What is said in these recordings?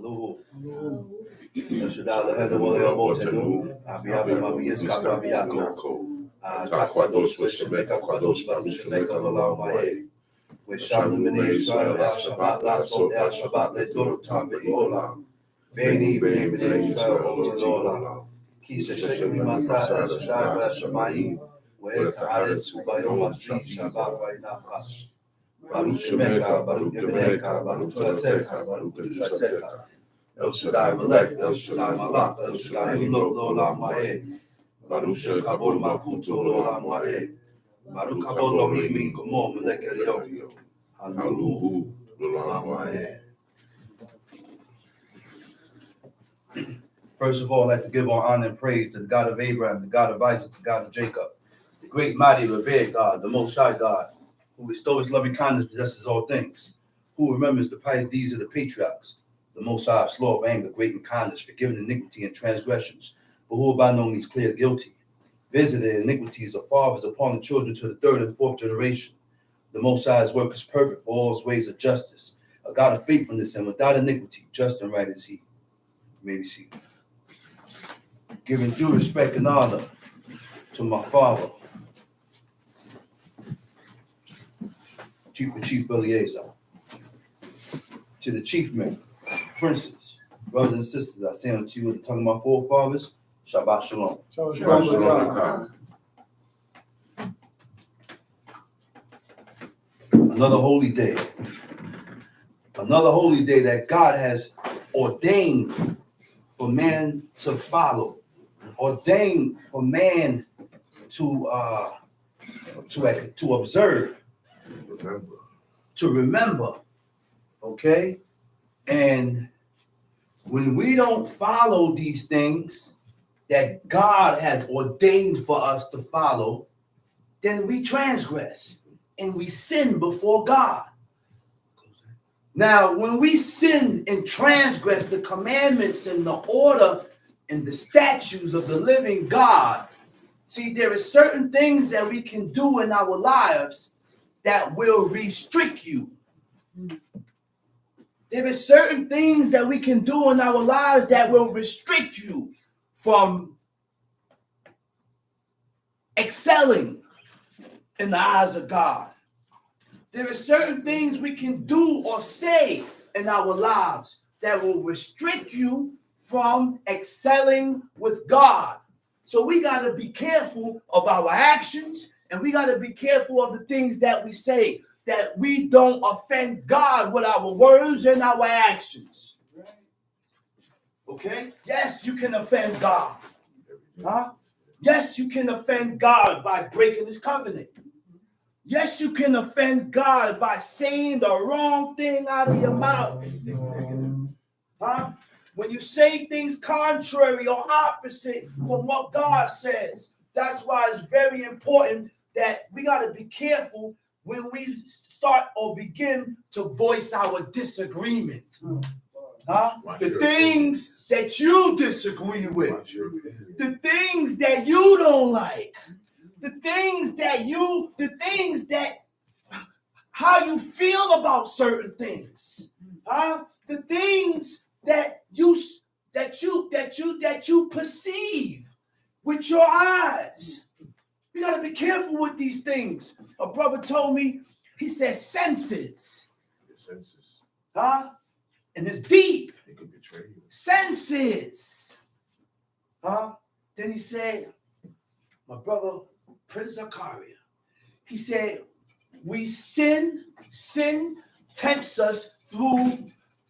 Hello. Shadala had the Wally Botenu, Abiabu Mabias Kapabiako, Takwados, which should make a Quados, but we should make a Lamae. With Shaman Israel, Shabbat, Lasso, Shabbat, Ledur, Tambi, Olam, Beni, Beni, Israel, Otilola, Kisha, Shekmi, Masada, Shadara, Shamai, where Taharis, Ubayoma, Shabbat, Wainafash. Baruch Shemeka, Baruch Yemeneka, Baruch Tuateka, Baruch Tushateka, El Shaddai Malek, El Shaddai Malak, El Shaddai Lolam Wae, Baruch Shekabol Makuto Lolam Wae, Baruch Kabol Lohim Gomor Melek Elyo, Hallelujah, Lolam Wae. First of all, I'd like to give all honor and praise to the God of Abraham, the God of Isaac, the God of Jacob, the great, mighty, revered God, the Most High God, who bestows loving kindness, possesses all things, who remembers the pious deeds of the patriarchs, the Most High, slow of anger, great in kindness, forgiving iniquity and transgressions, but who by no means clear guilty, visited iniquities of fathers upon the children to the third and fourth generation. The Most High's work is perfect for all his ways of justice, a God of faithfulness and without iniquity, just and right is he. Maybe see. Giving due respect and honor to my father, Chief Eliezer, to the chief men, princes, brothers and sisters, I say unto you, in the tongue of my forefathers, Shabbat Shalom. Shabbat Shalom. Another holy day that God has ordained for man to follow, ordained for man to observe, to remember, okay? And when we don't follow these things that God has ordained for us to follow, then we transgress and we sin before God. Now, when we sin and transgress the commandments and the order and the statutes of the living God, see, there are certain things that we can do in our lives that will restrict you. There are certain things that we can do in our lives that will restrict you from excelling in the eyes of God. There are certain things we can do or say in our lives that will restrict you from excelling with God. So we got to be careful of our actions, and we got to be careful of the things that we say, that we don't offend God with our words and our actions. Okay? Yes, you can offend God. Huh? Yes, you can offend God by breaking his covenant. Yes, you can offend God by saying the wrong thing out of your mouth. Huh? When you say things contrary or opposite from what God says, that's why it's very important that we got to be careful when we start or begin to voice our disagreement. Huh? The things that you disagree with, the things that you don't like, how you feel about certain things, huh? The things that you perceive with your eyes. You gotta be careful with these things. A brother told me, he said senses. Huh? And it's deep. It could betray you. Senses. Huh? Then he said, my brother, Prince Zakaria, he said, sin tempts us through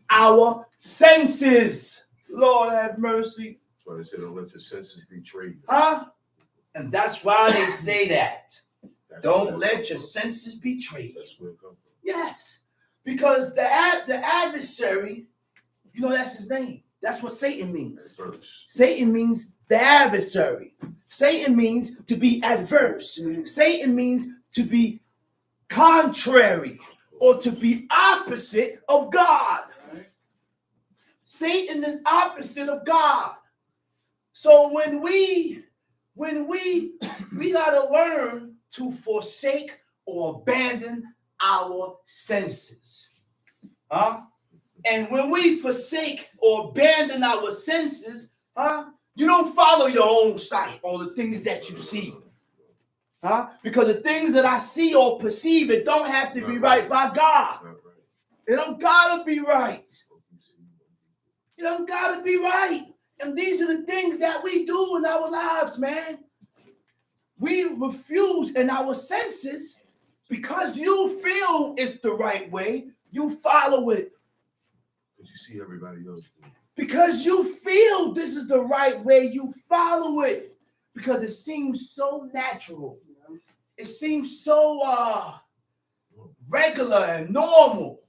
our senses. Lord have mercy. That's why they say don't let your senses betray you. Huh? And that's why they say that. Don't let your senses betray you. That's where it comes from. Yes. Because the adversary, you know, that's his name. That's what Satan means. Adverse. Satan means the adversary. Satan means to be adverse. Satan means to be contrary or to be opposite of God. Satan is opposite of God. So when we gotta learn to forsake or abandon our senses. Huh? And when we forsake or abandon our senses, you don't follow your own sight or the things that you see. Because the things that I see or perceive, it don't have to be right by God. It don't gotta be right. It don't gotta be right. And these are the things that we do in our lives, man. We refuse in our senses because you feel it's the right way. You follow it. Because you see everybody else do it. Because you feel this is the right way, you follow it. Because it seems so natural. It seems so regular and normal.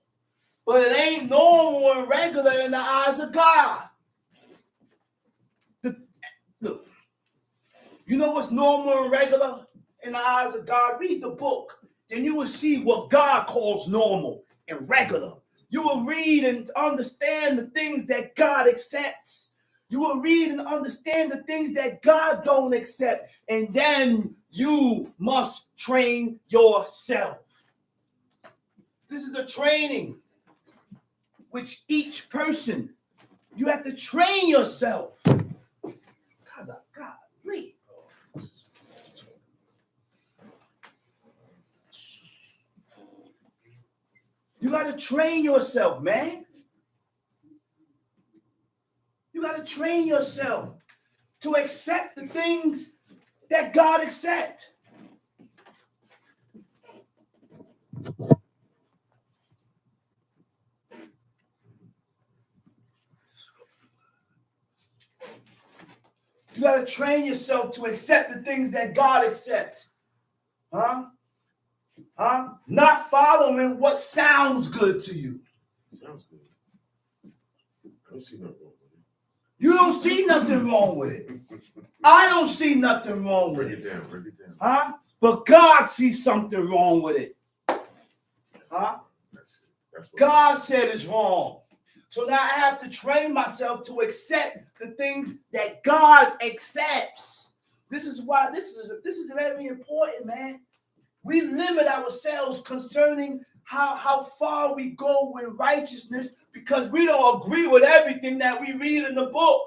But it ain't normal and regular in the eyes of God. Look, you know what's normal and regular in the eyes of God? Read the book. Then you will see what God calls normal and regular. You will read and understand the things that God accepts. You will read and understand the things that God don't accept. And then you must train yourself. This is a training which each person, you have to train yourself. Because God, please. You got to train yourself, man. You got to train yourself to accept the things that God accepts. You got to train yourself to accept the things that God accepts. Not following what sounds good to you. Sounds good. I don't see nothing wrong with it. You don't see nothing wrong with it. I don't see nothing wrong with it. Break it down. But God sees something wrong with it. That's God said it's wrong. So now I have to train myself to accept the things that God accepts. This is why this is very important, man. We limit ourselves concerning how far we go with righteousness because we don't agree with everything that we read in the book.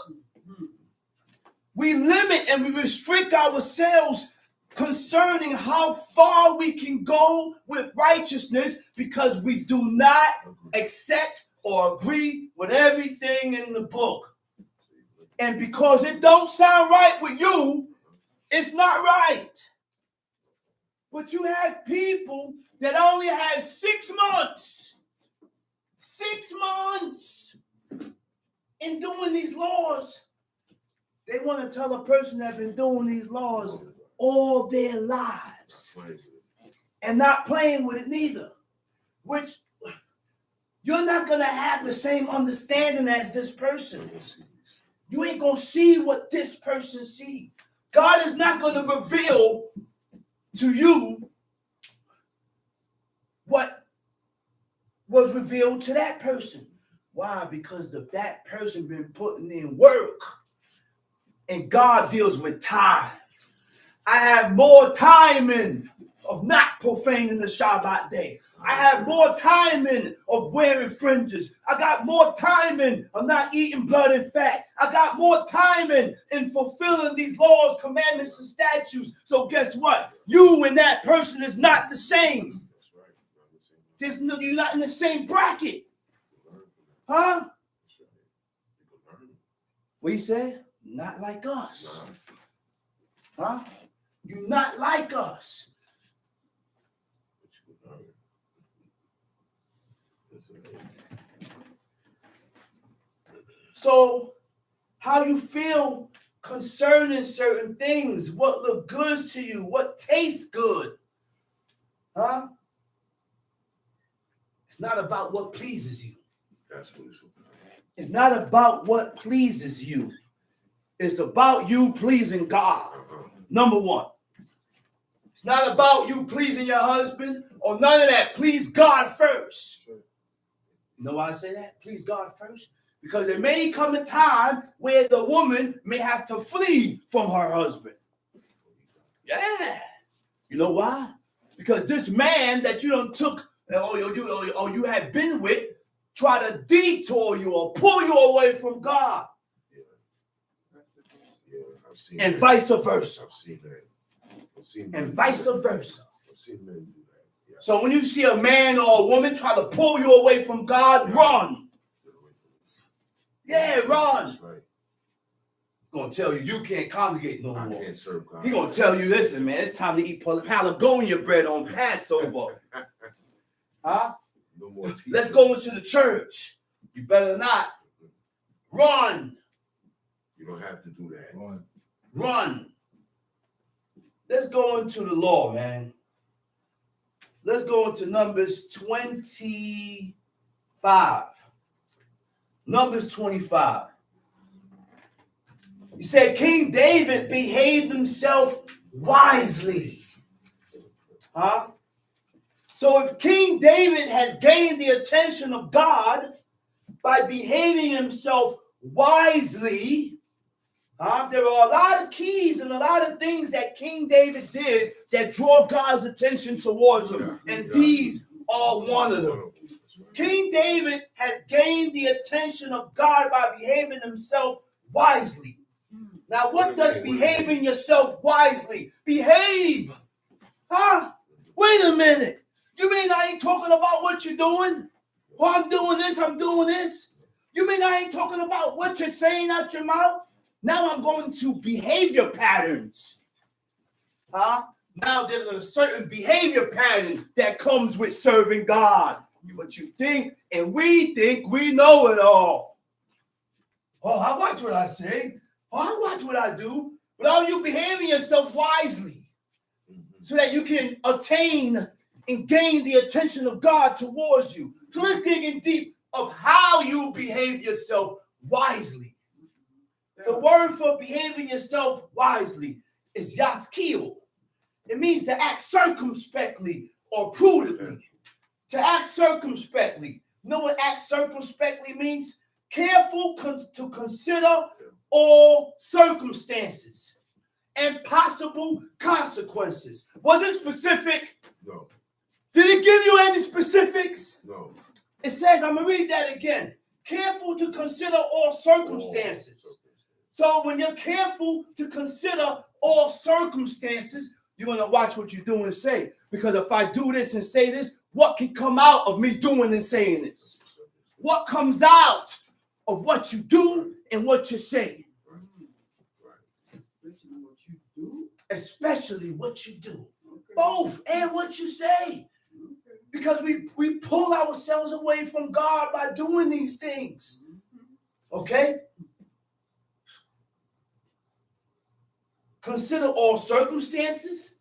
We limit and we restrict ourselves concerning how far we can go with righteousness because we do not accept or agree with everything in the book. And because it don't sound right with you, it's not right. But you have people that only have 6 months. 6 months in doing these laws. They want to tell a person that's been doing these laws all their lives and not playing with it neither. Which you're not going to have the same understanding as this person. You ain't going to see what this person sees. God is not going to reveal to you what was revealed to that person. Why? Because that person been putting in work. And God deals with time. I have more timing of not profaning the Shabbat day. I have more timing of wearing fringes. I got more timing of not eating blood and fat. I got more timing in fulfilling these laws, commandments, and statutes. So guess what? You and that person is not the same. You're not in the same bracket. Huh? What you say? Not like us. Huh? You're not like us. So, how you feel concerning certain things, what look good to you, what tastes good, huh? It's not about what pleases you. It's not about what pleases you. It's about you pleasing God. Number one. It's not about you pleasing your husband or none of that. Please God first. You know why I say that? Please God first. Because there may come a time where the woman may have to flee from her husband. Yeah. You know why? Because this man that you done took or you have been with try to detour you or pull you away from God. I've seen and that. Vice versa. I've seen that. And vice versa. I've seen men do that. Yeah. So when you see a man or a woman try to pull you away from God, run. Yeah, run. That's right. He's going to tell you can't congregate no I more. can't serve God. He's going to tell you, listen, man, it's time to eat Pelagonia bread on Passover. Huh? No more teaching. Let's go into the church. You better not. Run. You don't have to do that. Run. Let's go into the law, man. Let's go into Numbers 25. Numbers 25. He said King David behaved himself wisely. Huh? So if King David has gained the attention of God by behaving himself wisely, there are a lot of keys and a lot of things that King David did that draw God's attention towards him. And these are one of them. King David has gained the attention of God by behaving himself wisely. Now, what does behaving yourself wisely? Behave. Wait a minute. You mean I ain't talking about what you're doing? Oh, I'm doing this, I'm doing this. You mean I ain't talking about what you're saying out your mouth? Now I'm going to behavior patterns. Now there's a certain behavior pattern that comes with serving God. What you think and we think we know it all. Oh, I watch what I say. Oh, I watch what I do. But are you behaving yourself wisely so that you can attain and gain the attention of God towards you? So let's dig in deep of how you behave yourself wisely. The word for behaving yourself wisely is yaskil. It means to act circumspectly or prudently. To act circumspectly. You know what act circumspectly means? Careful to consider all circumstances and possible consequences. Was it specific? No. Did it give you any specifics? No. It says, I'm going to read that again. Careful to consider all circumstances. So when you're careful to consider all circumstances, you're going to watch what you do and say. Because if I do this and say this, what can come out of me doing and saying this? What comes out of what you do and what you say? Especially what you do. Both and what you say. Because we pull ourselves away from God by doing these things. Okay? Consider all circumstances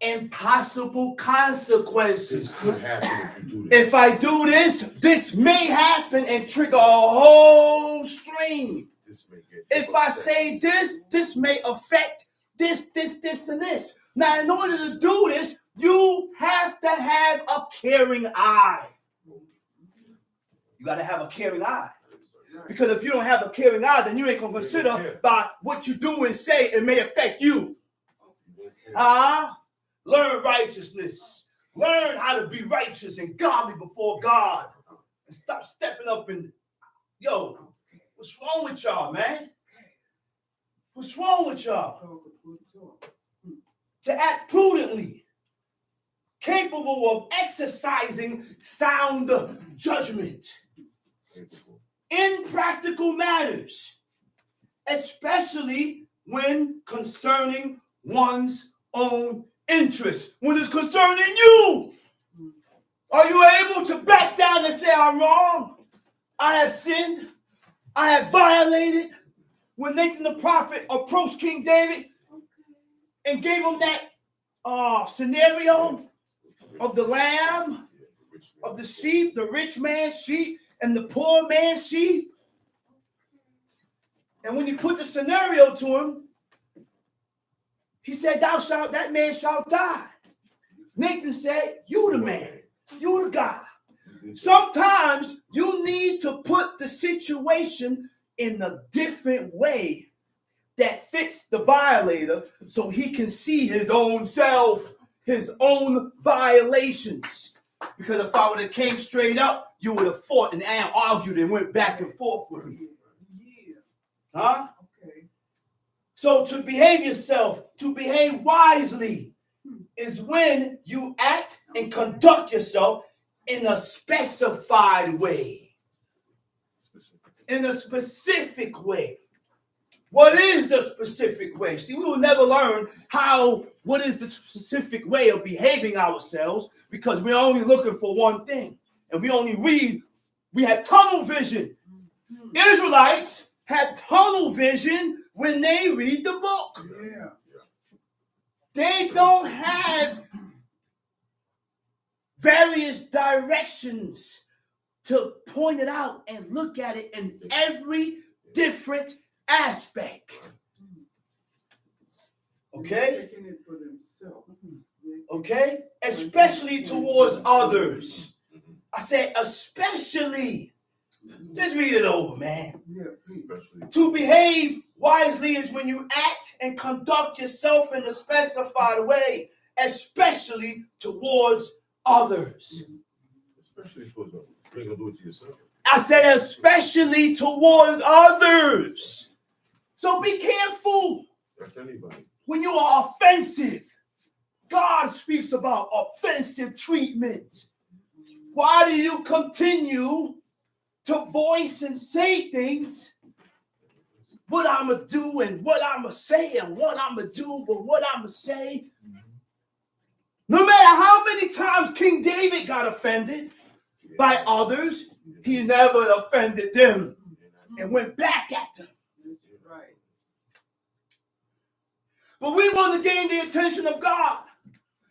and possible consequences. This could happen if you do this. If I do this, this may happen and trigger a whole stream. If I say this, this may affect this, and this. Now, in order to do this, you have to have a caring eye. You got to have a caring eye. Because if you don't have a caring eye, then you ain't going to consider by what you do and say it may affect you. Learn righteousness. Learn how to be righteous and godly before God. And stop stepping up and, what's wrong with y'all, man? What's wrong with y'all? To act prudently. Capable of exercising sound judgment in practical matters, especially when concerning one's own interests. When it's concerning you, are you able to back down and say, I'm wrong? I have sinned. I have violated. When Nathan the prophet approached King David and gave him that scenario of the lamb, of the sheep, the rich man's sheep, and the poor man's sheep. And when he put the scenario to him, he said, that man shall die. Nathan said, you the man, you the guy. Sometimes you need to put the situation in a different way that fits the violator so he can see his own self, his own violations. Because if I would have came straight up, you would have fought and argued and went back and forth with me. Yeah. Huh? Okay. So to behave yourself, to behave wisely, is when you act and conduct yourself in a specified way. In a specific way. What is the specific way? See, we will never learn what is the specific way of behaving ourselves because we're only looking for one thing. And we have tunnel vision. Israelites had tunnel vision when they read the book. Yeah. They don't have various directions to point it out and look at it in every different aspect. Okay? Taking it for themselves. Okay? Especially towards others. I said especially. Just read it over, man. Yeah, please. To behave wisely is when you act and conduct yourself in a specified way, especially towards others. Especially towards others. You ain't gonna do it to yourself. I said especially towards others. So be careful That's anybody. when you are offensive. God speaks about offensive treatment. Why do you continue to voice and say things? What I'm going to do and what I'm going to say and what I'm going to do, but what I'm going to say. No matter how many times King David got offended by others, he never offended them and went back at them. That's right. But we want to gain the attention of God.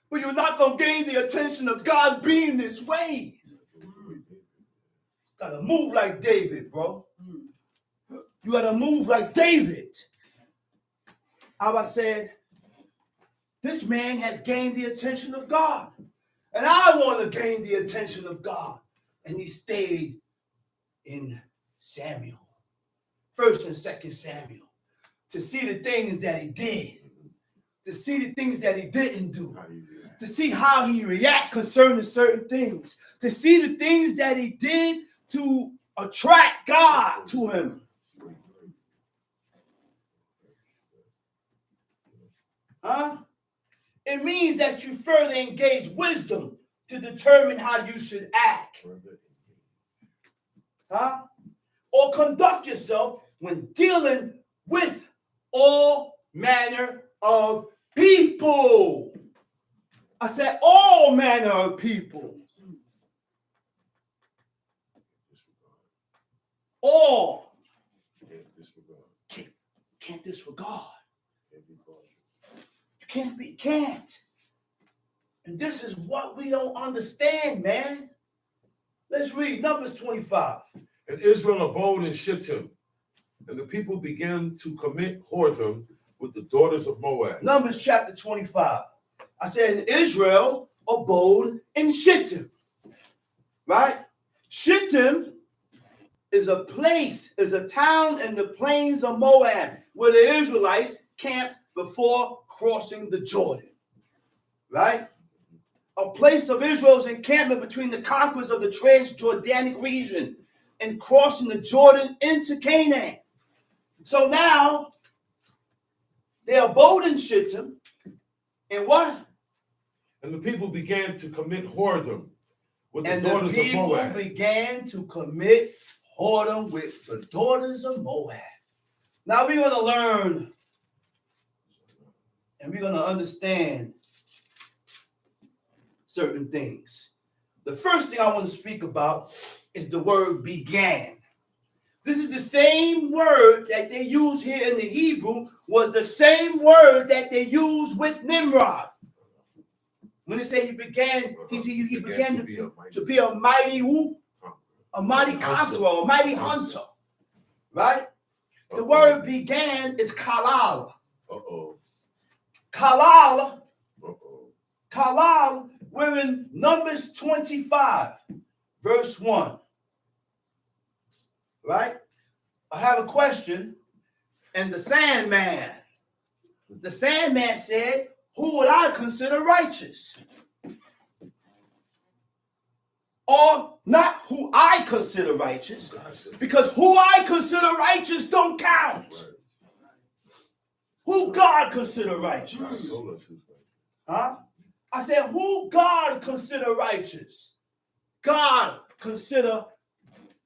But you're not going to gain the attention of God being this way. Got to move like David, bro. You got to move like David. Abba said, this man has gained the attention of God. And I want to gain the attention of God. And he stayed in Samuel. 1st and 2nd Samuel. To see the things that he did. To see the things that he didn't do. To see how he react concerning certain things. To see the things that he did to attract God to him. Huh? It means that you further engage wisdom to determine how you should act. Huh? Or conduct yourself when dealing with all manner of people. I said all manner of people. All. Can't disregard. You can't. And this is what we don't understand, man. Let's read Numbers 25. And Israel abode in Shittim, and the people began to commit whoredom with the daughters of Moab. Numbers chapter 25. I said Israel abode in Shittim. Right? Shittim is a place, is a town in the plains of Moab where the Israelites camped before crossing the Jordan. Right? A place of Israel's encampment between the conquerors of the Transjordanic region and crossing the Jordan into Canaan. So now they abode in Shittim, and what? And the people began to commit whoredom with the And daughters the of people Moab. began to commit whoredom with the daughters of Moab. Now we're going to learn and we're going to understand certain things. The first thing I want to speak about is the word began. This is the same word that they use here in the Hebrew was the same word that they use with Nimrod. When they say he began, he began to be a mighty who? A mighty conqueror, a mighty hunter. Right? The word began is kalal. Kalal. Kalal, we're in Numbers 25, verse 1. Right? I have a question. And the Sandman said, who would I consider righteous? or not who I consider righteous, God said. because who I consider righteous don't count. Right. Who God consider God righteous? told us who's right. Huh? I said, who God consider righteous? God consider,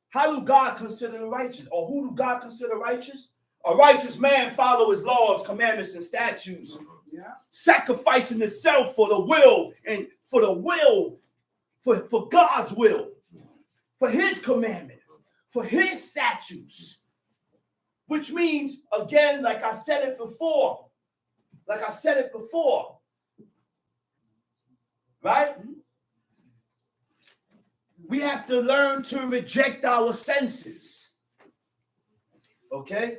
how do God consider the righteous? Or who do God consider righteous? A righteous man follow his laws, commandments, and statutes, Yeah. sacrificing himself for the will and for the will, for God's will, for his commandment, for his statutes. Which means, again, like I said it before, right? We have to learn to reject our senses. Okay?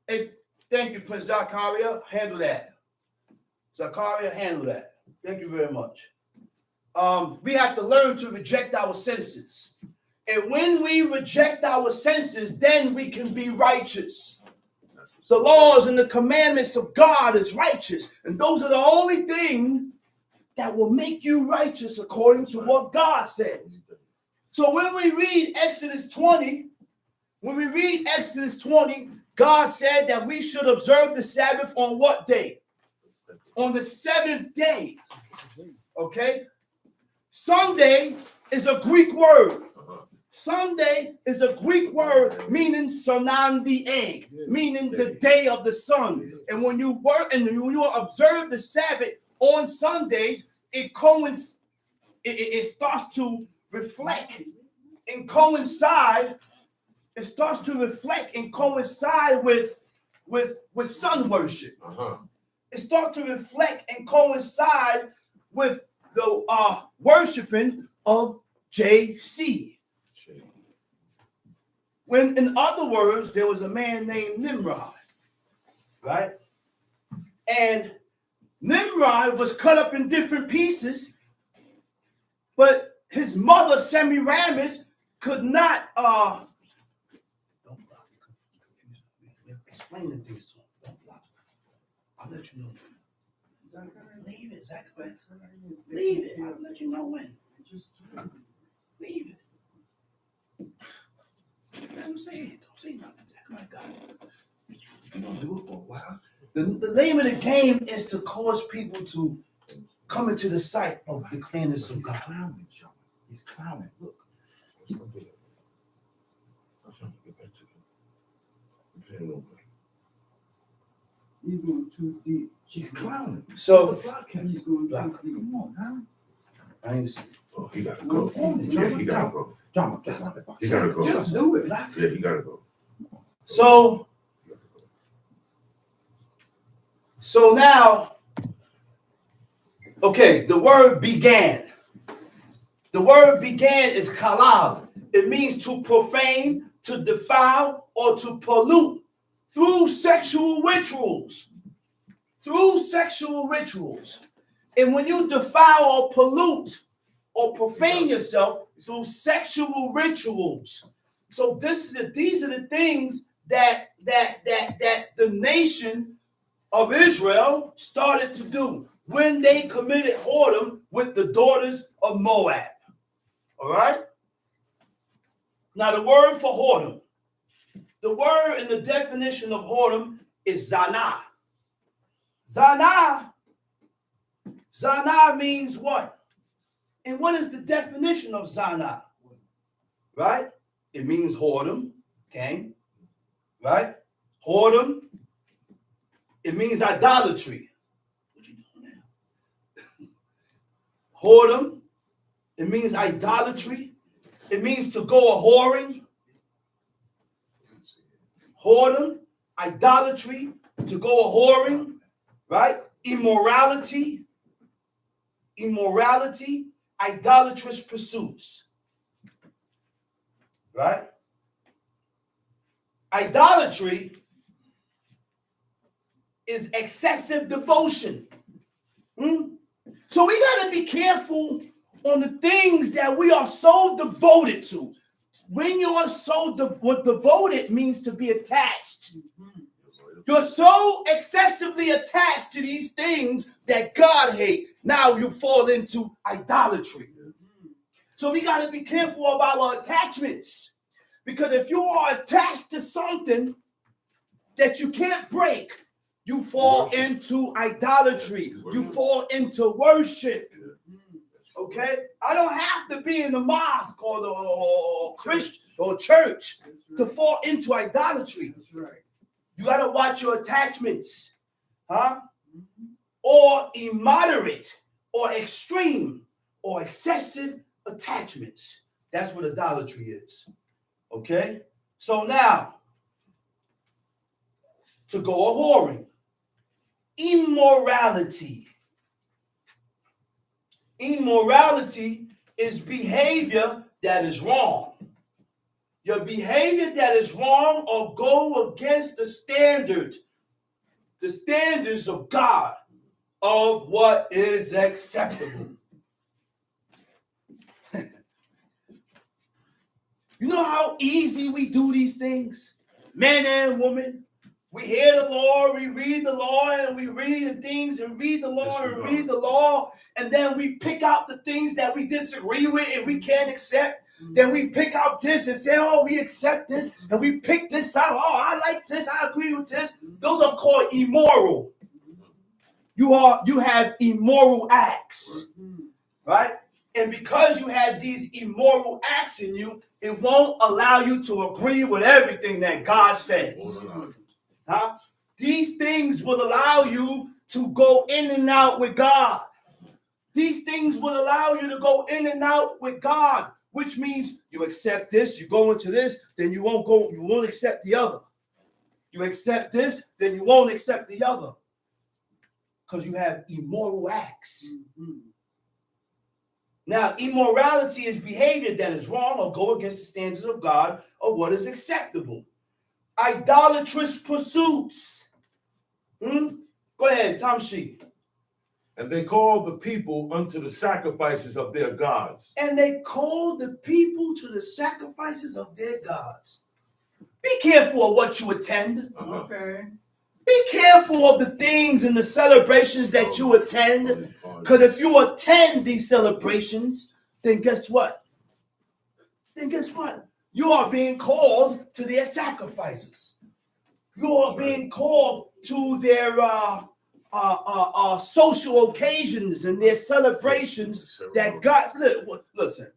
Hey, thank you, Prince Zachariah. Handle that. Zachariah, handle that. Thank you very much. We have to learn to reject our senses. And when we reject our senses, then we can be righteous. The laws and the commandments of God is righteous. And those are the only things that will make you righteous according to what God said. So when we read Exodus 20, God said that we should observe the Sabbath on what day? On the seventh day. Okay? Sunday is a Greek word. Sunday is a Greek word meaning sonandi, meaning the day of the sun. And when you work and when you observe the Sabbath on Sundays, it starts to reflect and coincide. It starts to reflect and coincide with sun worship. It starts to reflect and coincide with the worshiping of JC. When, in other words, there was a man named Nimrod, right? And Nimrod was cut up in different pieces, but his mother, Semiramis, could not, don't block it. Explain the things. Don't block it. I'll let you know. Leave it, Zachary. Leave it. I'll let you know when. Just leave it. Don't say it. Don't say nothing, Zachary. God. You're going to do it for a while. The name of the game is to cause people to come into the sight of the cleanness of God. He's clowning, John. He's clowning. Look. I'm trying to get back to him. He's going too deep. He's clowning. So, He's going too deep. come on, man. I ain't see. Oh, he gotta go. Yeah, he gotta go. John, He gotta go. Just do it. Yeah, he gotta go. So now, okay, the word began. The word began is kalal. It means to profane, to defile, or to pollute through sexual rituals. Through sexual rituals. And when you defile or pollute or profane yourself through sexual rituals. So these are the things that the nation of Israel started to do when they committed whoredom with the daughters of Moab. All right? Now the word for whoredom, the word in the definition of whoredom is zana. Zana means what? And what is the definition of zana? Right? It means whoredom. Okay? Right? Whoredom. It means idolatry. What you doing now? Whoredom. It means idolatry. It means to go a whoring. Whoredom, idolatry, to go a whoring, right? Immorality, idolatrous pursuits, right? Idolatry is excessive devotion. So we got to be careful on the things that we are so devoted to. When you are so what devoted means to be attached. You're so excessively attached to these things that God hates. Now you fall into idolatry. So we got to be careful of our attachments. Because if you are attached to something that you can't break, you fall into idolatry. You fall into worship. Okay? I don't have to be in the mosque or the Christian or church to fall into idolatry. That's right. You got to watch your attachments. Huh? Or immoderate or extreme or excessive attachments. That's what idolatry is. Okay? So now, to go a-whoring. Immorality. Immorality is behavior that is wrong. Your behavior that is wrong or go against the standards of God, of what is acceptable. You know how easy we do these things? Man and woman. We hear the law, we read the law, and we read the things and read the law and read the law, and then we pick out the things that we disagree with and we can't accept. Then we pick out this and say, oh, we accept this, and we pick this out. Oh, I like this, I agree with this. Those are called immoral. You have immoral acts, right? And because you have these immoral acts in you, it won't allow you to agree with everything that God says. Huh? These things will allow you to go in and out with God. These things will allow you to go in and out with God, which means you accept this, you go into this, then you won't accept the other. You accept this, then you won't accept the other. Because you have immoral acts. Now, immorality is behavior that is wrong or go against the standards of God or what is acceptable. Idolatrous pursuits. Go ahead, Tom Shee. And they called the people unto the sacrifices of their gods. And they called the people to the sacrifices of their gods. Be careful of what you attend. Okay. Be careful of the things and the celebrations that you attend. Because if you attend these celebrations, then guess what? You are being called to their sacrifices. You are being called to their social occasions and their celebrations that God... Listen,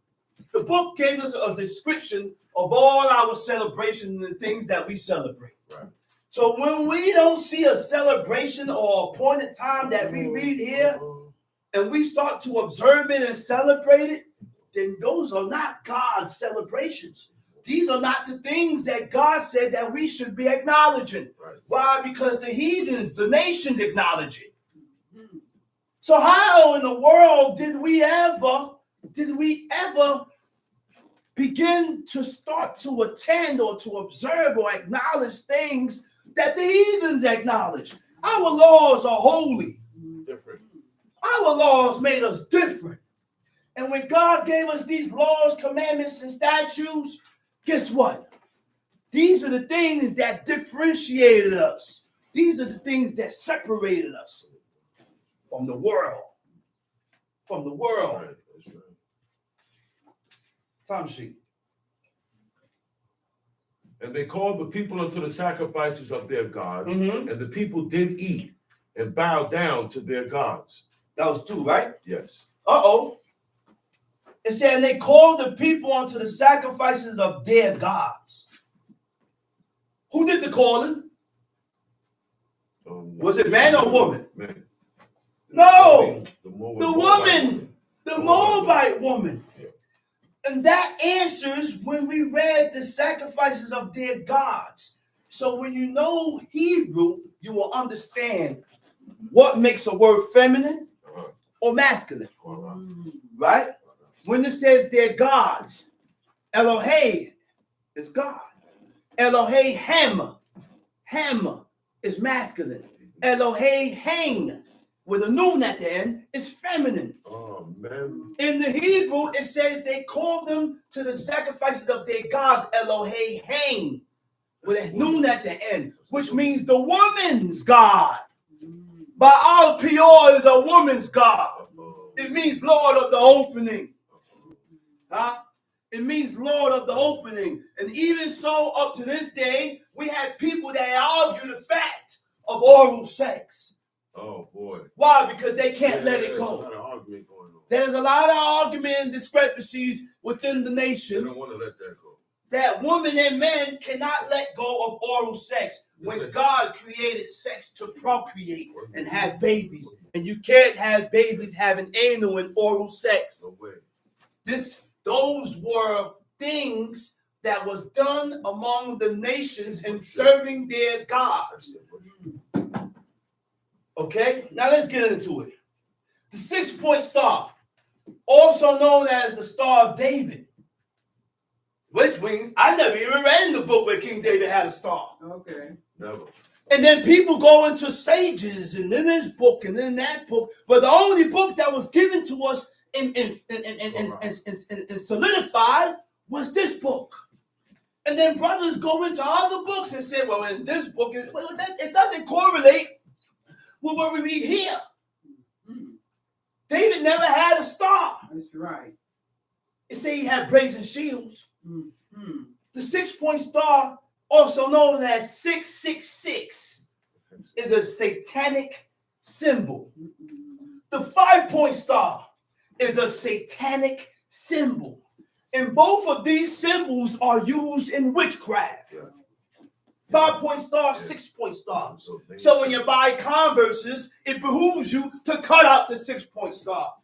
the book gave us a description of all our celebrations and things that we celebrate. Right. So when we don't see a celebration or appointed time that we read here, and we start to observe it and celebrate it, then those are not God's celebrations. These are not the things that God said that we should be acknowledging. Right. Why? Because the heathens, the nations acknowledge it. So how in the world did we ever begin to start to attend or to observe or acknowledge things that the heathens acknowledge? Our laws are holy. Different. Our laws made us different. And when God gave us these laws, commandments, and statutes, guess what? These are the things that differentiated us. These are the things that separated us from the world. From the world. That's right. Time sheet. And they called the people unto the sacrifices of their gods, Mm-hmm. and the people did eat and bow down to their gods. That was 2, right? Yes. Uh-oh. It said, and they called the people unto the sacrifices of their gods. Who did the calling? Was it man or woman? Man. No. The woman. The Moabite woman. Yeah. And that answers when we read the sacrifices of their gods. So when you know Hebrew, you will understand what makes a word feminine or masculine. Right? When it says their gods, Elohim is God. Elohim, Ham is masculine. Elohim, with a noon at the end, is feminine. Oh, man. In the Hebrew, it says they called them to the sacrifices of their gods, Elohim, with a noon at the end, which means the woman's God. Baal Peor is a woman's God. It means Lord of the opening. Huh? It means Lord of the opening. And even so, up to this day, we have people that argue the fact of oral sex. Oh boy. Why? Because they can't let it There's a go. lot of argument going on. There's a lot of argument and discrepancies within the They nation don't want to let that go. that women and men cannot let go of oral sex when God created sex to procreate and have babies. And you can't have babies having anal and oral sex. No way. Those were things that was done among the nations in serving their gods. Okay, now let's get into it. The 6-point star, also known as the Star of David, which means I never even read in the book where King David had a star. Okay. Never. And then people go into sages and in this book and in that book, but the only book that was given to us and solidified was this book. And then brothers go into other books and say, well, in this book, it doesn't correlate with what we read here. David never had a star. That's right. It say he had brazen shields. Mm-hmm. The 6-point star, also known as 666, is a satanic symbol. The 5-point star is a satanic symbol. And both of these symbols are used in witchcraft. 5-point star, 6-point star. So when you buy Converses, it behooves you to cut out the 6-point star.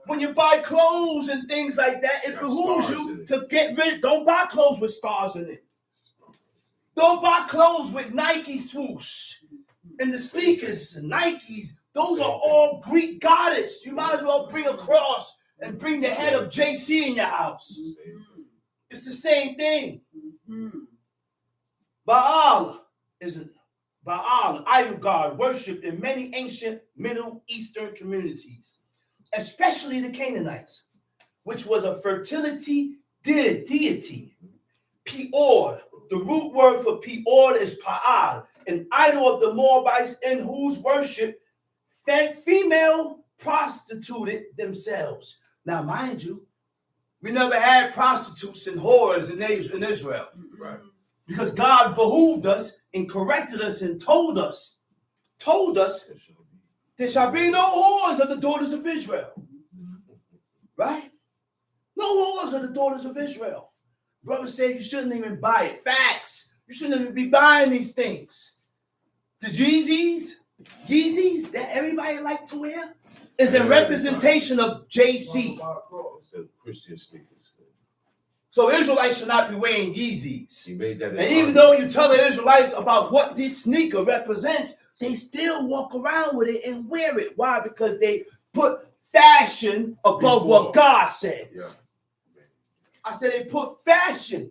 When you buy clothes and things like that, it behooves you to get rid. Don't buy clothes with stars in it. Don't buy clothes with Nike swoosh. And the sneakers, the Nikes, those are all Greek goddess. You might as well bring a cross and bring the head of JC in your house. It's the same thing. Baal, idol god, worshipped in many ancient Middle Eastern communities, especially the Canaanites, which was a fertility deity. Peor, the root word for Peor is Pa'al, an idol of the Moabites in whose worship female prostituted themselves. Now, mind you, we never had prostitutes and whores in Israel. Right. Because God behooved us and corrected us and told us, there shall be no whores of the daughters of Israel. Right? No whores of the daughters of Israel. Brother said you shouldn't even buy it. Facts. You shouldn't even be buying these things. The Yeezys that everybody like to wear is a representation of JC. Christian sneakers. So Israelites should not be wearing Yeezys. He made that. And even though you tell the Israelites about what this sneaker represents, they still walk around with it and wear it. Why? Because they put fashion above what God says. Yeah. I said they put fashion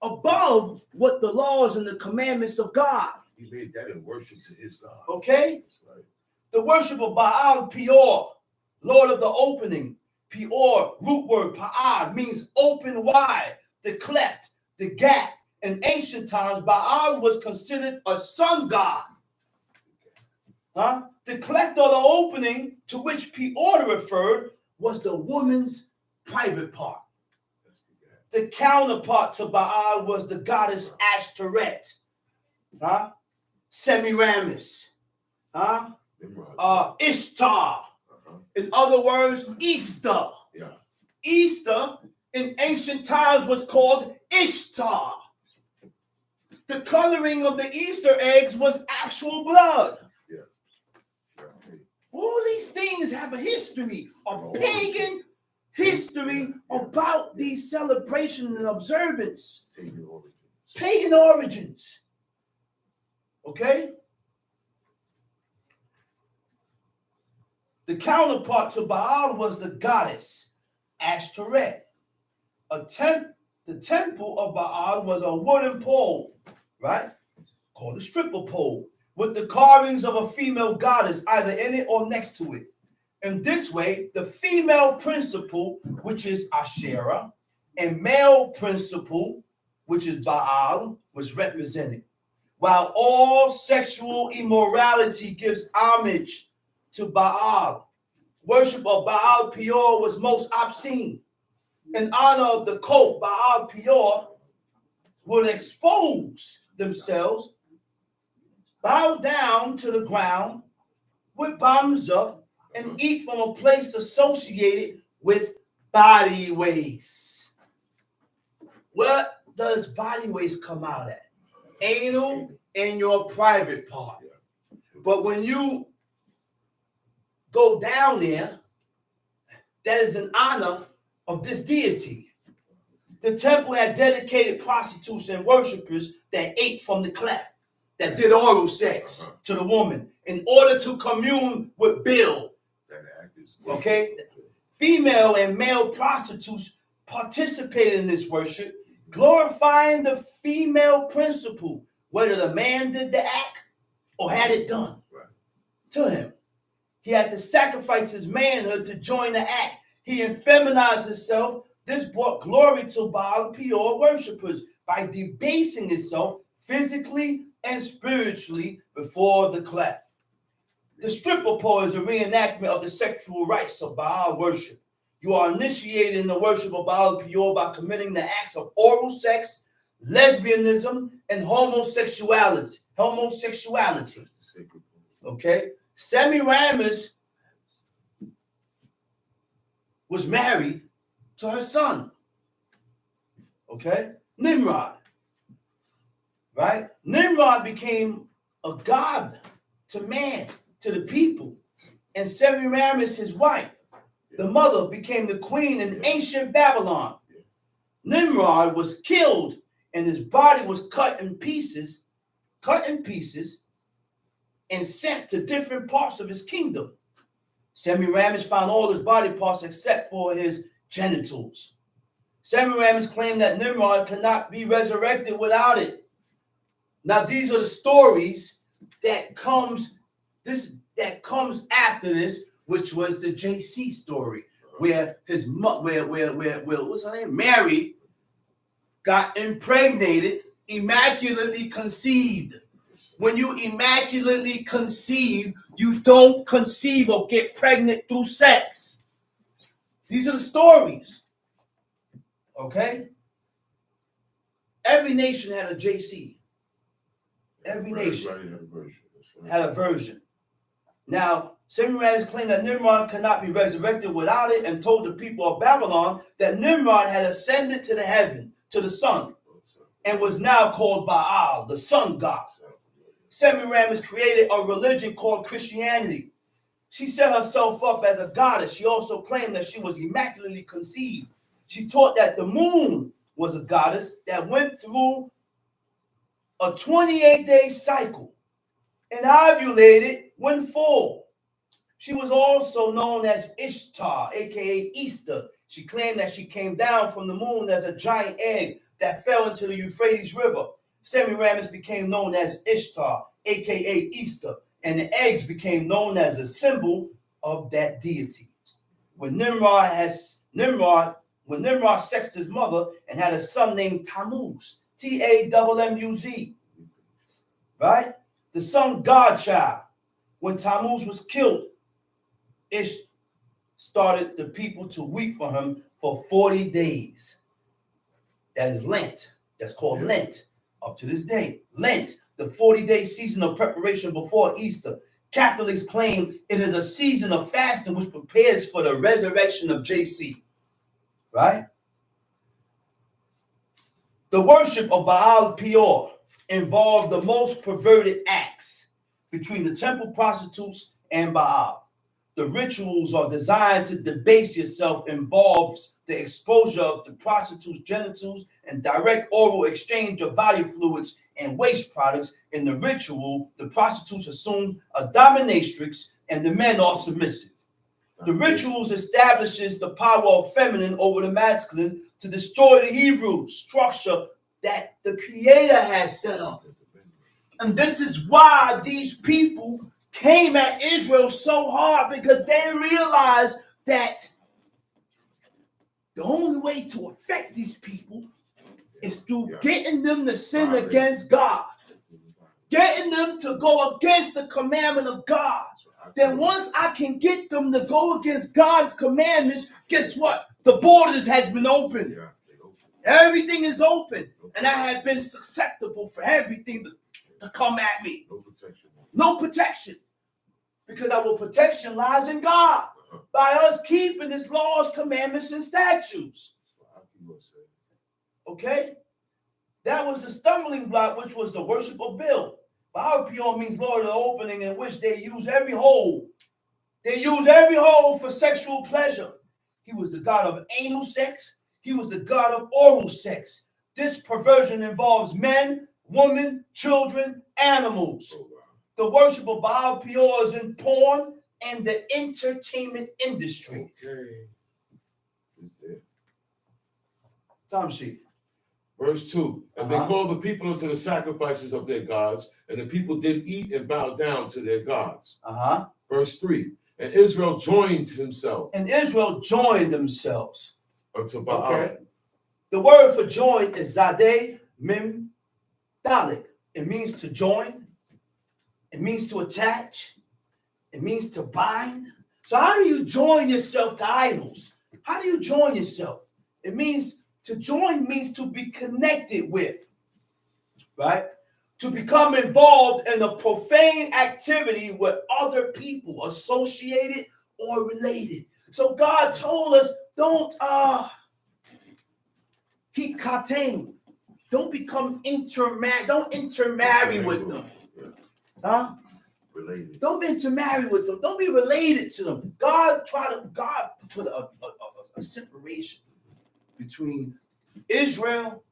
above what the laws and the commandments of God. He made that in worship to his God. Okay? That's right. The worship of Baal Peor, Lord of the opening. Peor, root word, Pa'ad, means open wide, the cleft, the gap. In ancient times, Baal was considered a sun god. The cleft or the opening to which Peor referred was the woman's private part. The counterpart to Baal was the goddess Ashtoreth. Semiramis. Ishtar. In other words, Easter. Yeah. Easter in ancient times was called Ishtar. The coloring of the Easter eggs was actual blood. Yeah. All these things have a history, a pagan history about these celebrations and observance. Pagan origins. Okay? The counterpart to Baal was the goddess Ashtoreth. The temple of Baal was a wooden pole, right? Called a stripper pole, with the carvings of a female goddess either in it or next to it. In this way, the female principle, which is Asherah, and male principle, which is Baal, was represented. While all sexual immorality gives homage to Baal, worship of Baal Peor was most obscene. in honor of the cult Baal Peor, will expose themselves, bow down to the ground with bottoms up, and eat from a place associated with body waste. What does body waste come out at? Anal and your private part. But when you go down there, that is in honor of this deity. The temple had dedicated prostitutes and worshipers that ate from the cleft, that did oral sex to the woman in order to commune with Baal. Okay? Female and male prostitutes participated in this worship, glorifying the female principle, whether the man did the act or had it done to him. He had to sacrifice his manhood to join the act. He effeminized himself. This brought glory to Baal Peor worshippers by debasing himself physically and spiritually before the cleft. The stripper pole is a reenactment of the sexual rites of Baal worship. You are initiated in the worship of Baal Peor by committing the acts of oral sex, lesbianism, and homosexuality. Okay? Semiramis was married to her son. Okay? Nimrod. Right? Nimrod became a god to man, to the people. And Semiramis, his wife, the mother, became the queen in ancient Babylon. Nimrod was killed and his body was cut in pieces, and sent to different parts of his kingdom. Semiramis found all his body parts except for his genitals. Semiramis claimed that Nimrod cannot be resurrected without it. Now, these are the stories that comes after this, which was the JC story, where his what's her name? Mary got impregnated, immaculately conceived. When you immaculately conceive, you don't conceive or get pregnant through sex. These are the stories. Okay? Every nation had a JC. Every nation had a version. Now, Semiramis claimed that Nimrod cannot be resurrected without it, and told the people of Babylon that Nimrod had ascended to the heaven, to the sun, and was now called Baal, the sun god. Semiramis created a religion called Christianity. She set herself up as a goddess. She also claimed that she was immaculately conceived. She taught that the moon was a goddess that went through a 28-day cycle and ovulated when full. She was also known as Ishtar, aka Easter. She claimed that she came down from the moon as a giant egg that fell into the Euphrates River. Semiramis became known as Ishtar, aka Easter, and the eggs became known as a symbol of that deity. When Nimrod sexed his mother and had a son named Tammuz, Tammuz, right? The son Godchild. When Tammuz was killed, Ish started the people to weep for him for 40 days. That is Lent. That's called Lent. Up to this day, Lent, the 40-day season of preparation before Easter. Catholics claim it is a season of fasting which prepares for the resurrection of JC. Right? The worship of Baal Peor involved the most perverted acts between the temple prostitutes and Baal. The rituals are designed to debase yourself, involves the exposure of the prostitute's genitals and direct oral exchange of body fluids and waste products. In the ritual, the prostitutes assume a dominatrix and the men are submissive. The rituals establishes the power of feminine over the masculine to destroy the Hebrew structure that the Creator has set up. And this is why these people came at Israel so hard, because they realized that the only way to affect these people is through getting them to sin against God, getting them to go against the commandment of God. Then once I can get them to go against God's commandments, guess what? The borders has been opened. Yeah, they open. Everything is open. And I have been susceptible for everything to come at me. No protection. No protection. Because our protection lies in God. By us keeping his laws, commandments, and statutes. Okay? That was the stumbling block, which was the worship of Baal. Baal means Lord of the opening, in which they use every hole. They use every hole for sexual pleasure. He was the god of anal sex. He was the god of oral sex. This perversion involves men, women, children, animals. Oh, wow. The worship of Baal Peor is in porn and the entertainment industry. Okay. It's there. Time sheet. Verse 2. And they called the people unto the sacrifices of their gods, and the people did eat and bow down to their gods. Verse 3. And Israel joined himself. And Israel joined themselves. Unto Baal. Okay. The word for join is zadeh mem dalet. It means to join. It means to attach. It means to bind. So how do you join yourself to idols? How do you join yourself? It means to join means to be connected with, right? To become involved in a profane activity with other people associated or related. So God told us, don't keep katain. Don't become don't intermarry with them. Huh? Related. Don't intermarry with them. Don't be related to them. God put a separation between Israel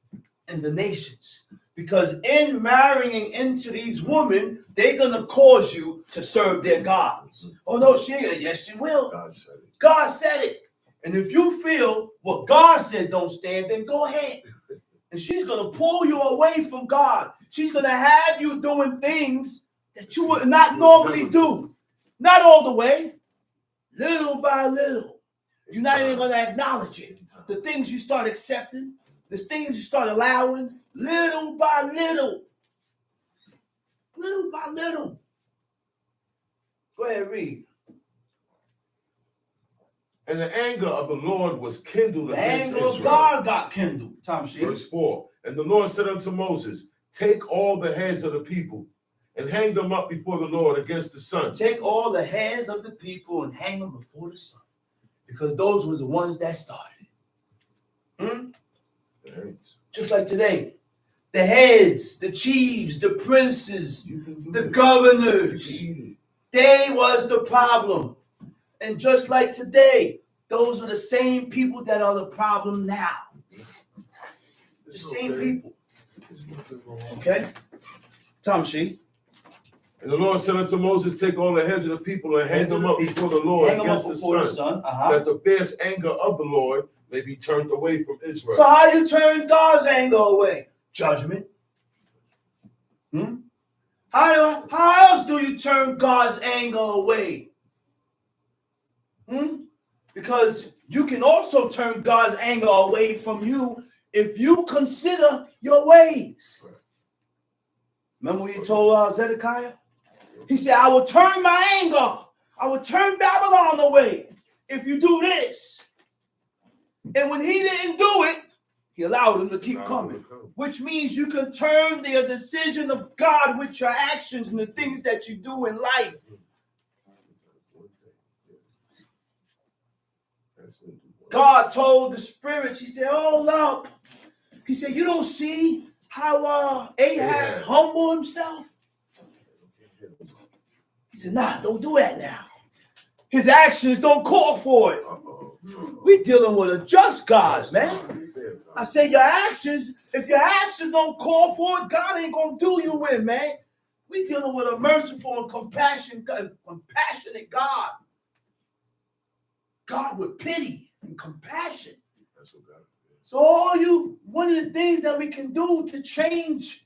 and the nations. Because in marrying into these women, they're going to cause you to serve their gods. Oh, no, yes, she will. God said it. God said it. And if you feel what God said don't stand, then go ahead. And she's going to pull you away from God. She's going to have you doing things that you would not normally do. Not all the way. Little by little. You're not even going to acknowledge it. The things you start accepting, the things you start allowing, little by little. Little by little. Go ahead, read. And the anger of the Lord was kindled The against anger Israel. of God got kindled. Tom Sheep. Verse 4. And the Lord said unto Moses, take all the heads of the people and hang them up before the Lord against the sun. Take all the heads of the people and hang them before the sun. Because those were the ones that started. Just like today. The heads, the chiefs, the princes, the governors. They was the problem. And just like today, those are the same people that are the problem now. The same people. Okay? Tom Sheep. And the Lord said unto Moses, take all the heads of the people and hang them up before the Lord against the sun, that the fierce anger of the Lord may be turned away from Israel. So how do you turn God's anger away? Judgment. How else do you turn God's anger away? Because you can also turn God's anger away from you if you consider your ways. Remember what he told Zedekiah? He said, I will turn my anger. I will turn Babylon away if you do this. And when he didn't do it, he allowed him to keep coming. Which means you can turn the decision of God with your actions and the things that you do in life. God told the spirits, he said, hold up. He said, you don't see how Ahab humbled himself? He said, nah, don't do that now. His actions don't call for it. We're dealing with a just God, man. I say your actions, if your actions don't call for it, God ain't going to do you in, man. We're dealing with a merciful and compassionate God. God with pity and compassion. So one of the things that we can do to change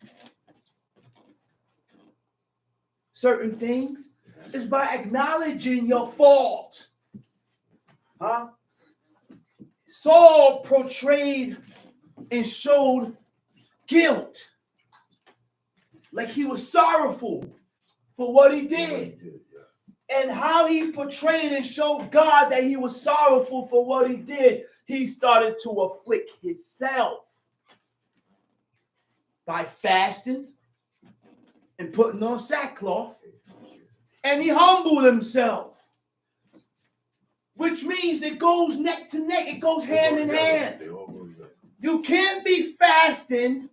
certain things is by acknowledging your fault. Saul portrayed and showed guilt. Like he was sorrowful for what he did. And how he portrayed and showed God that he was sorrowful for what he did, he started to afflict himself by fasting and putting on sackcloth. And he humbled himself, which means it goes neck to neck. It goes hand in hand. You can't be fasting,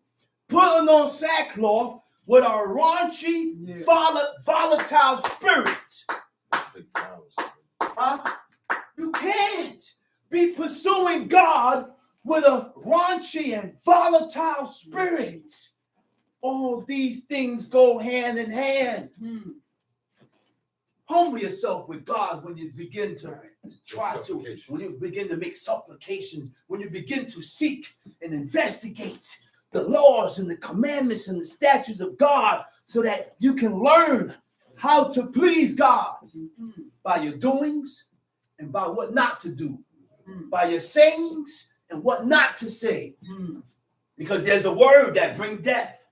putting on sackcloth with a raunchy, volatile spirit. You can't be pursuing God with a raunchy and volatile spirit. All these things go hand in hand. Humble yourself with God when you begin to when you begin to make supplications, when you begin to seek and investigate the laws and the commandments and the statutes of God, so that you can learn how to please God by your doings and by what not to do, by your sayings and what not to say. Because there's a word that brings death.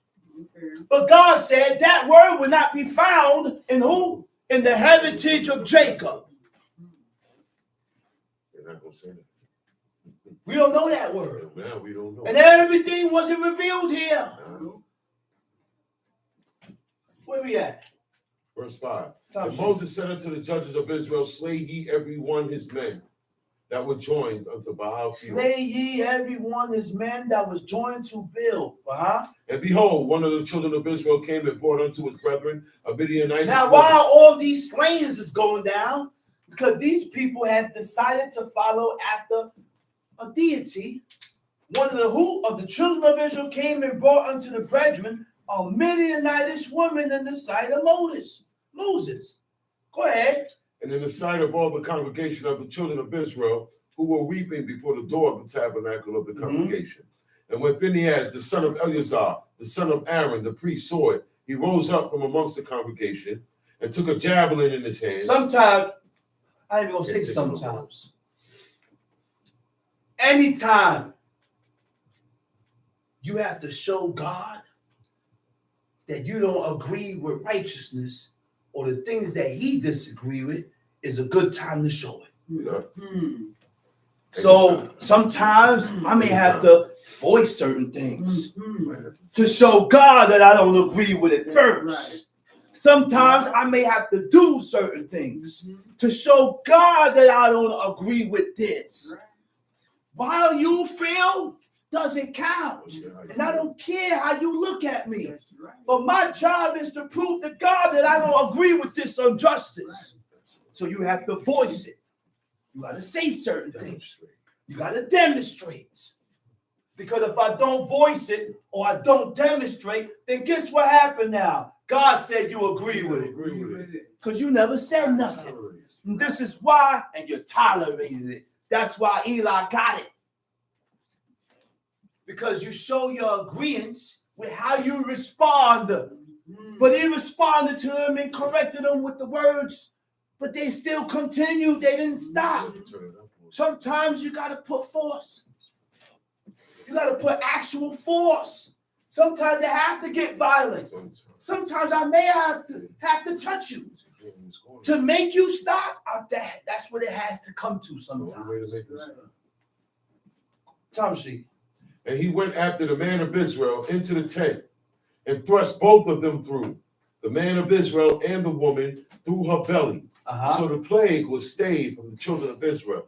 But God said that word will not be found in who? In the heritage of Jacob. They're not going to say that. We don't know that word. Now we don't know. And everything wasn't revealed here. Where we at? Verse 5. And Moses said unto the judges of Israel, slay ye every one his men that were joined unto Baal. Slay ye every one his men that was joined to build. And behold, one of the children of Israel came and brought unto his brethren a Midianite. Now, while all these slayings is going down, because these people had decided to follow after a deity, one of the children of Israel came and brought unto the brethren a Midianitish woman in the sight of Moses. Go ahead. And in the sight of all the congregation of the children of Israel, who were weeping before the door of the tabernacle of the congregation. And when Phinehas, the son of Eleazar, the son of Aaron, the priest, saw it, he rose up from amongst the congregation and took a javelin in his hand. Sometimes, I ain't gonna say sometimes. Anytime you have to show God that you don't agree with righteousness or the things that he disagree with, is a good time to show it. Yeah. So sometimes I may have to voice certain things to show God that I don't agree with it first. Sometimes I may have to do certain things to show God that I don't agree with this. While you feel doesn't count. And I don't care how you look at me. But my job is to prove to God that I don't agree with this injustice. So you have to voice it. You got to say certain things. You got to demonstrate. Because if I don't voice it or I don't demonstrate, then guess what happened now? God said you agree with it. Because you never said nothing. And this is why, and you tolerated it. That's why Eli got it. Because you show your agreement with how you respond. But he responded to him and corrected him with the words. But they still continued. They didn't stop. Sometimes you got to put force. You got to put actual force. Sometimes they have to get violent. Sometimes I may have to touch you to make you stop. That's what it has to come to sometimes. And he went after the man of Israel into the tent and thrust both of them through, the man of Israel and the woman, through her belly. So the plague was stayed from the children of Israel.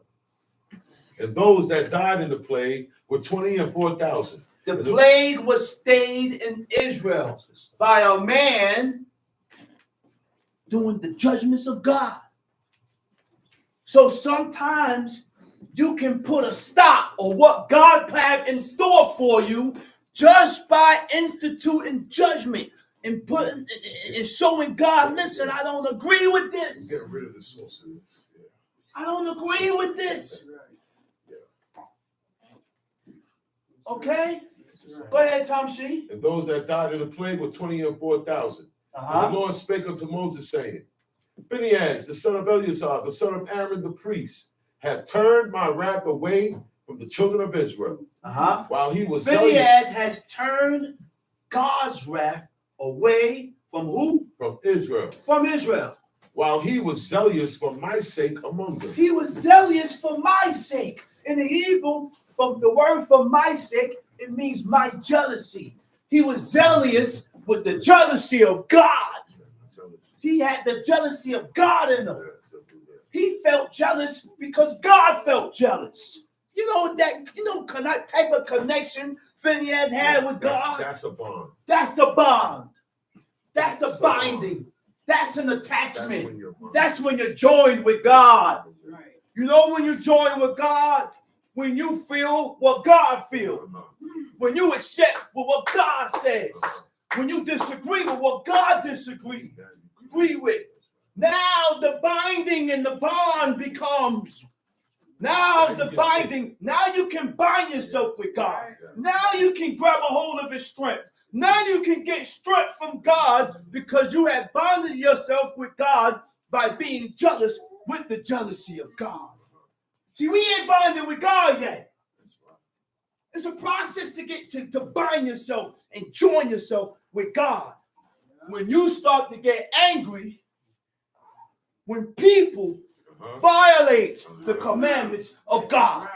And those that died in the plague were 24,000. The plague was stayed in Israel by a man doing the judgments of God. So sometimes you can put a stop on what God planned in store for you just by instituting judgment and putting and showing God, listen, I don't agree with this. Get rid of the source of this. I don't agree with this. Okay? Go ahead, Tom Shee. And those that died in the plague were 24,000. And the Lord spake unto Moses, saying, Phinehas, the son of Eleazar, the son of Aaron the priest, had turned my wrath away from the children of Israel. While he was Phinehas has turned God's wrath away from who? From Israel. From Israel. while he was zealous for my sake among them. He was zealous for my sake. In the Hebrew, from the word for my sake, it means my jealousy. He was zealous with the jealousy of God. He had the jealousy of God in him. He felt jealous because God felt jealous. You know that type of connection Phineas had with God. That's a bond. That's a bond. That's a binding. That's an attachment. That's when you're joined with God. You know when you join with God? When you feel what God feels. When you accept what God says. When you disagree with what God disagrees with. Now the binding and the bond becomes. Now the binding. Now you can bind yourself with God. Now you can grab a hold of his strength. Now you can get strength from God because you have bonded yourself with God by being jealous with the jealousy of God. See, we ain't bonded with God yet. It's a process to get to bind yourself and join yourself with God. When you start to get angry, when people violate the commandments of God,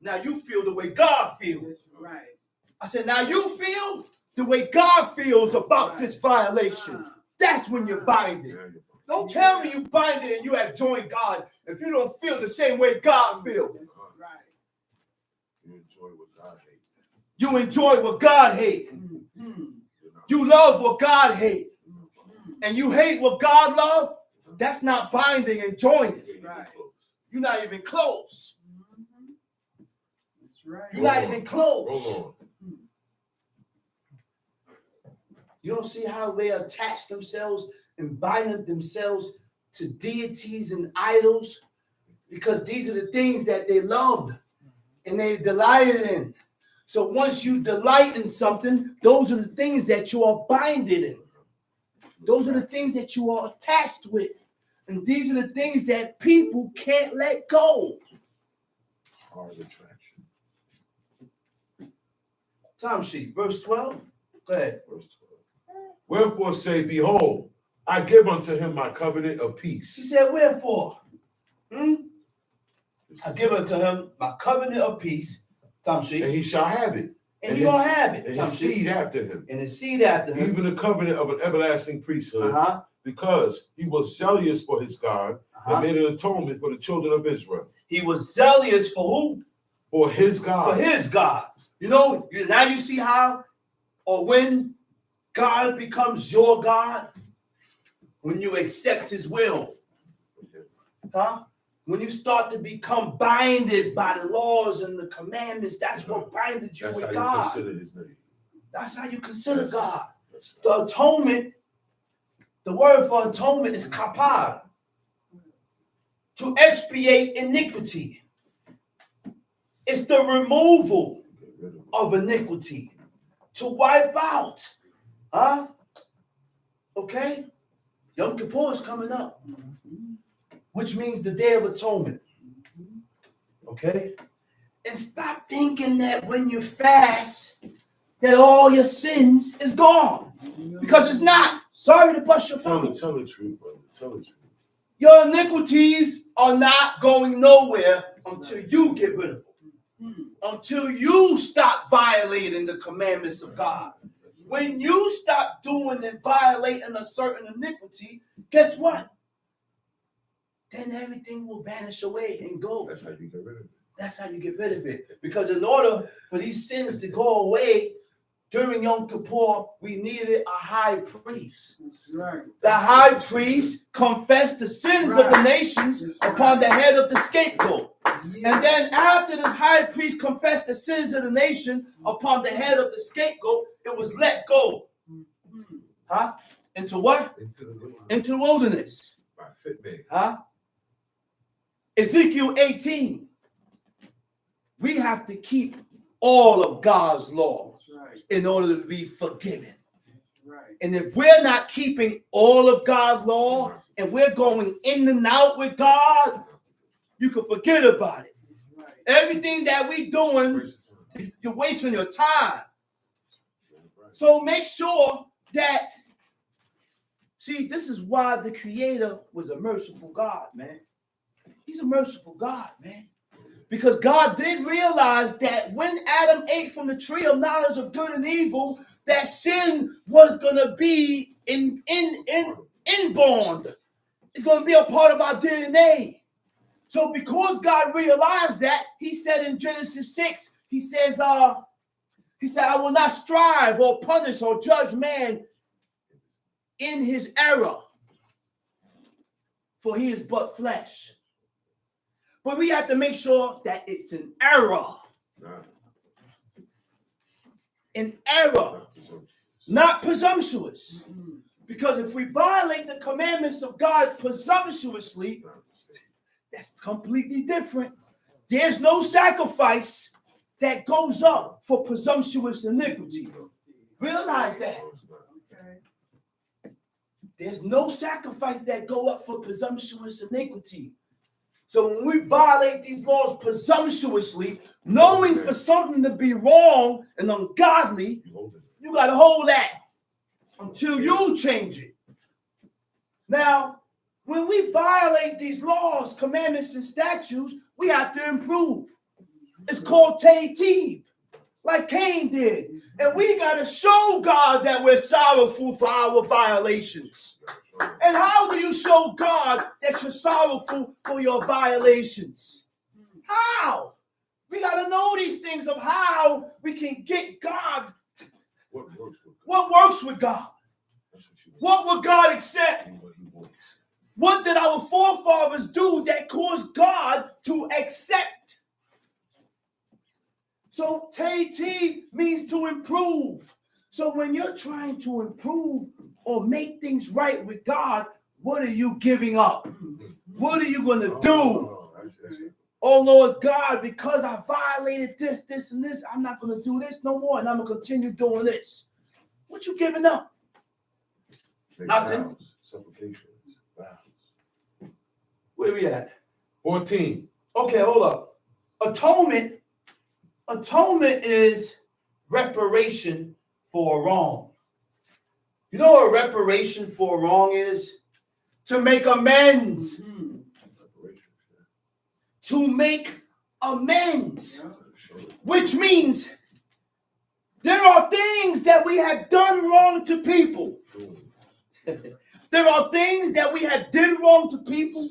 now you feel the way God feels. I said, now you feel the way God feels about this violation. That's when you're binding. Don't tell me you bind it and you have joined God if you don't feel the same way God feels. You enjoy what God hates. You love what God hates. And you hate what God loves. That's not binding and joining. You're not even close. You're not even close. You don't see how they attach themselves and bind themselves to deities and idols? Because these are the things that they loved and they delighted in. So once you delight in something, those are the things that you are binded in. Those are the things that you are attached with. And these are the things that people can't let go. Hard attraction. Time sheet, verse 12. Go ahead. Verse 12. Wherefore say, behold, I give unto him my covenant of peace. He said, wherefore? I give unto him my covenant of peace. Time sheet. And he shall have it. And he gonna have it. And his seed after him. And his seed after him. Even the covenant of an everlasting priesthood. Because he was zealous for his God and made an atonement for the children of Israel. He was zealous for who? For his God. For his God. You know, now you see how or when God becomes your God? When you accept his will. When you start to become binded by the laws and the commandments, that's what binded you with God. That's how you consider his name. That's how you consider God. The atonement, the word for atonement is kapar. To expiate iniquity. It's the removal of iniquity. To wipe out. Okay? Yom Kippur is coming up. Which means the Day of Atonement. Okay? And stop thinking that when you fast, that all your sins is gone. Because it's not. Sorry to bust your bubble. Tell the truth, brother. Tell the truth. Your iniquities are not going nowhere until you get rid of them. Until you stop violating the commandments of God. When you stop doing and violating a certain iniquity, guess what? Then everything will vanish away and go. That's how you get rid of it. That's how you get rid of it. Because in order for these sins to go away, during Yom Kippur, we needed a high priest. That's right. The high priest confessed the sins of the nations upon the head of the scapegoat. Yeah. And then after the high priest confessed the sins of the nation upon the head of the scapegoat, it was let go. Into what? Into the wilderness. Ezekiel 18. We have to keep all of God's laws in order to be forgiven. And if we're not keeping all of God's law and we're going in and out with God, you can forget about it. Everything that we're doing, you're wasting your time. So make sure that See, this is why the Creator was a merciful God, man. He's a merciful God, man. Because God did realize that when Adam ate from the tree of knowledge of good and evil, that sin was going to be inborn. It's going to be a part of our DNA. So because God realized that, he said in Genesis 6, he said, I will not strive or punish or judge man in his error, for he is but flesh. But we have to make sure that it's an error. An error, not presumptuous. Because if we violate the commandments of God presumptuously, that's completely different. There's no sacrifice that goes up for presumptuous iniquity. Realize that. There's no sacrifice that go up for presumptuous iniquity. So when we violate these laws presumptuously, knowing for something to be wrong and ungodly, you got to hold that until you change it. Now, when we violate these laws, commandments, and statutes, we have to improve. It's called ta'teeb, like Cain did. And we got to show God that we're sorrowful for our violations. And how do you show God that you're sorrowful for your violations? How? We got to know these things of how we can get God. What works with God? What would God accept? What did our forefathers do that caused God to accept? So ta'teeb means to improve. So when you're trying to improve or make things right with God, what are you giving up? What are you going to do? Oh, Lord God, because I violated this, this, and this, I'm not going to do this no more, and I'm going to continue doing this. What you giving up? Nothing. Supplications. Where we at? 14. Okay, hold up. Atonement is reparation for a wrong. You know what reparation for a wrong is? To make amends. To make amends. Which means there are things that we have done wrong to people. There are things that we have did wrong to people.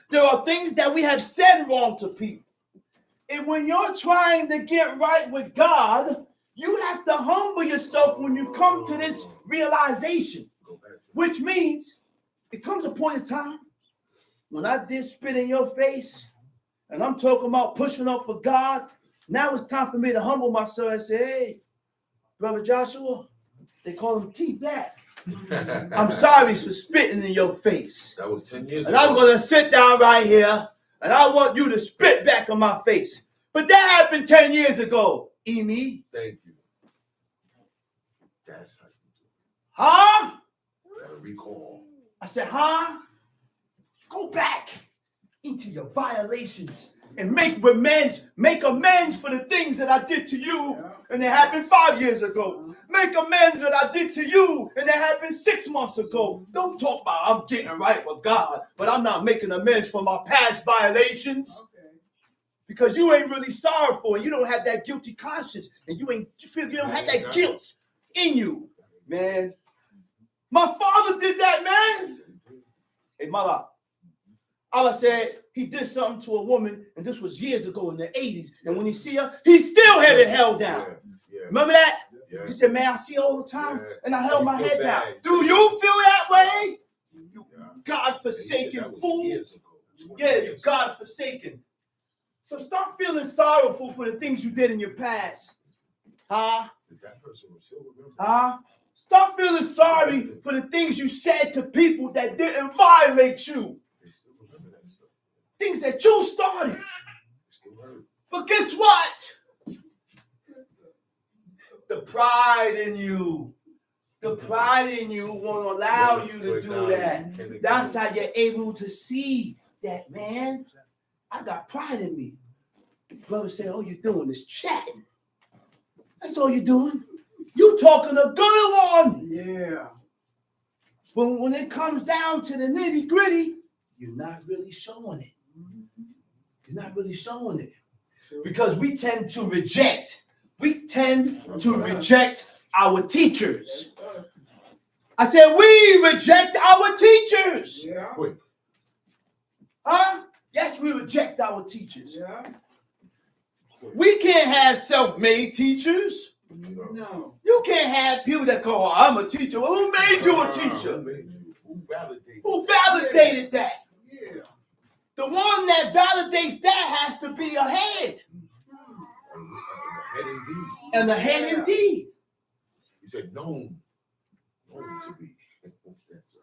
There are things that we have said wrong to people. And when you're trying to get right with God, you have to humble yourself when you come to this realization. Which means it comes a point in time when I did spit in your face and I'm talking about pushing up for God. Now it's time for me to humble myself and say, hey, Brother Joshua, they call him T-Black. I'm sorry for spitting in your face. That was 10 years and ago. I'm going to sit down right here and I want you to spit back in my face. But that happened 10 years ago, Emi. Thank you. That's how you do it. Huh? Gotta recall. I said, huh? Go back into your violations and make amends for the things that I did to you and it happened 5 years ago. Make amends that I did to you and it happened 6 months ago. Don't talk about I'm getting right with God, but I'm not making amends for my past violations. Because you ain't really sorrowful and you don't have that guilty conscience and you don't have that guilt in you, man. My father did that, man. Hey, mother, Allah said he did something to a woman, and this was years ago in the 80s. And when he see her, he still had it held down. Remember that? Yeah. He said, man, I see her all the time, and I held my head down. Do you feel that way? You God-forsaken fool. Yeah, you God-forsaken. So stop feeling sorrowful for the things you did in your past. Huh? Huh? Stop feeling sorry for the things you said to people that didn't violate you. Things that you started. But guess what? The pride in you. The pride in you won't allow you to do that. That's how you're able to see that, man. I got pride in me. Brother say, all you're doing is chatting. That's all you're doing. You talking a good one. Yeah. But when it comes down to the nitty gritty, you're not really showing it. You're not really showing it. Because we tend to reject. We tend to reject our teachers. I said, we reject our teachers. Yeah. Quick. Huh? Yes, we reject our teachers. Yeah. We can't have self-made teachers. No. You can't have people that go, oh, I'm a teacher. Well, who made you a teacher? Who validated? Who validated that? Yeah. The one that validates that has to be a head. Head indeed. And a head indeed. He said, known to be.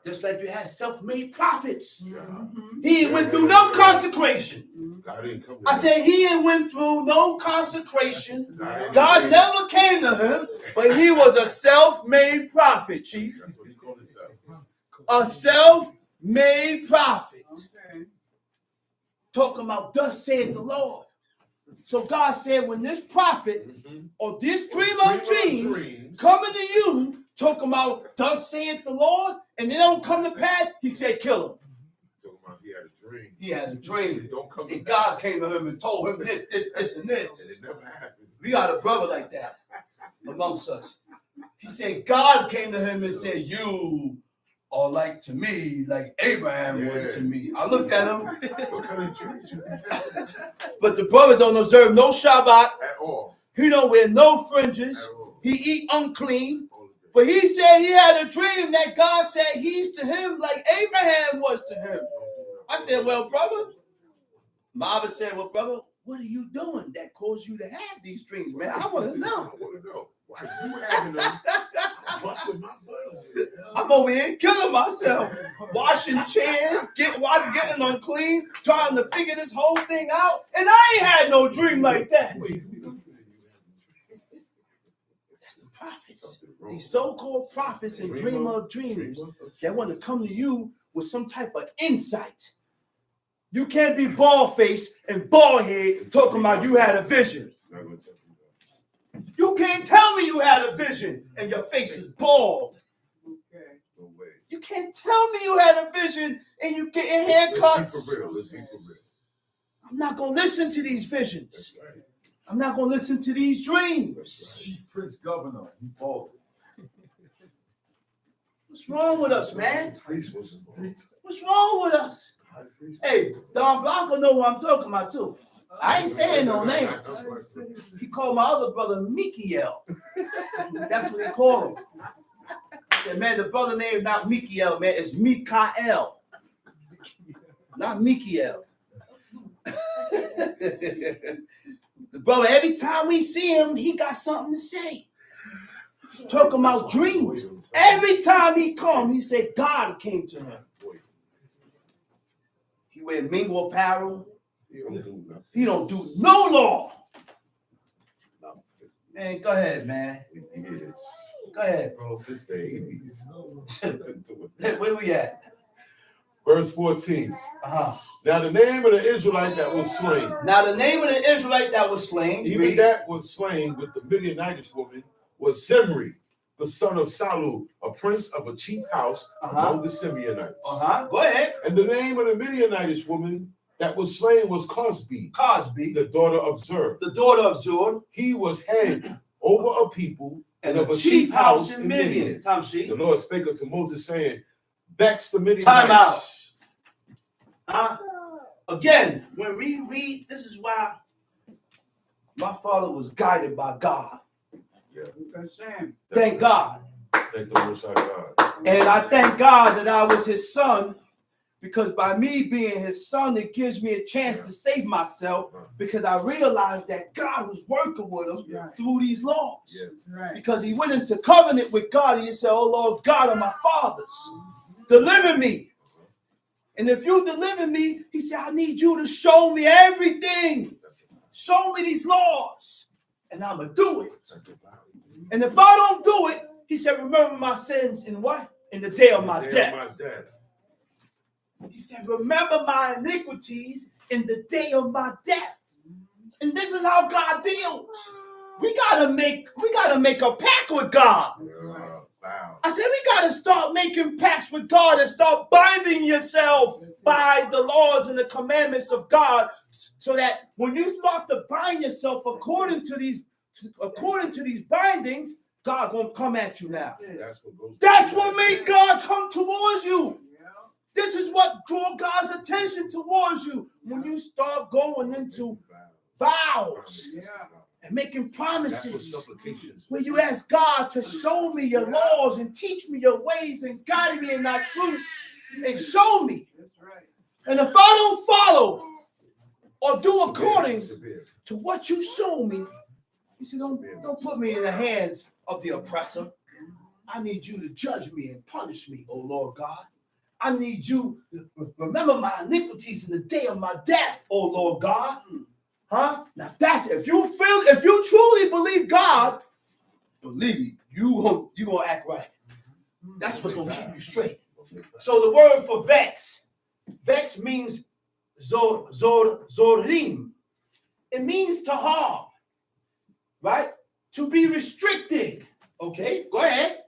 Just like you had self-made prophets. Yeah. He ain't went through no consecration. God didn't come. I said he ain't went through no consecration. God God never came to him, but he was a self-made prophet, Chief. That's what he called himself. A self-made prophet. Okay. Talking about thus saith the Lord. So God said, when this prophet or this dreamer of dreams coming to you, talking about thus saith the Lord, and they don't come to pass, he said, kill him. Talking about he had a dream. He had a dream. Don't come. And God came to him and told him this, and this. And it never happened. We got a brother like that amongst us. He said, God came to him and said, you are like to me, like Abraham was to me. I looked at him. What kind of dreams you have? But the brother don't observe no Shabbat. At all. He don't wear no fringes. At all. He eat unclean. All of this. But he said he had a dream that God said he's to him like Abraham was to him. I said, well, brother. Marvin said, well, brother, what are you doing that caused you to have these dreams, man? I want to know. I want to know. Why you having them? Busting my butt. I'm over here killing myself, washing chairs, getting unclean, trying to figure this whole thing out. And I ain't had no dream like that. That's the prophets. These so-called prophets and dreamer of dreams that want to come to you with some type of insight. You can't be bald-faced and bald-head talking about you had a vision. You can't tell me you had a vision and your face is bald. Okay. No way. You can't tell me you had a vision and you getting haircuts. Let's be for real. Let's be for real. I'm not going to listen to these visions. That's right. I'm not going to listen to these dreams. Chief Prince Governor, he bald. What's wrong with us, man? Priest was involved. What's wrong with us? High priest. Hey, Don Blanco know who I'm talking about, too. I ain't saying no names. He called my other brother Mikiel. That's what he called him. I said, man, the brother name not Mikiel, man. It's Mikael. Not Mikiel. The brother, every time we see him, he got something to say. Talking about dreams. Every time he come, he said God came to him. He wear mingle apparel. He don't do no law. Man, go ahead, man. Go ahead, bro. Since the 80s. Where we at? Verse 14. Now the name of the Israelite that was slain. Now the name of the Israelite that was slain. Even that was slain with the Midianitish woman was Zimri, the son of Saul, a prince of a chief house among the Simeonites. Go ahead. And the name of the Midianitish woman that was slain was Cosby, the daughter of Zur. The daughter of Zur. He was head over a people and of a chief house in Midian. The Lord spake unto Moses, saying, vex the Midianites. Time out. Again, when we read, this is why my father was guided by God. Thank God. Thank the Most High God. And I thank God that I was his son, because by me being his son, it gives me a chance to save myself, because I realized that God was working with him through these laws. Yes. Right. Because he went into covenant with God, and he said, oh Lord God of my fathers, deliver me. And if you deliver me, he said, I need you to show me everything. Show me these laws, and I'm going to do it. And if I don't do it, he said, remember my sins in what? In the day of my death. He said, remember my iniquities in the day of my death. And this is how God deals. We gotta make a pact with God. Wow. I said, we got to start making pacts with God and start binding yourself by the laws and the commandments of God, so that when you start to bind yourself according to these bindings, God gonna come at you now. That's what made God come towards you. This is what drew God's attention towards you. When you start going into vows and making promises, where you ask God to show me your laws and teach me your ways and guide me in thy truths and show me. And if I don't follow or do according to what you show me, you see, don't put me in the hands of the oppressor. I need you to judge me and punish me, oh Lord God. I need you to remember my iniquities in the day of my death, oh Lord God. Huh? Now that's if you truly believe God, believe me, you gonna act right. That's what's gonna keep you straight. So the word for vex means zorim. It means to harm, right? To be restricted. Okay, go ahead.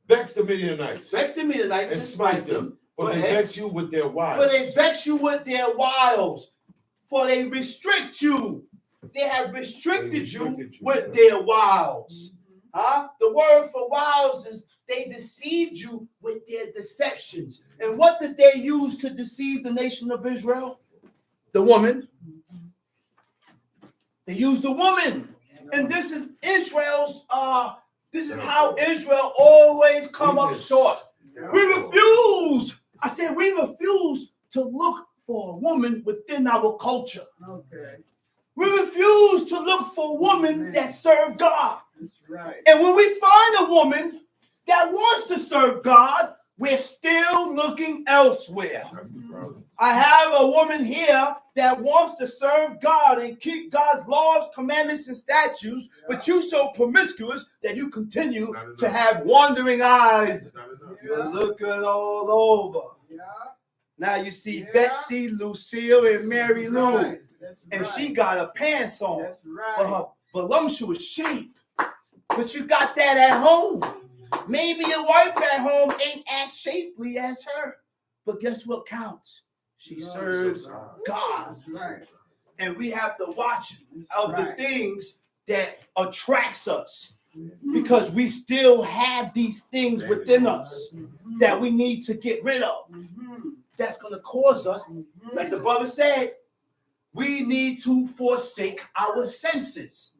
Vex the Midianites. Vex the Midianites and smite them. For they vex you with their wiles. For they vex you with their wiles. For they restrict you. They have restricted you with their wiles. Huh? The word for wiles is they deceived you with their deceptions. And what did they use to deceive the nation of Israel? The woman. They used the woman. And this is Israel's this is how Israel always come up short. We refuse. I said we refuse to look for a woman within our culture. Okay. We refuse to look for a woman that serve God. That's right. And when we find a woman that wants to serve God, we're still looking elsewhere. I have a woman here that wants to serve God and keep God's laws, commandments, and statutes, but you so promiscuous that you continue to have wandering eyes. You're looking all over. Yeah. Now you see Betsy, Lucille, and Mary Lou, Right. and she got her pants on That's for right. her voluptuous shape. But you got that at home. Maybe your wife at home ain't as shapely as her. But guess what counts? She serves God. That's right. And we have to watch of the things that attracts us. Because we still have these things within us that we need to get rid of. That's going to cause us, like the brother said, we need to forsake our senses.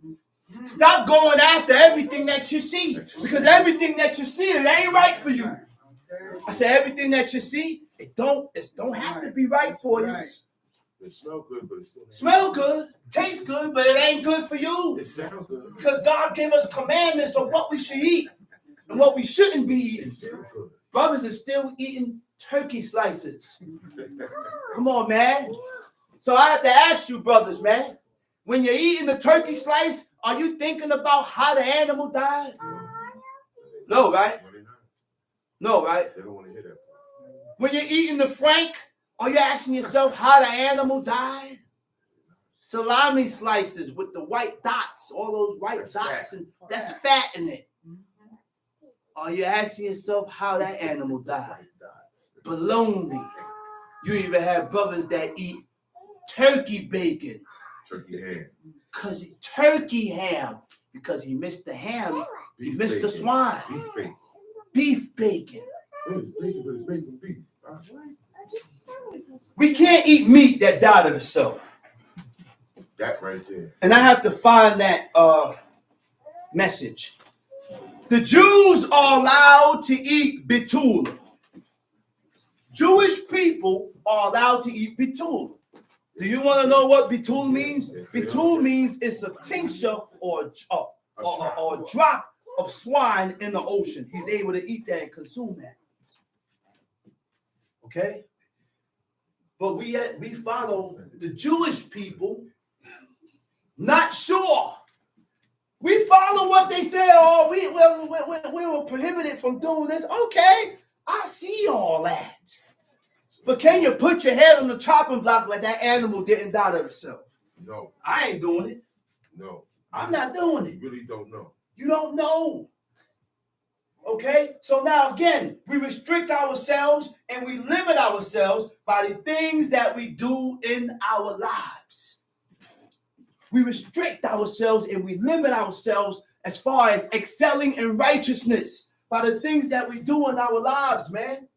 Stop going after everything that you see, because everything that you see, it ain't right for you. I said everything that you see, it don't have to be right for you. It smells good, but it still Smell good, taste good, but it ain't good for you. It sounds good. Because God gave us commandments on what we should eat and what we shouldn't be eating. Brothers are still eating turkey slices. Come on, man. So I have to ask you, brothers, man, when you're eating the turkey slice, are you thinking about how the animal died? No, right? No, right? They don't want to hear that. When you're eating the frank, are you asking yourself how the animal died? Salami slices with the white dots, all those white dots, fat. and that's fat in it. Are you asking yourself how that animal died? Bologna. You even have brothers that eat turkey bacon. Turkey ham. Turkey ham. Because he missed the ham, he Beef missed the bacon. swine. Beef bacon. Beef bacon. It's bacon, but it's bacon beef. We can't eat meat that died of itself. That right there. And I have to find that message. The Jews are allowed to eat bitul. Jewish people are allowed to eat bitul. Do you want to know what bitul means? Bitul means it's a tincture or a drop of swine in the ocean. He's able to eat that and consume that. Okay? But we follow the Jewish people, not sure. We follow what they say. Oh, we were prohibited from doing this. Okay, I see all that. But can you put your head on the chopping block like that animal didn't die of itself? No. I ain't doing it. No. I'm not doing it. You really don't know. You don't know. Okay, so now again, we restrict ourselves and we limit ourselves by the things that we do in our lives. We restrict ourselves and we limit ourselves as far as excelling in righteousness by the things that we do in our lives, man.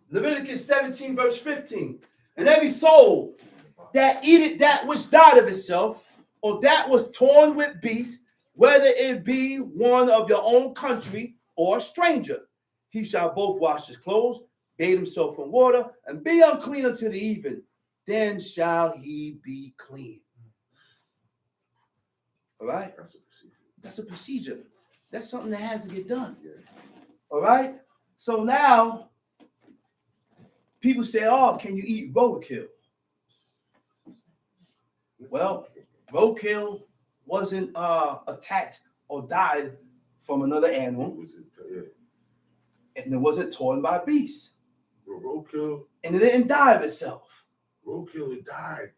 Leviticus 17, verse 15. And every soul that eateth that which died of itself, or that was torn with beasts, whether it be one of your own country or a stranger, he shall both wash his clothes, bathe himself in water, and be unclean until the even. Then shall he be clean. All right? That's a procedure. That's something that has to get done. All right? So now, people say, oh, can you eat roadkill? Well, roadkill wasn't attacked or died from another animal. And it wasn't torn by beasts. Roadkill. And it didn't die of itself. Roadkill, it died,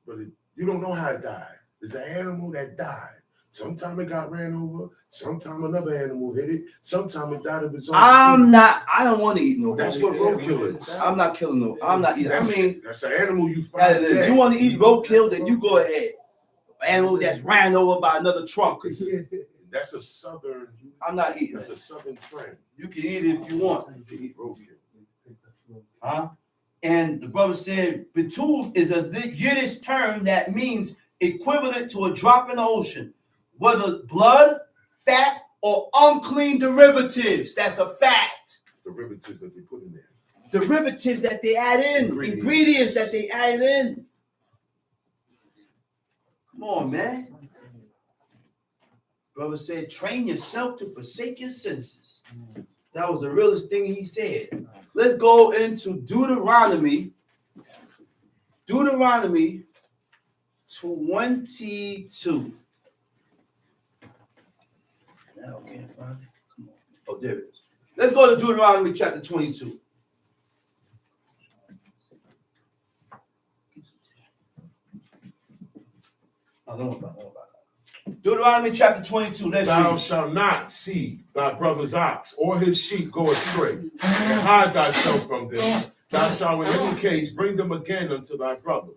but you don't know how it died. It's an animal that died. Sometime it got ran over. Sometime another animal hit it. Sometime it died of its own. I don't want to eat no. That's what roadkill is. I'm not killing no. I'm not eating. That's an animal you find. If you want to eat roadkill, then you go ahead. Animal that's ran over by another truck. That's a southern. I'm not eating. That's a southern trend. You can eat it if you want to eat roadkill. Huh? And the brother said, "Betul is a Yiddish term that means equivalent to a drop in the ocean, whether blood, fat, or unclean derivatives." That's a fact. Derivatives that they put in there. Derivatives that they add in. Ingredients that they add in. Come on, man. Brother said, train yourself to forsake your senses. That was the realest thing he said. Let's go into Deuteronomy. Deuteronomy 22. Now I can't find it. Come on. Oh, there it is. Let's go to Deuteronomy chapter 22. Oh, don't worry about it. Deuteronomy chapter 22. Let's Thou read. shalt not see thy brother's ox or his sheep go astray, and hide thyself from them. Thou shalt in any case bring them again unto thy brother.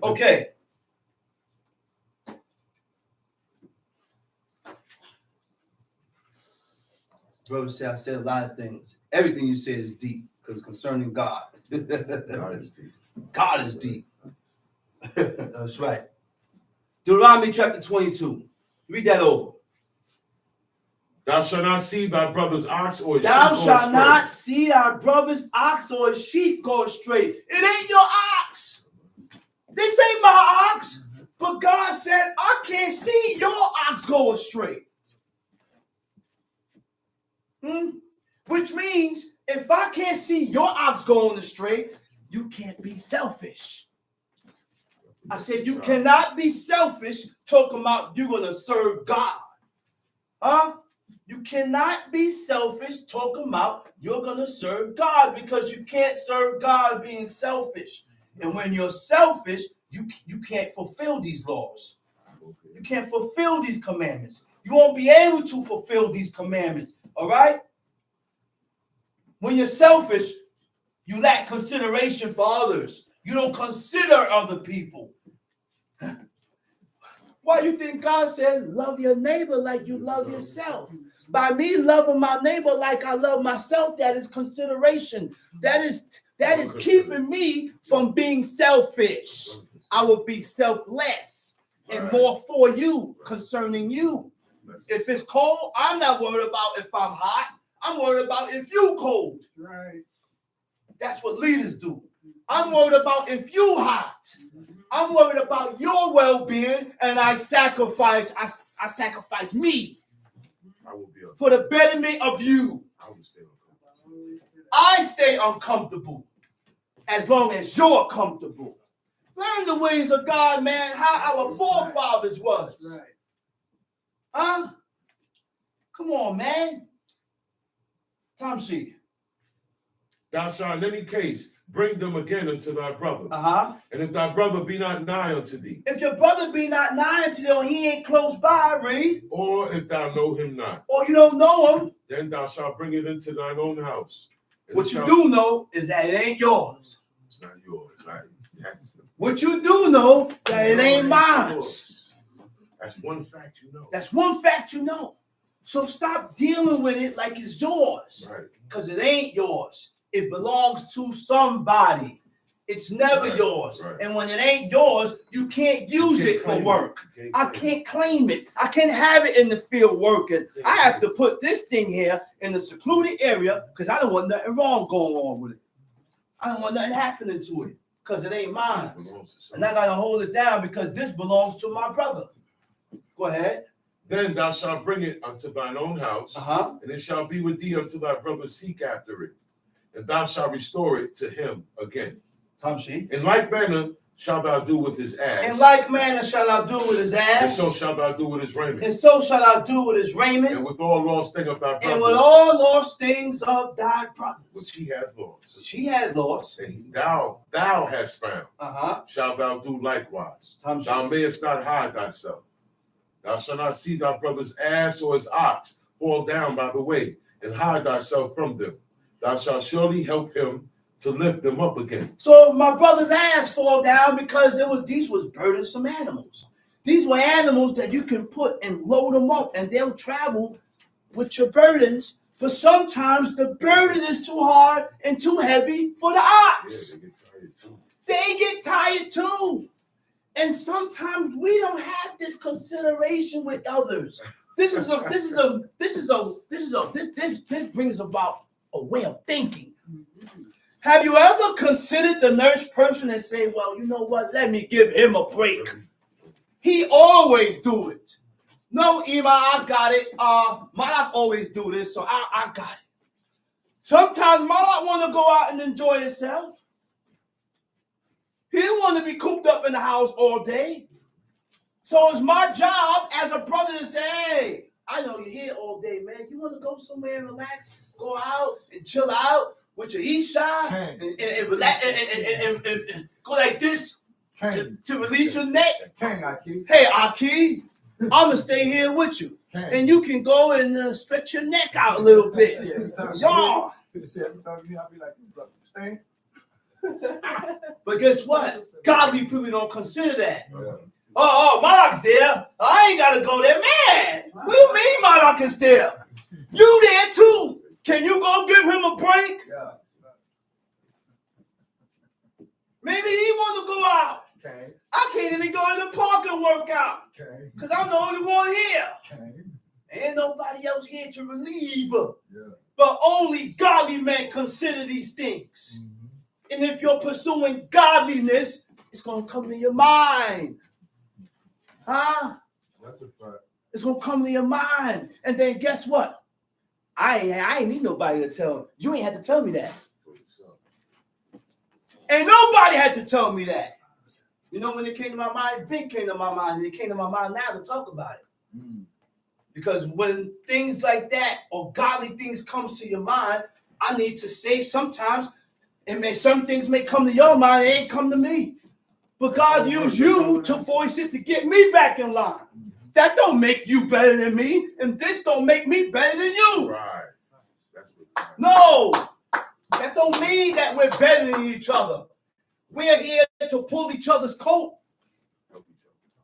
Okay. Brother said, I said a lot of things. Everything you said is deep because concerning God. God is deep. God is deep. That's right. Deuteronomy chapter 22. Read that over. Thou shalt not see thy brother's ox or his sheep Thou go shalt astray. not see thy brother's ox or his sheep go astray. It ain't your ox. This ain't my ox. But God said, I can't see your ox go astray. Which means if I can't see your ox going astray, you can't be selfish. I said you cannot be selfish talking about you're going to serve God. Huh? You cannot be selfish talking about you're going to serve God because you can't serve God being selfish. And when you're selfish, you can't fulfill these laws. You can't fulfill these commandments. You won't be able to fulfill these commandments. All right? When you're selfish, you lack consideration for others. You don't consider other people. Why you think God said, love your neighbor like you love yourself? By me loving my neighbor like I love myself, that is consideration. That is keeping me from being selfish. I will be selfless and more for you, concerning you. If it's cold, I'm not worried about if I'm hot. I'm worried about if you cold. Right. That's what leaders do. I'm worried about if you hot. I'm worried about your well-being, and I sacrifice me for the betterment of you. I stay uncomfortable as long as you're comfortable. Learn the ways of God, man, how our forefathers was. Right. Huh? Come on, man. Tom C. Thou shalt in any case bring them again unto thy brother. And if thy brother be not nigh unto thee, If your brother be not nigh unto thee, or he ain't close by, read. or if thou know him not, or you don't know him, then thou shalt bring it into thine own house. And what you do know is that it ain't yours. It's not yours, right? That's What you do know that it ain't mine. That's one fact you know. That's one fact you know. So stop dealing with it like it's yours. Right. Because it ain't yours. It belongs to somebody. It's never yours. Right. And when it ain't yours, you can't use it for work. I can't claim it. I can't have it in the field working. I have to put this thing here in the secluded area because I don't want nothing wrong going on with it. I don't want nothing happening to it because it ain't mine. And I got to hold it down because this belongs to my brother. Go ahead. Then thou shalt bring it unto thine own house, and it shall be with thee until thy brother seek after it, and thou shalt restore it to him again. In like manner shalt thou do with his ass. In like manner shall I do with his ass. And so shalt thou do with his raiment. And so shall I do with his raiment. And with all lost thing of thy brothers. And with all lost things of thy brothers. Which he hath lost. Which he had lost. And thou hast found. Shalt thou do likewise. Thou mayest not hide thyself. Thou shalt not see thy brother's ass or his ox fall down by the way, and hide thyself from them. Thou shalt surely help him to lift them up again. So if my brother's ass fall down because these was burdensome animals. These were animals that you can put and load them up and they'll travel with your burdens. But sometimes the burden is too hard and too heavy for the ox. Yeah, they get tired too. They get tired too. And sometimes we don't have this consideration with others. This brings about a way of thinking. Have you ever considered the next person and say, well, you know what? Let me give him a break. He always do it. No, Ema, I got it. Malak always do this, so I got it. Sometimes Malak want to go out and enjoy himself. He didn't want to be cooped up in the house all day. So it's my job as a brother to say, hey, I know you're here all day, man. You want to go somewhere and relax, go out and chill out with your Isha and relax and go like this to release your neck. Hey, Aki, I'm going to stay here with you. And you can go and stretch your neck out a little bit. Y'all. But guess what? Godly people don't consider that. Oh, Malak's there. I ain't got to go there. Man, what do you mean Malak is there? You there too. Can you go give him a break? Maybe he want to go out. I can't even go in the park and work out. Because I'm the only one here. Ain't nobody else here to relieve. But only godly men consider these things. And if you're pursuing godliness, it's going to come to your mind. Huh? That's a fact. It's going to come to your mind. And then guess what? I ain't need nobody to tell. You ain't had to tell me that. Ain't nobody had to tell me that. You know when it came to my mind, big came to my mind. And it came to my mind now to talk about it. Because when things like that or godly things comes to your mind, I need to say sometimes, some things may come to your mind, it ain't come to me. But God used you to voice it to get me back in line. That don't make you better than me, and this don't make me better than you. Right. No, that don't mean that we're better than each other. We're here to pull each other's coat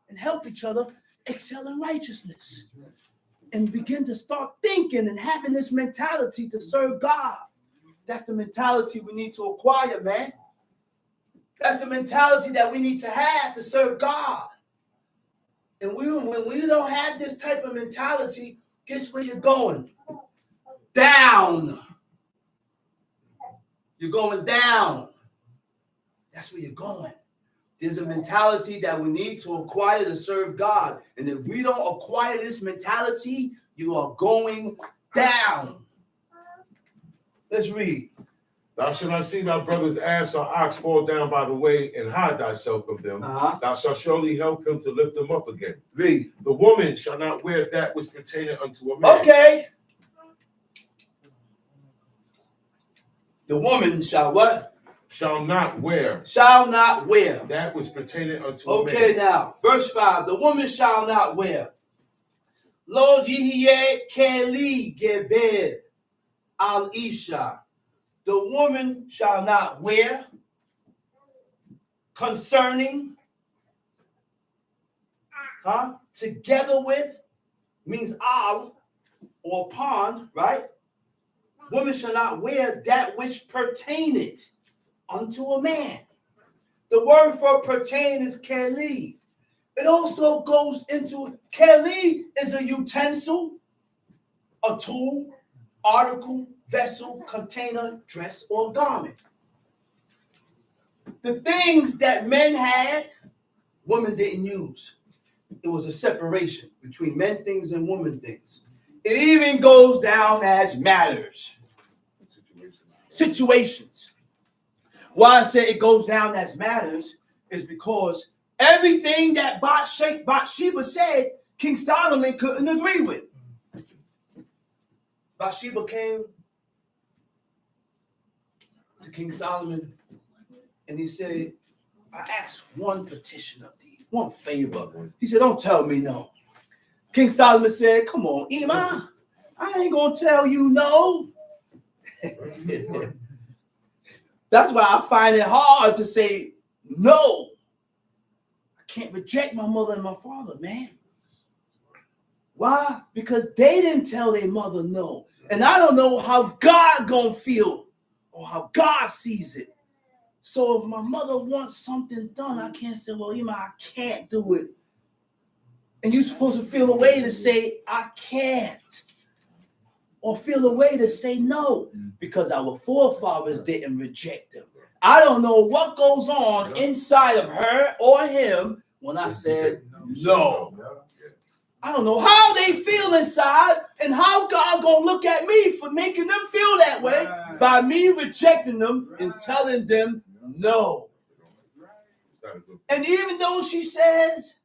and help each other excel in righteousness and begin to start thinking and having this mentality to serve God. That's the mentality we need to acquire, man. That's the mentality that we need to have to serve God. And when we don't have this type of mentality, guess where you're going? Down. You're going down. That's where you're going. There's a mentality that we need to acquire to serve God. And if we don't acquire this mentality, you are going down. Let's read. Thou shalt not see thy brother's ass or ox fall down by the way and hide thyself from them. Thou shalt surely help him to lift them up again. Read. The woman shall not wear that which pertaineth unto a man. Okay. The woman shall what? shall not wear Shall not wear. that which pertaineth unto a man. Okay, now, verse 5. The woman shall not wear. Lo yihye keli gebed al isha. The woman shall not wear. Concerning. Together with means al or upon, right? Woman shall not wear that which pertaineth unto a man. The word for pertain is keli. It also goes into keli is a utensil, a tool, article, vessel, container, dress, or garment. The things that men had, women didn't use. It was a separation between men things and woman things. It even goes down as matters. Situations. Why I say it goes down as matters is because everything that Bathsheba said, King Solomon couldn't agree with. Bathsheba came to King Solomon and he said, I asked one petition of thee, one favor. He said, don't tell me no. King Solomon said, come on, Ima, I ain't gonna tell you no. That's why I find it hard to say no. I can't reject my mother and my father, man. Why? Because they didn't tell their mother no. And I don't know how God gonna feel or how God sees it. So if my mother wants something done, I can't say, well, Ima, I can't do it. And you're supposed to feel a way to say, I can't. Or feel a way to say no. Because our forefathers didn't reject them. I don't know what goes on inside of her or him when I said no. I don't know how they feel inside and how God gonna look at me for making them feel that way by me rejecting them and telling them no. And even though she says,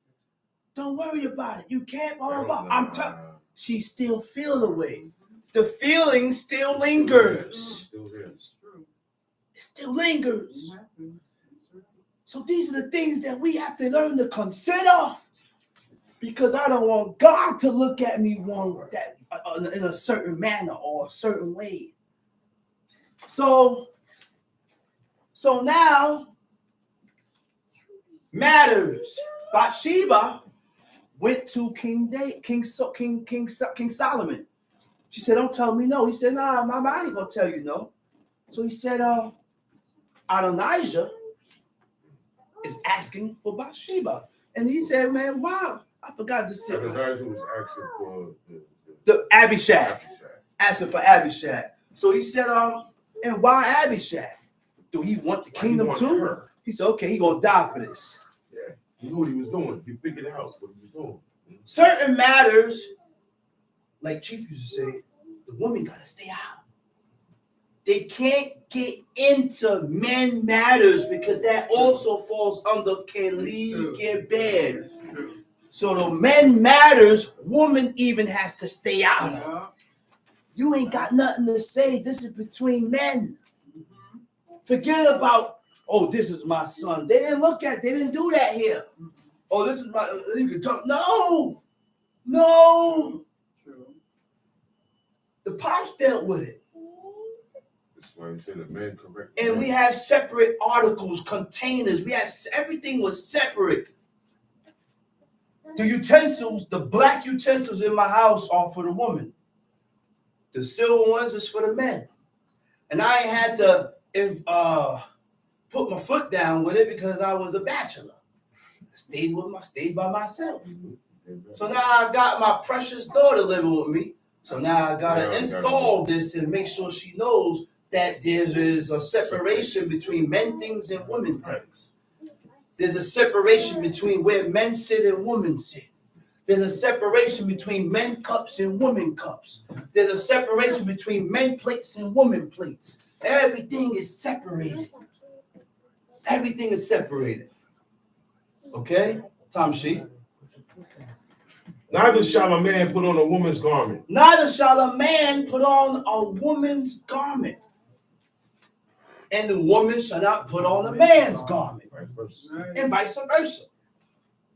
don't worry about it, you can't, she still feel the way. The feeling still lingers. It still lingers. So these are the things that we have to learn to consider. Because I don't want God to look at me in a certain manner or a certain way. So now, matters. Bathsheba went to King Solomon. She said, don't tell me no. He said, nah, mama, I ain't going to tell you no. So he said, Adonijah is asking for Bathsheba. And he said, man, wow. I forgot to say. Adonijah was asking for the Abishag. Asking for Abishag. So he said, and why Abishag? Do he want the kingdom too? Her? He said, okay, he going to die for this. Yeah, he knew what he was doing. He figured out what he was doing. Certain matters, like Chief used to say, the women got to stay out. They can't get into men matters because that also falls under Keli Gebed. So the men matters, woman even has to stay out of. You ain't got nothing to say. This is between men. Forget about, oh, this is my son. They didn't do that here. Oh, this is my, you can talk. No. The pops dealt with it. That's why he said the man correct. And we have separate articles, containers. Everything was separate. The utensils, the black utensils in my house are for the woman. The silver ones is for the men. And I had to put my foot down with it because I was a bachelor. I stayed by myself. So now I got my precious daughter living with me. So now I gotta install this and make sure she knows that there is a separation between men things and women things. There's a separation between where men sit and women sit. There's a separation between men cups and women cups. There's a separation between men plates and women plates. Everything is separated. Everything is separated. Okay? Tom Sheep. Neither shall a man put on a woman's garment. Neither shall a man put on a woman's garment. And the woman shall not put on a man's garment, Vice versa. and vice versa.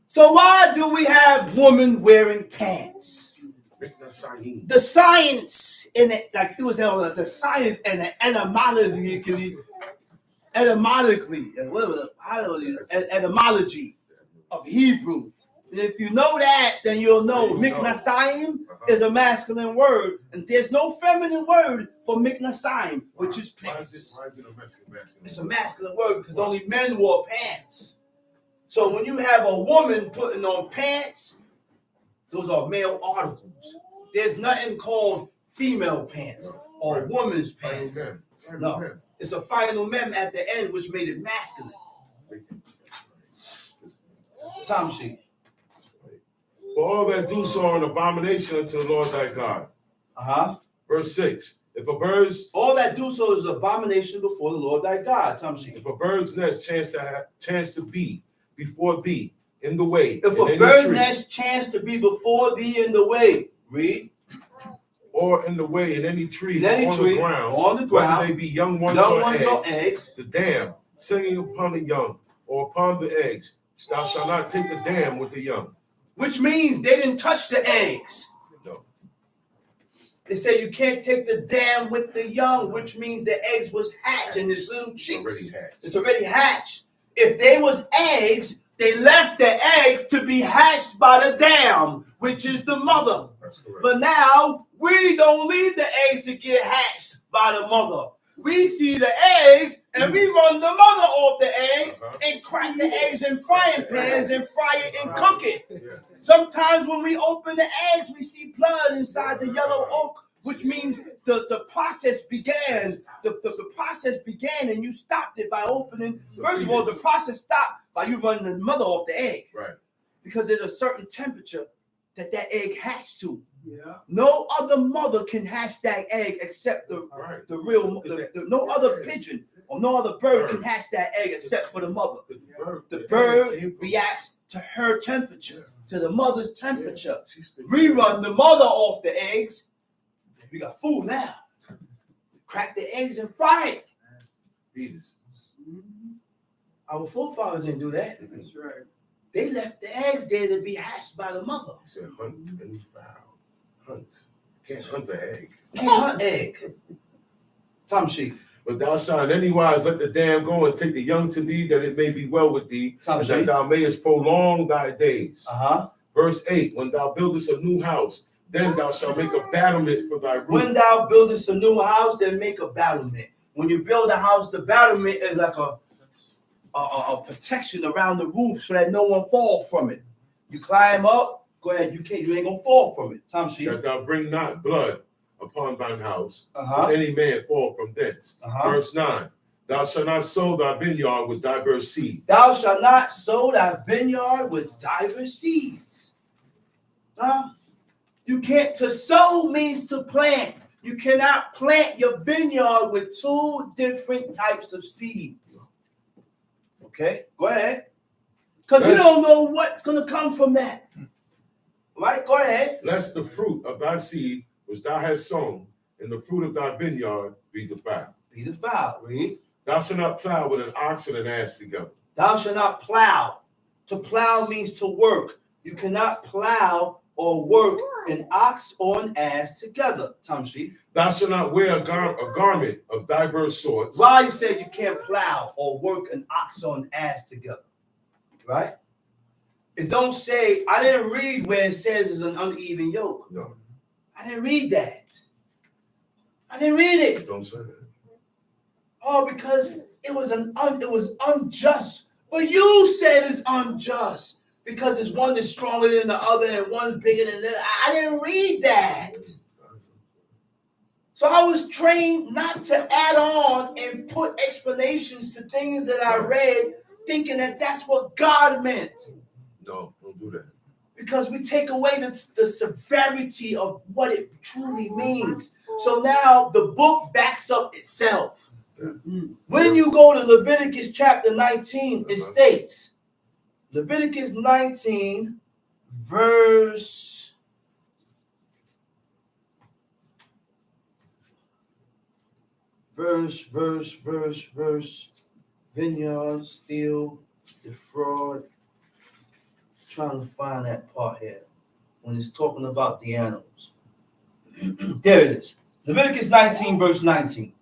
So why do we have women wearing pants? The science in it, like it was the science and the etymology of Hebrew. And if you know that, then you'll know miknasayim is a masculine word, and there's no feminine word for miknasayim, which is pants. It's a masculine word because only men wore pants. So when you have a woman putting on pants, those are male articles. There's nothing called female pants or woman's pants. No, it's a final mem at the end, which made it masculine. Time sheet. For all that do so are an abomination unto the Lord thy God. Verse 6. If a bird's all that do so is abomination before the Lord thy God. Time sheet. If a bird's nest chance to be before thee in the way. If a bird nest chance to be before thee in the way, read. Or in the way in any tree, on the ground, whether they be young ones or eggs, the dam singing upon the young or upon the eggs, thou shalt not take the dam with the young. Which means they didn't touch the eggs. No. They say you can't take the dam with the young, which means the eggs was hatched and there's little chicks. It's already hatched. If they was eggs, they left the eggs to be hatched by the dam, which is the mother. But now we don't leave the eggs to get hatched by the mother. We see the eggs and we run the mother off the eggs and crack the eggs in frying pans and fry it and cook it. Sometimes when we open the eggs, we see blood inside the yellow oak, which means the process began. The process began and you stopped it by opening. First of all, the process stopped by you running the mother off the egg. Right. Because there's a certain temperature that egg hatched to. Yeah. No other mother can hatch that egg except the real. No other pigeon or no other bird can hatch that egg except for the mother. The bird reacts to her temperature, to the mother's temperature. We run the mother off the eggs. We got food now. Crack the eggs and fry it. Our forefathers didn't do that. That's right. They left the eggs there to be hatched by the mother. He said, hunt and hunt. Can't hunt an egg. Can't hunt egg. Time sheet. But thou shalt in any wise let the dam go and take the young to thee, that it may be well with thee, and that thou mayest prolong thy days. Verse 8, when thou buildest a new house, then thou shalt make a battlement for thy roof. When thou buildest a new house, then make a battlement. When you build a house, the battlement is like a protection around the roof so that no one fall from it. You climb up, go ahead, you ain't gonna fall from it. Time sheet. That thou bring not blood upon thine house, if any man fall from thence. Verse 9, thou shalt not sow thy vineyard with diverse seed. Thou shalt not sow thy vineyard with diverse seeds. You can't, to sow means to plant. You cannot plant your vineyard with two different types of seeds. Okay, go ahead. Because you don't know what's going to come from that. Right, go ahead. Lest the fruit of thy seed which thou hast sown, and the fruit of thy vineyard be defiled. Be defiled, read. Thou shalt not plow with an ox and an ass together. Thou shalt not plow. To plow means to work. You cannot plow or work an ox or an ass together. Tamshi. Thou shalt not wear a garment of diverse sorts. Why you say you can't plow or work an ox or an ass together? Right? It don't say, I didn't read where it says it's an uneven yoke. No. I didn't read that. I didn't read it. It don't say that. Oh, because it was unjust. But you said it's unjust because it's one that's stronger than the other and one's bigger than the other. I didn't read that. So I was trained not to add on and put explanations to things that I read, thinking that that's what God meant. No, don't do that. Because we take away the severity of what it truly means. So now the book backs up itself. When you go to Leviticus chapter 19, it states, Leviticus 19, verse 8. verse. Vineyard, steal, defraud. Trying to find that part here when it's talking about the animals. There it is. Leviticus 19, verse 19.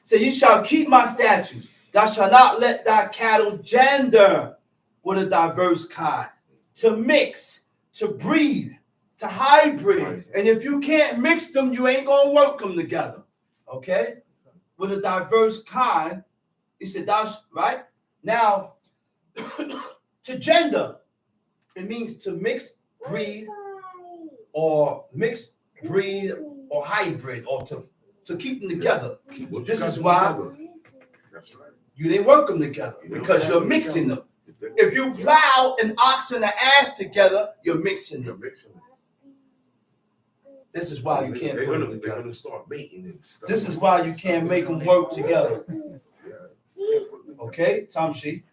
Say, you shall keep my statutes. Thou shalt not let thy cattle gender with a diverse kind, to mix, to breed, to hybrid. And if you can't mix them, you ain't going to work them together. Okay? With a diverse kind, he said, right? Now, to gender, it means to mix, breed, or hybrid, or to keep them together. This is why that's right. you didn't work them together, because you're mixing them. If you plow an ox and an ass together, you're mixing them. This is why you can't put them together. They're going to start mating and stuff. This is why you can't make them work together. Okay, Tamshi.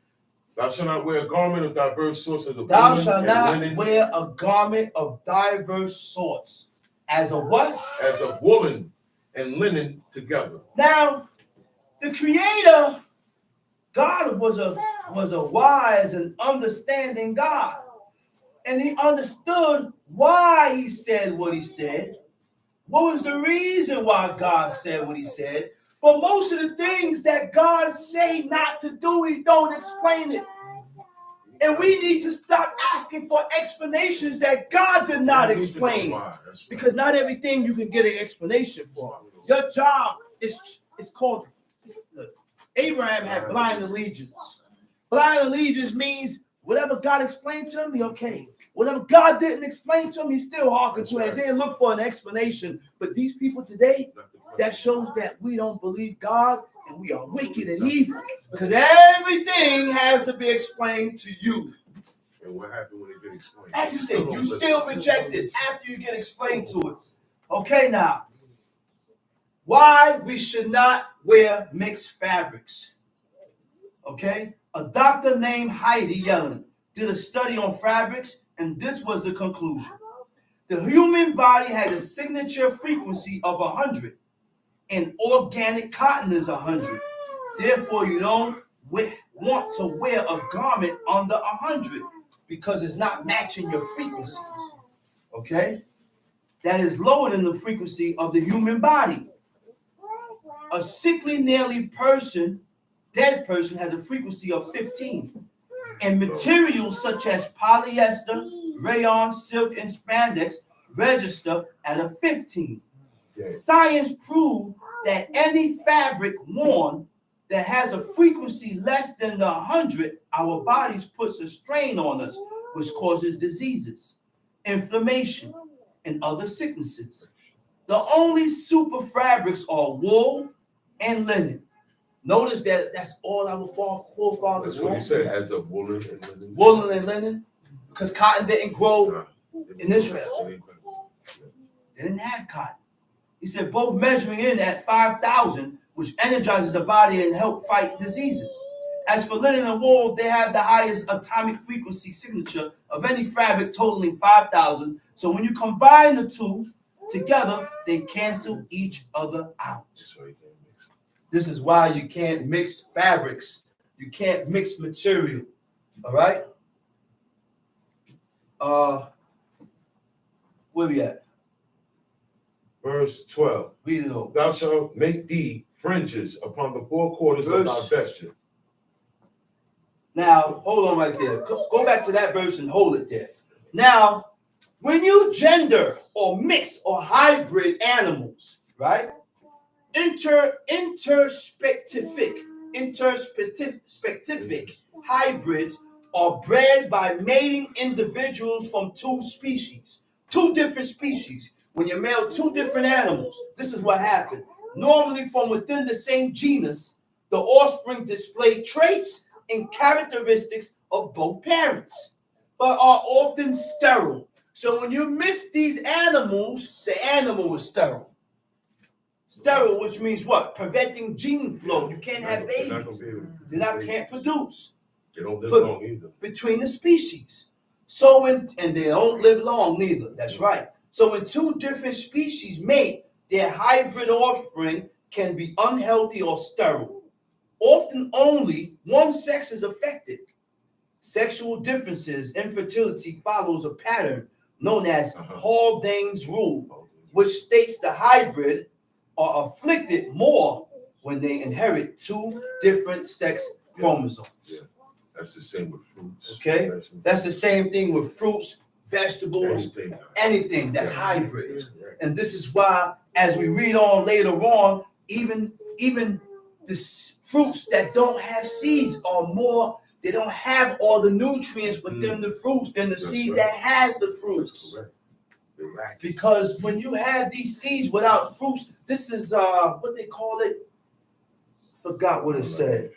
Thou shalt not wear a garment of diverse sorts of the Thou shalt not wear a garment of diverse sorts. As a what? As a woolen and linen together. Now, the Creator, God was a wise and understanding God. And he understood why he said what he said. What was the reason why God said what he said? But most of the things that God say not to do, he don't explain it. And we need to stop asking for explanations that God did not explain. Because not everything you can get an explanation for. Your job is called, Abraham had blind allegiance. Blind allegiance means whatever God explained to him, he okay. Whatever God didn't explain to him, he still hearkened to it. And didn't look for an explanation. But these people today, that shows that we don't believe God and we are wicked and evil. Because everything has to be explained to you. And what happened when it get explained? Everything. You still reject it after you get explained to it. Okay, now. Why we should not wear mixed fabrics. Okay? A doctor named Heidi Yellen did a study on fabrics, and this was the conclusion. The human body has a signature frequency of 100, and organic cotton is 100. Therefore, you don't want to wear a garment under 100 because it's not matching your frequency. Okay? That is lower than the frequency of the human body. A sickly, nearly dead person has a frequency of 15. And materials such as polyester, rayon, silk, and spandex register at a 15. Science proved that any fabric worn that has a frequency less than the 100, our bodies puts a strain on us, which causes diseases, inflammation, and other sicknesses. The only super fabrics are wool and linen. Notice that that's all our forefathers That's what he said, as a woolen and linen. Woolen and linen, because cotton didn't grow in Israel. They didn't have cotton. He said both measuring in at 5,000, which energizes the body and help fight diseases. As for linen and wool, they have the highest atomic frequency signature of any fabric, totaling 5,000. So when you combine the two together, they cancel each other out. This is why you can't mix fabrics. You can't mix material. All right? Where we at? Verse 12. Read it over. Thou shalt make thee fringes upon the four quarters of thy vesture. Now, hold on right there. Go back to that verse and hold it there. Now, when you gender or mix or hybrid animals, right? Interspecific hybrids are bred by mating individuals from two different species. When you male two different animals, this is what happened. Normally from within the same genus, the offspring display traits and characteristics of both parents, but are often sterile. So when you mix these animals, the animal is sterile. Sterile, which means what? Preventing gene flow. You can't have babies. They can't produce. They don't live long either. Between the species. So and they don't live long neither. That's right. So when two different species mate, their hybrid offspring can be unhealthy or sterile. Often only one sex is affected. Sexual differences, infertility follows a pattern known as Haldane's rule, which states the hybrid are afflicted more when they inherit two different sex chromosomes. Yeah. That's the same with fruits. Okay? That's the same thing with fruits, vegetables, anything that's hybrid. And this is why, as we read on later on, even the fruits that don't have seeds are more, they don't have all the nutrients within the fruits than the seed that has the fruits. Because when you have these seeds without fruits, this is what they call it. Forgot what it said.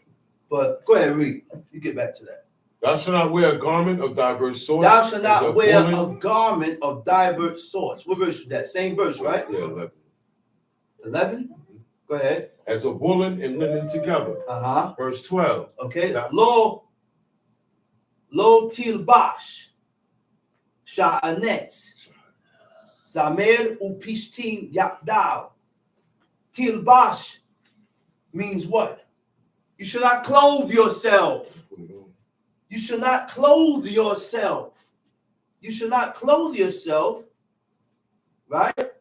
But go ahead, read. You get back to that. Thou shalt not wear a garment of diverse sorts. Thou shalt not wear a garment of diverse sorts. What verse is that? Same verse, right? Yeah, 11. 11? Go ahead. As a woolen and linen together. Verse 12. Okay. Lo tilbash sha'anetz zamer upishtim yakdal. Tilbash means what? You should not clothe yourself. You should not clothe yourself. You should not clothe yourself, right?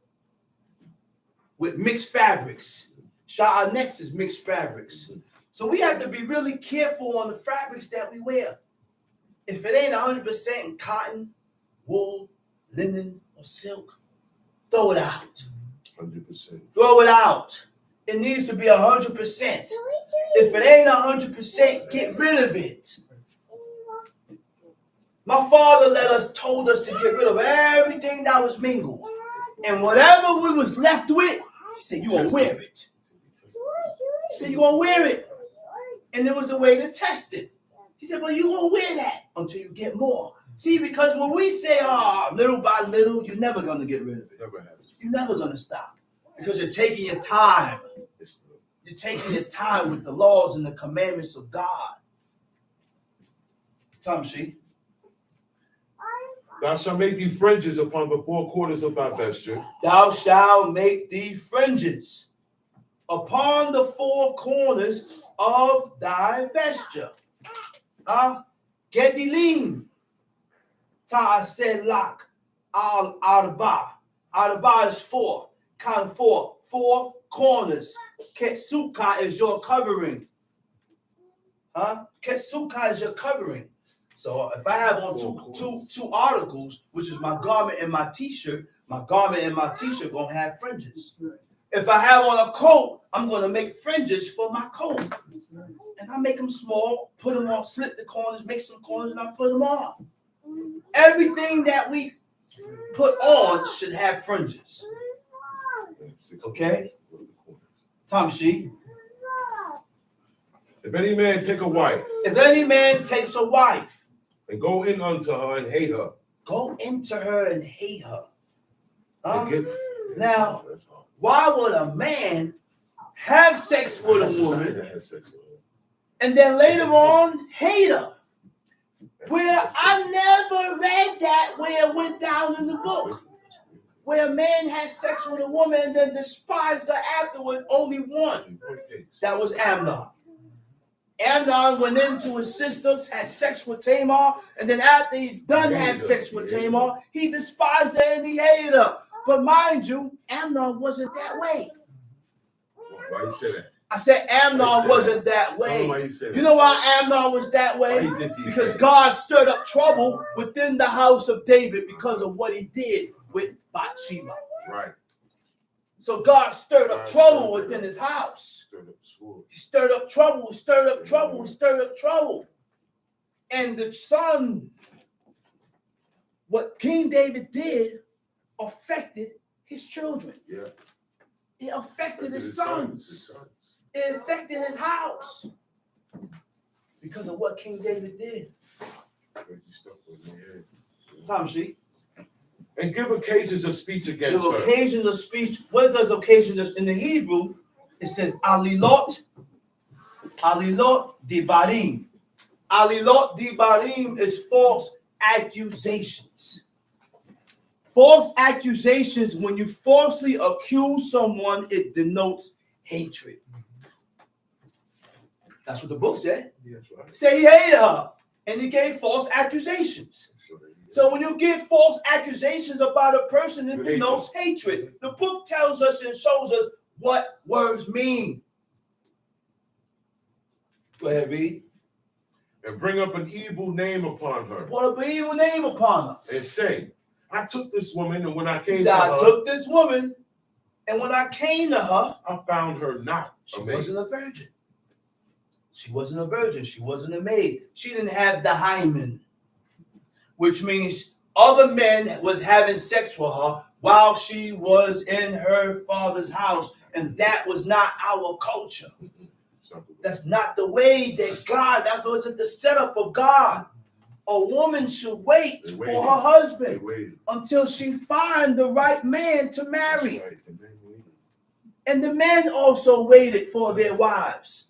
With mixed fabrics. Sha'anetz is mixed fabrics. So we have to be really careful on the fabrics that we wear. If it ain't 100% cotton, wool, linen, or silk, throw it out. 100%. Throw it out. It needs to be 100%. If it ain't 100%, get rid of it. My father told us to get rid of everything that was mingled. And whatever we was left with, he said, you gonna wear it. He said, you gonna wear it. And there was a way to test it. He said, well, you gonna wear that until you get more. See, because when we say, little by little, you're never gonna get rid of it. You're never gonna stop. Because you're taking your time. You're taking your time with the laws and the commandments of God. Tamshi. Thou shalt make thee fringes upon the four quarters of thy vesture. Thou shalt make thee fringes upon the four corners of thy vesture. Gedilim ta'aselak al arba. Arba is four. Count four. Four corners. Ketsuka is your covering. Ketsuka is your covering. So if I have on two articles, which is my garment and my t-shirt, my garment and my t-shirt gonna have fringes. If I have on a coat, I'm gonna make fringes for my coat. And I make them small, put them on, slit the corners, make some corners, and I put them on. Everything that we put on should have fringes. Okay? Tamshi. If any man take a wife. If any man takes a wife. And go in unto her and hate her. Go into her and hate her. Now, why would a man have sex with a woman and then later on hate her? Where I never read that where it went down in the book. Where a man had sex with a woman and then despised her afterwards, only one. That was Amnon. Amnon went into his sisters, had sex with Tamar, and then after he done had sex with Tamar, he despised her and he hated her. But mind you, Amnon wasn't that way. Why you say that? I said Amnon wasn't that way. You know why Amnon was that way? Because God stirred up trouble within the house of David because of what he did with Bathsheba. Right. So God stirred up trouble within his house. He stirred up trouble, stirred up trouble, stirred up trouble. And the son, what King David did affected his children. Yeah. It affected his sons. It affected his house. Because of what King David did. Tamshi. And give occasions of speech against her. Occasions of speech. What does occasions in the Hebrew? It says alilot dibarim. Alilot dibarim is false accusations. False accusations, when you falsely accuse someone, it denotes hatred. That's what the book said. That's right. It said he hated her, and he gave false accusations. Sure they did. So when you give false accusations about a person, it You hate denotes hatred. The book tells us and shows us what words mean. Go ahead, read. And bring up an evil name upon her. Put up an evil name upon her. And say, I took this woman, and when I He came said, to I her, took this woman, and when I came to her, I found her not she a maid. wasn't a virgin. She wasn't a virgin. She wasn't a maid. She didn't have the hymen, which means other men was having sex with her while she was in her father's house, and that was not our culture. That's not the way that God, that wasn't the setup of God. A woman should wait for her husband until she find the right man to marry. Right. The man waited. And the men also waited for their wives.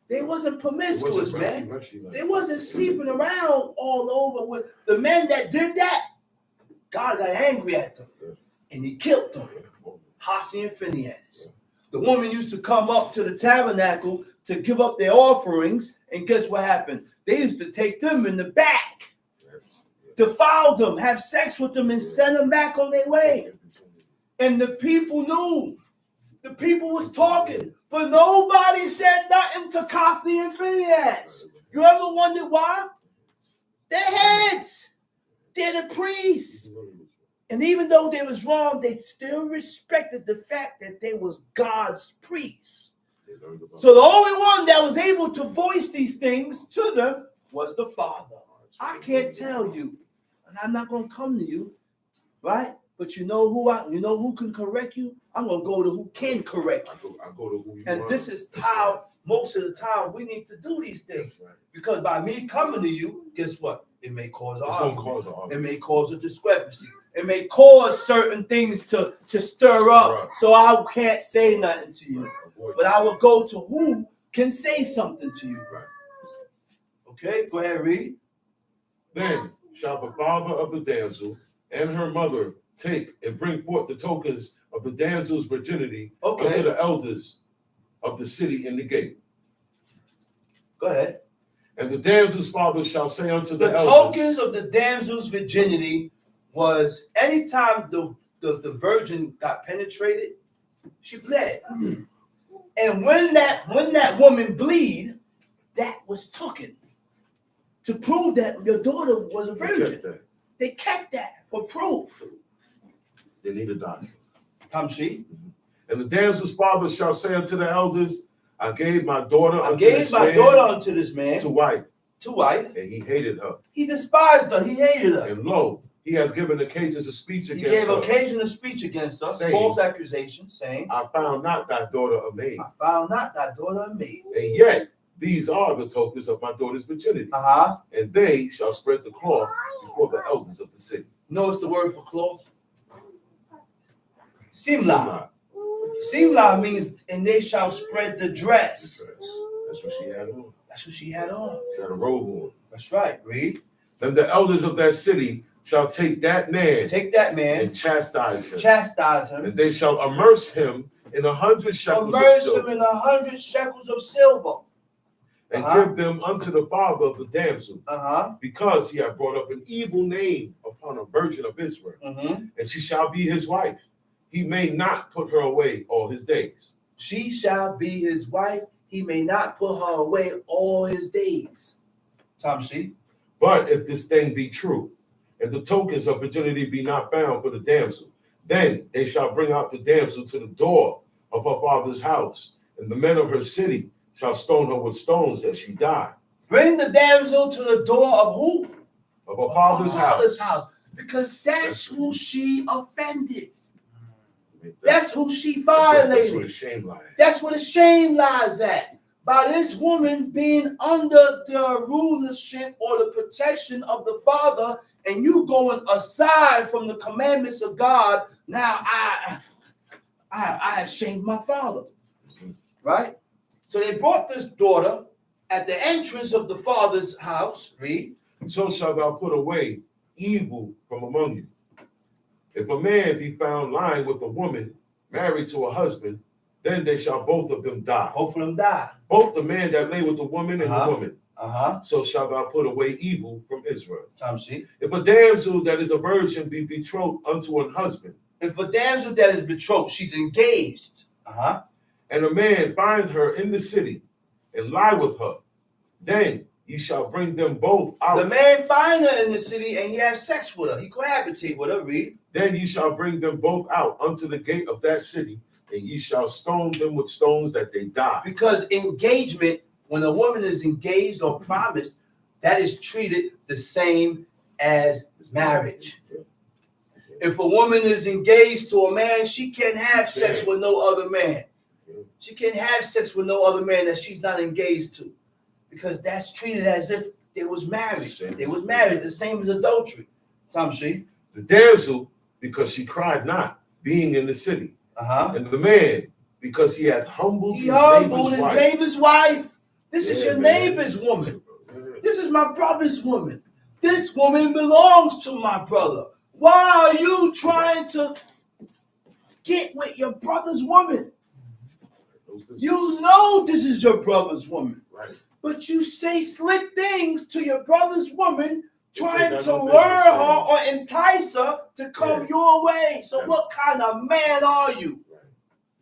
They wasn't promiscuous, man. They wasn't sleeping around all over with the men that did that. God got angry at them, and he killed them. Hophni and Phinehas. The woman used to come up to the tabernacle to give up their offerings, and guess what happened? They used to take them in the back, defile them, have sex with them, and send them back on their way. And the people knew. The people was talking, but nobody said nothing to Hophni and Phinehas. You ever wondered why? Their heads. They're the priests. And even though they was wrong, they still respected the fact that they was God's priests. So the only one that was able to voice these things to them was the Father. I can't tell you, and I'm not going to come to you, right? But you know who can correct you? I'm going to go to who can correct you. I go to who you And want. this is how most of the time we need to do these things. That's right. Because by me coming to you, guess what? It may cause an It's gonna argument. cause an argument. It may cause a discrepancy. It may cause certain things to stir up. So I can't say nothing to you. But I will go to who can say something to you. Right. Okay, go ahead, read. Then shall the father of the damsel and her mother take and bring forth the tokens of the damsel's virginity unto Okay, the elders of the city in the gate. go ahead. And the damsel's father shall say unto the The elders, tokens of the damsel's virginity was anytime the virgin got penetrated, she bled. And when that woman bleed, that was taken to prove that your daughter was a virgin. They kept that for proof. They need a doctor. Tamshi, And the damsel's father shall say unto the elders, I gave my daughter I unto gave this my man daughter unto this man to wife, to wife. and he hated her. He despised her. He hated her. And lo, he had given occasions of speech He against gave her. occasional speech against her, Saying, false accusations, saying, I found not thy daughter a maid. I found not thy daughter a maid. And yet these are the tokens of my daughter's virginity. And they shall spread the cloth before the elders of the city. Notice the word for cloth. Simla. Simla means, and they shall spread the dress. That's what she had on. That's what she had on. She had a robe on. That's right. Read. Then the elders of that city shall take that man Take that man, and chastise him. chastise him, And they shall immerse him in 100 shekels of immerse him silver, in 100 shekels of silver. and give them unto the father of the damsel, because he had brought up an evil name upon a virgin of Israel. And she shall be his wife. He may not put her away all his days. She shall be his wife. He may not put her away all his days. Tamshi. But if this thing be true, and the tokens of virginity be not found for the damsel, then they shall bring out the damsel to the door of her father's house, and the men of her city shall stone her with stones that she die. Bring the damsel to the door of who? Of her father's house. Because that's who she offended. That's That's who she where violated. the shame lies. That's where the shame lies at. By this woman being under the rulership or the protection of the father, and you going aside from the commandments of God. Now I have shamed my father, right? So they brought this daughter at the entrance of the father's house. Read. So shalt thou put away evil from among you. If a man be found lying with a woman married to a husband, then they shall both of them die. Both of them die. Both the man that lay with the woman and the woman. So shalt thou put away evil from Israel. If a damsel that is a virgin be betrothed unto an husband. If a damsel that is betrothed, she's engaged. And a man find her in the city and lie with her, then ye shall bring them both out. The man find her in the city and he has sex with her. He cohabitate with her, read. Then ye shall bring them both out unto the gate of that city, and ye shall stone them with stones that they die. Because engagement, when a woman is engaged or promised, that is treated the same as marriage. If a woman is engaged to a man, she can't have sex with no other man. She can't have sex with no other man that she's not engaged to, because that's treated as if they was married. They was married, the same as adultery. The damsel, because she cried not, being in the city. And the man, because he had humbled his neighbor's wife. This is your neighbor's woman. This is my brother's woman. This woman belongs to my brother. Why are you trying to get with your brother's woman? You know this is your brother's woman. But you say slick things to your brother's woman, trying to lure her or entice her to come your way. So what kind of man are you?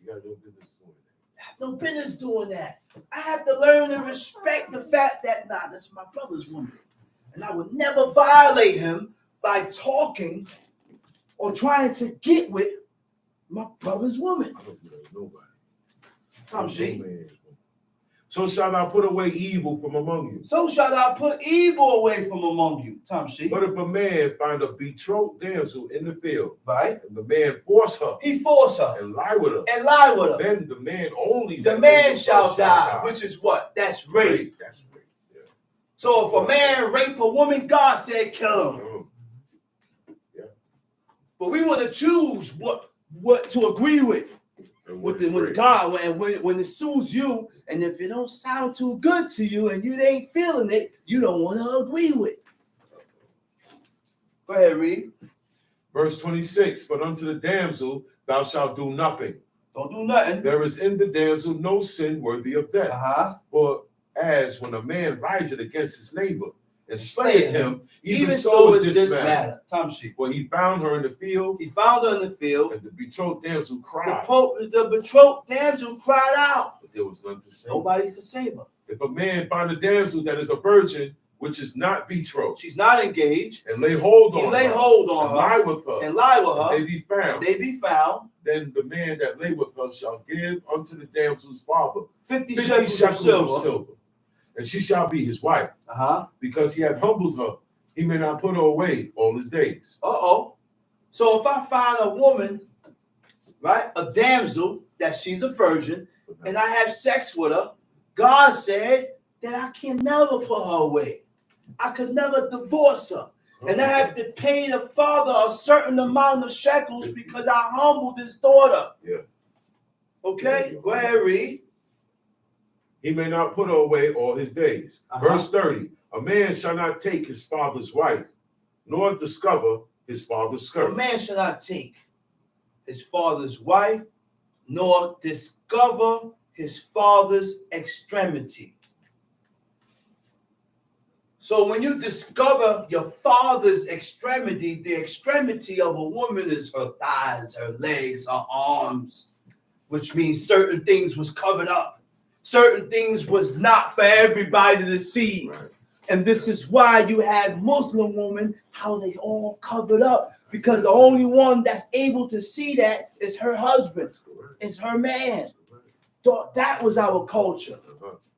You got no business doing that. I have no business doing that. I have to learn to respect the fact that, that's my brother's woman. And I would never violate him by talking or trying to get with my brother's woman. I don't blame nobody. So shall thou put away evil from among you. So shall thou put evil away from among you. But if a man find a betrothed damsel in the field, right, and the man force her, he force her, and lie with her, then the man only, the man shall die, which is what? That's rape. That's rape. Yeah. So if a man rape a woman, God said kill him. Yeah. But we want to choose what to agree with God, and when it suits you, and if it don't sound too good to you and you ain't feeling it, you don't want to agree with. Go ahead, read. Verse 26, but unto the damsel thou shalt do nothing. Don't do nothing. There is in the damsel no sin worthy of death. For as when a man riseth against his neighbor and slayeth him, even so is this matter. For he found her in the field. He found her in the field. And the betrothed damsel cried. The betrothed damsel cried out. But there was none to save. Nobody could save her. If a man find a damsel that is a virgin, which is not betrothed, she's not engaged, and lay hold on her, and lie with her, and they be found, then the man that lay with her shall give unto the damsel's father 50 shekels of silver. And she shall be his wife, because he hath humbled her. He may not put her away all his days. So if I find a woman, right, a damsel, that she's a virgin, and I have sex with her, God said that I can never put her away. I could never divorce her. And I have to pay the father a certain amount of shekels because I humbled his daughter. Yeah. Okay? Go ahead, read. He may not put her away all his days. Verse 30, a man shall not take his father's wife, nor discover his father's skirt. A man shall not take his father's wife, nor discover his father's extremity. So when you discover your father's extremity, the extremity of a woman is her thighs, her legs, her arms, which means certain things was covered up. Certain things was not for everybody to see. Right. And this is why you have Muslim women, how they all covered up, because the only one that's able to see that is her husband, is her man. That was our culture.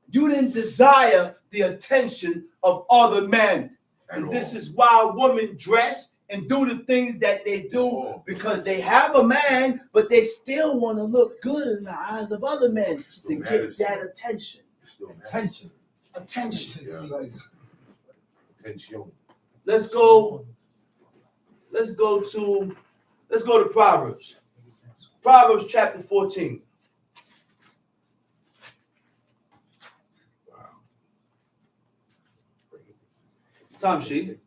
You didn't desire the attention of other men. And this is why women dress and do the things that they do, because they have a man, but they still want to look good in the eyes of other men to get that attention. Attention. Let's go to Proverbs. Proverbs chapter 14. Tom sheet.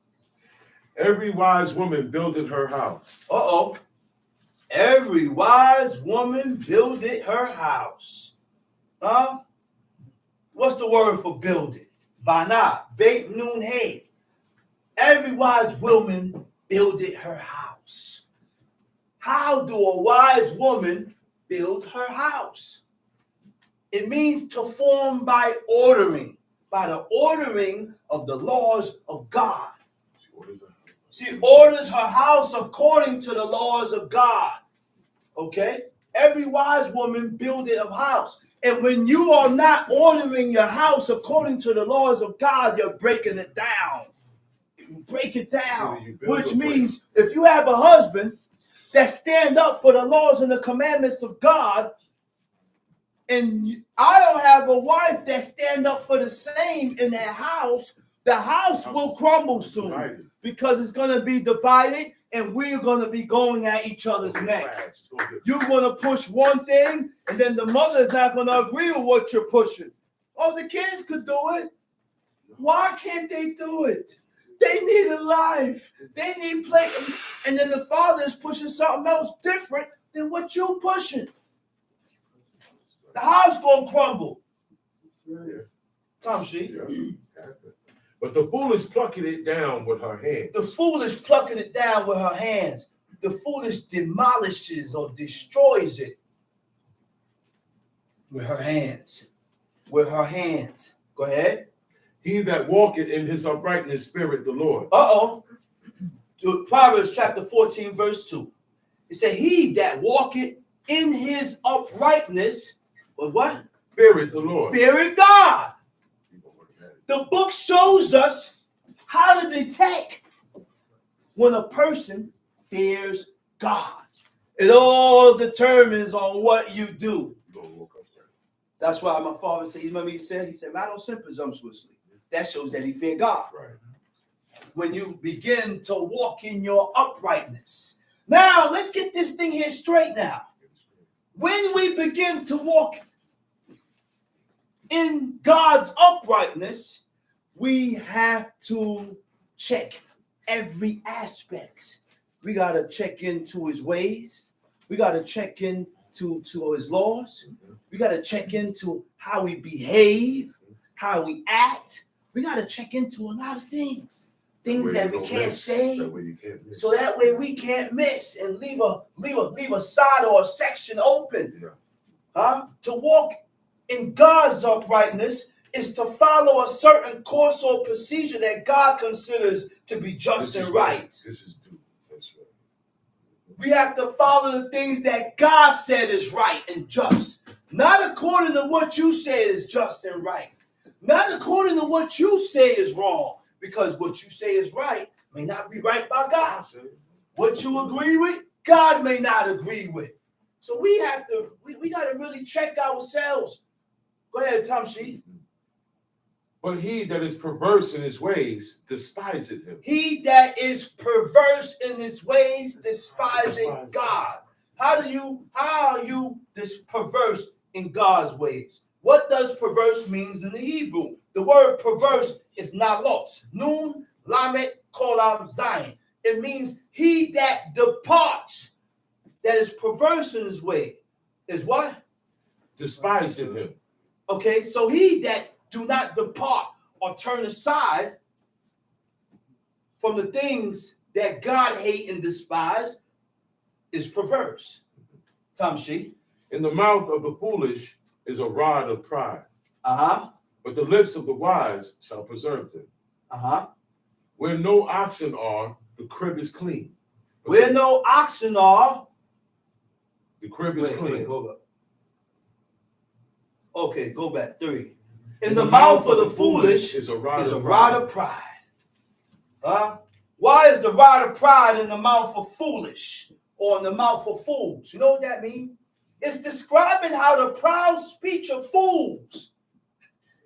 Every wise woman builded her house. Every wise woman builded her house. Huh? What's the word for building? Bana, beit nun hay. Every wise woman builded her house. How do a wise woman build her house? It means to form by ordering, by the ordering of the laws of God. She orders her house according to the laws of God. Okay? Every wise woman builded a house. And when you are not ordering your house according to the laws of God, you're breaking it down. You break it down. Which means if you have a husband that stand up for the laws and the commandments of God, and I don't have a wife that stand up for the same in that house, the house will crumble soon because it's going to be divided and we're going to be going at each other's neck. You're going to push one thing and then the mother is not going to agree with what you're pushing. Oh, the kids could do it. Why can't they do it? They need a life. They need play. And then the father is pushing something else different than what you're pushing. The house gonna crumble. Tom Sheep. But the foolish plucking it down with her hands. The foolish plucking it down with her hands. The foolish demolishes or destroys it with her hands. With her hands. Go ahead. He that walketh in his uprightness spirit the Lord. Proverbs chapter 14, verse 2. It said, he that walketh in his uprightness, with what? Feared the Lord. Fearing God. The book shows us how to detect when a person fears God. It all determines on what you do. That's why my father said, you remember he said, I don't sin presumptuously. That shows that he feared God. Right. When you begin to walk in your uprightness. Now, let's get this thing here straight now. When we begin to walk in God's uprightness, we have to check every aspect. We got to check into his ways. We got to check into his laws. We got to check into how we behave, how we act. We got to check into a lot of things. Things that we can't say, so that way we can't miss and leave a side or a section open. To walk in God's uprightness is to follow a certain course or procedure that God considers to be just and right. This is due. That's right. We have to follow the things that God said is right and just, not according to what you say is just and right, not according to what you say is wrong. Because what you say is right may not be right by God. What you agree with, God may not agree with. So we have to, we got to really check ourselves. Go ahead, Tom Sheep. But he that is perverse in his ways despiseth him. He that is perverse in his ways despising God. How are you this perverse in God's ways? What does perverse means in the Hebrew? The word perverse is nalot. Nun, lamet, kolam, zayin. It means he that departs, that is perverse in his way, is what? Despising him. Okay, so he that do not depart or turn aside from the things that God hate and despise is perverse. Tom Sheep. In the mouth of the foolish is a rod of pride. But the lips of the wise shall preserve them. Where no oxen are, the crib is clean. Where no oxen are, the crib is clean. Wait, hold up. Okay, go back. 3. In the mouth of the foolish is a rod of pride. Why is the rod of pride in the mouth of foolish or in the mouth of fools? You know what that means? It's describing how the proud speech of fools.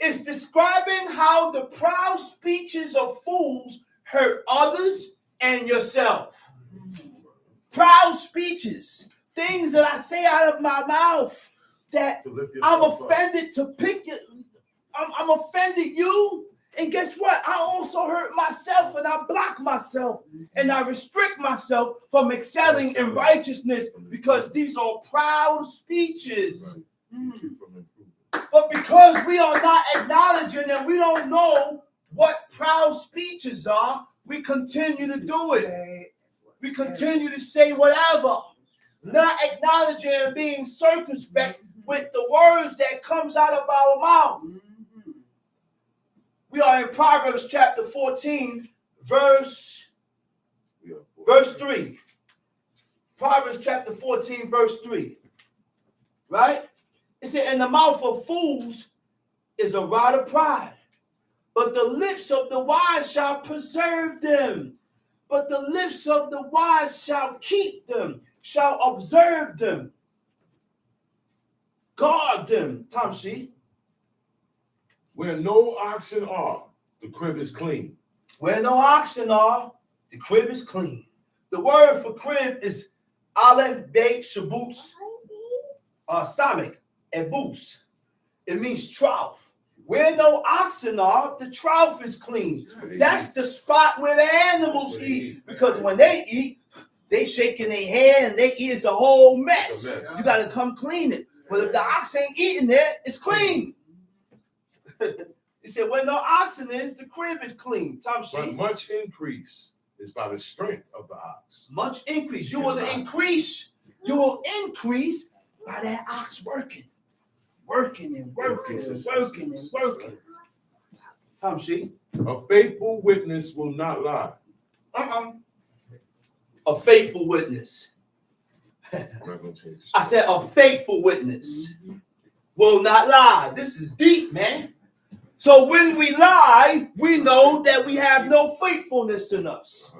It's describing how the proud speeches of fools hurt others and yourself. Proud speeches, things that I say out of my mouth that I'm offended to pick it. I'm offended you, And guess what? I also hurt myself, and I block myself, and I restrict myself from excelling in righteousness, because these are proud speeches. But because we are not acknowledging and we don't know what proud speeches are, we continue to do it. We continue to say whatever, not acknowledging and being circumspect with the words that comes out of our mouth. We are in Proverbs chapter 14, verse 3. Proverbs chapter 14, verse 3. Right? It said, in the mouth of fools is a rod of pride, but the lips of the wise shall preserve them. But the lips of the wise shall keep them, shall observe them, guard them. Tamshi. Where no oxen are, the crib is clean. Where no oxen are, the crib is clean. The word for crib is aleph, bet, shabuts, samik, and boots. It means trough. Where no oxen are, the trough is clean. That's the spot where the animals eat. Because when they eat, they shaking their hand and their ears a whole mess. You got to come clean it. But if the ox ain't eating it, it's clean. He said, where no oxen is, the crib is clean. But much increase is by the strength of the ox. Much increase. You will increase. You will increase by that ox working. Working and working and working and working. Tamshi. A faithful witness will not lie. A faithful witness. I said a faithful witness will not lie. This is deep, man. So when we lie, we know that we have no faithfulness in us.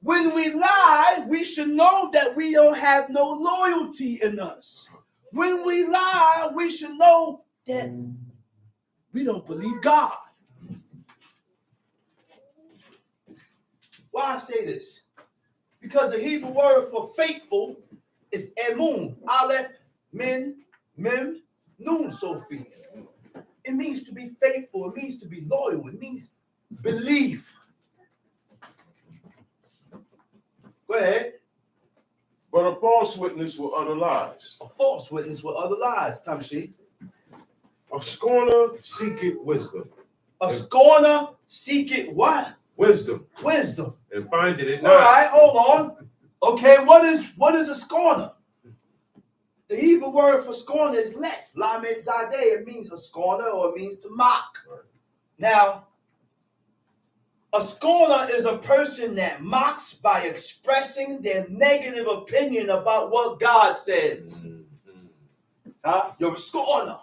When we lie, we should know that we don't have no loyalty in us. When we lie, we should know that we don't believe God. Why I say this? Because the Hebrew word for faithful is emun, aleph, min, mem, nun, Sophie. It means to be faithful. It means to be loyal. It means belief. Go ahead. But a false witness will utter lies. A false witness will utter lies, Tamshi. A scorner seeketh wisdom. A scorner seeketh what? Wisdom. Wisdom. And findeth it not. All right, hold on. Okay, what is a scorner? The Hebrew word for scorner is letz, lamed zadeh. It means a scorner, or it means to mock. Now, a scorner is a person that mocks by expressing their negative opinion about what God says. You're a scorner.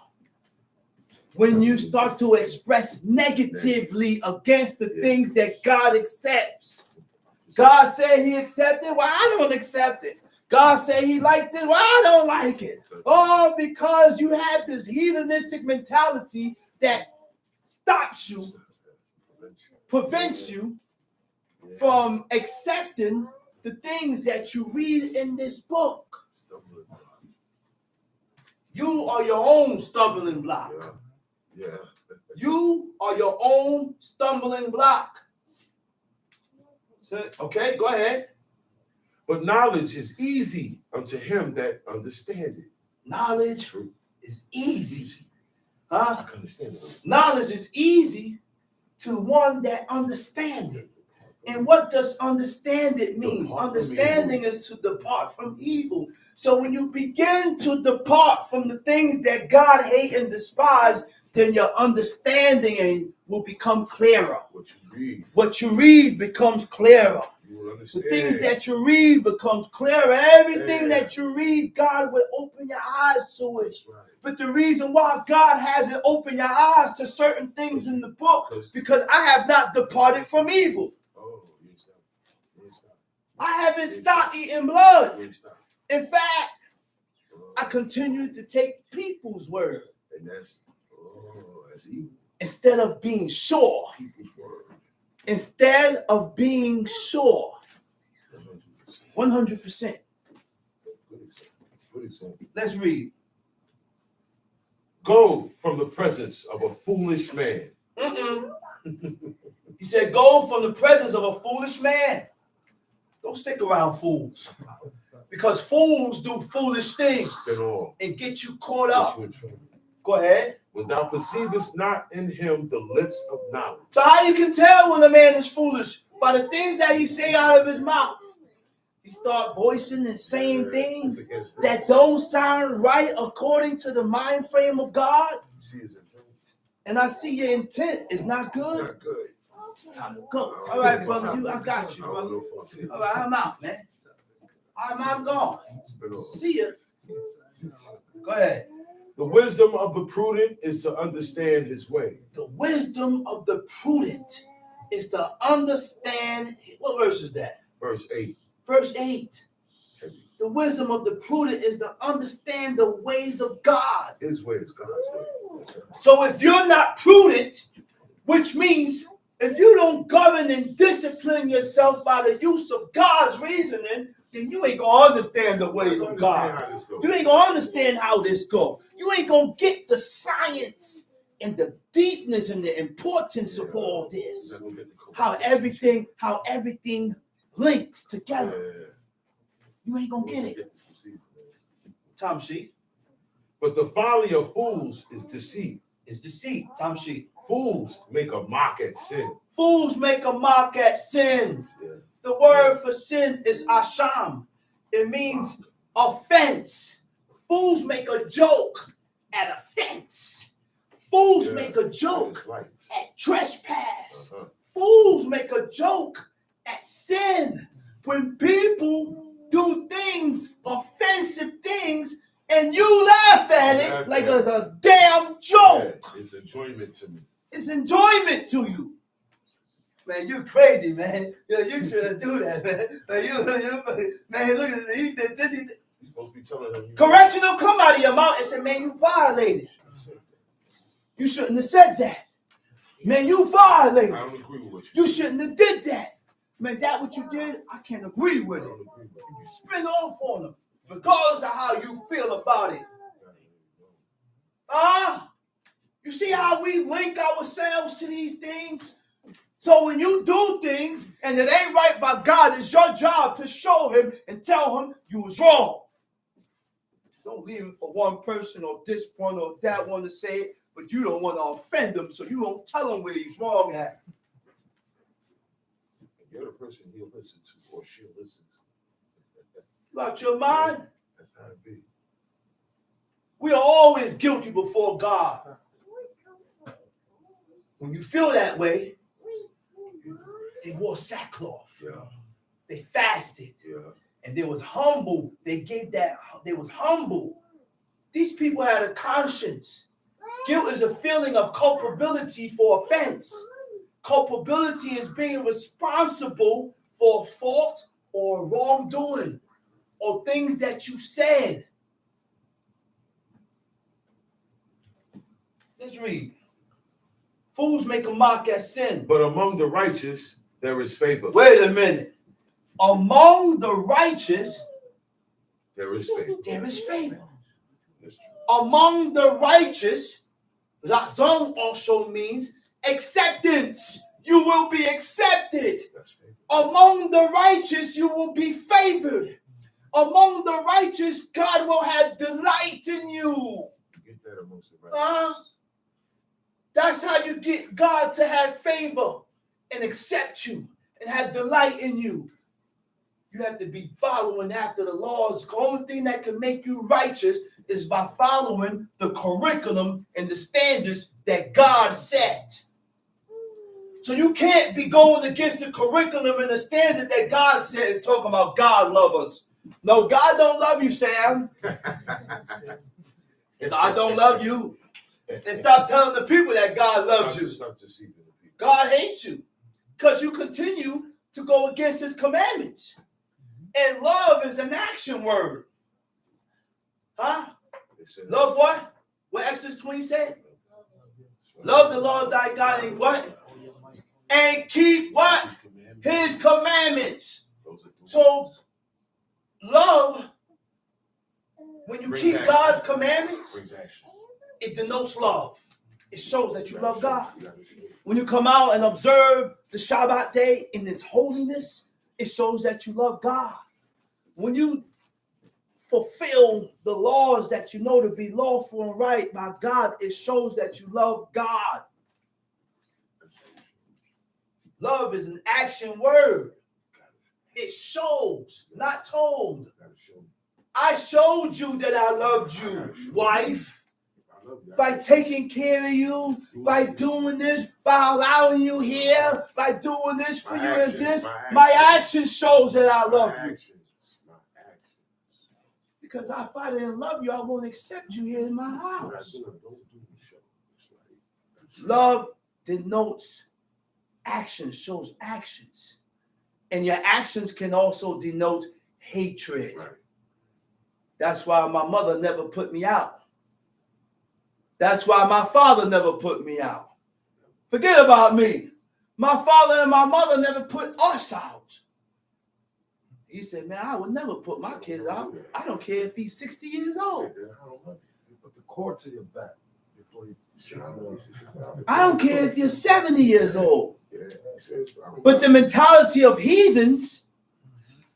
When you start to express negatively against the things that God accepts. God said he accepted, well, I don't accept it. God said he liked it, well, I don't like it. Oh, because you have this hedonistic mentality that stops you, prevents you from accepting the things that you read in this book. You are your own stumbling block. Yeah. You are your own stumbling block. So, okay, go ahead. But knowledge is easy unto him that understandeth. Knowledge is easy. I can understand it. Knowledge is easy to one that understands it. And what does understand it mean? Understanding is to depart from evil. So when you begin to depart from the things that God hates and despises, then your understanding will become clearer. What you read becomes clearer. The things that you read becomes clearer. Everything that you read, God will open your eyes to it. But the reason why God hasn't opened your eyes to certain things in the book, because I have not departed from evil. I haven't stopped eating blood. In fact, I continue to take people's word. And that's evil. Instead of being sure. Instead of being sure. 100%. Let's read. Go from the presence of a foolish man. He said, go from the presence of a foolish man. Don't stick around fools. Because fools do foolish things and get you caught up. Go ahead. When thou perceivest not in him the lips of knowledge. So how you can tell when a man is foolish? By the things that he say out of his mouth. He start voicing and saying things that don't sound right according to the mind frame of God. And I see your intent is not good. Not good. It's time to go. All right, brother. I got you, brother. All right, I'm out, man. I'm gone. See ya. Go ahead. The wisdom of the prudent is to understand his way. The wisdom of the prudent is to understand. What verse is that? Verse 8. Verse 8. The wisdom of the prudent is to understand the ways of God. His way is God's way. So if you're not prudent, which means if you don't govern and discipline yourself by the use of God's reasoning, then you ain't gonna understand the ways of God. You ain't gonna understand how this goes. You ain't gonna get the science and the deepness and the importance of all this. How everything links together. You ain't gonna get it. Tom sheet. But the folly of fools is deceit. It's deceit. Tom sheet. Fools make a mock at sin. Fools make a mock at sin. Yeah. The word for sin is asham. It means offense. Fools make a joke at offense. Fools make a joke at trespass. Fools make a joke at sin. When people do things, offensive things, and you laugh at it like it's a damn joke. Yeah, it's enjoyment to me. It's enjoyment to you. Man, you crazy, man. You shouldn't do that, man. Man, look at this. He did this. You're supposed to be telling him. Correction will come out of your mouth and say, man, you violated. You shouldn't have said that. Man, you violated. I don't agree with what you You shouldn't have did that. Man, that what you did, I can't agree with it. You spin off on them, regardless of how you feel about it. You see how we link ourselves to these things? So when you do things and it ain't right by God, it's your job to show him and tell him you was wrong. Don't leave it for one person or this one or that one to say it, but you don't want to offend him, so you don't tell him where he's wrong at. You're the person he'll listen to or she'll listen to. You out your mind? That's how it be. We are always guilty before God. When you feel that way, they wore sackcloth. Yeah. They fasted. Yeah. And they was humble. They was humble. These people had a conscience. Guilt is a feeling of culpability for offense. Culpability is being responsible for a fault or wrongdoing or things that you said. Let's read. Fools make a mock at sin. But among the righteous, there is favor. Wait a minute. Among the righteous, there is favor. There is favor. Among the righteous, razon also means acceptance. You will be accepted. Among the righteous, you will be favored. Among the righteous, God will have delight in you. Get that amongst the righteous. That's how you get God to have favor and accept you and have delight in you. You have to be following after the laws. The only thing that can make you righteous is by following the curriculum and the standards that God set. So you can't be going against the curriculum and the standard that God said and talking about God love us. No, God don't love you, Sam. God don't love you. And stop telling the people that God loves you. God hates you because you continue to go against his commandments. And love is an action word. Huh? Love what? What Exodus 20 said? Love the Lord thy God and what? And keep what? His commandments. So love, when you keep God's commandments, it denotes love. It shows that you love God. When you come out and observe the Shabbat day in its holiness, it shows that you love God. When you fulfill the laws that you know to be lawful and right by God, it shows that you love God. Love is an action word. It shows, not told. I showed you that I loved you, wife, by taking care of you, by doing this, by allowing you here, by doing this for you and this. My action shows that I love you. Because if I didn't love you, I won't accept you here in my house. Love denotes action, shows actions. And your actions can also denote hatred. That's why my mother never put me out. That's why my father never put me out. Forget about me. My father and my mother never put us out. He said, man, I would never put my kids out. I don't care if he's 60 years old. You put the cord to your back before you. I don't care if you're 70 years old. But the mentality of heathens,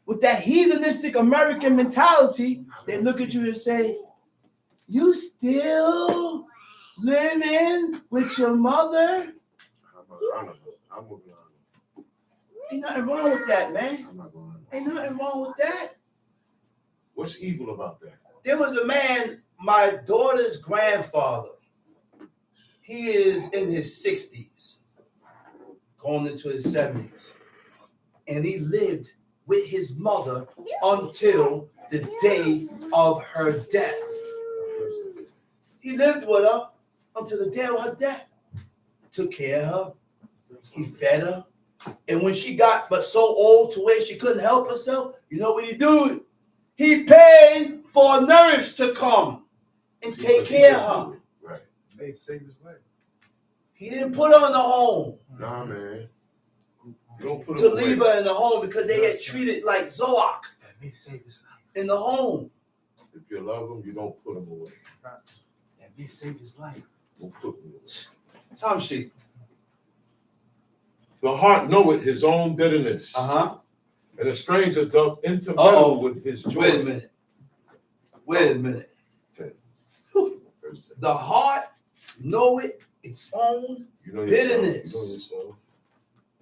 with that heathenistic American mentality, they look at you and say, you still living with your mother? Ain't nothing wrong with that, man. Ain't nothing wrong with that. What's evil about that? There was a man, my daughter's grandfather. He is in his 60s, going into his 70s. And he lived with his mother until the day of her death. He lived with her until the day of her death. Took care of her. He fed her. And when she got but so old to where she couldn't help herself, you know what he did? He paid for a nurse to come and take care of her. Right. May save his life. He didn't put her in the home. Nah, man. You don't put To her leave away. her in the home because they had treated like Zoak That may save his life. in the home. If you love them, you don't put them away. That may save his life. Don't put them away. Tom sheet. The heart knoweth his own bitterness, Uh-huh. and a stranger doth intermeddle with his joy. Wait a minute. Wait a minute. The heart knoweth its own You know bitterness. yourself.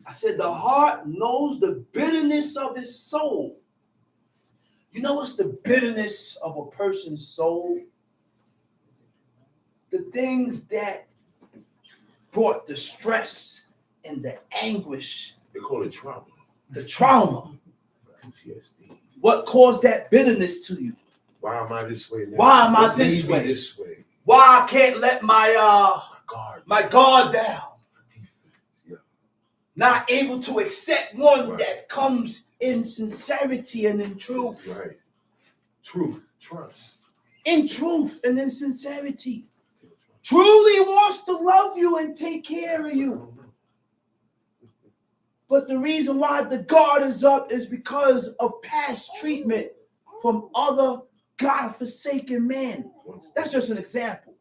I said the heart knows the bitterness of his soul. You know what's the bitterness of a person's soul? The things that brought the stress and the anguish, They call it trauma. the trauma. PTSD. What caused that bitterness to you? Why am I this way now? Why am I What this made me way? this way? Why I can't let my My God. guard down? Yeah. Not able to accept one Right. that comes in sincerity and in truth. Right. Truth. Trust. In truth and in sincerity. Truly wants to love you and take care of you. But the reason why the guard is up is because of past treatment from other God-forsaken men. That's just an example.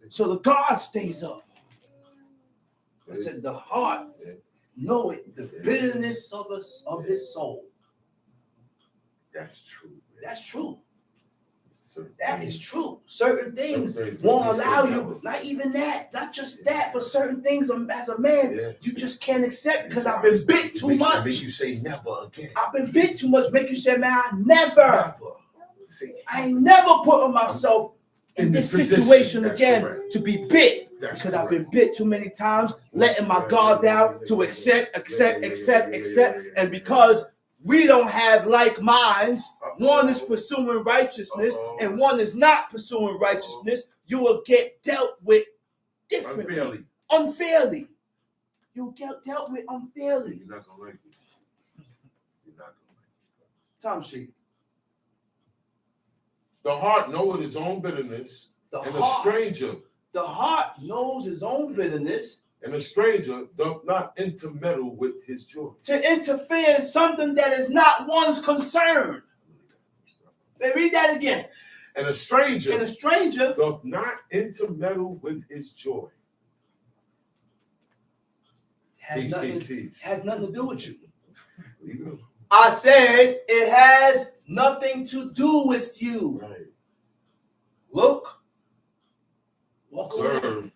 So the guard stays up. I said the heart know it, the bitterness of his soul. That's true. Man. That's true. Certain That things- is true. Certain things Some things won't make me allow say you, no. not even that, not just that, but certain things as a man, Yeah. you just can't accept because I've been bit too It much. makes you say never again. I've been bit too much, make you say, man, I never. See, I ain't never put myself in this situation That's again correct. to be bit. That's Because I've correct. been bit too many times, letting my guard down to accept. And because we don't have like minds, one is pursuing righteousness and one is not pursuing righteousness, you will get dealt with differently. Unfairly. You'll get dealt with unfairly. You're not gonna like it. You're not gonna like it. Tom sheet. The heart knoweth his own bitterness, and a stranger knows his own bitterness. And a stranger doth not intermeddle with his joy. To interfere in something that is not one's concern. Read that again. And a stranger doth doth not intermeddle with his joy. Has nothing to do with you. Leave it alone. I said it has nothing to do with you. Right. Look, walk away.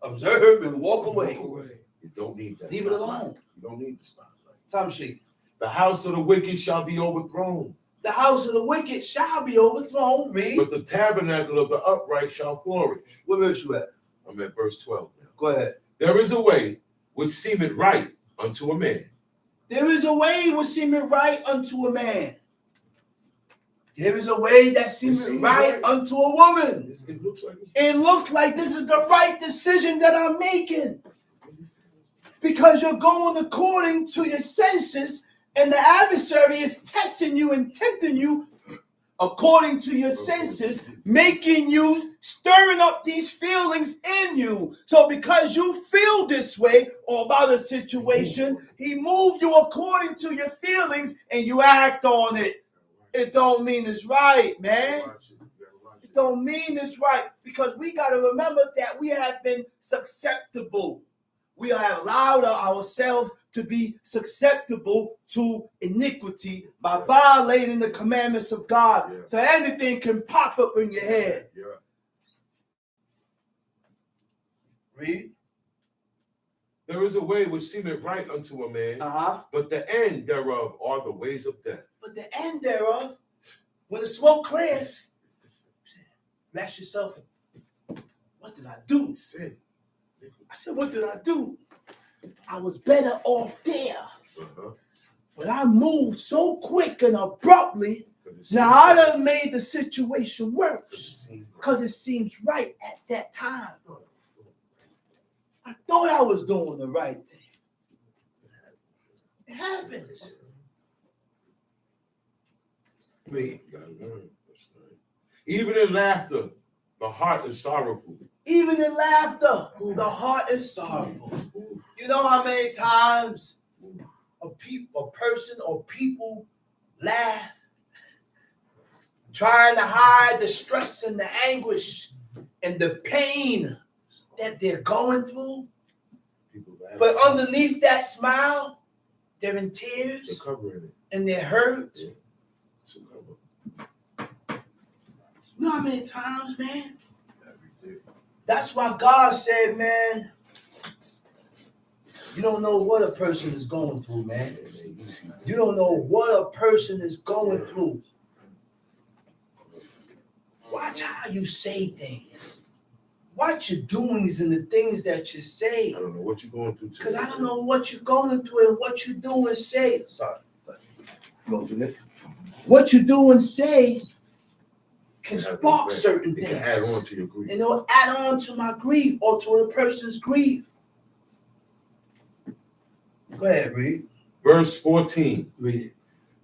Observe and walk away. You don't need that. Leave it alone. You don't need the spotlight. Time sheet. The house of the wicked shall be overthrown. The house of the wicked shall be overthrown. Read. But the tabernacle of the upright shall flourish. Where verse you at? I'm at verse 12 now. Go ahead. There is a way which seemeth right unto a man. There is a way which seemeth right unto a man. There is a way that seemeth right unto a woman. It looks like this is the right decision that I'm making. Because you're going according to your senses, and the adversary is testing you and tempting you according to your senses, making you, stirring up these feelings in you. So because you feel this way or about a situation, he moved you according to your feelings and you act on it. It don't mean it's right, man. It don't mean it's right, because we got to remember that we have been susceptible. We have allowed ourselves to be susceptible to iniquity by violating the commandments of God. Yeah. So anything can pop up in your head. Yeah. Read. There is a way which seemeth right unto a man, but the end thereof are the ways of death. But the end thereof, when the smoke clears, ask yourself, what did I do? I said, what did I do? I was better off there. But I moved so quick and abruptly, now I done made the situation worse. Because it seems right at that time. I thought I was doing the right thing. It happens. Read. Even in laughter, the heart is sorrowful. Even in laughter, the heart is sorrowful. You know how many times a person or people laugh, trying to hide the stress and the anguish and the pain that they're going through. But underneath that smile, they're in tears. They're covering it. And they're hurt. Yeah. You know how many times, man? That's why God said, man, you don't know what a person is going through, man. You don't know what a person is going through. Watch how you say things. Watch your doings and the things that you say. I don't know what you're going through. Because I don't know what you're going through and what you do and say. Sorry. What you do and say can spark certain things. It can add on to your grief. And it'll add on to my grief or to the person's grief. Go ahead, read. Verse 14. Read it.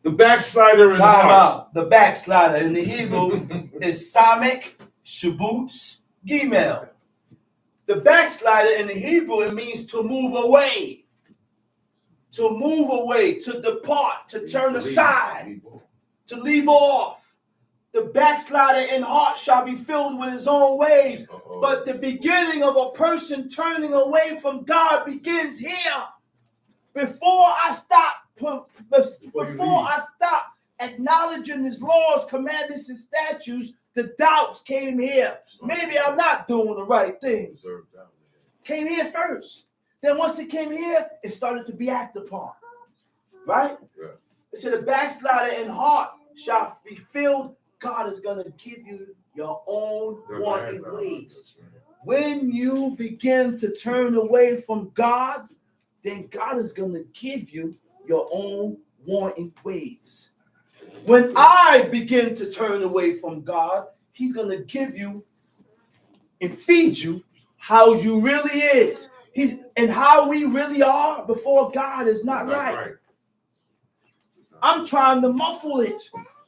The backslider in the heart. Out. The backslider in the Hebrew is Samek, Shabuts, Gimel. The backslider in the Hebrew, it means to move away. To move away, to depart, to turn aside, to leave off. The backslider in heart shall be filled with his own ways. But the beginning of a person turning away from God begins here. Before I stop acknowledging his laws, commandments, and statutes, the doubts came here. Maybe I'm not doing the right thing. Came here first. Then once it came here, it started to be acted upon. Right? Yeah. It said the backslider in heart shall be filled. God is going to give you your own wanting ways. When you begin to turn away from God, then God is going to give you your own wanting ways. When I begin to turn away from God, he's going to give you and feed you how you really is. And how we really are before God is not right. I'm trying to muffle it.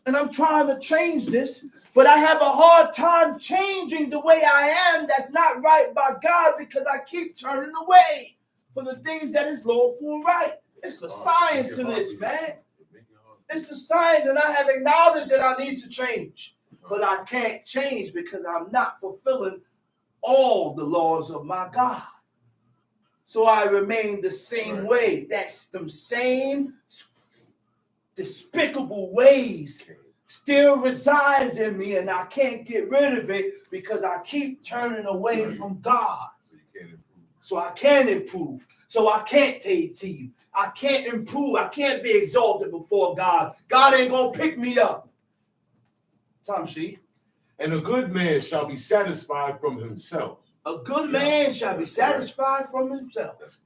And I'm trying to change this, but I have a hard time changing the way I am. That's not right by God, because I keep turning away from the things that is lawful and right. It's a science to this, man. It's a science, and I have acknowledged that I need to change. But I can't change because I'm not fulfilling all the laws of my God. So I remain the same way. That's them same despicable ways still resides in me, and I can't get rid of it because I keep turning away from God. So I can't improve. So I can't take to you. I can't improve. I can't be exalted before God. God ain't gonna pick me up. Tom Sheet. And a good man shall be satisfied from himself. A good man shall be satisfied from himself.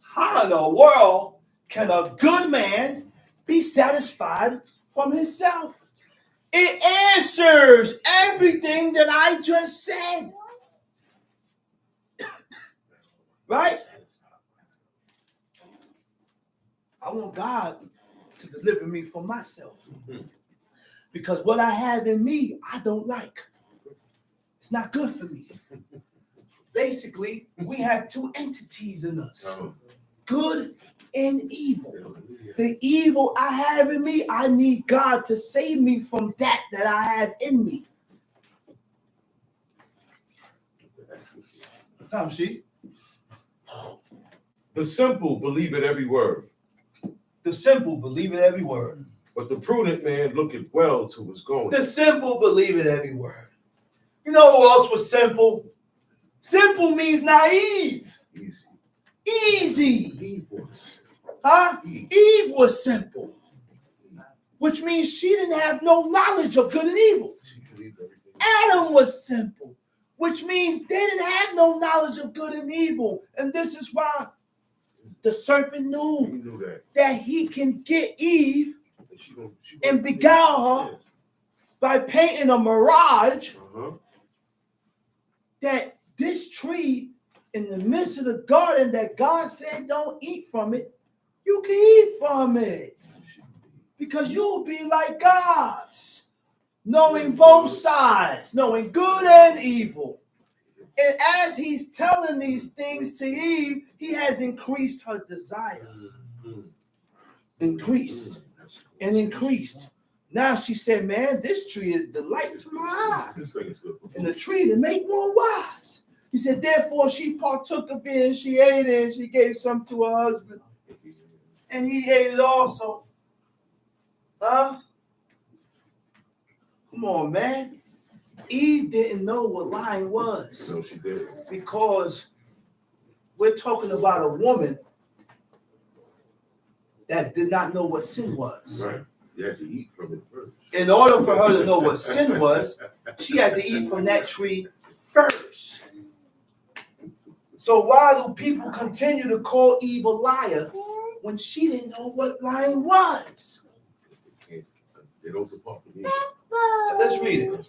How in the world can a good man be satisfied from himself? It answers everything that I just said. Right? I want God to deliver me from myself. Because what I have in me, I don't like. It's not good for me. Basically, we have two entities in us. Good and evil. The evil I have in me, I need God to save me from that I have in me. Tom Sheet. The simple believe it every word. The simple believe it every word. But the prudent man looketh well to his going. The simple believe it every word. You know who else was simple? Simple means naive. Easy. Eve was. Huh? Eve was simple. Which means she didn't have no knowledge of good and evil. Adam was simple. Which means they didn't have no knowledge of good and evil. And this is why the serpent knew that he can get Eve and beguile her by painting a mirage that this tree in the midst of the garden that God said don't eat from it, you can eat from it. Because you'll be like gods, knowing both sides, knowing good and evil. And as he's telling these things to Eve, he has increased her desire. Increased and increased. Now she said, man, this tree is the light to my eyes. And the tree to make one wise. He said, therefore she partook of it and she ate it and she gave some to her husband. And he ate it also. Huh? Come on, man. Eve didn't know what lying was. No, she did. Because we're talking about a woman that did not know what sin was. Right. You had to eat from it first. In order for her to know what sin was, she had to eat from that tree first. So why do people continue to call Eve a liar when she didn't know what lying was? They don't depart from me. So let's read it.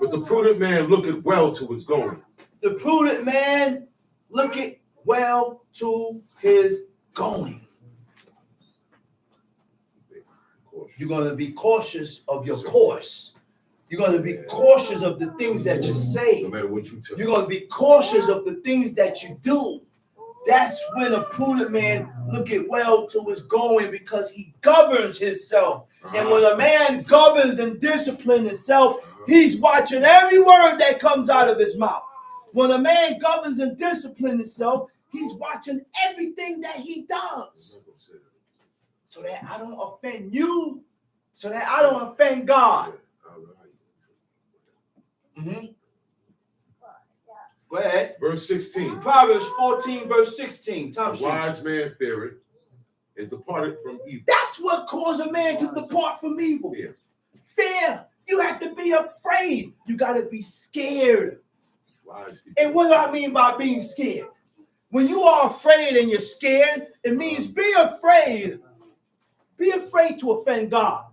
But the prudent man looketh well to his going. The prudent man looketh well to his going. You're going to be cautious of your course. You're going to be cautious of the things that you say. No matter what you tell. You're going to be cautious of the things that you do. That's when a prudent man looketh well to his going because he governs himself. And when a man governs and disciplines himself, he's watching every word that comes out of his mouth. When a man governs and disciplines himself, he's watching everything that he does. So that I don't offend you, so that I don't offend God. Go ahead. Verse 16. Proverbs 14, verse 16. A wise man feareth and departed from evil. That's what caused a man to depart from evil. Fear. Fear. You have to be afraid. You got to be scared. Wise people. And what do I mean by being scared? When you are afraid and you're scared, it means be afraid. Be afraid to offend God.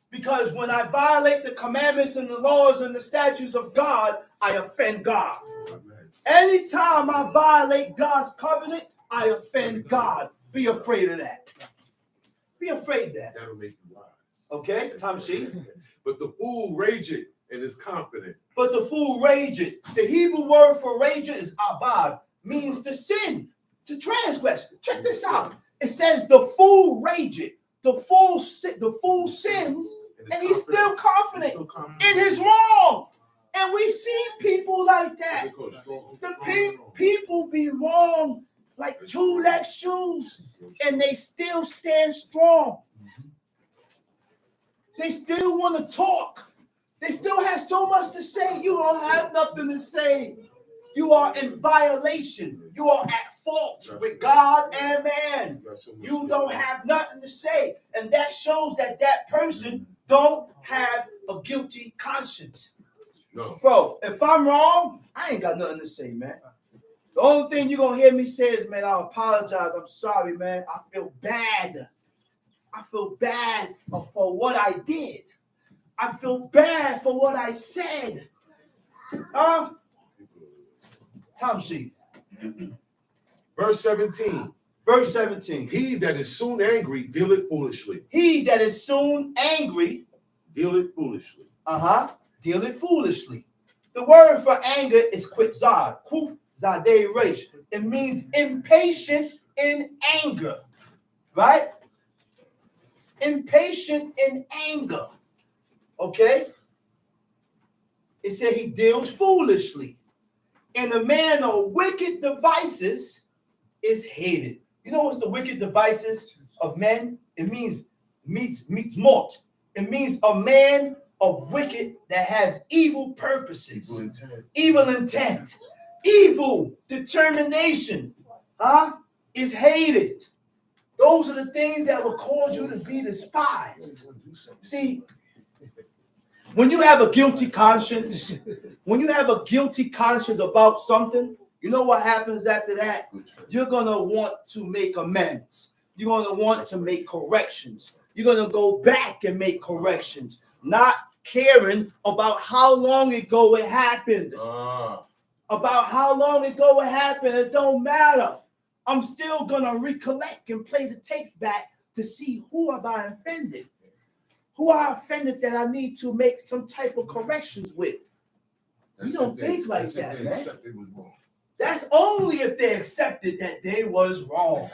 Because when I violate the commandments and the laws and the statutes of God, I offend God. Anytime I violate God's covenant, I offend God. Be afraid of that. Be afraid of that. That'll make you wise. Okay, Tom Sheet. But the fool rageth and is confident. But the fool rageth. The Hebrew word for rageth is abad, means to sin, to transgress. Check this out. It says the fool rageth. The fool sins, and he's still confident in his wrong. In And we see people like that. People be wrong like two left shoes, and they still stand strong. They still want to talk. They still have so much to say. You don't have nothing to say. You are in violation. You are at fault with God and man. You don't have nothing to say. And that shows that that person don't have a guilty conscience. No. Bro, if I'm wrong, I ain't got nothing to say, man. The only thing you're going to hear me say is, man, I apologize. I'm sorry, man. I feel bad. I feel bad for what I did. I feel bad for what I said. Tom sheet. Verse 17. Verse 17. He that is soon angry dealeth foolishly. He that is soon angry Dealeth foolishly. dealeth foolishly. The word for anger is quitzad. Kuf zadeh resh. It means impatient in anger. Right? Impatient in anger. Okay? It said he deals foolishly. And a man of wicked devices is hated. You know what's the wicked devices of men? It means meets mort. It means a man of wicked that has evil purposes, evil intent, evil determination, is hated. Those are the things that will cause you to be despised. See, when you have a guilty conscience, about something, you know what happens after that? You're going to want to make amends. You're going to want to make corrections. You're going to go back and make corrections, not caring about how long ago it happened. About how long ago it happened, it don't matter. I'm still going to recollect and play the tapes back to see who have I offended. Who I offended that I need to make some type of corrections with. You don't think like that, man. That's only if they accepted that they was wrong.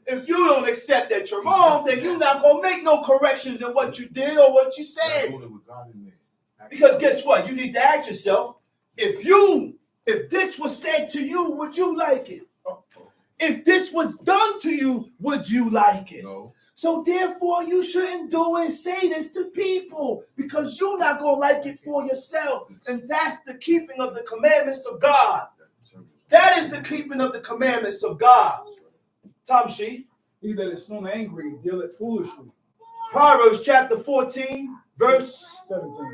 If you don't accept that you're wrong, then you're not going to make no corrections in what you did or what you said. Because guess what? You need to ask yourself, if this was said to you, would you like it? If this was done to you, would you like it? No. So therefore, you shouldn't do and say this to people because you're not going to like it for yourself. And that's the keeping of the commandments of God. That is the keeping of the commandments of God. Tom Shee. He that is soon angry dealeth foolishly. Proverbs chapter 14, verse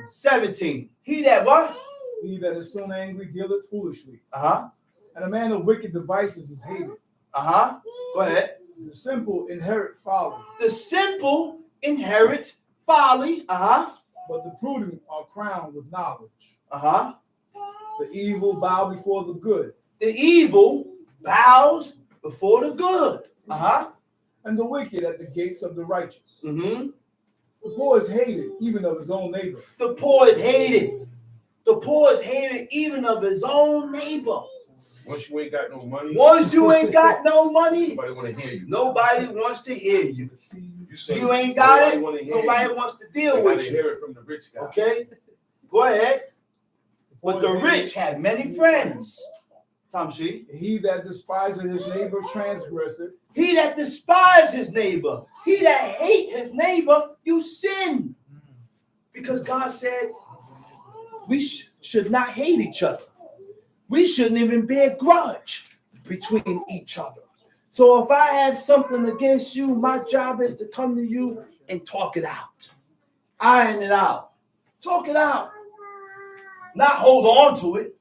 17. He that what? He that is soon angry dealeth foolishly. And a man of wicked devices is hated. Go ahead. The simple inherit folly. The simple inherit folly. But the prudent are crowned with knowledge. The evil bow before the good. The evil bows before the good. And the wicked at the gates of the righteous. The poor is hated even of his own neighbor. The poor is hated. The poor is hated even of his own neighbor. Once you ain't got no money. Nobody want to hear you. Nobody wants to hear you. You ain't got it. Nobody wants to deal with you. Hear it from the rich guy. Okay, go ahead. But the rich had many friends. Tom Shee. He that despises his neighbor transgresseth. He that despises his neighbor. He that hate his neighbor, you sin. Because God said we should not hate each other. We shouldn't even bear grudge between each other. So if I have something against you, my job is to come to you and talk it out. Iron it out. Talk it out. Not hold on to it.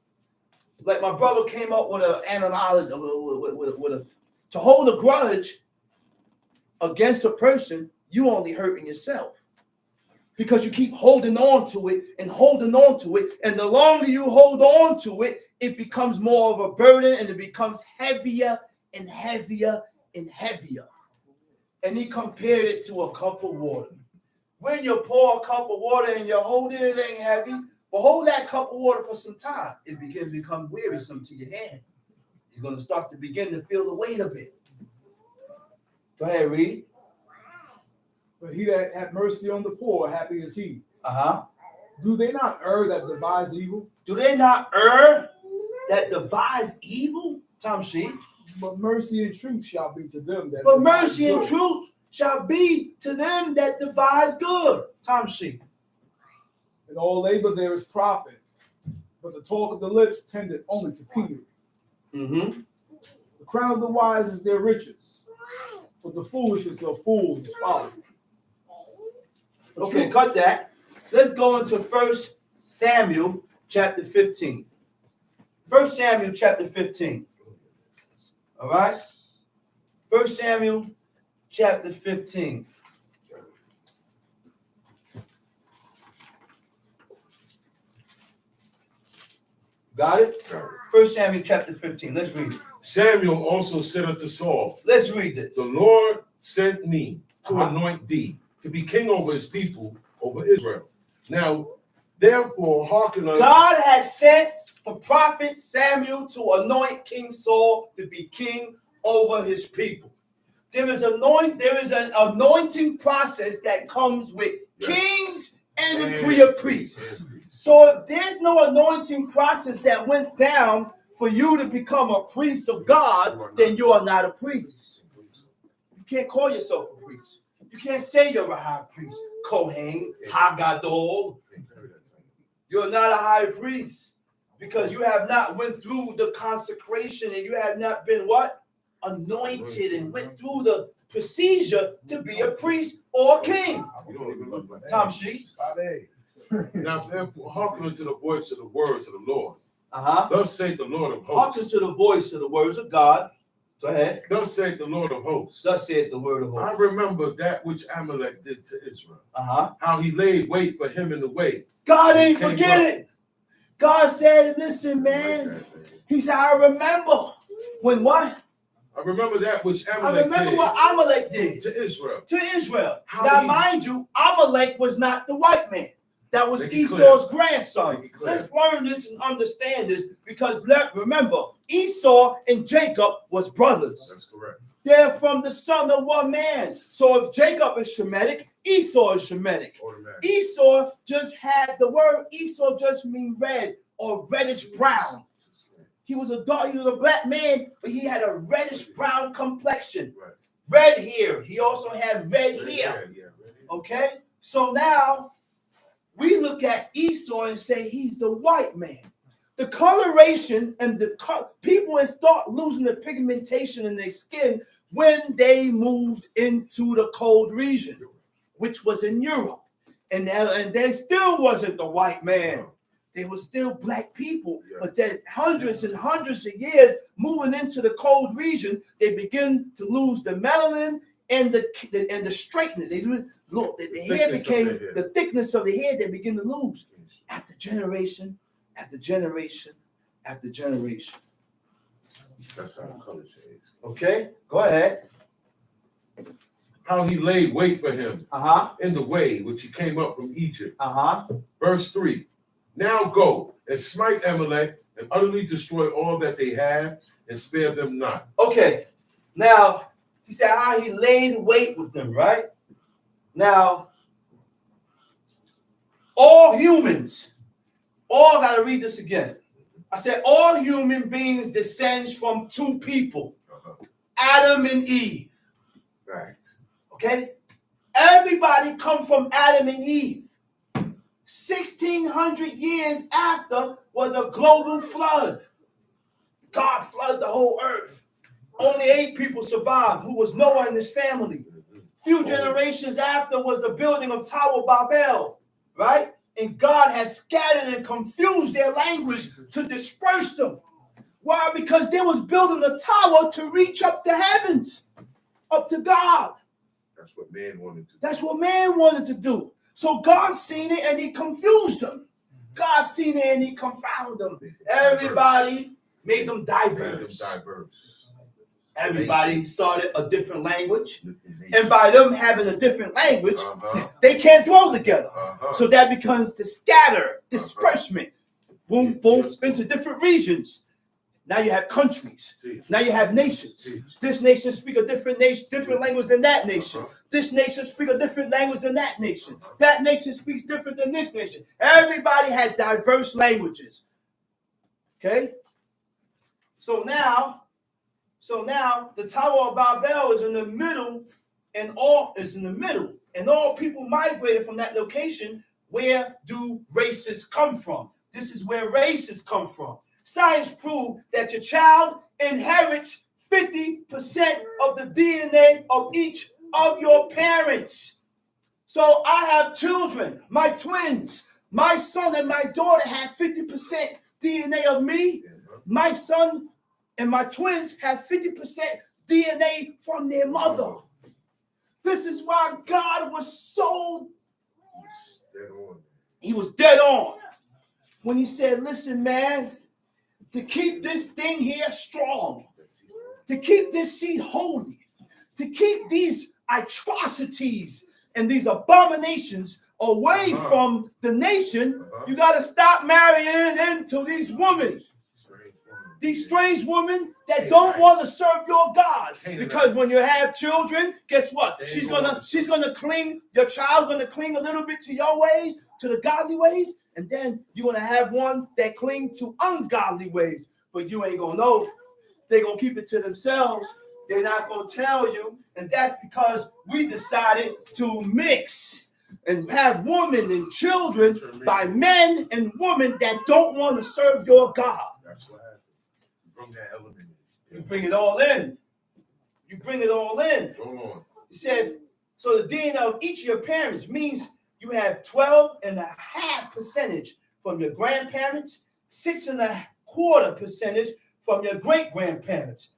Like my brother came up with an analogy, to hold a grudge against a person, you only hurting yourself. Because you keep holding on to it and holding on to it. And the longer you hold on to it, it becomes more of a burden and it becomes heavier and heavier and heavier. And he compared it to a cup of water. When you pour a cup of water and you're holding it, it ain't heavy. But hold that cup of water for some time. It begins to become wearisome to your hand. You're going to start to begin to feel the weight of it. Go ahead, read. But he that hath mercy on the poor, happy is he. Do they not err that devise evil? Do they not err that devise evil? Tamshi. But mercy and truth shall be to them that But devise mercy and good. truth shall be to them that devise good. Tamshi. In all labor there is profit, but the talk of the lips tendeth only to penury. Mm-hmm. The crown of the wise is their riches, but the foolishness of fools is folly. Okay, cut that. Let's go into 1 Samuel chapter 15. 1 Samuel chapter 15. All right? 1 Samuel chapter 15. Got it? 1 Samuel chapter 15. Let's read it. Samuel also said unto Saul, Let's read this. the Lord sent me to anoint thee to be king over his people, over Israel. Now, therefore, hearken unto God has sent the prophet Samuel to anoint King Saul to be king over his people. There is an anointing process that comes with kings and the priests. So if there's no anointing process that went down for you to become a priest of God, then you are not a priest. You can't call yourself a priest. You can't say you're a high priest. Kohen, Hagadol. You're not a high priest because you have not went through the consecration and you have not been what? Anointed and went through the procedure to be a priest or a king. Tom Sheet. Now, therefore, hearken unto the voice of the words of the Lord. Uh-huh. Thus saith the Lord of Hearken hosts. to the voice of the words of God. Go ahead. Thus saith the Lord of hosts. Thus saith the word of I hosts. remember that which Amalek did to Israel. Uh-huh. How he laid wait for him in the way. God ain't forgetting. God said, listen, man. He said, I remember when what? I remember that which I Amalek remember did what Amalek did to Israel. to Israel. How Now, he- mind you, Amalek was not the white man. That was Make it Esau's clear. grandson. Make it clear. Let's learn this and understand this because remember, Esau and Jacob was brothers. That's correct. They're from the son of one man. So if Jacob is Shemitic, Esau is Shemitic. Automatic. Esau just had the word Esau just mean red or reddish brown. He was a black man, but he had a reddish brown complexion. Right. Red hair. He also had red hair. Yeah, right here. Okay? So now we look at Esau and say he's the white man. The coloration and the people start losing the pigmentation in their skin when they moved into the cold region, which was in Europe. And they still wasn't the white man. They were still black people. Yeah. But then hundreds and hundreds of years moving into the cold region, they begin to lose the melanin and the straightness. They lose, look, the hair became the thickness of the hair. They begin to lose after generation, after generation, after generation. That's how the color changed. Okay, go ahead. How he laid wait for him Uh-huh. in the way which he came up from Egypt. Uh-huh. Verse 3. Now go and smite Amalek and utterly destroy all that they have and spare them not. Okay. Now, he said how he laid wait with them, right? Now, all humans, gotta read this again. I said all human beings descends from two people, Adam and Eve. Right. Okay? Everybody come from Adam and Eve. 1,600 years after was a global flood. God flooded the whole earth. Only 8 people survived, who was Noah and his family. Few generations after was the building of Tower Babel, right? And God has scattered and confused their language to disperse them. Why? Because they was building a tower to reach up to heavens, up to God. That's what man wanted to do. That's what man wanted to do. So God seen it and he confused them. God seen it and he confounded them. Everybody made them diverse. Everybody started a different language. And by them having a different language, they can't dwell together. So that becomes the scatter, disbursement. Boom, boom, into different regions. Now you have countries. Teach. Now you have nations. Teach. This nation speak a different nation, different language than that nation. This nation speak a different language than that nation. That nation speaks different than this nation. Everybody had diverse languages. Okay? So now the Tower of Babel is in the middle, and all people migrated from that location. Where do races come from? This is where races come from. Science proved that your child inherits 50% of the DNA of each of your parents. So I have children, my twins. My son and my daughter have 50% DNA of me. My son and my twins have 50% DNA from their mother. This is why God was so... He was dead on. When he said, listen, man, to keep this thing here strong, to keep this seed holy, to keep these atrocities and these abominations away from the nation, you got to stop marrying into these women. These strange women that don't want to serve your God. Because when you have children, guess what? She's gonna cling, your child's gonna cling a little bit to your ways, to the godly ways, and then you're gonna have one that cling to ungodly ways. But you ain't gonna know. They're gonna keep it to themselves. They're not gonna tell you, and that's because we decided to mix and have women and children by men and women that don't want to serve your God. That's what happened. Bring that element in. You bring it all in. You bring it all in. Go on. He said, so the DNA of each of your parents means you have 12.5% from your grandparents, 6.25% from your great-grandparents.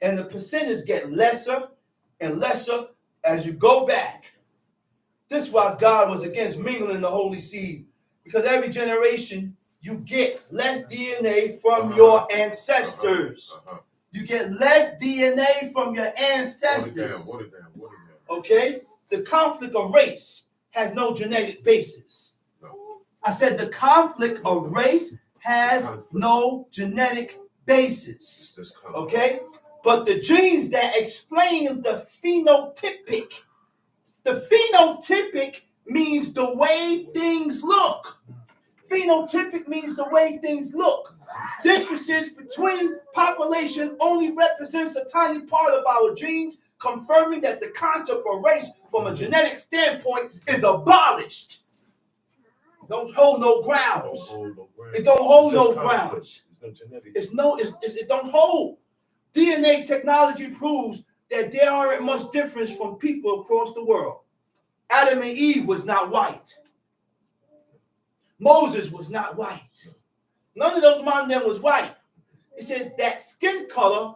And the percentage get lesser and lesser as you go back. This is why God was against mingling the holy seed. Because every generation, you get less DNA from your ancestors. You get less DNA from your ancestors. Water down. Okay? The conflict of race has no genetic basis. No. I said the conflict of race has no genetic basis. Okay? But the genes that explain the phenotypic means the way things look. Phenotypic means the way things look. Differences between population only represents a tiny part of our genes, confirming that the concept of race from a genetic standpoint is abolished. Don't hold no grounds. It don't hold no grounds. It don't hold. DNA technology proves that there aren't much difference from people across the world. Adam and Eve was not white. Moses was not white. None of those men was white. He said that skin color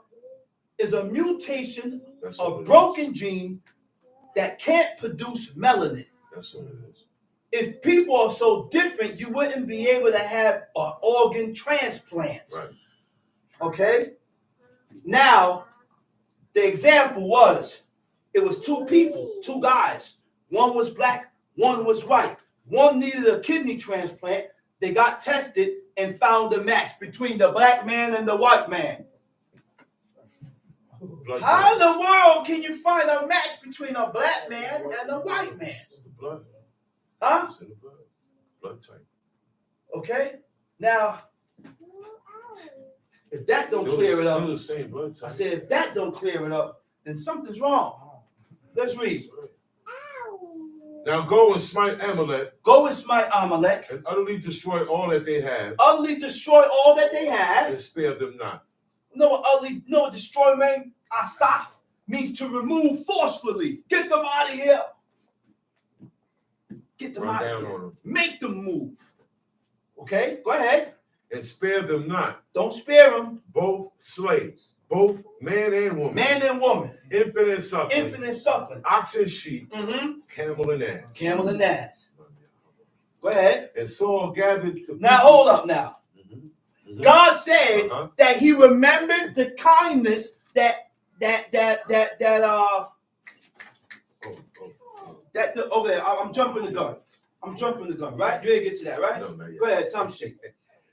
is a mutation of broken gene that can't produce melanin. That's what it is. If people are so different, you wouldn't be able to have an organ transplant. Right. Okay? Now, the example was, it was two people, two guys. One was black, one was white. One needed a kidney transplant. They got tested and found a match between the black man and the white man. How in the world can you find a match between a black man and a white man? It's the blood. Huh? It's in the blood. Blood type. Okay? Now, if that don't clear it up, the same blood type. I said, if that don't clear it up, then something's wrong. Let's read. Now go and smite Amalek. Go and smite Amalek. And utterly destroy all that they have. Utterly destroy all that they have. And spare them not. No, destroy, man. Asaf means to remove forcefully. Get them out of here. Get them out of here. Make them move. Okay, go ahead. And spare them not. Don't spare them. Both slaves. Both man and woman. Man and woman. Infant and suckling. Infant and suckling. Ox and sheep. Mm-hmm. Camel and ass. Camel and ass. Go ahead. And Saul gathered the now people. Hold up now. Mm-hmm. God said that he remembered the kindness okay, I'm jumping the gun. Right? You didn't get to that, right? No, not yet. Go ahead, Tom Shake.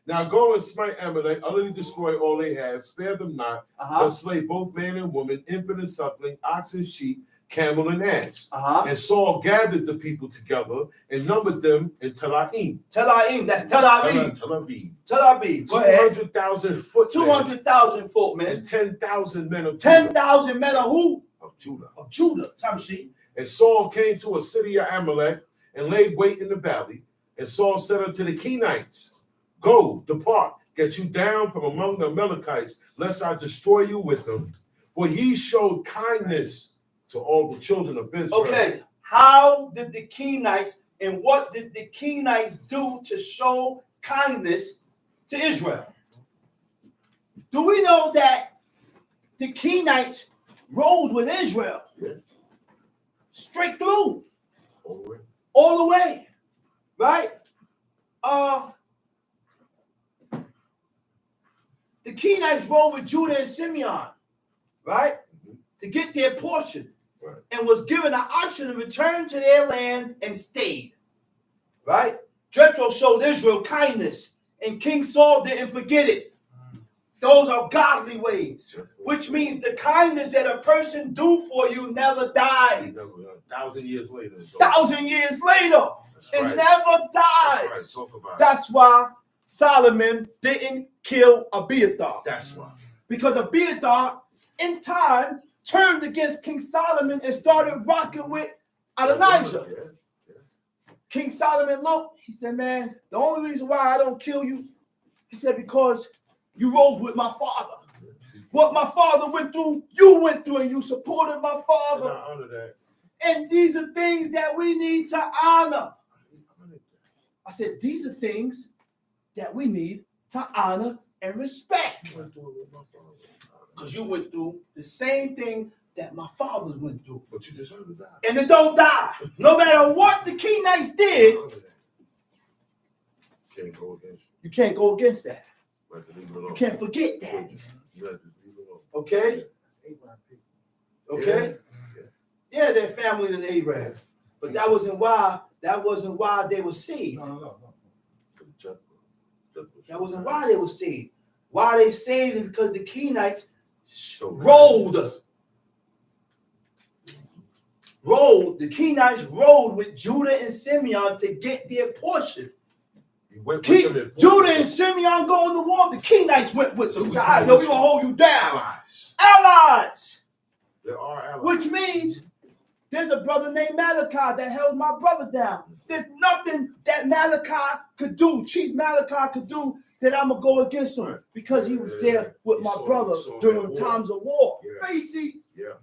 Now go and smite Amalek, utterly destroy all they have, spare them not, but slay both man and woman, infant and suckling, ox and sheep, camel and ass. And Saul gathered the people together and numbered them in Telaim. Telaim, that's Tel Aviv. Tel Aviv. Tel Aviv. 200,000 foot. 200,000 foot, man. And 10,000 men of 10,000 men of who? Of Judah. Of Judah. Tamshi. And Saul came to a city of Amalek and laid wait in the valley. And Saul said unto the Kenites, Go, depart, get you down from among the Amalekites, lest I destroy you with them. For ye showed kindness to all the children of Israel. Okay, how did the Kenites and what did the Kenites do to show kindness to Israel? Do we know that the Kenites rode with Israel? Yeah. Straight through. All the way. Right? The Kenites rode with Judah and Simeon, right? To get their portion. Right. And was given an option to return to their land and stayed. Right? Jethro showed Israel kindness, and King Saul didn't forget it. Those are godly ways, which means the kindness that a person do for you never dies. 1,000 years later. 1,000 years later, it never dies. That's right. Talk about That's why Solomon didn't kill Abiathar. That's why. Because Abiathar, in time, turned against King Solomon and started rocking with Adonijah. Yeah. King Solomon looked, he said, man, the only reason why I don't kill you, he said, because you rolled with my father. What my father went through, you went through, and you supported my father. And I honor that. And these are things that we need to honor. I said, these are things that we need to honor and respect. Because you went through the same thing that my father went through. But you deserve to die. And it don't die. No matter what the Kenites did, you can't go against that. You can't forget that. Okay? Okay? Yeah, they're family than Abraham. But that wasn't why they were saved. That wasn't why they were saved. Why they saved is because the Kenites rode. The Kenites rode with Judah and Simeon to get their portion. Judah and Simeon go in the war. The Kenites went with them. He said, all right, we're going to hold you down. Allies. There are allies. Which means there's a brother named Malachi that held my brother down. There's nothing that Malachi could do, Chief Malachi could do, that I'm going to go against him because he was there with my brother during times of war. Facey. Yeah.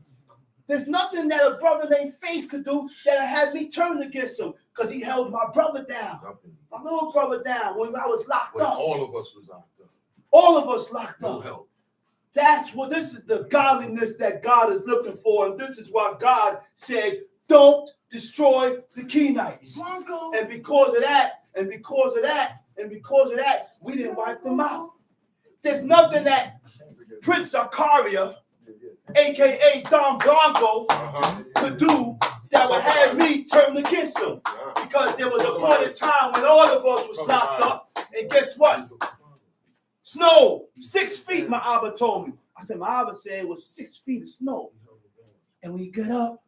There's nothing that a brother named Face could do that had me turn against him because he held my brother down. My little brother down when I was locked up. All of us was locked up. All of us locked No up. help. This is the godliness that God is looking for. And this is why God said, don't destroy the Kenites. And because of that, we didn't wipe them out. There's nothing that Prince Akaria, a.k.a. Don Blanco, could do that would have me turn against him. Because there was a point in time when all of us was locked up. And guess what? Snow, 6 feet, my Abba told me. I said, my Abba said it was 6 feet of snow. And when you get up,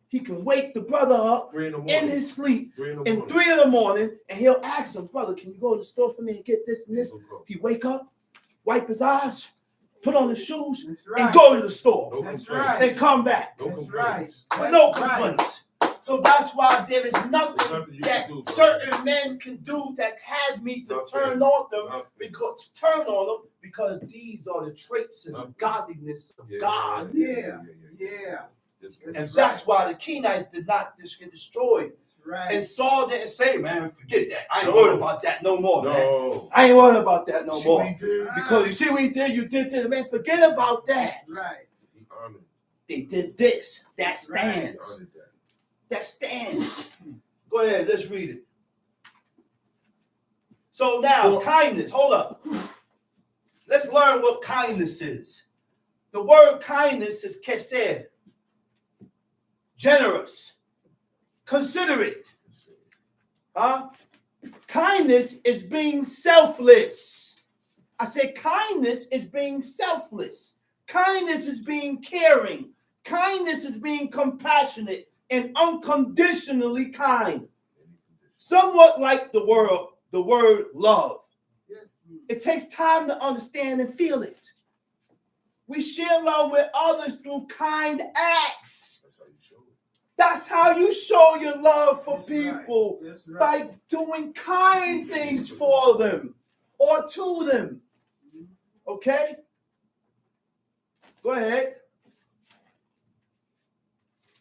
he can wake the brother up in his sleep in 3 in the morning, and he'll ask him, brother, can you go to the store for me and get this and this? He wake up, wipe his eyes, put on his shoes, and go to the store. And come back. That's right. With no complaints. So that's why there is nothing that certain men can do that had me to turn on them because these are the traits and the godliness of God. Yeah. And that's why the Kenites did not just get destroyed. And Saul didn't say, man, forget that. I ain't worried about that no more, man. I ain't worried about that no more. Because you see what he did? You did this. Man, forget about that. Right. They did this. That stands. That stands. Go ahead, let's read it. So now, kindness. Hold up. Let's learn what kindness is. The word kindness is kesed. Generous. Considerate. Kindness is being selfless. I said kindness is being selfless. Kindness is being caring. Kindness is being compassionate and unconditionally kind. Somewhat like the word love. It takes time to understand and feel it. We share love with others through kind acts. That's how you show your love for people. That's right. By doing kind things for them or to them. Okay? Go ahead.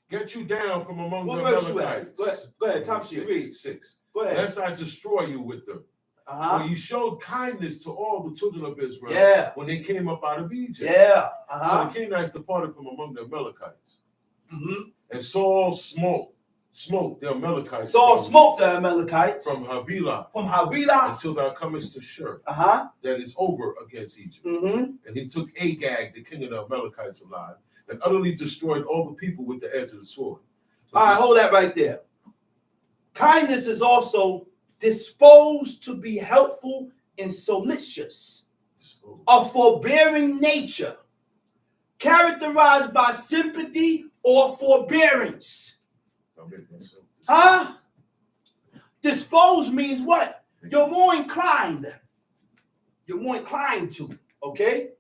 Get you down from among What the verse you at? Amalekites. Go ahead. Tom, read. 6. Go ahead. Lest I destroy you with them. For you showed kindness to all the children of Israel when they came up out of Egypt. So the Canaanites departed from among the Amalekites. And Saul smote the Amalekites. Saul smote the Amalekites from Havilah until thou comest to Shur, that is over against Egypt. And he took Agag, the king of the Amalekites, alive, and utterly destroyed all the people with the edge of the sword. All right, hold that right there. Kindness is also disposed to be helpful and solicitous, a forbearing nature, characterized by sympathy or forbearance. Disposed means what? You're more inclined. You're more inclined to, okay?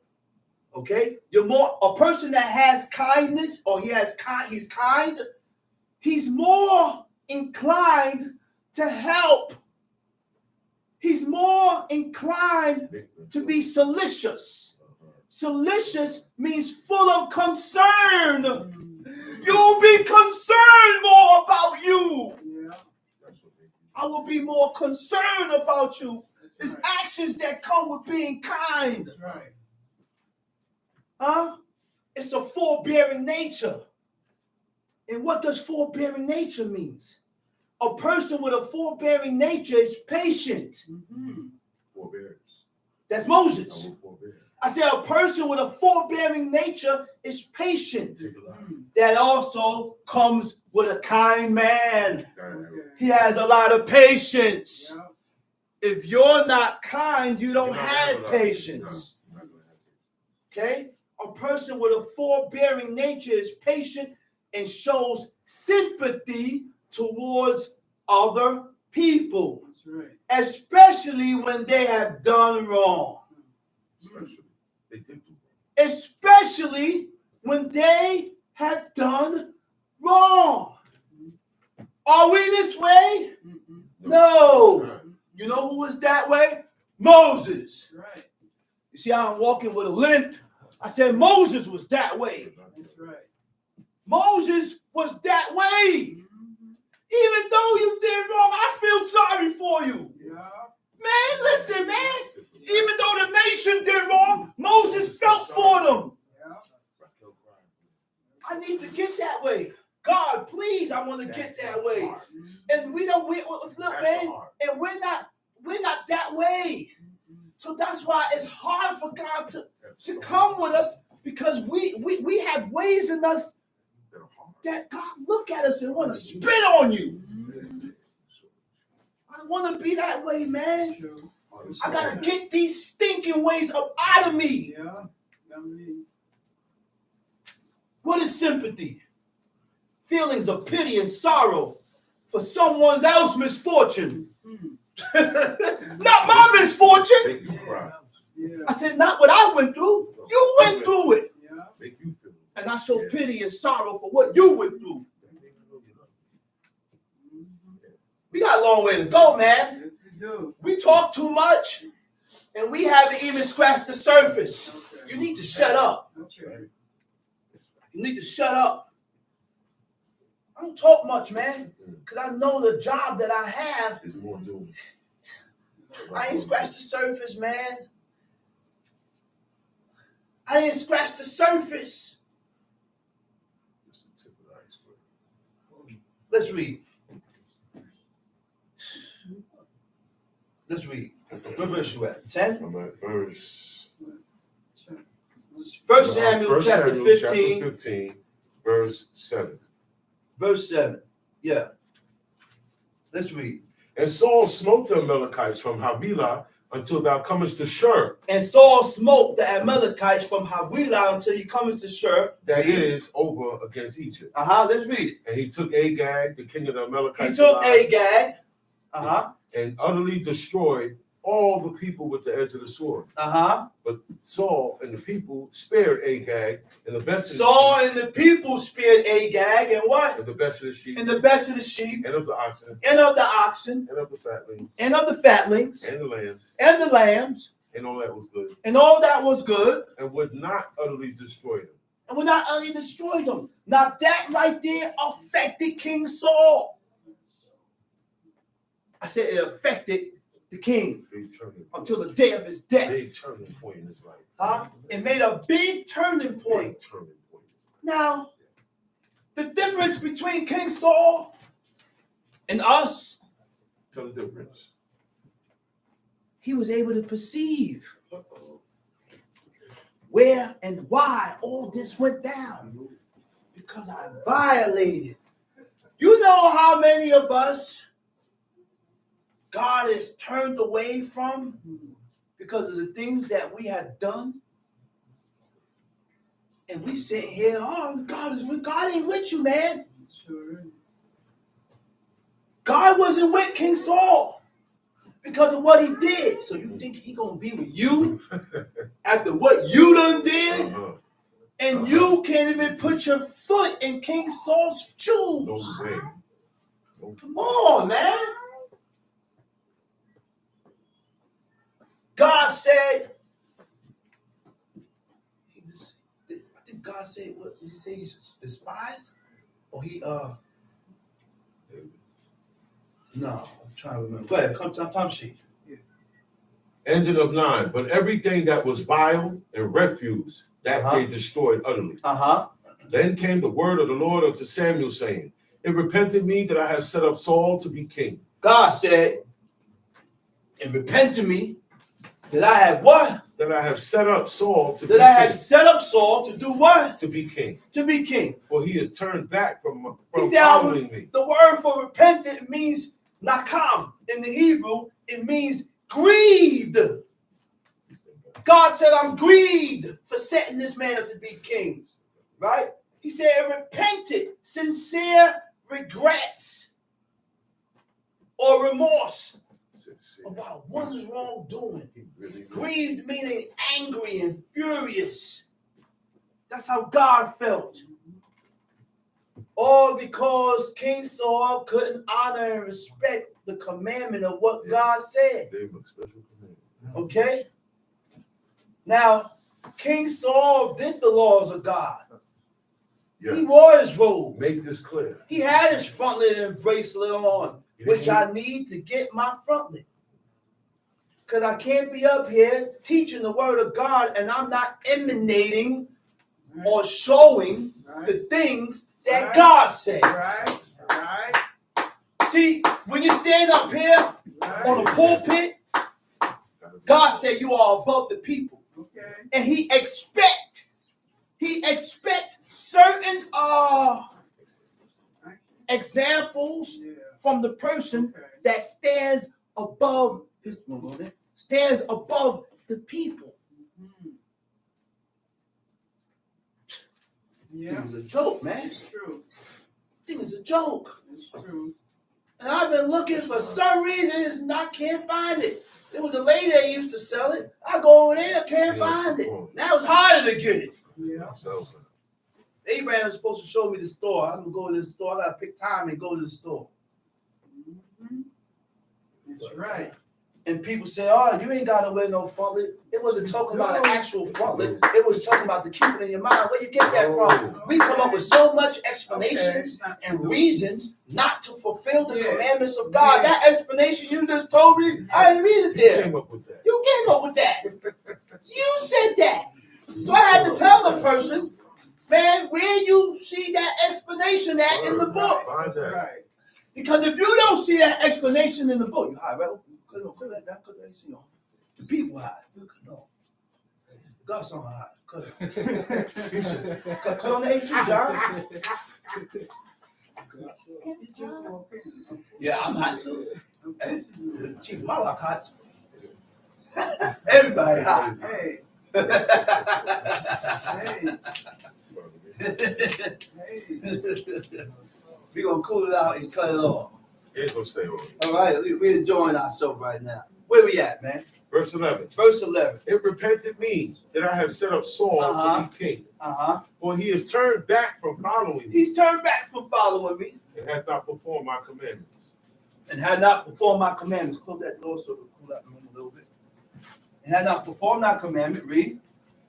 Okay? You're more, a person that has kindness or he's kind, he's more inclined to help. He's more inclined to be solicitous. Solicitous means full of concern. You'll be concerned more about you. I will be more concerned about you. It's actions that come with being kind. That's right. It's a forbearing nature. And what does forbearing nature means? A person with a forbearing nature is patient. Forbearance. That's Moses. I said a person with a forbearing nature is patient. That also comes with a kind man. He has a lot of patience. If you're not kind, you don't have patience. Okay? A person with a forbearing nature is patient and shows sympathy towards other people. That's right. Especially when they have done wrong. Especially when they have done wrong. Are we this way? No. You know who was that way? Moses. Right. You see how I'm walking with a limp? I said Moses was that way. That's right. Moses was that way. Even though you did wrong, I feel sorry for you. Man, listen, man. Even though the nation did wrong, Moses felt for them. I need to get that way. God, please, I want to get that way. And look, man, and we're not that way. So that's why it's hard for God to come with us, because we have ways in us that God look at us and want to spit on you. I want to be that way, man. I got to get these stinking ways up out of me. What is sympathy? Feelings of pity and sorrow for someone else's misfortune. Not my misfortune. I said, not what I went through. You went through it. And I show pity and sorrow for what you went through. We got a long way to go, man. Yes, we do. We talk too much, and we haven't even scratched the surface. You need to shut up. That's right. You need to shut up. I don't talk much, man, because I know the job that I have. I ain't scratched the surface, man. I ain't scratched the surface. Let's read. Let's read. What verse you at? 10? I'm at verse 1 Samuel chapter 15. Verse 7. Verse 7. Yeah. Let's read. And Saul smote the Amalekites from Havilah until thou comest to Shur. And Saul smote the Amalekites from Havilah until he comes to Shur. That is over against Egypt. Let's read it. And he took Agag, the king of the Amalekites. He took Agag. And utterly destroyed all the people with the edge of the sword. But Saul and the people spared Agag and the best of the Saul sheep. and the people spared Agag and what? And the best of the sheep. And the best of the sheep. And of the oxen. And of the oxen. And of the fatlings. And of the fatlings. And the lambs. And the lambs. And all that was good. And all that was good. And would not utterly destroy them. And would not utterly destroy them. Now that right there affected King Saul. I said it affected the king until the day of his death. Big turning point in his life. It made a big turning point. Big turning point. Now, the difference between King Saul and us, Tell the difference. he was able to perceive where and why all this went down. Because I violated. You know how many of us God is turned away from because of the things that we have done? And we sit here, God ain't with you, man. Sure. God wasn't with King Saul because of what he did. So you think he gonna be with you after what you done did? And you can't even put your foot in King Saul's shoes. No way. Come on, man. God said, I think God said, what did he say? He's despised? Or he, no, I'm trying to remember. Go ahead, come sheet. Engine of 9. But everything that was vile and refuse, that they destroyed utterly. Then came the word of the Lord unto Samuel, saying, It repented me that I have set up Saul to be king. God said, It repented me that I have what? That I have set up Saul to be That I have king. set up Saul to do what? To be king. To be king. For he has turned back from He said, following me. the word for repentant means nakam. In the Hebrew, it means grieved. God said, I'm grieved for setting this man up to be king. Right? He said, repented, sincere regrets or remorse about what is wrongdoing. Grieved meaning angry and furious. That's how God felt. All because King Saul couldn't honor and respect the commandment of what God said. Okay? Now, King Saul did the laws of God. Yeah. He wore his robe. Make this clear. He had his frontlet and bracelet on, which I need to get my frontlet. Because I can't be up here teaching the word of God and I'm not emanating or showing the things that God says. Right. See, when you stand up here on the pulpit, God said you are above the people. Okay. And he expect certain examples from the person that stands above the people. Yeah. It was a joke, man. It's true. I think it's a joke. It's true. And I've been looking for some reason, I can't find it. There was a lady that used to sell it. I go over there, can't find it. Now it's harder to get it. Yeah. Abraham was supposed to show me the store. I'm gonna go to the store. I gotta pick time and go to the store. That's right. And people say, "Oh, you ain't gotta wear no frontlet." It wasn't talking about an actual frontlet. It was talking about to keep it in your mind. Where you get that from? We come up with so much explanations and reasons not to fulfill the commandments of God. That explanation you just told me, I didn't read it there. You came up with that. You came up with that. You said that. So I had to tell the person, man, where you see that explanation at in the book? Find that. Right. Because if you don't see that explanation in the book, you hide, right? The people hide. No. God's on hide. Cut on the AC, John. Yeah, I'm hot too. Chief Malak hot. Everybody hot. Hey, hey. We're going to cool it out and cut it off. It's gonna stay on. All right, we're enjoying ourselves right now. Where we at, man? Verse 11. Verse 11. It repented me that I have set up Saul to be king. For he has turned back from following me. He's turned back from following me. And hath not performed my commandments. And had not performed my commandments. Close that door so it'll cool that room a little bit. And had not performed my commandment. Read.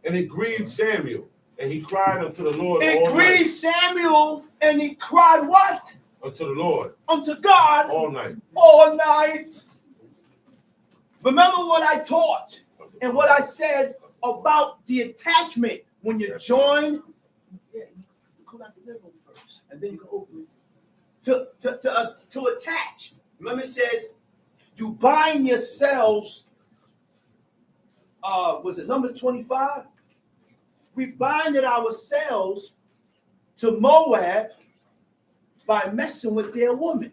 And it grieved Samuel. And he cried unto the Lord It all grieved night. Samuel, and he cried what? Unto the Lord. Unto God. All night. All night. Remember what I taught and what I said about the attachment when you join. Yeah, you cool out the living room first, and then you can open it. To attach. Remember it says, you bind yourselves. Was it Numbers 25? We binded ourselves to Moab by messing with their woman.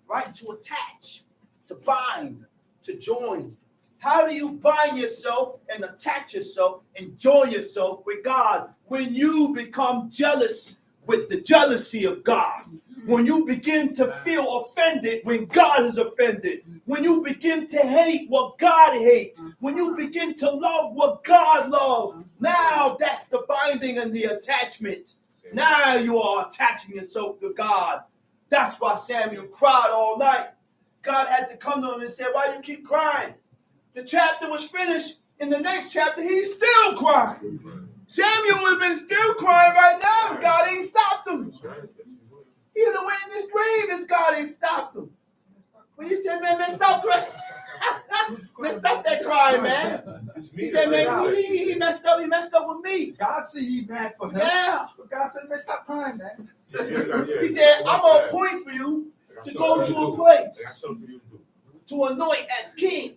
Right? To attach, to bind, to join. How do you bind yourself and attach yourself and join yourself with God? When you become jealous with the jealousy of God. When you begin to feel offended when God is offended. When you begin to hate what God hates. When you begin to love what God loves. Now that's the binding and the attachment. Now you are attaching yourself to God. That's why Samuel cried all night. God had to come to him and say, why you keep crying? The chapter was finished. In the next chapter, he's still crying. Samuel would have been still crying right now. God ain't stopped him. He would have went in his grave as God ain't stopped him. When you said, man, stop crying. Man, stop that crying, man. He said, man, he messed up. He messed up with me. God said he mad for him. Yeah. But God said, man, stop crying, man. He said, I'm going to appoint for you to go to a place to anoint as king.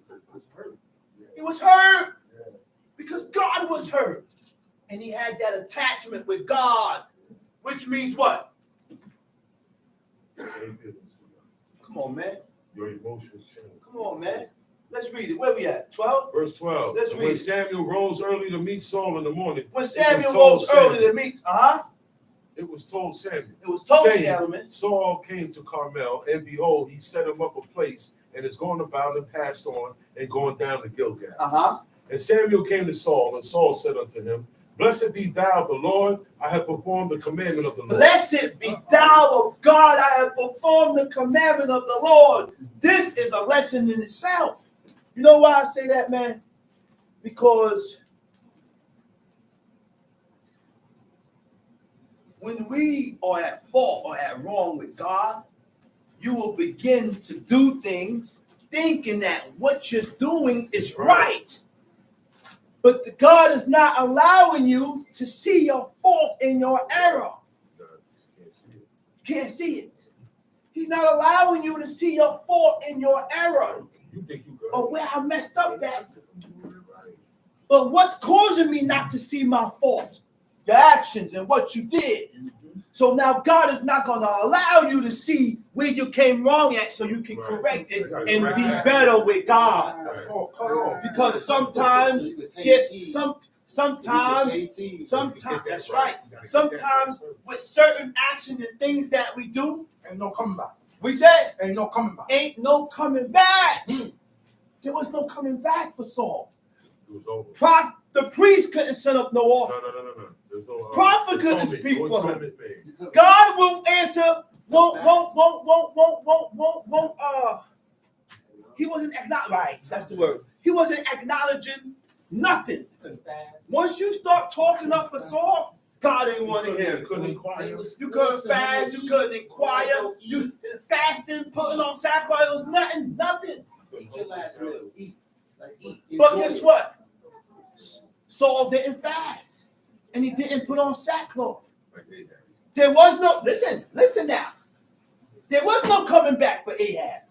He was hurt because God was hurt. And he had that attachment with God, which means what? Come on, man. Your emotions change. Come on, man. Let's read it. Where we at? 12? Verse 12. Let's And read when it. Samuel rose early to meet Saul in the morning. When Samuel rose early to meet, It was told Samuel. it was told saying, Samuel. Saul came to Carmel, and behold, he set him up a place, and is going about and passed on, and going down to Gilgal. And Samuel came to Saul, and Saul said unto him, Blessed be thou the Lord, I have performed the commandment of the Lord. Blessed be thou, O God, I have performed the commandment of the Lord. This is a lesson in itself. You know why I say that, man? Because when we are at fault or at wrong with God, you will begin to do things thinking that what you're doing is right. But God is not allowing you to see your fault in your error. You can't see it. He's not allowing you to see your fault in your error. You think you good. Or where I messed up at. But what's causing me not to see my fault? Your actions and what you did. So now God is not going to allow you to see where you came wrong at so you can correct it and be better with God. Because sometimes that's right. Sometimes with certain actions and things that we do, Ain't no coming back. we said, Ain't no coming back. ain't no coming back. There was no coming back for Saul. It was over. The priest couldn't set up no offering. No. There's no Prophet couldn't atonement. speak No for him. atonement made. God won't answer. He wasn't right. That's the word. He wasn't acknowledging nothing. Once you start talking up for Saul, God ain't want to hear You it. couldn't inquire. You couldn't fast. You couldn't inquire. You fasting, putting on sackcloth. It was nothing. Eat your last meal. Eat. But guess what? Saul didn't fast, and he didn't put on sackcloth. There was no, listen now. There was no coming back for Ahab.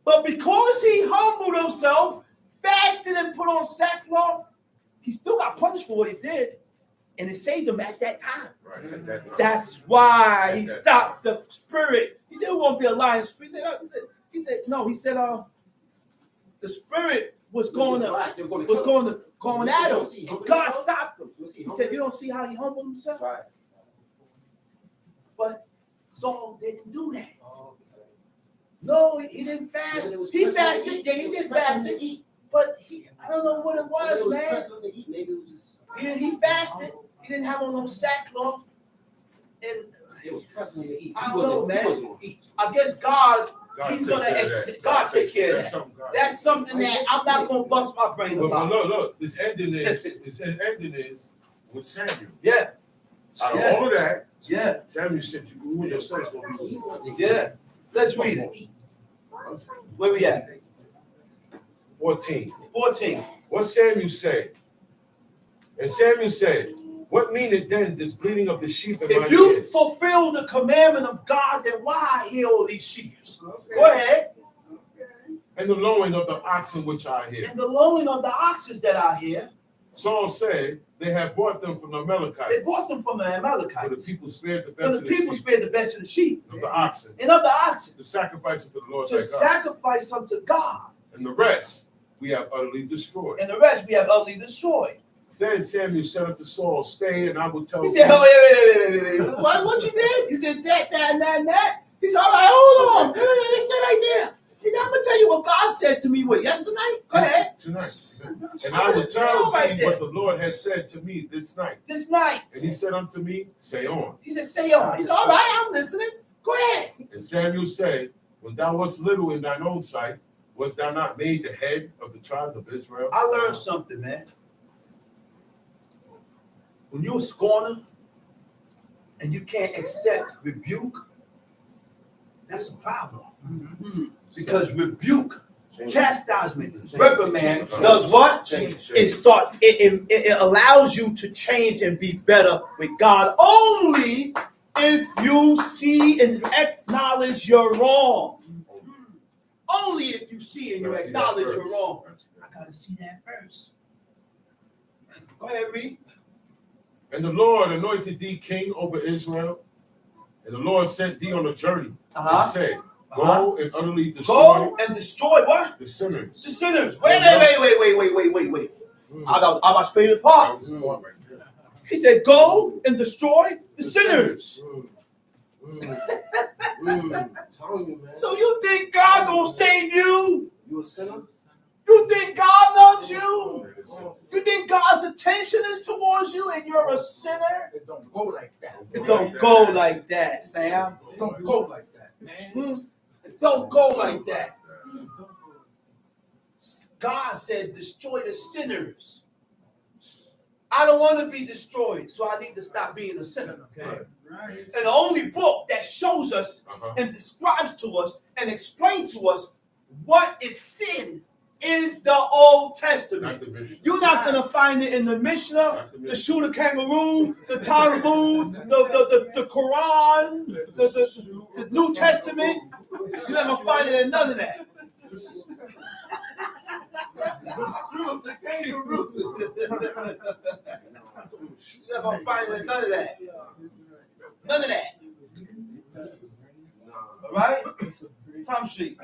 But because he humbled himself, fasted and put on sackcloth, he still got punished for what he did. And it saved him at that time. Right, at that time. That's why he stopped the spirit. He said, who won't be a lying spirit? He said, no, he said, the spirit was going to go at him. And God stopped him. He said, you don't see how he humbled himself? Right. But Saul didn't do that. No, he didn't fast. Yeah, He fasted. Yeah, he did fast. But I don't know what it was, man. Maybe it was just. He fasted. He didn't have on no sackcloth. And It was pressing him to eat. I don't know, man. He wasn't gonna eat. I guess God, he's take going care of to, that. God take care of That's that. something God That's something that I'm not going to bust my brain But about. look, this ending is with Samuel. Yeah. Out of Yeah. all of that, Yeah. Samuel said, you and your sons gonna be eating. Yeah. Let's read it. Where we at? 14. 14. What Samuel said. And Samuel said, what meaneth then this bleating of the sheep in my If you ears? fulfill the commandment of God, then why hear all these sheep? Go ahead. And the lowing of the oxen which I hear. And the lowing of the oxen that I hear, Saul said, they had brought them from the Amalekites. they brought them from the For the Amalekites. people spared the For best the of the people sheep, spared the best of the sheep of the oxen, and of the oxen the sacrifice unto the Lord to thy God. sacrifice unto God. And the rest we have utterly destroyed. And the rest we have utterly destroyed. Then Samuel said unto Saul, stay, and I will tell He you. said, oh, wait. What you did? You did that, and that. He said, all right, hold on. Stay right there. He said, I'm going to tell you what God said to me, yesterday? Go ahead. Tonight. And I will tell thee what the Lord has said to me this night. This night. And he said unto me, say on. He said, say on. He said, all right, I'm listening. Go ahead. And Samuel said, when thou wast little in thine own sight, wast thou not made the head of the tribes of Israel? I learned something, man. When you're a scorner and you can't accept rebuke, that's a problem. Because rebuke, chastisement, reprimand does what? It allows you to change and be better with God only if you see and acknowledge you're wrong. Only if you see and you acknowledge you're wrong. I gotta see that first. Go ahead, read. And the Lord anointed thee king over Israel. And the Lord sent thee on a journey and said, go and utterly destroy. Go and destroy what? The sinners. The sinners. Wait. I got my favorite part. He said, go and destroy the sinners. So you think God gonna save you? You a sinner? You think God loves you? You think God's attention is towards you and you're a sinner? It don't go like that. It don't go like that, Sam. It don't go like that, man. It don't go like that. God said, destroy the sinners. I don't want to be destroyed, so I need to stop being a sinner. Okay. Right. And the only book that shows us and describes to us and explains to us what is sin is the Old Testament. You're not going to find it in the Mishnah, the Shooter Kangaroo, the Talmud, the Quran, the New Testament. You're not going to find it in none of that. The kangaroo. You're not going to find it in none of that. None of that. All right? Tom Street.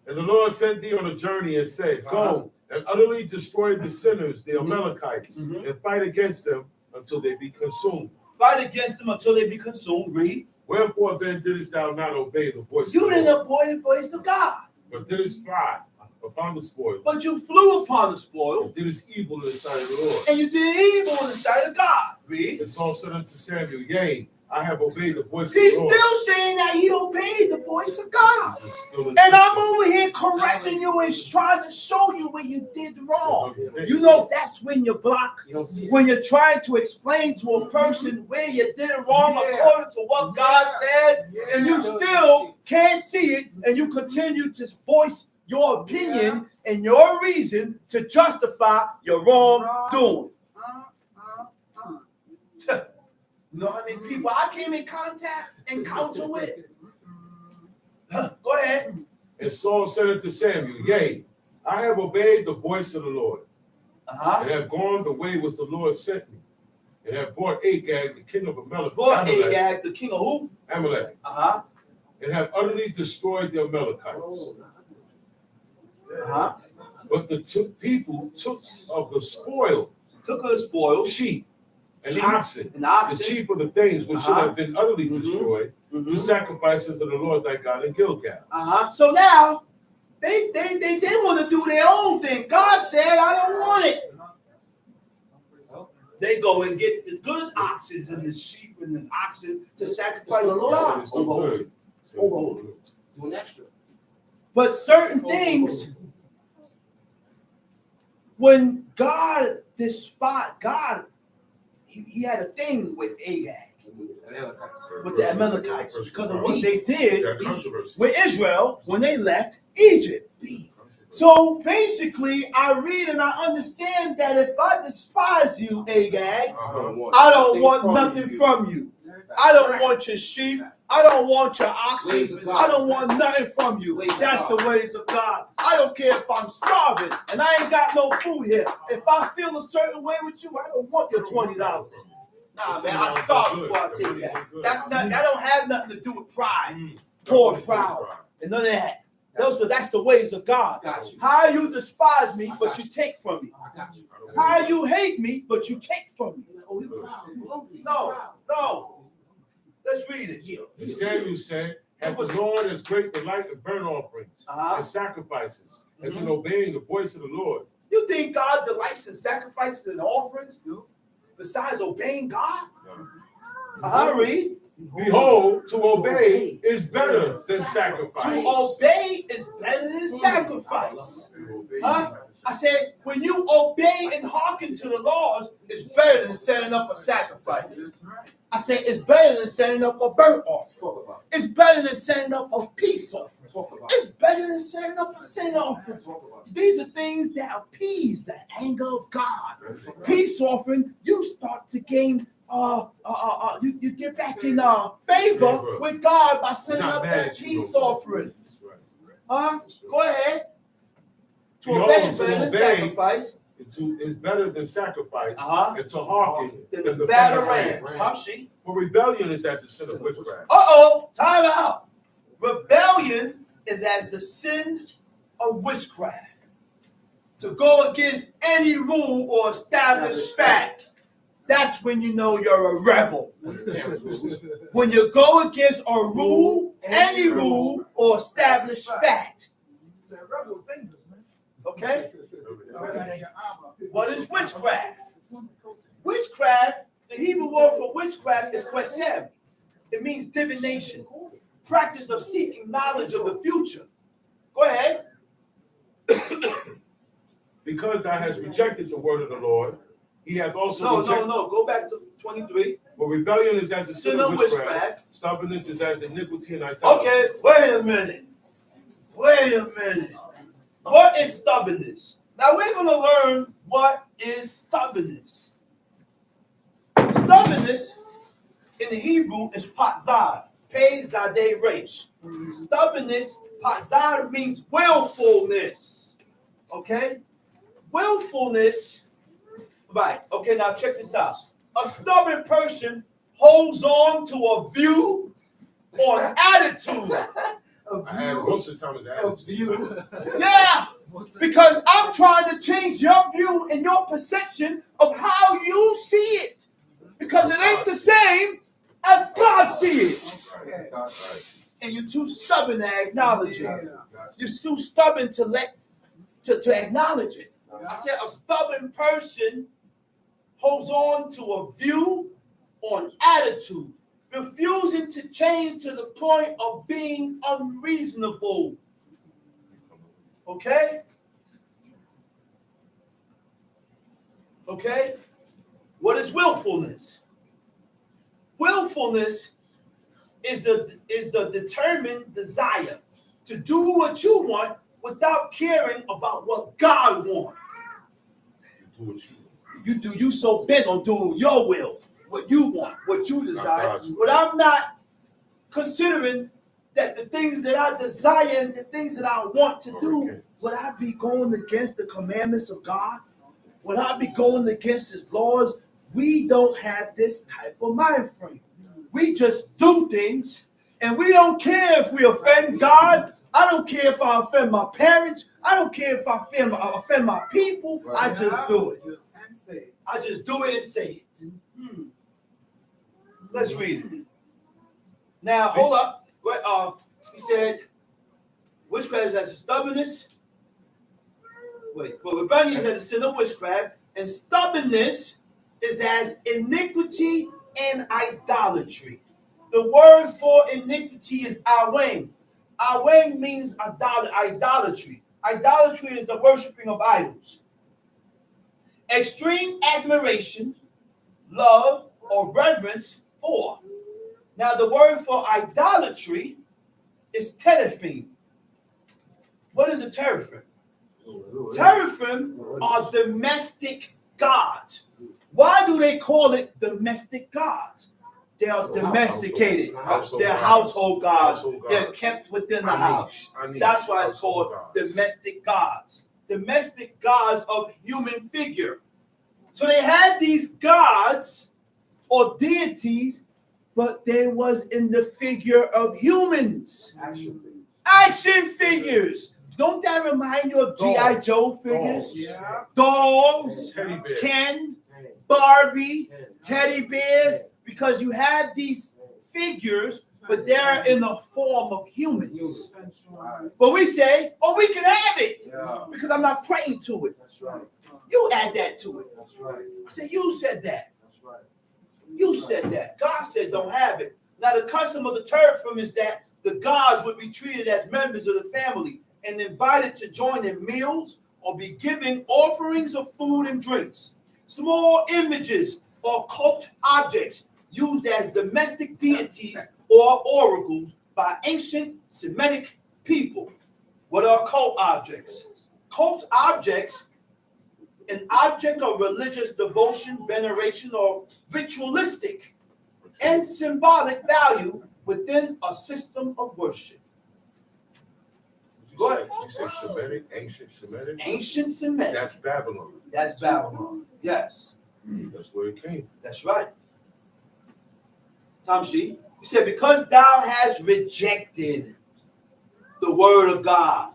And the Lord sent thee on a journey and said, go and utterly destroy the sinners, the Amalekites, and fight against them until they be consumed. Fight against them until they be consumed. Read. Wherefore then didst thou not obey the voice You of the didn't Lord, obey the voice of God, but didst fly upon the spoil, but you flew upon the spoil, and didst evil in the sight of the Lord. and you did evil in the sight of God. Read. And Saul said unto Samuel, yea, I have obeyed the voice He's of the Lord. still saying that he obeyed the voice of God. Still in And I'm scripture. over here correcting you and trying to show you where you did wrong. You know, that's when you block. You don't see it. When you're trying to explain to a person where you did it wrong according to what God said, and you still can't see it, and you continue to voice your opinion and your reason to justify your wrongdoing. You know how many people I came in encounter with? Go ahead. And Saul said unto Samuel, yea, I have obeyed the voice of the Lord, and have gone the way which the Lord sent me, and have brought Agag, the king of Amalek, Boy, Agag, the king of who? Amalek, and have utterly destroyed the Amalekites. But the people took of the spoil, sheep and oxen, the cheap of the things which should have been utterly destroyed, to sacrifice unto the Lord thy God in Gilgal. So now they want to do their own thing. God said, I don't want it. They go and get the good oxen and the sheep and the oxen to sacrifice to God. It's no good. Doing extra. But certain things, when God despised, God, he had a thing with Agag, with the Amalekites, because of what they did with Israel when they left Egypt. So basically, I read and I understand that if I despise you, Agag, I don't want nothing from you. I don't want your sheep. I don't want your oxen. I don't want nothing from you. That's the ways of God. I don't care if I'm starving and I ain't got no food here. If I feel a certain way with you, I don't want your $20. Nah, man, I starve before I take that. That don't have nothing to do with pride, poor, proud, and none of that. That's the ways of God. How you despise me, but you take from me. How you hate me, but you take from me. No. Let's read it. And Samuel said, "Hath the Lord as great delight in burnt offerings and sacrifices as in obeying the voice of the Lord?" You think God delights in sacrifices and offerings besides obeying God? Read. Behold, to obey is better than sacrifice. To obey is better than sacrifice. I said, when you obey and hearken to the laws, it's better than setting up a sacrifice. I said, it's better than setting up a burnt offering. It's better than setting up a peace offering. It's better than setting up a sin offering. These are things that appease the anger of God. Peace offering, you start to gain you get back in favor with God by setting up that peace offering. Go ahead. To obey is better than sacrifice. Is better than sacrifice, and to hearken than the fat of rams. For rebellion is as the sin of witchcraft. Time out. Rebellion is as the sin of witchcraft. To go against any rule or established fact. That's when you know you're a rebel. When you go against a rule, any rule, or established fact. Okay? What is witchcraft? Witchcraft, the Hebrew word for witchcraft is quesem. It means divination. Practice of seeking knowledge of the future. Go ahead. Because thou hast rejected the word of the Lord, he hath also rejected. No. Go back to 23. For rebellion is as the sin of witchcraft. Stubbornness is as iniquity and idolatry. Okay, wait a minute. What is stubbornness? Now we're going to learn what is stubbornness. Stubbornness in the Hebrew is patzad, pei zadeh resh. Stubbornness, patzad, means willfulness. Okay? Willfulness. Right. Okay, now check this out. A stubborn person holds on to a view or an attitude. Most of the time it's attitude. Yeah, because I'm trying to change your view and your perception of how you see it. Because it ain't the same as God sees it. And you're too stubborn to acknowledge it. You're too stubborn to acknowledge it. I said a stubborn person holds on to a view or an attitude, refusing to change to the point of being unreasonable. Okay? What is willfulness? Willfulness is the determined desire to do what you want without caring about what God wants. You so bent on doing your will, what you want, what you desire. But I'm not considering that the things that I desire and the things that I want to do, would I be going against the commandments of God? Would I be going against his laws? We don't have this type of mind frame. We just do things And we don't care if we offend God. I don't care if I offend my parents. I don't care if I offend my people. I just do it. I just do it and say it. Let's read it. Now, hold up. He said, witchcraft is as a stubbornness. For rebellion is as a sin of witchcraft, and stubbornness is as iniquity and idolatry. The word for iniquity is awang. Awang means idolatry. Idolatry is the worshiping of idols. Extreme admiration, love, or reverence for. Now, the word for idolatry is teraphim. What is a teraphim? Teraphim are domestic gods. Why do they call it domestic gods? They are domesticated. They're household gods. They're kept within the house. That's why it's called domestic gods. Domestic gods of human figure. So they had these gods or deities, but they was in the figure of humans. Action figures. Don't that remind you of G.I. Joe figures? Dolls, Ken, Barbie, teddy bears, because you have these figures, but they're in the form of humans. But we say, oh, we can have it because I'm not praying to it. You add that to it. I said, you said that. You said that. God said don't have it. Now, the custom of the teraphim is that the gods would be treated as members of the family and invited to join in meals or be given offerings of food and drinks. Small images or cult objects used as domestic deities or oracles by ancient Semitic people. What are cult objects? Cult objects, an object of religious devotion, veneration, or ritualistic and symbolic value within a system of worship. Go ahead. You said Semitic, ancient Semitic? Ancient Semitic. That's Babylon. That's Babylon. Yes. That's where it came. That's right. Tom She, he said, because thou hast rejected the word of God,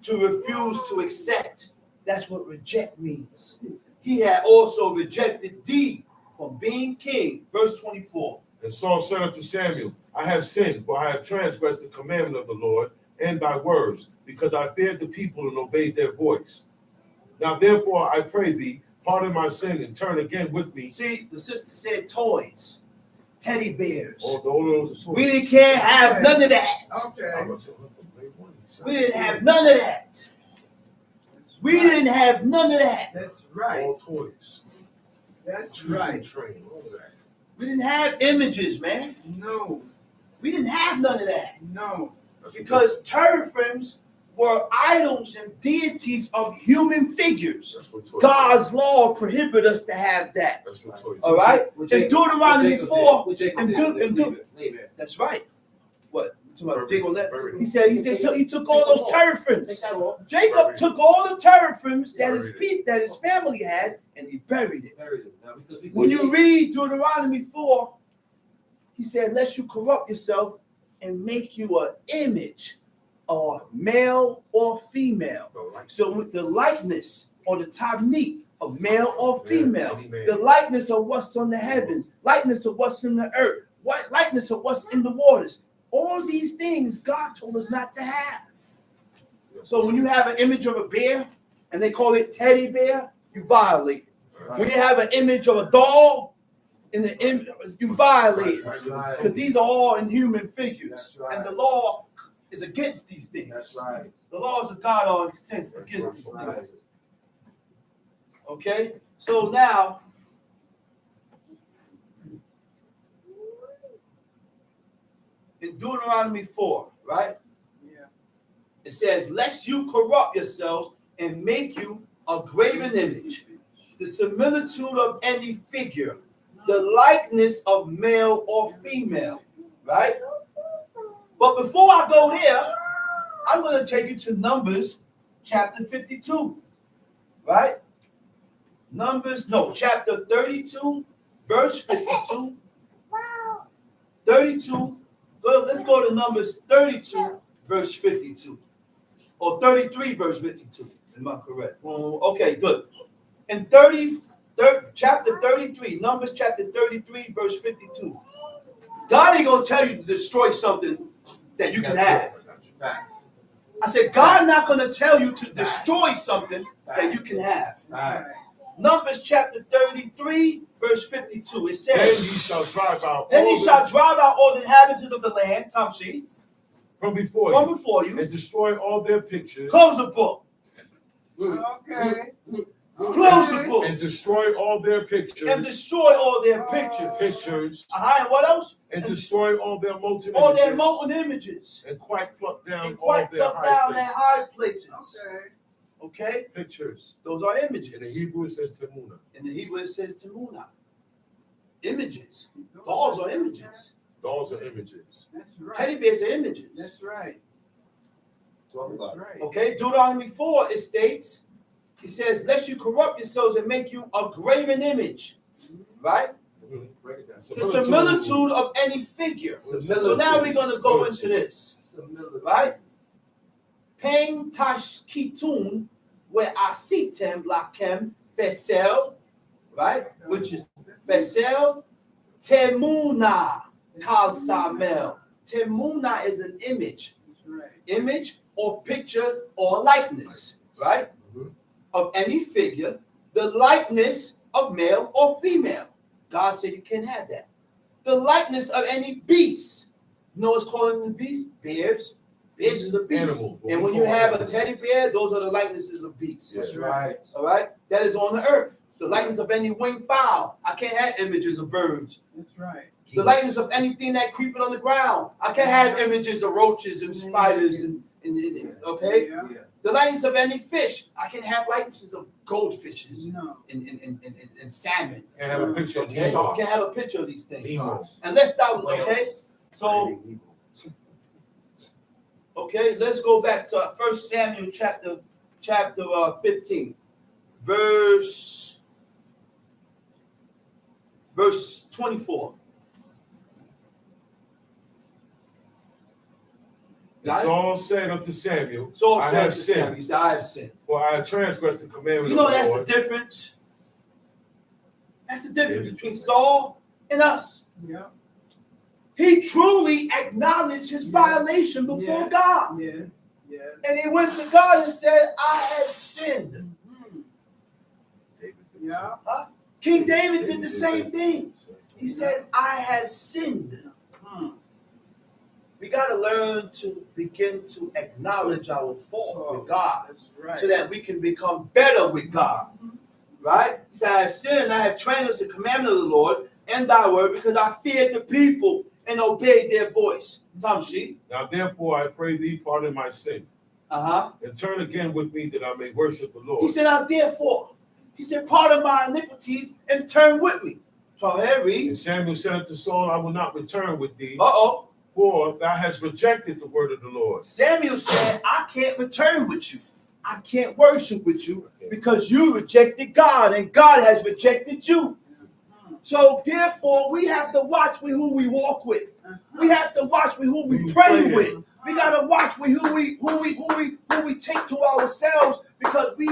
to refuse to accept. That's what reject means. He had also rejected thee from being king. Verse 24. And Saul said unto Samuel, I have sinned, for I have transgressed the commandment of the Lord and thy words, because I feared the people and obeyed their voice. Now therefore I pray thee, pardon my sin and turn again with me. See, the sister said toys, teddy bears. Oh, we can't have none of that. Okay. We didn't have none of that. We didn't have none of that. That's right. All toys. That's right. Train, all that. We didn't have images, man. No. We didn't have none of that. No. Because teraphims were idols and deities of human figures. God's law prohibited us to have that. All right? In Deuteronomy 4, that's right. What? He said he took all those teraphims. Jacob took all the teraphims that his family had and he buried it. When you read Deuteronomy 4, he said, lest you corrupt yourself and make you an image, or male or female. So with the likeness or the tabnik of male or female, the likeness of what's on the heavens, likeness of what's in the earth, likeness of what's in the waters. All these things God told us not to have. So when you have an image of a bear and they call it teddy bear, you violate it. When you have an image of a doll, you violate it. Because these are all inhuman figures. And the law is against these things. The laws of God are against these things. Okay? So now, in Deuteronomy 4, right? Yeah. It says, lest you corrupt yourselves and make you a graven image, the similitude of any figure, the likeness of male or female, right? But before I go there, I'm going to take you to Numbers chapter 52, right? Chapter 32, verse 52. 32, Well, let's go to Numbers 32, verse 52. Or 33, verse 52. Am I correct? Okay, good. In chapter 33, Numbers chapter 33, verse 52. God ain't going to tell you to destroy something that you can have. Facts. I said, God not going to tell you to destroy something that you can have. Facts. Numbers chapter 33, verse 52. It says, Then he shall drive out all the inhabitants of the land, Tamshi, from before you, and destroy all their pictures. Close the book. Okay. Close the book. And destroy all their pictures. And destroy all their pictures. And what else? And destroy all their molten all images. their molten images. And quite pluck down And all quite their pluck down their high high places. Okay. Okay? pictures. Those are images. In the Hebrew it says temuna. In the Hebrew it says temuna. Images. Dolls are images. Dolls are images. That's right. Teddy bears are images. That's right. Talk about That's right. Okay? Deuteronomy 4, it states, he says, lest you corrupt yourselves and make you a graven image. Right? Break it down. The similitude of any figure. So now we're going to go into this. Right? Peng tashkitun where asitem lakem fesel, right? Which is fesel temuna kal samel. Temuna is an image. That's right. Image or picture or likeness, right? Of any figure, the likeness of male or female. God said you can't have that. The likeness of any beast. You know what's calling the beast? Bears. Bears is the beast. Animal. And when you have a teddy bear, those are the likenesses of beasts. That's right. All right? That is on the earth. The likeness of any winged fowl. I can't have images of birds. That's right. The likeness of anything that creeping on the ground. I can't have images of roaches and spiders and okay? Yeah. The likeness of any fish. I can have likenesses of goldfishes No. and salmon. And have a picture of Okay? Nemo. You can have a picture of these things. Nemo. And let's start, okay? So, okay, let's go back to 1 Samuel chapter 15, verse 24. And Saul said unto Samuel, Saul I said have to Samuel, sinned, he said, I have sinned. for I have transgressed the commandment You know of the that's Lord. the difference. That's the difference between Saul and us. Yeah. He truly acknowledged his violation before Yeah. God. Yes. Yes. And he went to God and said, I have sinned. Yeah. King David did the same thing. He said, I have sinned. We got to learn to begin to acknowledge our fault with God. That's right. So that we can become better with God. Right? He said, I have sinned and I have transgressed the commandment of the Lord and thy word because I feared the people and obeyed their voice. Tamshi. Now therefore I pray thee pardon my sin, and turn again with me that I may worship the Lord. He said, now therefore, he said, pardon my iniquities and turn with me. So here read. And Samuel said unto Saul, I will not return with thee, Uh-oh. for thou hast rejected the word of the Lord. Samuel said, I can't return with you. I can't worship with you because you rejected God and God has rejected you. So therefore, we have to watch with who we walk with. We have to watch with who we pray with. We gotta watch with who we take to ourselves because we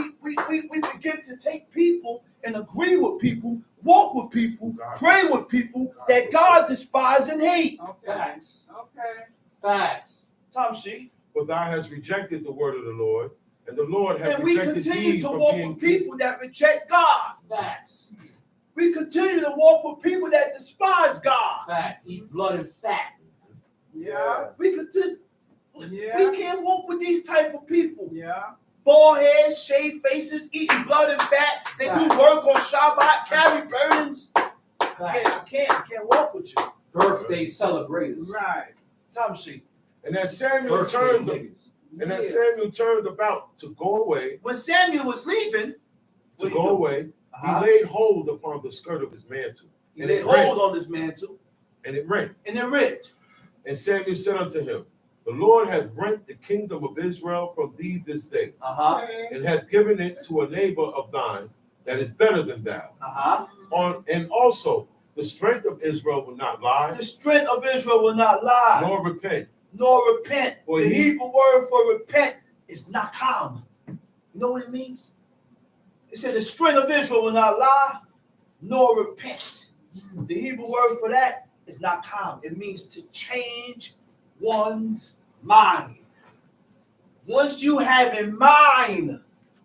begin to take people and agree with people, walk with people, pray with people that God despises and hates. Okay. Facts. Okay. Facts. Tamshi. For thou hast rejected the word of the Lord, and the Lord has And we rejected continue thee to from walk being with people that reject God. Facts. We continue to walk with people that despise God. Facts. Eat blood and fat. Yeah. We continue. Yeah. We can't walk with these type of people. Yeah. Bald heads, shaved faces, eating blood and fat. They do work on Shabbat, carry burdens. I can't walk with you. Birthday celebrators. Right. Tamshi. And as Samuel Birthday turned niggas. and as Samuel turned about to go away, When Samuel was leaving, he laid hold upon the skirt of his mantle. He laid hold on his mantle. And it rent. And it ripped. And Samuel said unto him, the Lord hath rent the kingdom of Israel from thee this day, and hath given it to a neighbor of thine that is better than thou. And also The strength of Israel will not lie, The strength of Israel will not lie, nor repent. nor repent. For The he- Hebrew word for repent is nakam. You know what it means? It says the strength of Israel will not lie, nor repent. The Hebrew word for that is nakam. It means to change one's mind. Once you have in mind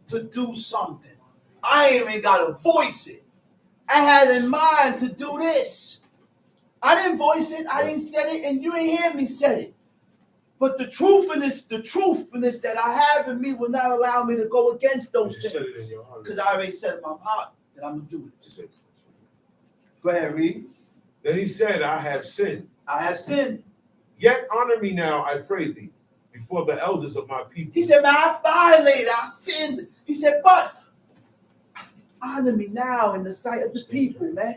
to do something, I ain't even got to voice it. I had in mind to do this. I didn't voice it, I didn't say it, and you ain't hear me say it. But the truthfulness that I have in me will not allow me to go against those You said it in things. your heart. Because I already said in my heart that I'm going to do this. Go ahead, read. Then he said, I have sinned. I have sinned. Yet honor me now, I pray thee, before the elders of my people. He said, man, I violated, I sinned. He said, but honor me now in the sight of the people, man.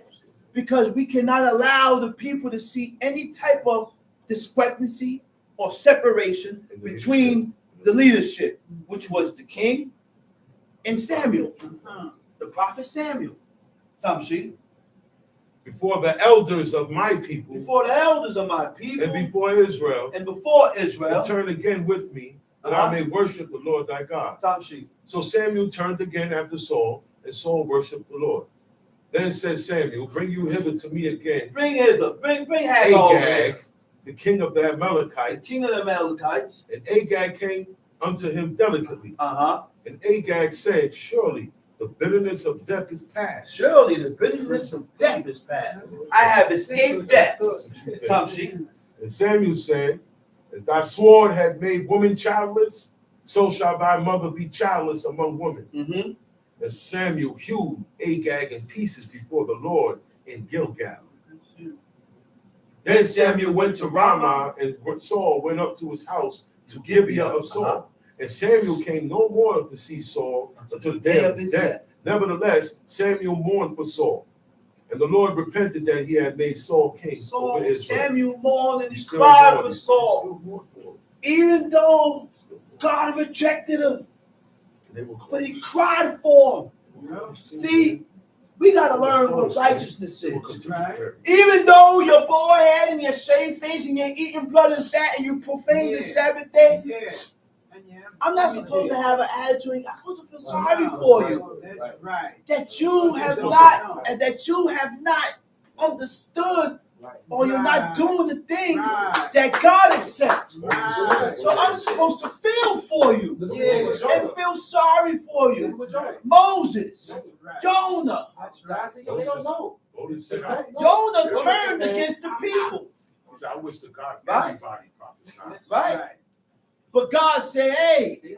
Because we cannot allow the people to see any type of discrepancy or separation between the leadership, which was the king and Samuel, the prophet Samuel. Tamshi. Before the elders of my people, Before the elders of my people, and before Israel, and before Israel, and turn again with me, that I may worship the Lord thy God. Tamshi. So Samuel turned again after Saul, and Saul worshiped the Lord. Then said Samuel, bring you hither to me again, Bring hither, bring Hagar over here. Agag, the king of the The Amalekites. king of the Amalekites. And Agag came unto him delicately. And Agag said, surely the bitterness of death is past. Surely the bitterness of death is past. I have escaped death. Tamshi. And Samuel said, as thy sword had made woman childless, so shall thy mother be childless among women. Mm-hmm. And Samuel hewed Agag in pieces before the Lord in Gilgal. Then Samuel went to Ramah, and Saul went up to his house to Gibeah of Saul. And Samuel came no more to see Saul until the day of his death. Nevertheless, Samuel mourned for Saul. And the Lord repented that he had made Saul king over Israel. Samuel mourned and he cried for Saul. Even though God rejected him, but he cried for him. See, we got to learn what righteousness is. Even though you're bald head and you're shaved face and you're eating blood and fat and you profane the Sabbath day, I'm not supposed to have an attitude. I'm supposed to feel sorry for you. That's right. That you have not understood, or you're not doing the things that God accepts. So I'm supposed to feel for you and feel sorry for you. Moses, Jonah. They don't know. Jonah turned against the people. He said, I wish to God Right. everybody prophesied. Right? But God said, hey,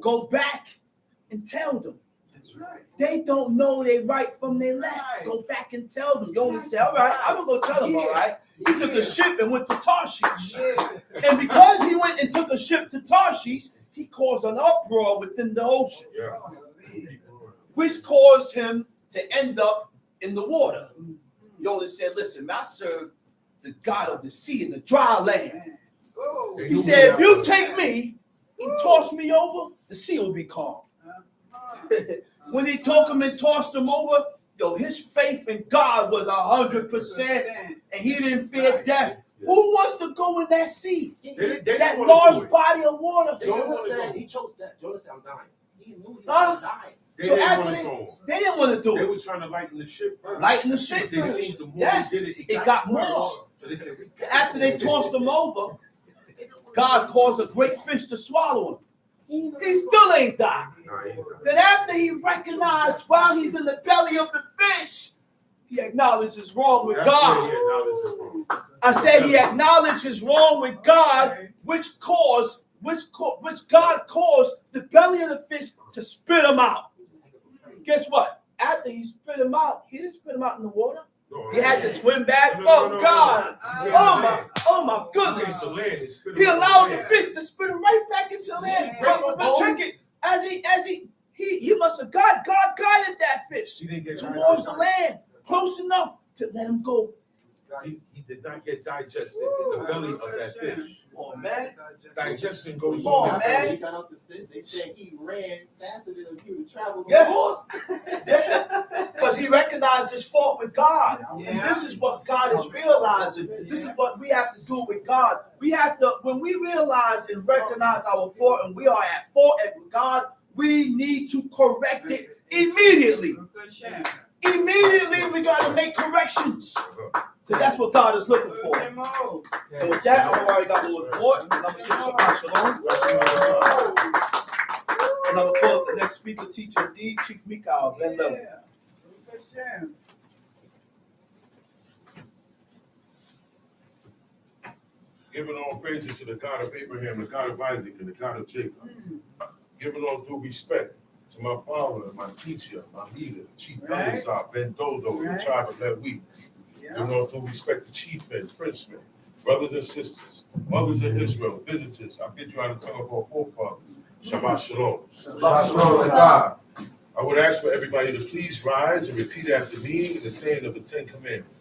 go back and tell them. That's right. They don't know they right from their left. Go back and tell them. Jonah said, all right, I'm going to go tell them, all right. He took a ship and went to Tarshish. And because he went and took a ship to Tarshish, he caused an uproar within the ocean, which caused him to end up in the water. Jonah said, listen, I serve the God of the sea and the dry land. He said, if you take me and toss me over, the sea will be calm. When he took him and tossed him over, his faith in God was 100%, and he didn't fear death. Who wants to go in that sea? That large body of water. Jonah said he chose that. Jonah said, I'm dying. He knew he Huh? was dying. They So didn't after want to go. they didn't want to do They it. was trying to lighten the ship first. Lighten the ship They first. seen the more Yes, they did it, it got more. So they said, After they tossed him over, God caused a great fish to swallow him. He still ain't died. Then after he recognized while he's in the belly of the fish, he acknowledged his wrong with God. I said he acknowledged his wrong with God, which God caused the belly of the fish to spit him out. Guess what? After he spit him out, he didn't spit him out in the water. He had to swim back. Oh God! Oh my goodness! He allowed the fish to spit him right back into land. But check it. As he must have God guided that fish towards the land, close enough to let him go. He did not get digested in the belly of that fish. Oh man! Digestion goes Come on, on. man. He got out the fish. They said he ran faster than he would travel. Yeah. Horse. Because Because he recognized his fault with God. Yeah. And this is what God is realizing. This is what we have to do with God. We have to, when we realize and recognize our fault and we are at fault with God, we need to correct it immediately. Immediately, we got to make corrections. Because that's what God is looking for. And with that, I've already got a little report. And I'm going to say Shabbat Shalom. And I'm going to call up the next speaker, teacher, D, Chief Mikhail, Ben Level. Giving all praises to the God of Abraham, the God of Isaac, and the God of Jacob. Giving all due respect to my father, my teacher, my leader, Chief Elazar, Ben Dodo, the tribe of Levi. Giving all due respect to chiefmen, princemen, brothers and sisters, mothers in Israel, visitors. I bid you out of tongue of our forefathers. Shabbat Shalom. Shabbat Shalom, God. I would ask for everybody to please rise and repeat after me the saying of the 10 Commandments.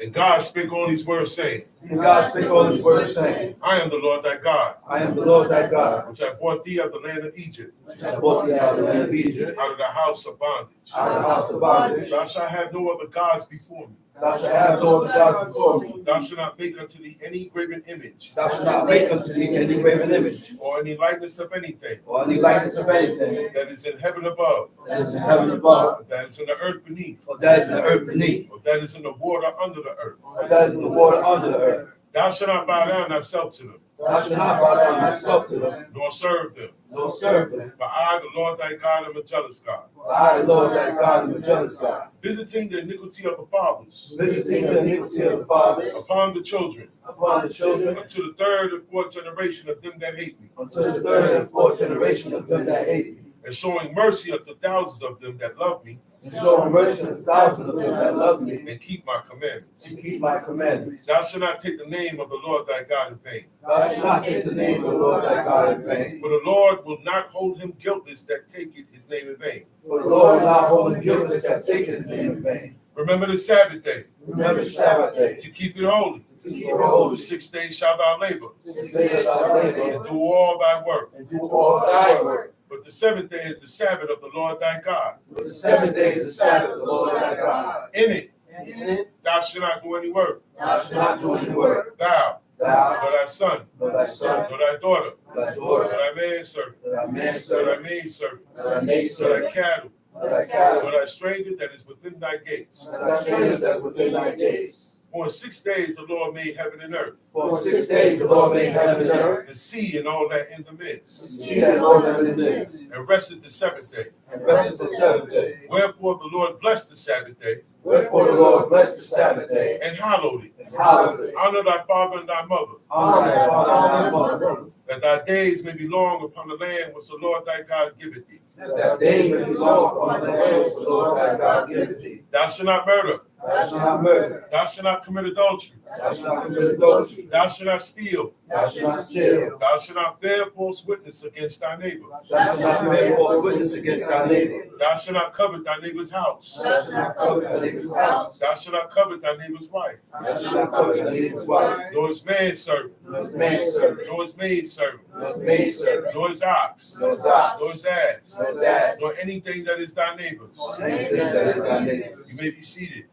And God spake all these words, saying, And God spake all these words, saying, I am the Lord thy God, I am the Lord thy God, which I brought thee out of the land of Egypt, which I brought thee out of the land of Egypt, out of the house of bondage. out of the house of bondage. Thou shalt have no other gods before me. Thou shalt have no other gods before me. Thou shalt not make unto thee any graven image, Thou shalt not make unto thee any graven image, or any likeness of anything or any likeness of anything that is in heaven above, that is in heaven above, or that is in the earth beneath, or that is in the earth beneath, or that is in the water under the earth. or that is in the water under the earth. Thou shalt not bow down thyself to them, Thou shalt not bow down thyself to them, nor serve them. nor serve them. For I, the Lord thy God, am a jealous God, For I, the Lord thy God, am a jealous God, visiting the iniquity of the fathers visiting the iniquity of the fathers upon the children, upon the children, unto the third and fourth generation of them that hate me, until the third and fourth generation of them that hate me, and showing mercy unto thousands of them that love me, and showing mercy to thousands of them that love me, and keep my commandments. and keep my commandments. Thou shalt not take the name of the Lord thy God in vain. Thou shalt not take the name of the Lord thy God in vain. For the Lord will not hold him guiltless that taketh his name in vain. For the Lord will not hold him guiltless that takes his name in vain. Remember the Sabbath day, Remember the Sabbath day, to keep it holy. to keep it holy. 6 days shalt thou labor, 6 days shalt thou labor, and do all thy work. and do all thy work. But the 7th day is the Sabbath of the Lord thy God. But the 7th day is the Sabbath of the Lord thy God. In it And in it thou shalt not do any work, thou shalt not do any work. thou, Thou, nor thy son, nor thy son, nor thy daughter, nor thy nor daughter, thy manservant, nor thy nor thy manservant, maidservant, nor thy nor thy maidservant, cattle, nor thy cattle, nor thy stranger that is within thy gates. nor thy stranger that is within thy gates. For in 6 days the Lord made heaven and earth, For in 6 days the Lord made heaven and earth, the sea and all that in the midst, the sea and all that in the midst, and rested the 7th day. and rested the 7th day. Wherefore the Lord blessed the Sabbath day, Wherefore the Lord blessed the Sabbath day, and hallowed it. and hallowed it. Honor thy father and thy mother, Honor thy father and thy mother, that thy days may be long upon the land which the Lord thy God giveth thee. that they may be long upon the land which the Lord thy God giveth thee. Thou shalt not murder. Thou shalt not murder. Thou shalt not commit adultery. Thou shalt not commit adultery. Thou shalt not steal. Thou shalt not steal. Thou shalt not bear false witness against thy neighbor. Thou shalt not bear false witness against thy neighbor. Thou shalt not covet thy neighbor's house. Thou shalt not covet thy neighbor's house. Thou shalt not covet thy neighbor's wife, Thou shalt not covet thy neighbor's wife, nor his manservant, nor his manservant, nor his maidservant, nor his maidservant, nor his ox, nor his ox, nor his ass, nor his ass, nor anything that is thy neighbor's. nor anything that is thy neighbor's. You may be seated.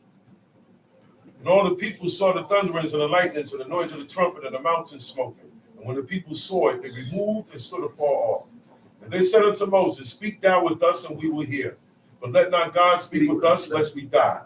And all the people saw the thunderings and the lightnings and the noise of the trumpet and the mountain smoking. And when the people saw it, they removed and stood afar off. And they said unto Moses, Speak thou with us, and we will hear. But let not God speak with us, lest we die.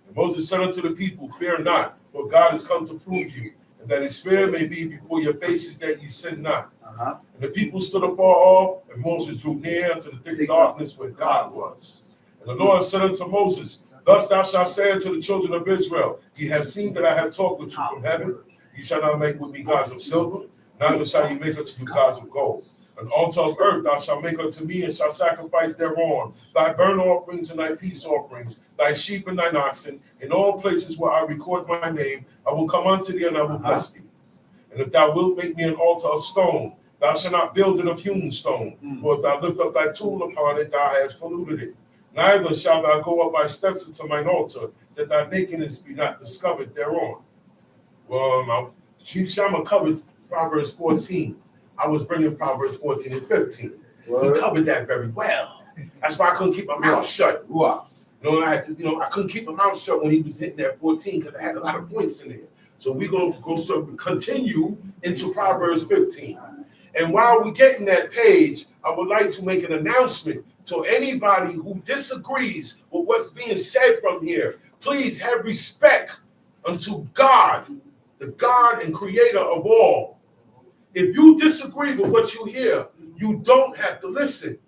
And Moses said unto the people, Fear not, for God is come to prove you, and that his fear may be before your faces, that ye sin not. And the people stood afar off, and Moses drew near unto the thick darkness where God was. And the Lord said unto Moses, Thus thou shalt say unto the children of Israel, Ye have seen that I have talked with you from heaven. Ye shall not make with me gods of silver, neither shall ye make unto you gods of gold. An altar of earth thou shalt make unto me, and shalt sacrifice thereon thy burnt offerings and thy peace offerings, thy sheep and thine oxen. In all places where I record my name, I will come unto thee, and I will bless thee. And if thou wilt make me an altar of stone, thou shalt not build it of hewn stone. For if thou lift up thy tool upon it, thou hast polluted it. Neither shalt thou go up by steps unto mine altar, that thy nakedness be not discovered thereon. Well, Chief Shama covered Proverbs 14. I was bringing Proverbs 14 and 15. He covered that very well. That's why I couldn't keep my mouth shut. I couldn't keep my mouth shut when he was hitting that 14 because I had a lot of points in there. So we're going to continue into Proverbs 15. And while we're getting that page, I would like to make an announcement to anybody who disagrees with what's being said from here. Please have respect unto God, the God and creator of all. If you disagree with what you hear, you don't have to listen.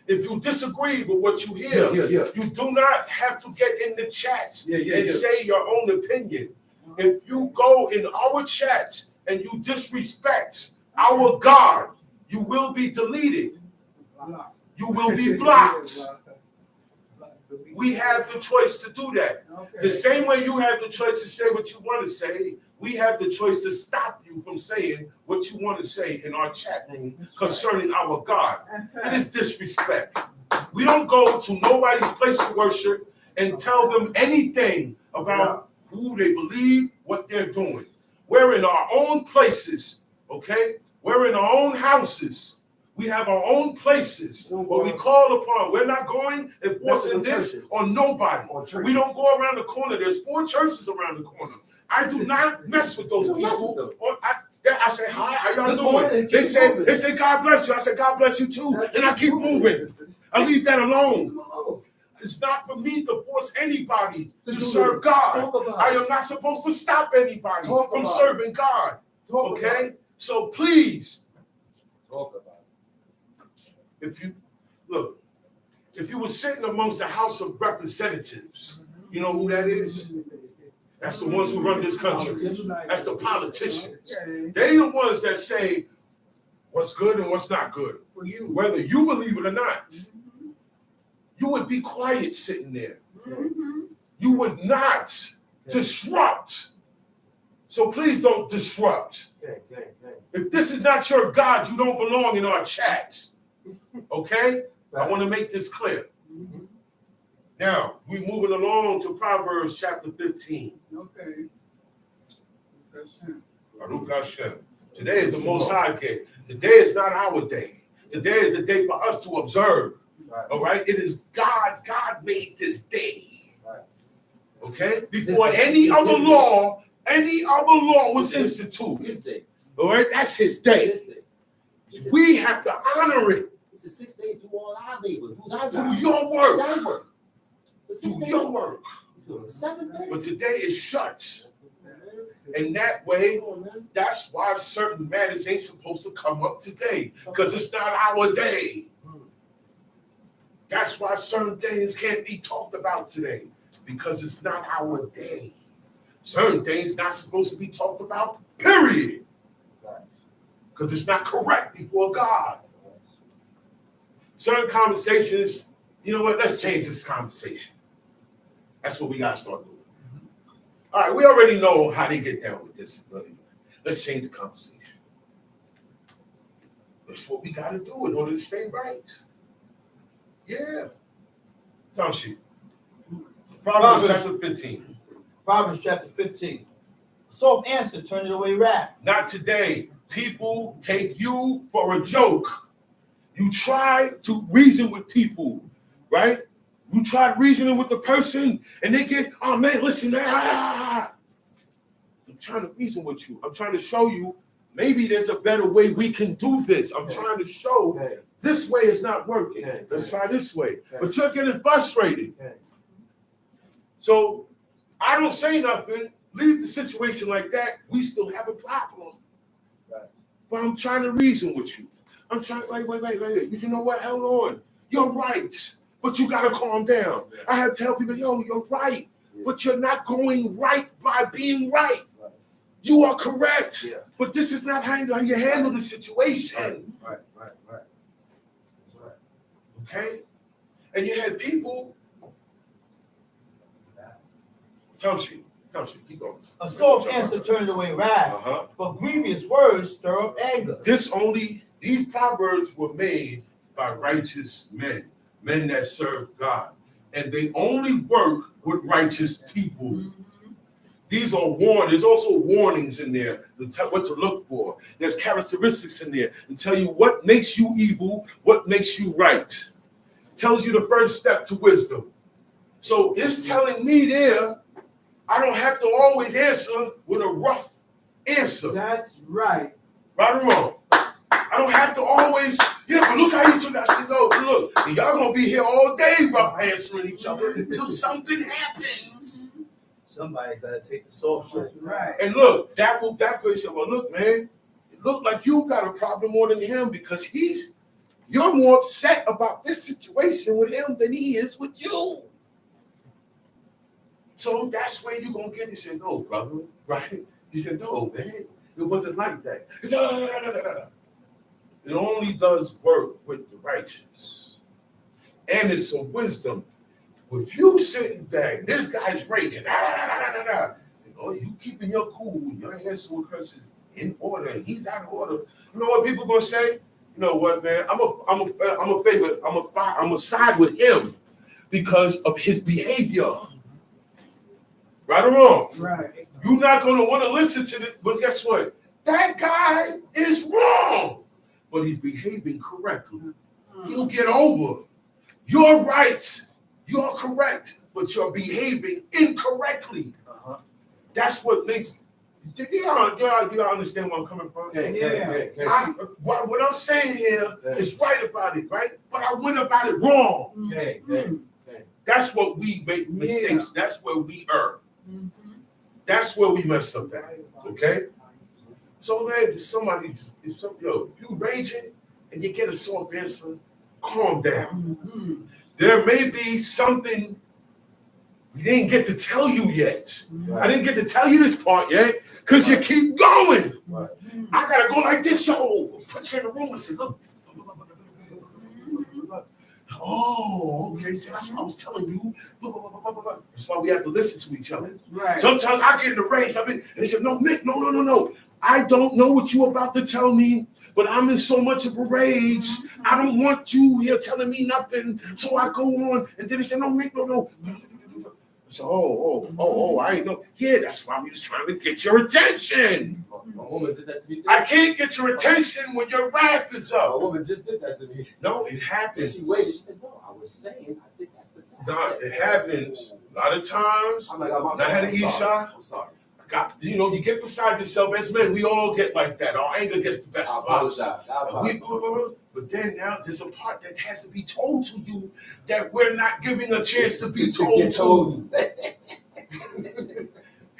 If you disagree with what you hear, you do not have to get in the chats and say your own opinion. If you go in our chats and you disrespect our God, you will be deleted. You will be blocked. We have the choice to do that. The same way you have the choice to say what you want to say, we have the choice to stop you from saying what you want to say in our chat room concerning our God. It is disrespect. We don't go to nobody's place of worship and tell them anything about who they believe, what they're doing. We're in our own places, okay? We're in our own houses. We have our own places where we call upon. We're not going and forcing this on nobody. We don't go around the corner. There's 4 churches around the corner. I do not mess with those people. I say, hi, how y'all doing? They say, God bless you. I say, God bless you too. And I keep moving. I leave that alone. It's not for me to force anybody to serve God. I am not supposed to stop anybody from serving God. Okay? So please, if you were sitting amongst the House of Representatives, you know who that is? That's the ones who run this country. That's the politicians. They're the ones that say what's good and what's not good. Whether you believe it or not. You would be quiet sitting there. You would not disrupt. So please don't disrupt. If this is not your God, you don't belong in our chats. Okay? I want to make this clear. Now, we're moving along to Proverbs chapter 15. Okay. Baruch Hashem. Today is the Most High Day. Today is not our day. Today is the day for us to observe. All right? It is God. God made this day. Okay? Before any other law was instituted. All right? That's his day. We have to honor it. It's the 6th day to all our labor. Do your work. Thy work. Do your work. The 7th day. But today is shut. And that way, that's why certain matters ain't supposed to come up today. Because it's not our day. That's why certain things can't be talked about today. Because it's not our day. Certain things not supposed to be talked about, period. Because it's not correct before God. Certain conversations, you know what? Let's change this conversation. That's what we got to start doing. All right, we already know how they get down with this. Let's change the conversation. That's what we got to do in order to stay right. Yeah. Tom sheet. Proverbs chapter 15. Proverbs chapter 15. Soft answer, turn it away wrath. Not today. People take you for a joke. You try to reason with people, right? You try reasoning with the person, and they get, oh man, listen, I'm trying to reason with you. I'm trying to show you maybe there's a better way we can do this. I'm trying to show this way is not working. Let's try this way. But you're getting frustrated. So I don't say nothing. Leave the situation like that. We still have a problem. But I'm trying to reason with you. I'm trying, wait. You know what? Hold on. You're right. But you got to calm down. I have to tell people, you're right. But you're not going right by being right. You are correct. But this is not how you handle the situation. Right. Okay? And you had people. Come sheet, keep going. A soft answer turned away wrath, but grievous words stir up anger. These proverbs were made by righteous men that serve God. And they only work with righteous people. These are warnings. There's also warnings in there to tell what to look for. There's characteristics in there to tell you what makes you evil, what makes you right. Tells you the first step to wisdom. So it's telling me there, I don't have to always answer with a rough answer. That's right. Right or wrong? I don't have to always, yeah, but look how you took that. I said, no, look, y'all gonna be here all day rough answering each other until something happens. Somebody gotta take the soft shit. That's right. And look, that person said, well, look, man, it looked like you got a problem more than him because you're more upset about this situation with him than he is with you. So that's where you're gonna get it. He said, no, brother, right? He said, no, man, it wasn't like that. He said, it only does work with the righteous. And it's some wisdom. If you sitting back, this guy's raging, you keeping your cool, your answer with curses in order, and he's out of order. You know what people gonna say? You know what, man? I'm a side with him because of his behavior. Right or wrong? Right. You're not gonna want to listen to it, but guess what? That guy is wrong, but he's behaving correctly. He'll get over. You're right. You're correct, but you're behaving incorrectly. That's what makes. You understand where I'm coming from? What I'm saying here is right about it, right? But I went about it wrong. That's what we make mistakes. That's where we err. That's where we mess up at. Okay? So man, if you raging and you get a soft answer, calm down. There may be something we didn't get to tell you yet. I didn't get to tell you this part yet because you keep going. I gotta go like this, yo. Put you in the room and say, look. Oh, okay. See, that's what I was telling you. That's why we have to listen to each other. Right. Sometimes I get in the rage. And they say, no, Nick, no. I don't know what you're about to tell me, but I'm in so much of a rage. I don't want you here telling me nothing. So I go on. And then they say, no, Nick, no. So, I ain't know. Yeah, that's why we was trying to get your attention. My woman did that to me too. I can't get your attention when your wrath is My up. woman just did that to me. No, it And happens. she waited. She said, no, I was saying, I think I forgot. No, it happens. A lot of times. I'm like, oh, my I had fault. an Isha. I'm sorry. You get beside yourself as men. We all get like that. Our anger gets the best I of us. apologize. But then now there's a part that has to be told to you that we're not giving a chance to be told to.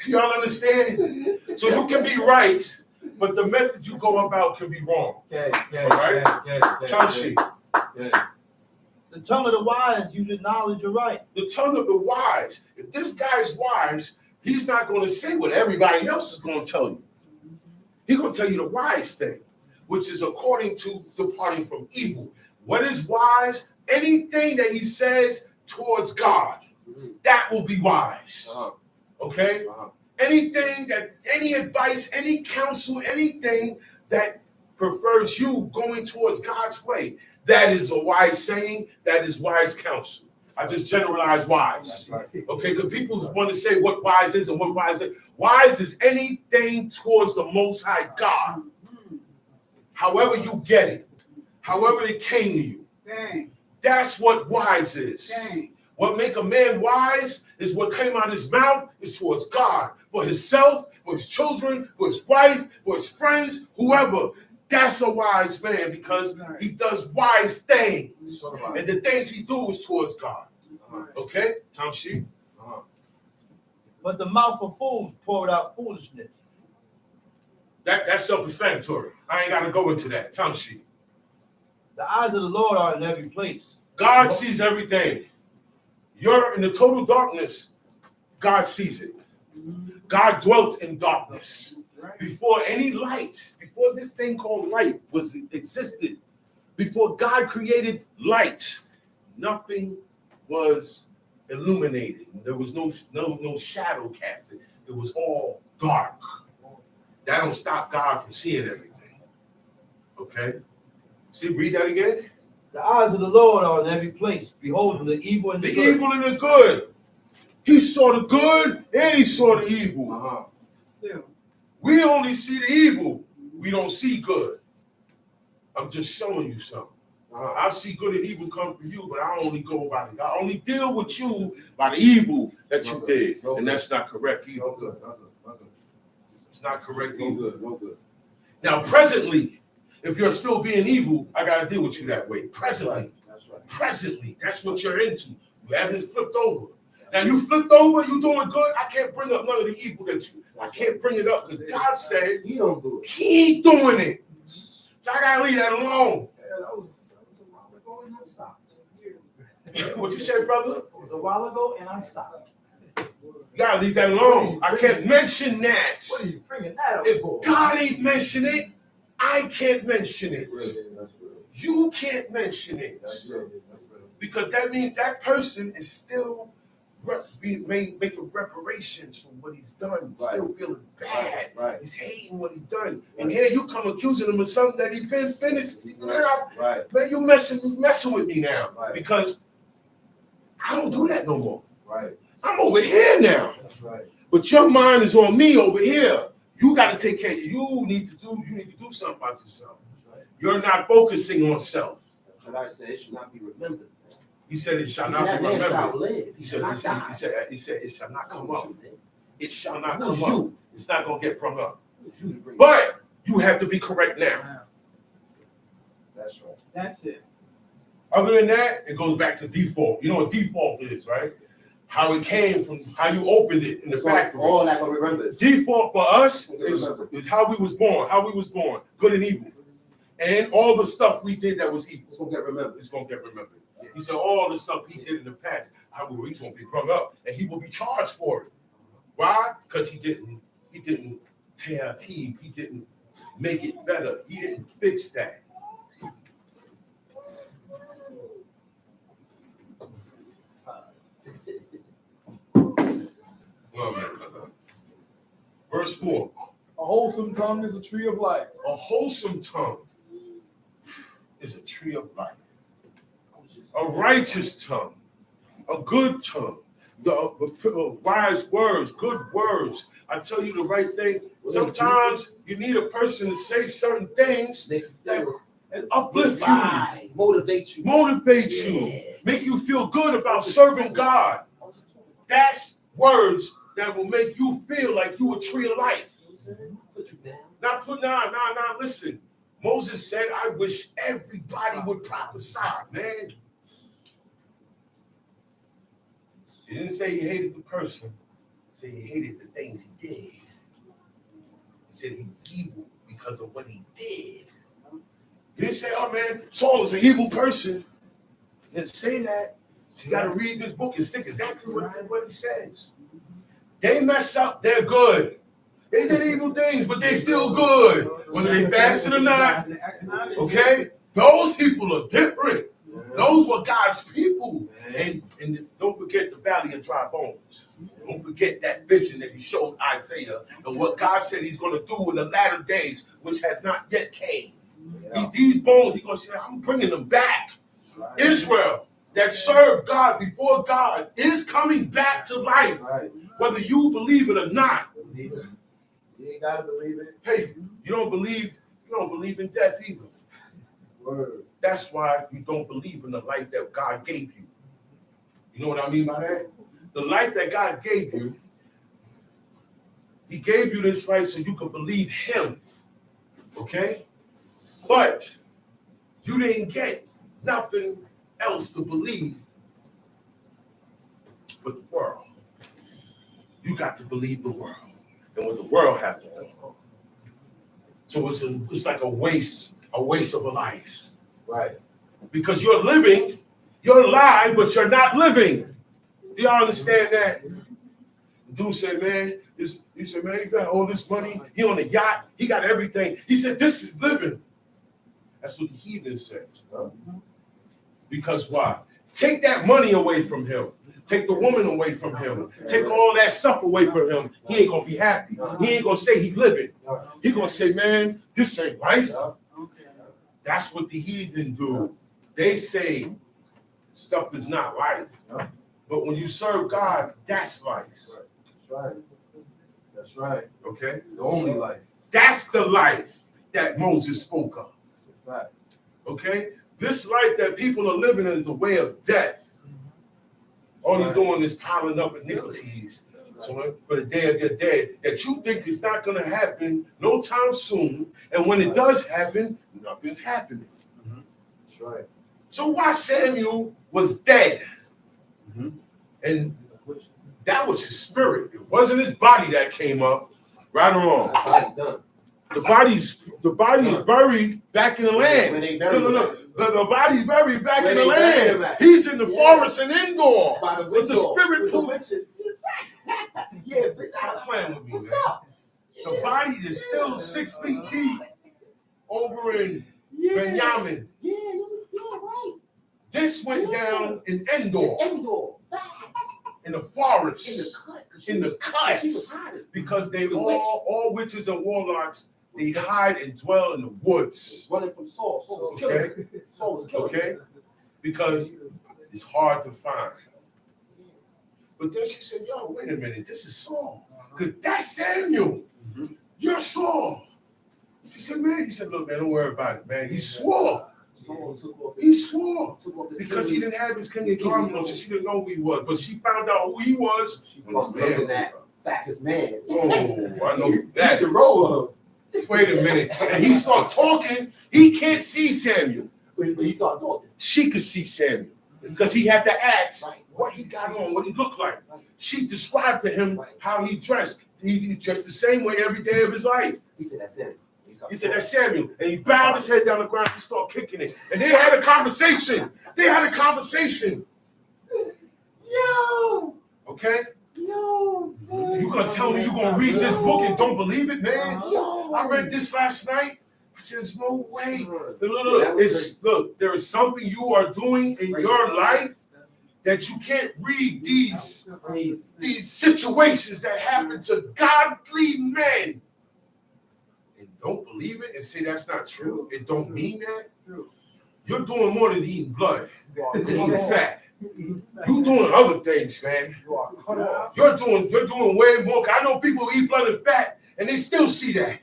Y'all understand? So you can be right, but the method you go about can be wrong. All right? Chanshi. The tongue of the wise uses knowledge or right. The tongue of the wise. If this guy's wise, he's not going to say what everybody else is going to tell you. He's going to tell you the wise thing, which is according to departing from evil. What is wise? Anything that he says towards God, that will be wise. Okay? Anything that, any advice, any counsel, anything that prefers you going towards God's way, that is a wise saying, that is wise counsel. I just generalize wise. Okay, because people want to say what wise is and what wise is. Wise is anything towards the Most High God. However you get it, however it came to you. That's what wise is. What make a man wise is what came out of his mouth is towards God, for himself, for his children, for his wife, for his friends, whoever. That's a wise man because he does wise things. And the things he do is towards God. Okay? Tom Sheep. But the mouth of fools pour out foolishness. That's self-explanatory. I ain't got to go into that. Tom Sheep. The eyes of the Lord are in every place. God sees everything. You're in the total darkness. God sees it. God dwelt in darkness. Before any light, before this thing called light existed, before God created light, nothing was illuminated. There was no shadow casted. It was all dark. That don't stop God from seeing everything. Okay? See, read that again. The eyes of the Lord are in every place, beholding the evil and the good. The evil and the good. He saw the good and he saw the evil. Still. We only see the evil. We don't see good. I'm just showing you something. I see good and evil come from you, but I only go by it. I only deal with you by the evil that you did. And that's not correct either. No good. It's not correct No either. good. No good. Now, presently, if you're still being evil, I got to deal with you that way. Presently. That's right. Presently. That's what you're into. You haven't flipped over. Now, you flipped over, you doing good. I can't bring up none of the evil that you, I can't bring it up because God said He don't do it. he ain't doing it. So I got to leave that alone. Yeah, that was a while ago and I stopped. What you said, brother? It was a while ago and I stopped. You gotta leave that alone. I can't mention that. What are you bringing that up If for? God ain't mention it, I can't mention it. That's real. You can't mention it. That's real. Because that means that person is still making reparations for what he's done. He's still feeling bad. Right. He's hating what he's done. And here you come accusing him of something that he's been finished. Right. Man, you messing with me now. Right. Because I don't do that no more. Right. I'm over here now. That's right. But your mind is on me over here. You got to take care of you. You need to do something about yourself. That's right. You're not focusing on self. That's what I said. It should not be remembered. He said it shall He not said, be that man shall remembered. live. He shall not die. said it shall not come up. You, man. It shall not Who's come up. you? It's not gonna get brought up. Who's you to bring it? But you have to be correct now. That's right. That's it. Other than that, it goes back to default. You know what default is, right? How it came from, how you opened it in the factory. All that gonna remember. Default for us is how we was born, good and evil. And all the stuff we did that was evil. It's gonna get remembered. It's gonna get remembered. He said all the stuff he did in the past, he's gonna be brought up and he will be charged for it. Why? Because he didn't tear our teeth, he didn't make it better, he didn't fix that. Well, man, verse 4. A wholesome tongue is a tree of life. A wholesome tongue is a tree of life. A righteous tongue, a good tongue, the wise words, good words. I tell you the right thing. Sometimes you need a person to say certain things that uplift you, motivate you, make you feel good about serving God. That's words that will make you feel like you a tree of life. Put you down. Now, listen. Moses said, I wish everybody would prophesy, man. He didn't say he hated the person. He said he hated the things he did. He said he was evil because of what he did. He didn't say, oh man, Saul is an evil person. He didn't say that. You got to read this book and stick exactly what it says. They mess up, they're good. They did evil things, but they're still good. Whether they fasted or not, okay? Those people are different. Those were God's people. And don't forget the valley of dry bones. Don't forget that vision that he showed Isaiah and what God said he's going to do in the latter days, which has not yet came. These bones, he's going to say, I'm bringing them back. Israel that served God before God is coming back to life, whether you believe it or not. You ain't gotta believe it. Hey, you don't believe in death either. Word. That's why you don't believe in the life that God gave you. You know what I mean by that? The life that God gave you, he gave you this life so you could believe him. Okay? But you didn't get nothing else to believe but the world. You got to believe the world and what the world has to do. So it's like a waste of a life. Right. Because you're living, you're alive, but you're not living. Do y'all understand that? The dude said, man, you got all this money. He on a yacht. He got everything. He said, this is living. That's what the heathen said. Because why? Take that money away from him. Take the woman away from him. Take all that stuff away from him. He ain't going to be happy. He ain't going to say he's living. He going to say, man, this ain't right. That's what the heathen do. They say stuff is not right. But when you serve God, that's life. That's right. That's right. Okay? The only life. That's the life that Moses spoke of. That's a fact. Okay? This life that people are living is the way of death. All he's doing is piling up iniquities. So for the day of your dead, that you think is not going to happen no time soon. And when it does happen, nothing's happening. That's right. So why Samuel was dead? And that was his spirit. It wasn't his body that came up. Right or wrong? That's how it's done. The body is buried back in the land. When they bury No. The body's buried back in When the they bury land. him at. He's in the Yeah. forest and indoor. By the But the window. spirit With the pulled. witches. Yeah, but Stop playing with me, what's man. up? The body is still 6 feet deep over in Benjamin. Yeah, right. This went down in Endor, Indoor. in the forest, In the cut. in the She was cuts, hiding. because they The all witches and warlocks, they hide and dwell in the woods. Running from Saul. Saul was Okay. killing. Saul was killing. Okay, because it's hard to find. But then she said, "Yo, wait a minute, this is Saul, because that's Samuel. You're Saul." She said, "Man," he said, "Look, man, don't worry about it, man. He swore. Saul took off He swore." took off his Because he kingdom. didn't have his kingly garment on, so she didn't know who he was. But she found out who he was. She when his was man looking at back his man. Oh, I know You that. can roll him. Wait a minute. And he start talking. He can't see Samuel. But he started talking. She could see Samuel because he had to ask what he got on, what he looked like. She described to him how he dressed. He dressed the same way every day of his life. He said, that's him. He said, "That's Samuel." And he bowed his head down the ground and started kicking it. And they had a conversation. Yo! Okay? Yo! You gonna tell me you gonna read this book and don't believe it, man? Yo! I read this last night. I said, "There's no way." That Look, there is something you are doing in your life that you can't read these situations that happen to godly men and don't believe it and say that's not true. It don't mean that. You're doing more than eating blood and eating fat. You're doing other things, man. You're doing way more. I know people who eat blood and fat and they still see that.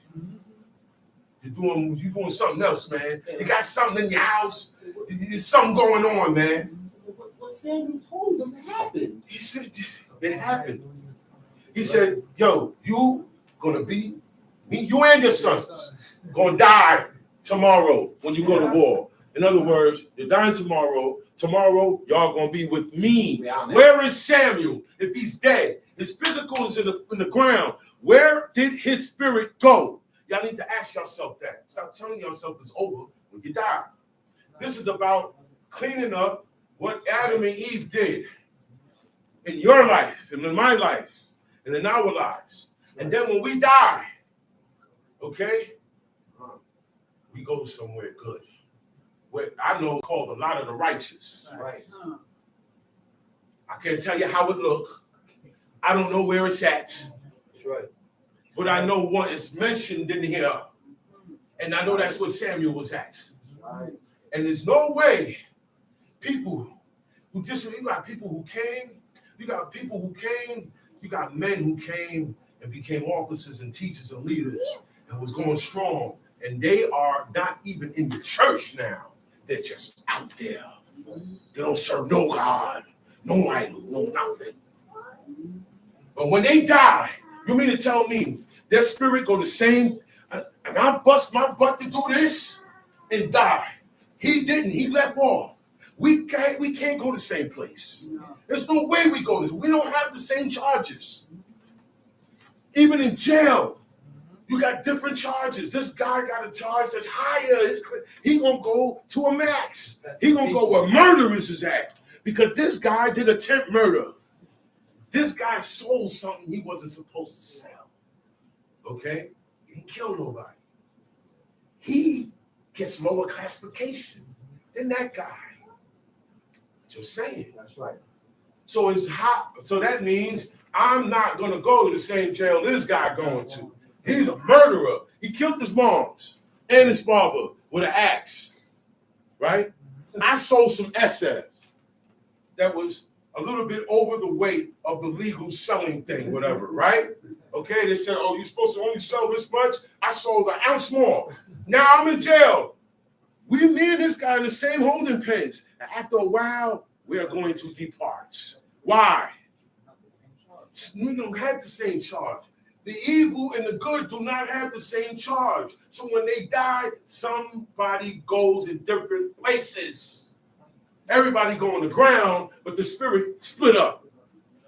You're doing something else, man. You got something in your house. There's something going on, man. What Samuel told them happened. He said it happened. He said, "Yo, you gonna be me, you and your sons gonna die tomorrow when you go to war." In other words, you're dying tomorrow. Tomorrow, y'all gonna be with me. Where is Samuel? If he's dead, his physical is in the ground. Where did his spirit go? Y'all need to ask yourself that. Stop telling yourself it's over when you die. This is about cleaning up what Adam and Eve did in your life, and in my life, and in our lives. And then when we die, okay, we go somewhere good. Where I know called a lot of the righteous. Right. I can't tell you how it look. I don't know where it's at. That's right. But I know one is mentioned in here. And I know that's where Samuel was at. Right. And there's no way people who just, you got people who came, you got men who came and became officers and teachers and leaders and was going strong. And they are not even in the church now. They're just out there. They don't serve no God, no idol, no nothing. But when they die, you mean to tell me their spirit go the same, and I bust my butt to do this and die? He didn't. He left off. We can't go the same place. There's no way we go this. We don't have the same charges. Even in jail, you got different charges. This guy got a charge that's higher. He gonna go to a max. He gonna go where murderers is at. Because this guy did attempt murder. This guy sold something he wasn't supposed to sell. Okay? He didn't kill nobody. He gets lower classification than that guy. Just saying. That's right. So it's hot. So that means I'm not gonna go to the same jail this guy going to. He's a murderer. He killed his moms and his father with an axe. Right? I sold some SF that was a little bit over the weight of the legal selling thing, whatever, right? Okay, they said, oh, you're supposed to only sell this much? I sold an ounce more. Now I'm in jail. Me and this guy in the same holding pens. After a while, we are going to depart. Why? We don't have the same charge. The evil and the good do not have the same charge. So when they die, somebody goes in different places. Everybody go on the ground, but the spirit split up.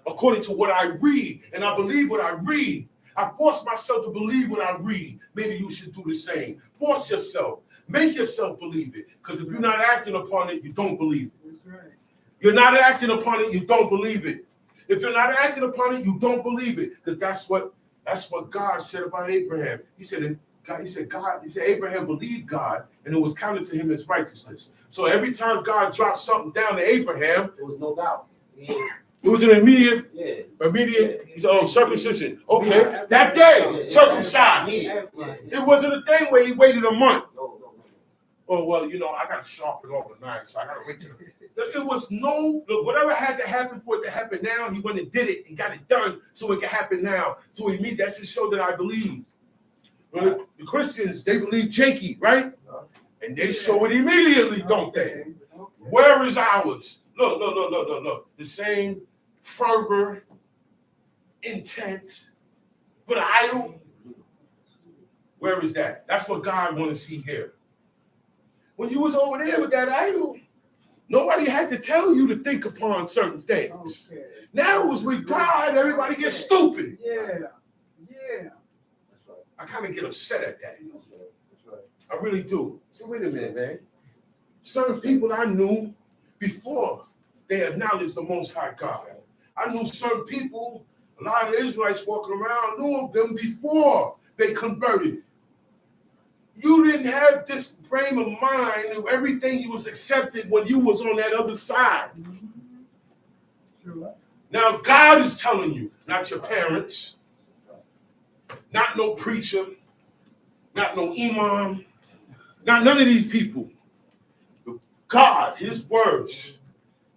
According to what I read, and I believe what I read. I force myself to believe what I read. Maybe you should do the same. Force yourself. Make yourself believe it. Because if you're not acting upon it, you don't believe it. That's right. You're not acting upon it, you don't believe it. If you're not acting upon it, you don't believe it. Because that's what God said about Abraham. He said Abraham believed God, and it was counted to him as righteousness. So every time God dropped something down to Abraham, There was no doubt. Yeah. it was an immediate. Yeah. He said, oh, circumcision. Okay, that day, circumcised. It wasn't a thing where he waited a month. No. Oh, well, I got to sharpen overnight, so I got to wait till. It was whatever had to happen for it to happen now, he went and did it and got it done so it could happen now. So that should show that I believe. The Christians, they believe Jakey, right? And they show it immediately, don't they? Where is ours? Look. The same fervor, intent for the idol. Where is that? That's what God wants to see here. When you was over there with that idol, nobody had to tell you to think upon certain things. Okay. Now it was with God, everybody gets stupid. Yeah. That's right. I kind of get upset at that. That's right. I really do. So wait a minute, man. Certain people I knew before they acknowledged the Most High God. I knew certain people, a lot of the Israelites walking around, knew of them before they converted. You didn't have this frame of mind of everything you was accepted when you was on that other side. True. Now God is telling you, not your parents, not no preacher, not no imam, not none of these people. God, his words,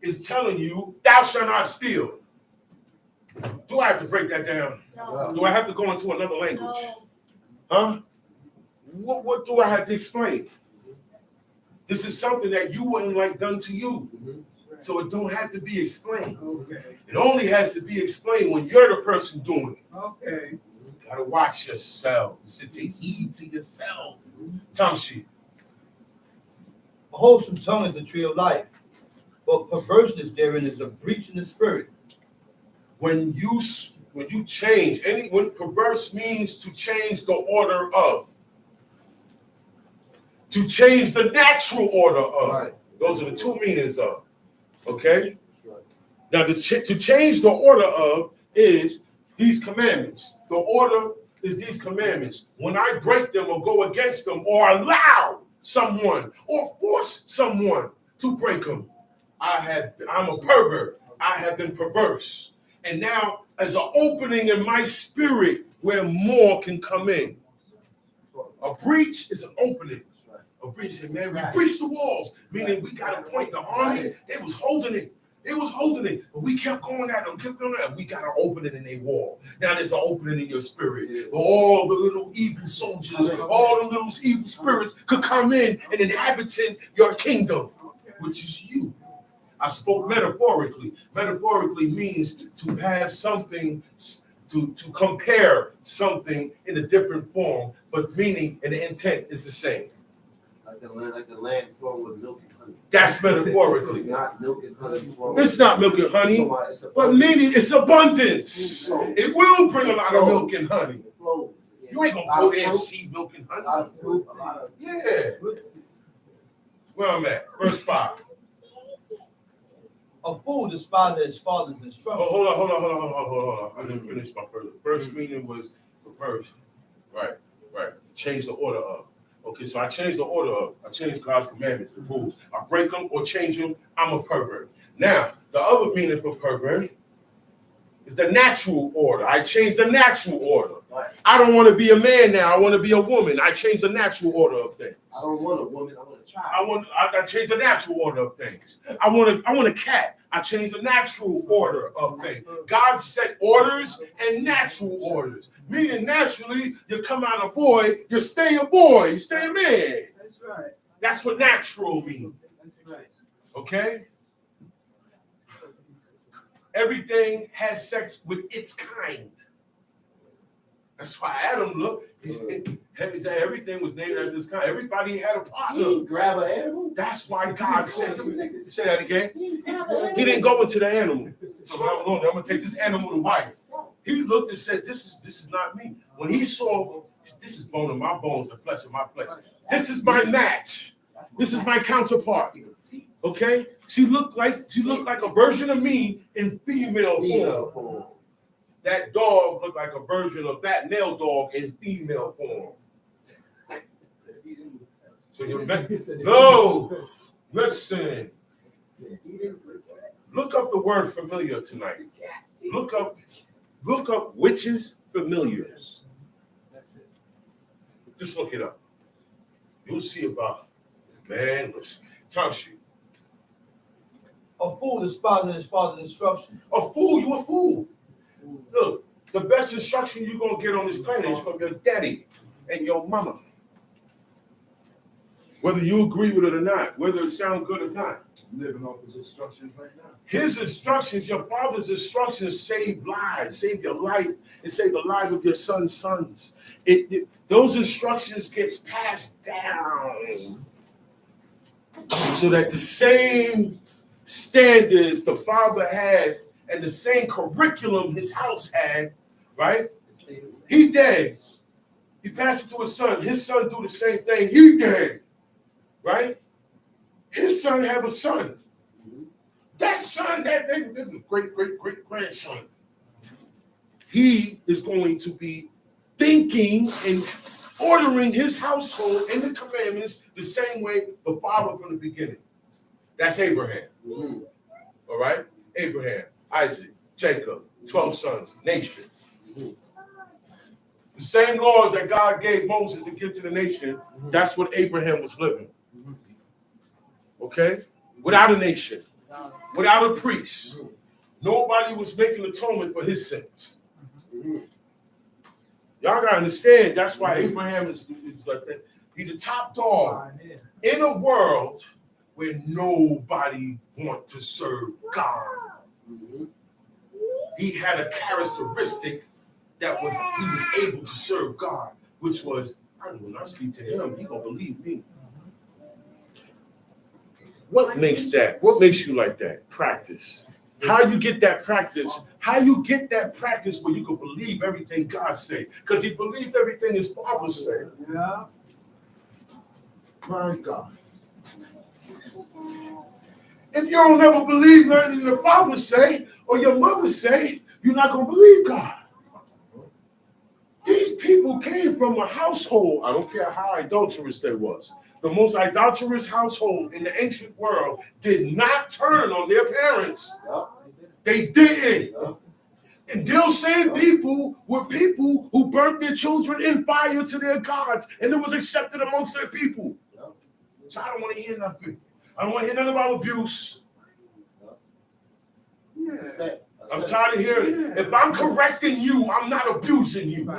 is telling you, thou shalt not steal. Do I have to break that down? No. Do I have to go into another language? Huh? What do I have to explain? This is something that you wouldn't like done to you. So it don't have to be explained. Okay. It only has to be explained when you're the person doing it. Okay. You gotta watch yourself. You should take heed to yourself. Tamshi. A wholesome tongue is a tree of life, but perverseness therein is a breach in the spirit. When you change, when perverse means to change the order of. To change the natural order of. Right. Those are the two meanings of. Okay? Now, to change the order of is these commandments. The order is these commandments. When I break them or go against them or allow someone or force someone to break them, I'm a pervert. I have been perverse. And now, as an opening in my spirit where more can come in. A breach is an opening. A breach, man, we breached the walls, meaning we got a point. The army, they was holding it. But we kept going at them, We got an opening in their wall. Now there's an opening in your spirit. All the little evil soldiers, all the little evil spirits could come in and inhabit your kingdom, which is you. I spoke metaphorically. Metaphorically means to have something, to compare something in a different form, but meaning and the intent is the same. Like the land flowing with milk and honey. That's metaphorically. It's not milk and honey flowing. It's not milk and honey, but meaning it's abundance. It will bring a lot of milk and honey. It flows. You ain't gonna go there and see milk and honey. A lot of fruit, a lot of. Yeah. Where I'm at, verse 5. A fool despises his father's instruction. Oh, hold on. I didn't finish my first. First meaning was perverse. Right. Change the order of. Okay, so I changed the order of. I changed God's commandments, the rules. I break them or change them, I'm a pervert. Now, the other meaning for pervert is the natural order. I changed the natural order. Right. I don't want to be a man now. I want to be a woman. I changed the natural order of things. I don't want a woman. I want a child. I changed the natural order of things. I want a cat. I changed the natural order of things. God set orders and natural orders. Meaning naturally, you come out a boy, you stay a boy, you stay a man. That's right. That's what natural means. That's right. Okay? Everything has sex with its kind. That's why Adam looked. Everything was named after this kind. Everybody had a partner. He grab an animal. That's why God said, say that again. He didn't go into the animal. So I'm going to take this animal to wife. He looked and said, this is not me. When he saw, this is bone of my bones and flesh of my flesh. This is my match. This is my counterpart. Okay? She looked like a version of me in female form. That dog looked like a version of that male dog in female form. So no, listen. Look up the word familiar tonight. Look up witches familiars. Just look it up. You'll see about man. Listen, time sheet. A fool despises his father's instruction. A fool, you a fool. Look, the best instruction you're going to get on this planet is from your daddy and your mama. Whether you agree with it or not, whether it sounds good or not. Living off his instructions right now. His instructions, your father's instructions save lives, save your life, and save the life of your son's sons. Those instructions gets passed down so that the same standards the father had and the same curriculum his house had, right? He dead. He passed it to his son. His son do the same thing. He dead, right? His son have a son. That son, that great-great-great-grandson. He is going to be thinking and ordering his household and the commandments the same way the father from the beginning. That's Abraham. All right? Abraham. Isaac, Jacob, 12 sons, nation. The same laws that God gave Moses to give to the nation, that's what Abraham was living. Okay? Without a nation, without a priest. Nobody was making atonement for his sins. Y'all got to understand, that's why Abraham is like that. He's the top dog in a world where nobody wants to serve God. He had a characteristic that was he was able to serve God, which was, when I speak to him, he gonna believe me. What makes that? What makes you like that? Practice. How you get that practice? How you get that practice where you can believe everything God said? Because he believed everything his father said. Yeah. My God. If you don't ever believe nothing your father say or your mother say, you're not going to believe God. These people came from a household, I don't care how idolatrous they was. The most idolatrous household in the ancient world did not turn on their parents. They didn't. And those same people were people who burnt their children in fire to their gods, and it was accepted amongst their people. So I don't want to hear nothing. I don't want to hear nothing about abuse. I'm tired of hearing it. If I'm correcting you, I'm not abusing you.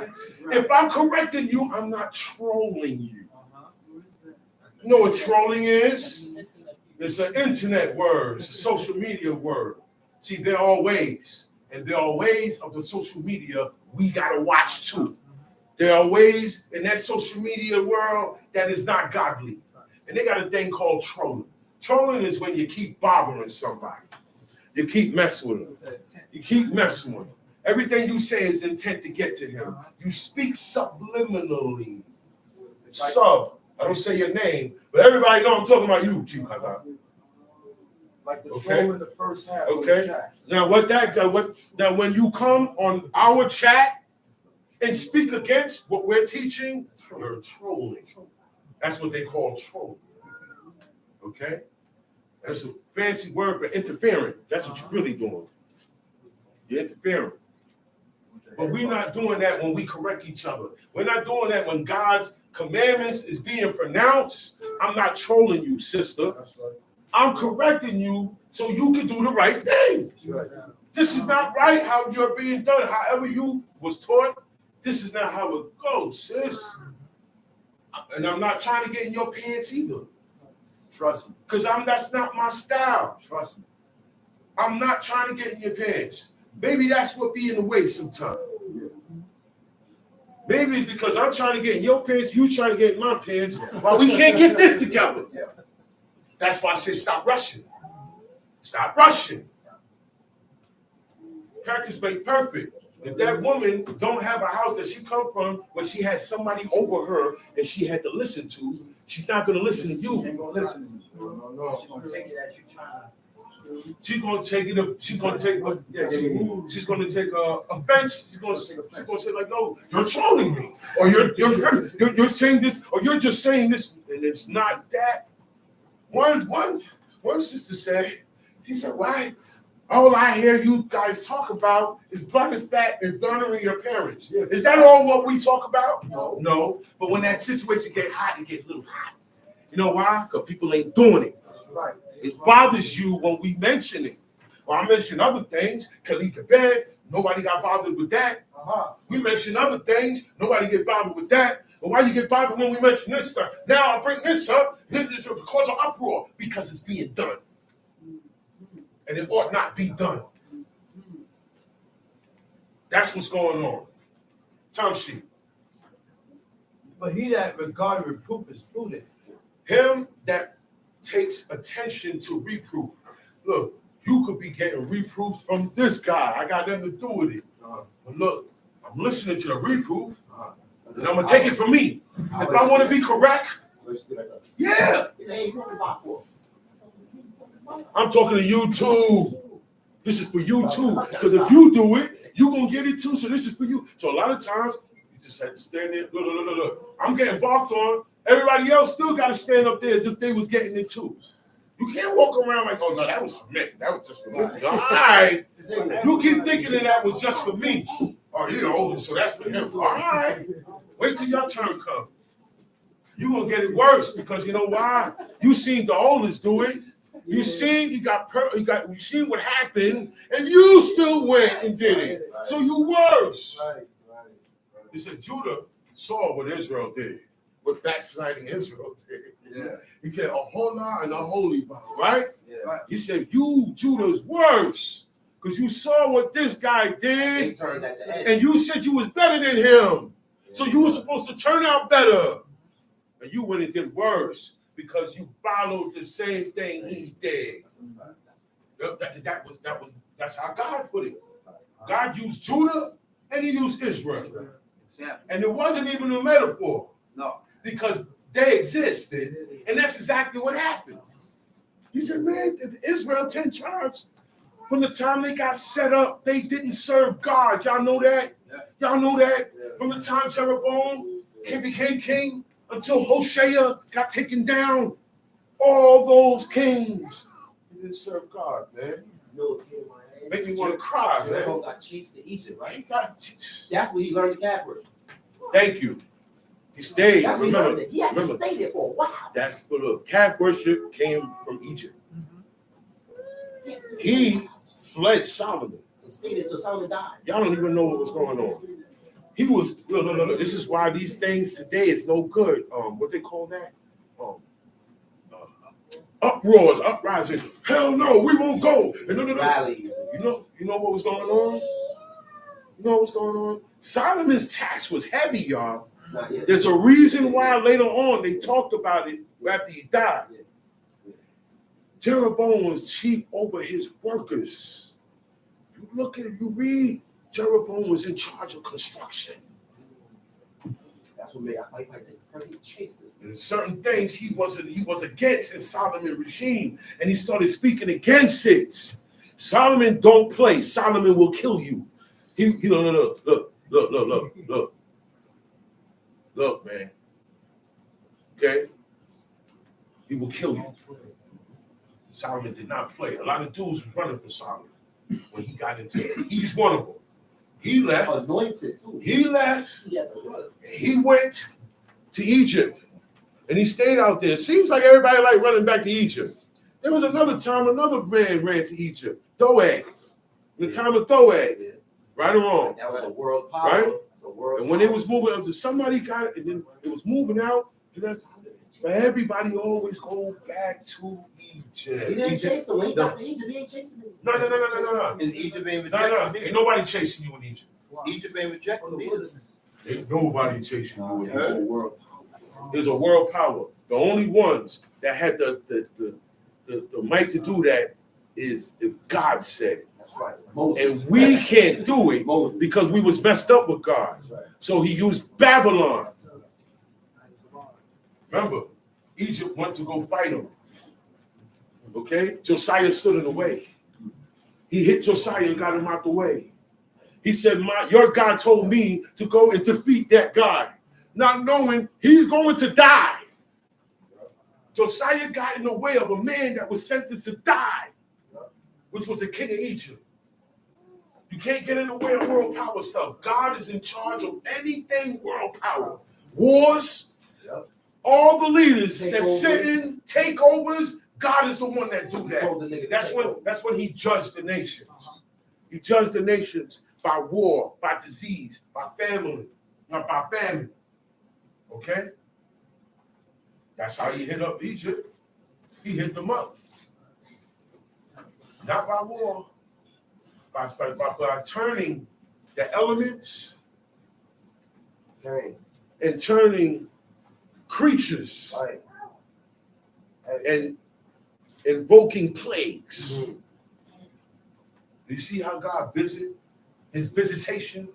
If I'm correcting you, I'm not trolling you. You know what trolling is? It's an internet word. It's a social media word. See, there are ways. And there are ways of the social media we got to watch too. There are ways in that social media world that is not godly. And they got a thing called trolling. Trolling is when you keep bothering somebody. You keep messing with them. You keep messing with them. Everything you say is intent to get to him. You speak subliminally. I don't say your name, but everybody know I'm talking about you, Chief Kazan. Like the troll in the first half. Okay. Now now when you come on our chat and speak against what we're teaching, you're trolling. That's what they call trolling. Okay? That's a fancy word for interfering. That's what you're really doing. You're interfering. But we're not doing that when we correct each other. We're not doing that when God's commandments is being pronounced. I'm not trolling you, sister. I'm correcting you so you can do the right thing. Right. This is not right how you're being done. However you was taught, this is not how it goes, sis. And I'm not trying to get in your pants either. Trust me. Because that's not my style. Trust me. I'm not trying to get in your pants. Maybe that's what be in the way sometimes. Maybe it's because I'm trying to get in your pants, you trying to get in my pants, while we can't get this together. That's why I say stop rushing. Stop rushing. Practice make perfect. If that woman don't have a house that she come from where she had somebody over her and she had to listen to, she's not going to listen to She you. ain't gonna listen to you. No. She's gonna take it as you trying to. She's going to take it. She's going to take. She's going to take offense. She's going to say like, "No, you're trolling me, or you're saying this, or you're just saying this, and it's not that." One sister said, she said, "Why? All I hear you guys talk about is blood and fat and honoring your parents. Is that all what we talk about?" No. But when that situation get hot, it get a little hot. You know why? Because people ain't doing it. Right. It bothers you when we mention it. Well, I mention other things. Kalika bed, nobody got bothered with that. We mention other things, nobody get bothered with that. But why you get bothered when we mention this stuff? Now I bring this up. This is because of uproar because it's being done, and it ought not be done. That's what's going on. Time sheet. But he that regarded reproof is prudent. Him that takes attention to reproof. Look, you could be getting reproof from this guy. I got nothing to do with it. But look, I'm listening to the reproof, and I'm gonna take it from me. If I want to be correct, yeah. I'm talking to you too. This is for you too. Because if you do it, you're gonna get it too. So this is for you. So a lot of times you just have to stand there. Look. I'm getting barked on. Everybody else still got to stand up there as if they was getting it too. You can't walk around like, oh no, that was for me. That was just for me. All right. You keep thinking that was just for me. Or so that's for him. All right. Wait till your turn comes. You're gonna get it worse because you know why? You seen the oldest do it. You seen you seen what happened, and you still went and did it. So you worse. He said Judah saw what Israel did. What backsliding Israel did. Yeah. He get a whole lot and a holy Bible, right? Yeah. He said, you, Judah's worse. Because you saw what this guy did. And you said you was better than him. So you were supposed to turn out better. And you went and did worse because you followed the same thing he did. That's how God put it. God used Judah and he used Israel. And it wasn't even a metaphor. No. Because they existed, and that's exactly what happened. He said, man, Israel, 10 tribes, from the time they got set up, they didn't serve God. Y'all know that? Y'all know that? From the time Jeroboam became king until Hoshea got taken down, all those kings didn't serve God, man. Make me want to cry, man. Jeroboam got chased to Egypt, right? That's where he learned the calf worship. Thank you. He stayed. Remember, he had to stay there for a while. That's what look. Calf worship came from Egypt. He fled Solomon. And stayed until Solomon died. Y'all don't even know what was going on. He was look. This is why these things today is no good. What they call that? Uproars, uprising. Hell no, we won't go. And Rallies. You know what was going on? You know what was going on? Solomon's tax was heavy, y'all. There's a reason why later on they talked about it after he died. Jeroboam was chief over his workers. You read, Jeroboam was in charge of construction. That's what made I take chase this. And certain things he was against in Solomon's regime, and he started speaking against it. Solomon don't play. Solomon will kill you. Look, man. Okay? He will kill you. Solomon did not play. A lot of dudes was running for Solomon when he got into it. He's one of them. He left. Anointed too. He left. He went to Egypt. And he stayed out there. Seems like everybody like running back to Egypt. There was another time another man ran to Egypt, Doeg. In the time of Doeg, right or wrong. That was a world power. Right? That's a world And when it was moving up to somebody got it, and then it was moving out, but everybody always go back to Egypt. He didn't chase them. When he got to Egypt, he ain't chasing them. No. Is Egypt being No. rejected? Ain't nobody chasing you in Egypt. Egypt being rejected either. Ain't nobody chasing you in It's a Egypt. world power. There's a world power. The only ones that had the might to do that is if God said. That's right. Moses. And we can't do it Moses. because we was messed up with God. That's right. So he used Babylon. Remember, Egypt went to go fight him. Okay? Josiah stood in the way. He hit Josiah and got him out the way. He said, your God told me to go and defeat that guy, not knowing he's going to die. Josiah got in the way of a man that was sentenced to die, which was the king of Egypt. You can't get in the way of world power stuff. God is in charge of anything world power. Wars, all the leaders that sit in takeovers, God is the one that do that. That's when he judged the nations. He judged the nations by war, by disease, by family, not by famine. Okay? That's how he hit up Egypt. He hit them up. Not by war, by turning the elements and turning creatures and invoking plagues. Mm-hmm. You see how God visit his visitation?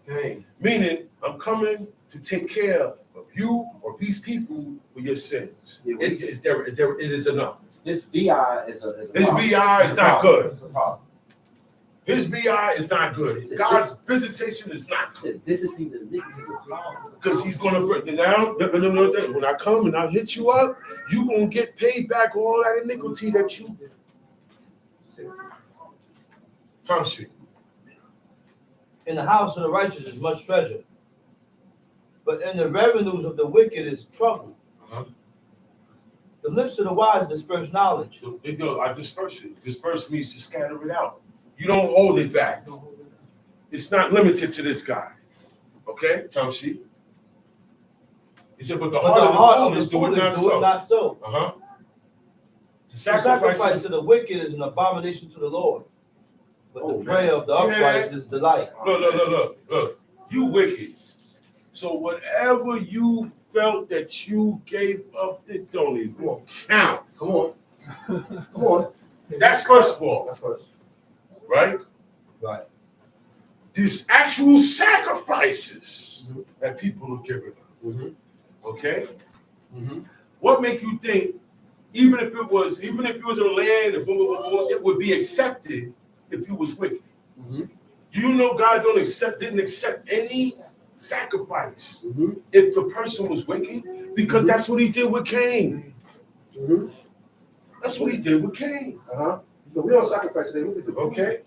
Meaning, I'm coming to take care of you or these people for your sins. Yeah, It is enough. This VI is a His problem. VI is not good. It's a problem. His VI is not good. God's visitation is not good. Visiting the iniquities of God. Because he's going to bring now. When I come and I hit you up, you're going to get paid back all that iniquity that you. Time sheet. In the house of the righteous is much treasure, but in the revenues of the wicked is trouble. The lips of the wise disperse knowledge. So, I disperse it. Disperse means to scatter it out. You don't hold it back. It's not limited to this guy. Okay, time sheet. He said, but the heart of the fool is do it not so. The sacrifice to the wicked is an abomination to the Lord, but the prayer of the upright is delight. Look. You wicked. So whatever you felt that you gave up, it don't even count. Come on. That's first of all. That's first. Right? Right. These actual sacrifices that people are giving up. Okay? What make you think, even if it was a land, it would be accepted if you was wicked? You know God didn't accept any sacrifice if the person was wicked, because that's what he did with Cain. That's what he did with Cain. We don't sacrifice today. Okay?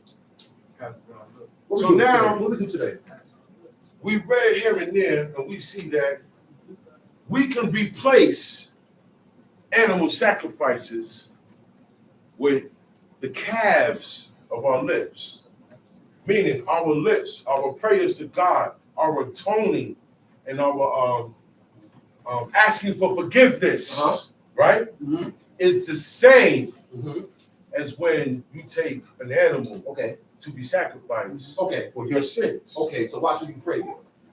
So now, what we do today? We read here and there, and we see that we can replace animal sacrifices with the calves of our lips. Meaning our lips, our prayers to God, our atoning, and our asking for forgiveness, right? Is the same as when you take an animal to be sacrificed for your sins. Okay, so why should you pray?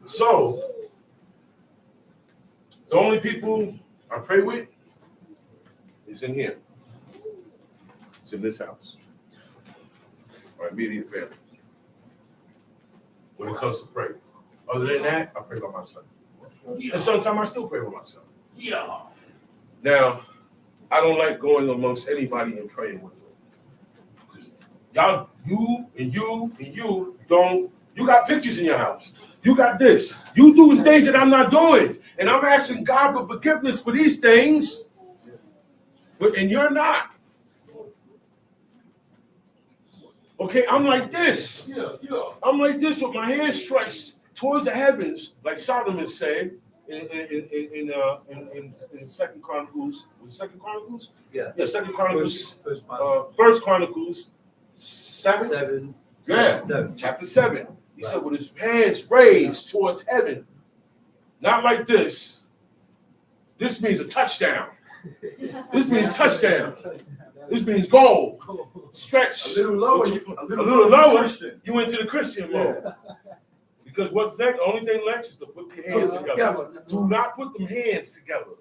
So, the only people I pray with is in here. It's in this house. My immediate family. When it comes to prayer. Other than that, I pray by myself. And sometimes I still pray by myself. Yeah. Now, I don't like going amongst anybody and praying with them. Y'all, you got pictures in your house. You got this. You do things that I'm not doing. And I'm asking God for forgiveness for these things. And you're not. Okay, I'm like this. I'm like this with my hands stretched towards the heavens, like Solomon said, in Second Chronicles. Was it Second Chronicles? Yeah. Yeah, Second Chronicles. First First Chronicles 7. 7. Yeah, 7. chapter 7. He said, with his hands raised towards heaven, not like this. This means a touchdown. This means touchdown. This means goal. Stretch. A little lower. A little lower. Christian. You went to the Christian mode. Because what's next? The only thing next is to put your hands together. Do not put them hands together.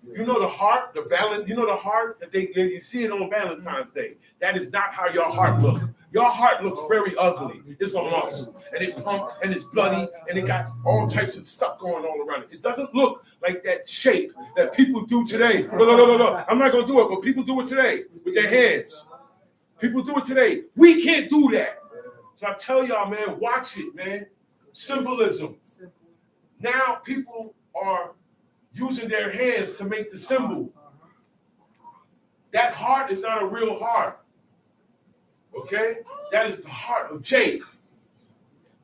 You know the heart, you know the heart that you see it on Valentine's Day. That is not how your heart looks. Your heart looks very ugly. It's a muscle, and it pumps, and it's bloody, and it got all types of stuff going on around it. It doesn't look like that shape that people do today. No. I'm not gonna do it, but people do it today with their hands. People do it today. We can't do that. So I tell y'all, man, watch it, man. Symbolism. Now people are using their hands to make the symbol. That heart is not a real heart. Okay? That is the heart of Jake.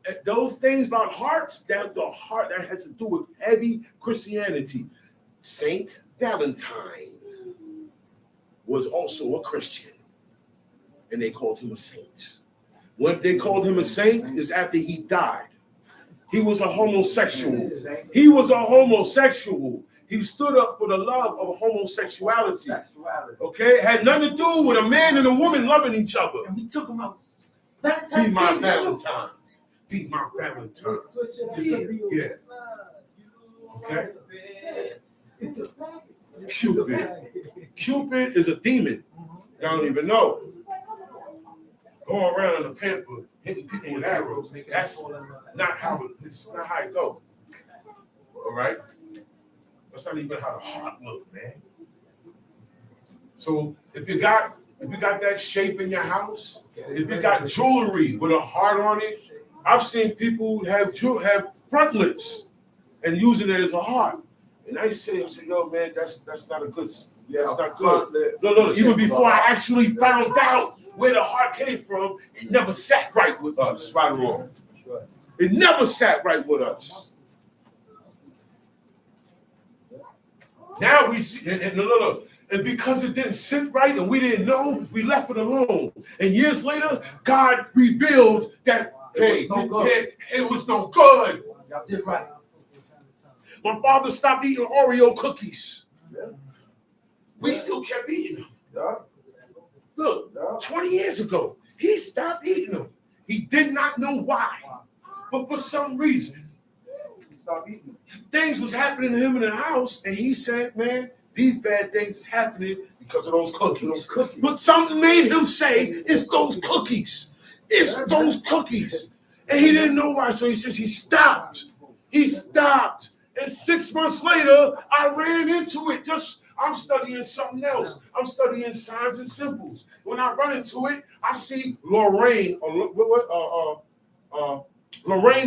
And those things about hearts, that's the heart that has to do with heavy Christianity. Saint Valentine was also a Christian, and they called him a saint. When they called him a saint is after he died. He was a homosexual. He was a homosexual. He stood up for the love of homosexuality. Okay? It had nothing to do with a man and a woman loving each other. And we took him out. Be my Valentine. Be my Valentine. Yeah. Okay? Cupid is a demon. Y'all don't even know. Going around in a pamper, hitting people with arrows. That's not how it goes. All right? That's not even how the heart looks, man. So if you got that shape in your house, if you got jewelry with a heart on it, I've seen people have frontlets and using it as a heart. And I say, yo, man, that's not a good. That's not good. No. Even before I actually found out where the heart came from, it never sat right with us, right or wrong. It never sat right with us. Now we see, and because it didn't sit right and we didn't know, we left it alone. And years later, God revealed that, it was no good. Y'all did right. My father stopped eating Oreo cookies. We still kept eating them. Look, 20 years ago, he stopped eating them. He did not know why. But for some reason, he stopped eating them. Things was happening to him in the house, and he said, man, these bad things is happening because of those cookies. But something made him say, it's those cookies. It's those cookies. And he didn't know why, so he says he stopped. He stopped. And 6 months later, I ran into it. I'm studying something else. I'm studying signs and symbols. When I run into it, I see Lorraine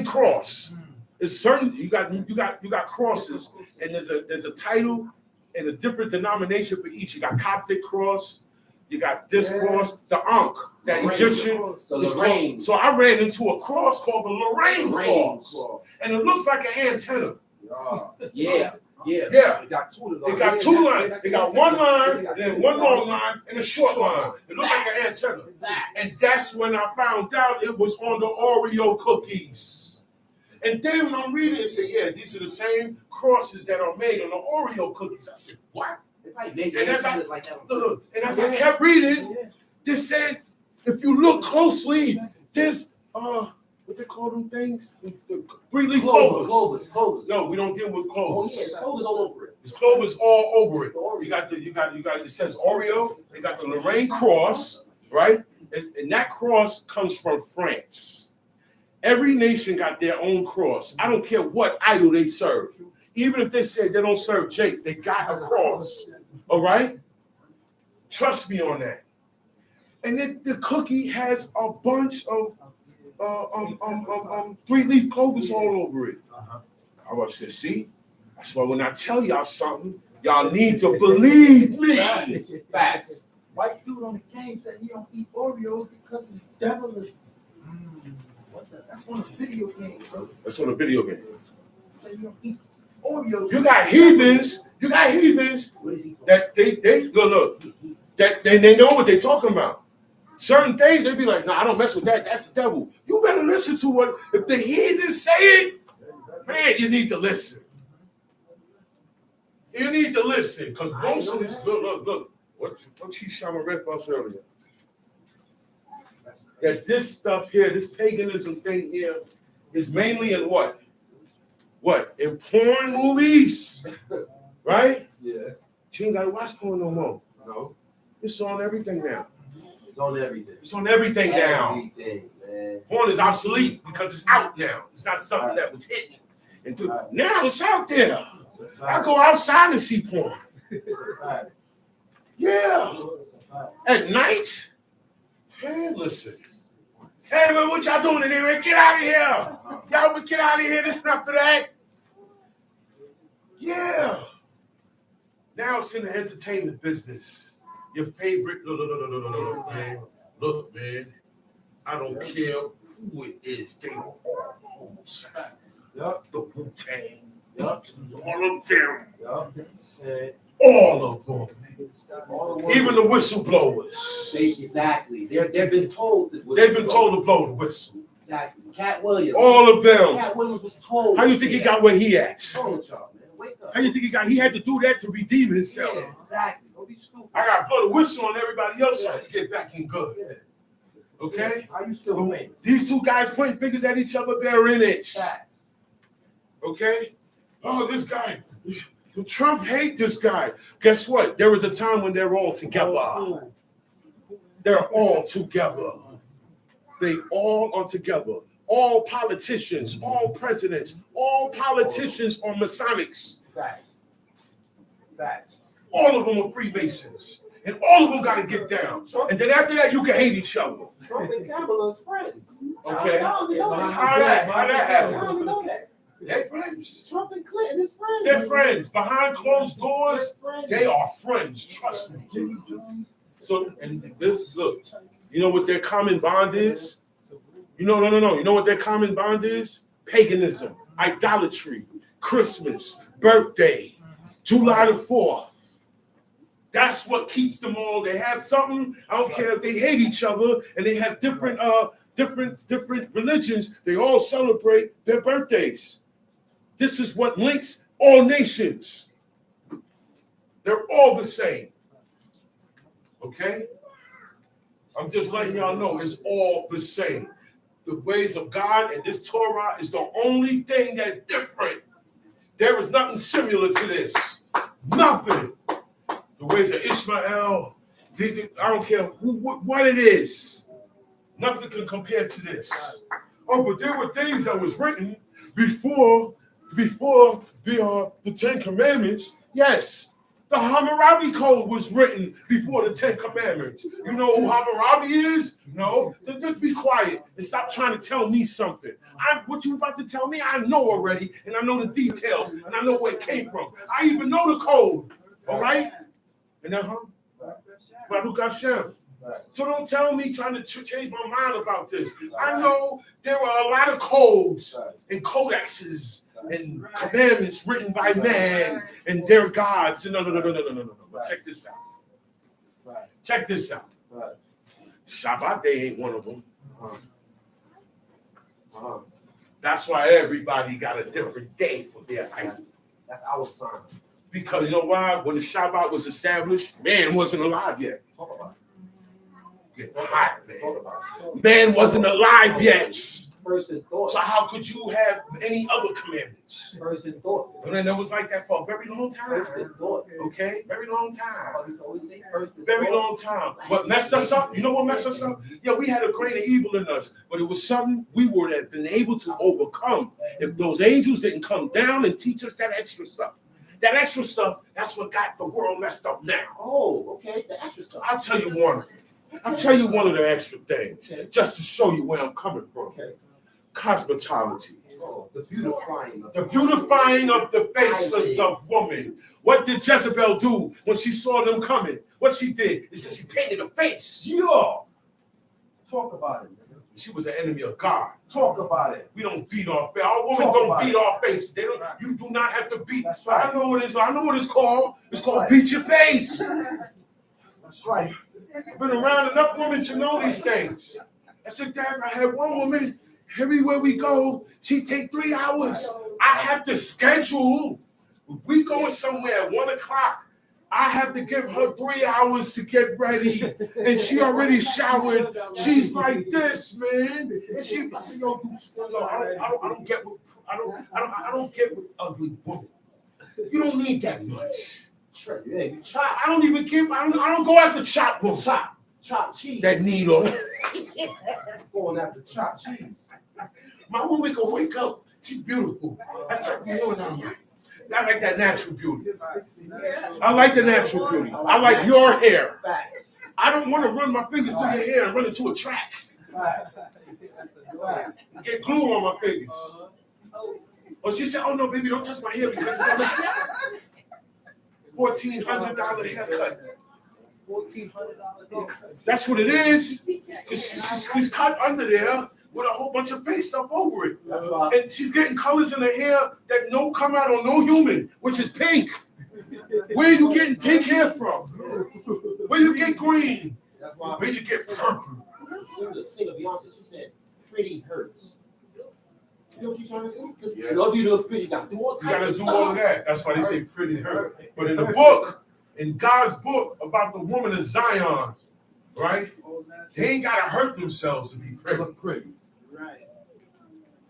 cross. It's certain you got crosses, and there's a title and a different denomination for each. You got Coptic cross, you got this cross, the Ankh, that Egyptian. So I ran into a cross called the Lorraine cross, and it looks like an antenna. Yeah. They got two lines. They got one line, and then one long line, and a short line. It looked like an antenna. And that's when I found out it was on the Oreo cookies. And then when I'm reading it, say, yeah, these are the same crosses that are made on the Oreo cookies. I said, what? And as I kept reading, they said, if you look closely, there's what they call them things? The 3-leaf clovers. No, we don't deal with clovers. Oh yeah, it's clovers all over it. It's clovers all over it. You got it says Oreo, they got the Lorraine cross, right? And that cross comes from France. Every nation got their own cross. I don't care what idol they serve. Even if they say they don't serve Jake, they got a cross. All right? Trust me on that. And then the cookie has a bunch of 3-leaf clovers all over it. I was saying, see, that's why when I tell y'all something, y'all need to believe me. Facts. White dude on the game said he don't eat Oreos because it's devilish. What the? That's on a video game, bro. That's on a video game. Say you don't eat Oreos. You got heathens. You got heathens What is he talking? that they look that they know what they're talking about. Certain things they be like, no, I don't mess with that. That's the devil. You better listen to what if the heathens say it. Man, you need to listen. You need to listen because most of this. Look. What she shot my red bus earlier? That this stuff here, this paganism thing here, is mainly in what? What? In porn movies, right? Yeah. You ain't gotta watch porn no more. No. It's on everything now. It's on everything. It's on everything now. Everything, man. Porn is obsolete because it's out now. It's not something that was hidden. And now it's out there. I go outside and see porn. Yeah. At night. Hey, listen. Hey, man, what y'all doing in there, man? Get out of here. Y'all get out of here. This is not for that. Yeah. Now it's in the entertainment business. Your favorite. Look, man. Look, man. I don't care who it is. They are all homosexual. Yup. The Wu-Tang. Yup. All of them. Yup. All of them. All the Even the whistleblowers. Exactly. They've been told. They've been told to blow the whistle. Exactly. Cat Williams. All of them. Cat Williams was told. How you think he got where he at? Told y'all, man. Wake up. How you think he got? He had to do that to redeem himself. Yeah, exactly. Don't be stupid. I got to blow the whistle on everybody else so I can get back in good. Yeah. Okay? How you still famous? These two guys point fingers at each other. They're in it. Facts. Okay? Oh, this guy. Trump hate this guy. Guess what? There was a time when they're all together. They're all together. They all are together. All politicians, all presidents, all politicians are Masonics. Facts. Facts. All of them are Freemasons. And all of them got to get down. And then after that, you can hate each other. Trump and Kamala's friends. Okay? How that happen? I don't know that. They're friends. Trump and Clinton is friends. They're friends. Behind closed doors, Friends. they are friends. Trust me. So, and this, look, you know what their common bond is? No. You know what their common bond is? Paganism, idolatry, Christmas, birthday, July the 4th. That's what keeps them all. They have something. I don't care if they hate each other and they have different religions. They all celebrate their birthdays. This is what links all nations. They're all the same. Okay? I'm just letting y'all know it's all the same. The ways of God and this Torah is the only thing that's different. There is nothing similar to this. Nothing. The ways of Ishmael, I don't care what it is. Nothing can compare to this. Oh, but there were things that was written before the Ten Commandments. Yes, the Hammurabi Code was written before the Ten Commandments. You know who Hammurabi is? No, then just be quiet and stop trying to tell me something. What you about to tell me, I know already, and I know the details, and I know where it came from. I even know the code. All right? And then, Baruch Hashem. So don't tell me trying to change my mind about this. I know there are a lot of codes and codexes and commandments written by man and their gods. No. But check this out. Check this out. Shabbat day ain't one of them. That's why everybody got a different day for their idol. That's our sign. Because you know why? When the Shabbat was established, man wasn't alive yet. Talk about it. Getting hot, man. Man wasn't alive yet. Person thought. So how could you have any other commandments? Person thought. And then it was like that for a very long time. Person thought. Okay? Very long time. I used to always say person Very thought. long time. What messed us up? You know what messed us up? Yeah, we had a greater evil in us, but it was something we would have been able to overcome if those angels didn't come down and teach us that extra stuff. That extra stuff, that's what got the world messed up now. Oh, okay. The extra stuff. I'll tell you one of the extra things, just to show you where I'm coming from. Okay. Cosmetology. Oh, the beautifying. The beautifying of the faces of woman. What did Jezebel do when she saw them coming? What she did is that she painted a face. Yeah. Talk about it, nigga. She was an enemy of God. Talk about it. We don't beat our face. Our women Talk don't about beat it. our face. They don't. Right. You do not have to beat. That's right. I know what it is. I know what it's called. It's called right. beat your face. That's right. I've been around enough women to know these things. I said, Dad, I had one woman, everywhere we go, she take 3 hours. I have to schedule. We going somewhere at 1 o'clock. I have to give her 3 hours to get ready. And she already showered. She's like this, man. And she, I said, yo, I don't get what, I don't get what ugly woman. You don't need that much. Yeah, you chop. I don't even give, I don't go after chop woman. Chop cheese. That needle. Going after chop cheese. My woman can wake up. She's beautiful. That's like the woman I like. I like that natural beauty. I like the natural beauty. I like your hair. Facts. I don't want to run my fingers through your hair and run into a track. Facts. Get glue on my fingers. Oh, she said, oh no, baby, don't touch my hair because it's gonna $1,400 haircut. $1,400 That's what it is. She's cut under there with a whole bunch of face stuff over it. And she's getting colors in her hair that don't come out on no human, which is pink. Where are you getting pink hair from? Where you get green? That's why Where you get purple? Singer Beyonce, she said, pretty hurts. You know what she's trying to say? Because Yeah. in order for you to look pretty, you got to do all You types gotta of do all of stuff. that. That's why they say pretty hurt. But in the book, in God's book about the woman of Zion, right? They ain't gotta hurt themselves to be pretty. Right.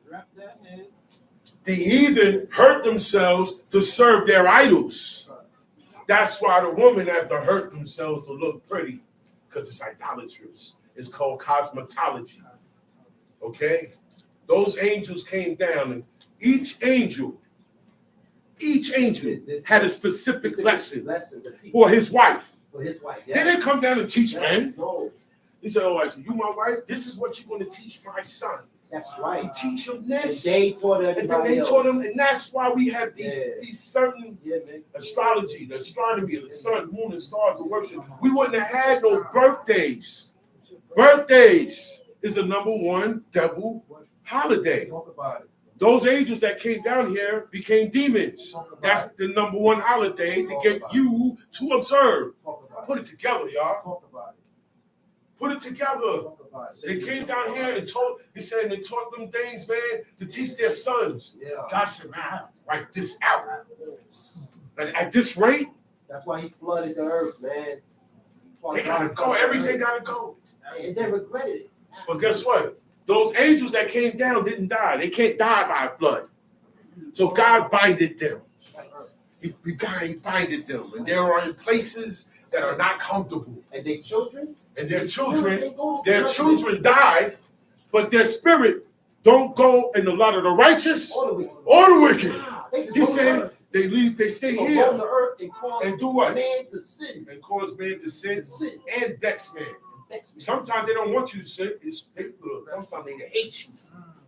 Wrap that in. The heathen hurt themselves to serve their idols. That's why the woman have to hurt themselves to look pretty, because it's idolatrous. It's called cosmetology. Okay? Those angels came down, and each angel had a specific lesson to teach for his wife. for his wife. They didn't come down to teach Yes. men. No, He said, oh, I said, you my wife, this is what you're going to teach my son. that's You right. teach him And this. they taught And then everybody they else. taught him, and that's why we have these, Yeah. these certain Yeah, man. astrology, the astronomy, the sun, moon, and stars to worship. We wouldn't have had no birthdays. Birthdays is the #1 devil holiday. Talk about it. Those angels that came down here became demons. Talk about That's it. the #1 holiday to get you to observe. Talk about Put it. it together, y'all. Talk about it. Put it together. Talk about it. They came down here and he said they taught them things, man, to teach their sons. Yeah. God said, man, write this out. And at this rate, That's why he flooded the earth, man. they gotta go. Everything gotta go. And they regretted it. But guess what? Those angels that came down didn't die. They can't die by a flood. So God binded them. He binded them. And they are in places that are not comfortable. And their children? And their children children died, but their spirit don't go in the lot of the righteous All the wicked. or the wicked. Nah, they just He roam the said earth. they stay Roam here the earth and cause and do what? man to sin. And cause man to sin Sin. and vex man. Vex me. Sometimes they don't want you to sin. Sometimes they hate you.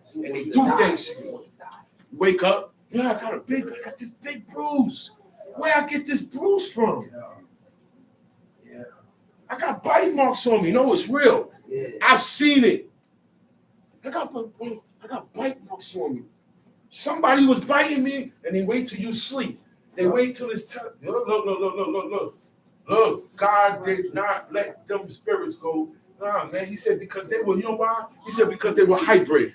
Some and want they you do to die. things. Some want you to die. Wake up. Yeah, I got this big bruise. Where I get this bruise from? Yeah. I got bite marks on me. No, it's real. Yeah. I've seen it. I got bite marks on me. Somebody was biting me, and they wait till you sleep. They wait till it's time. Look. God did not let them spirits go. Nah, man. He said because they were, you know why? He said because they were hybrid.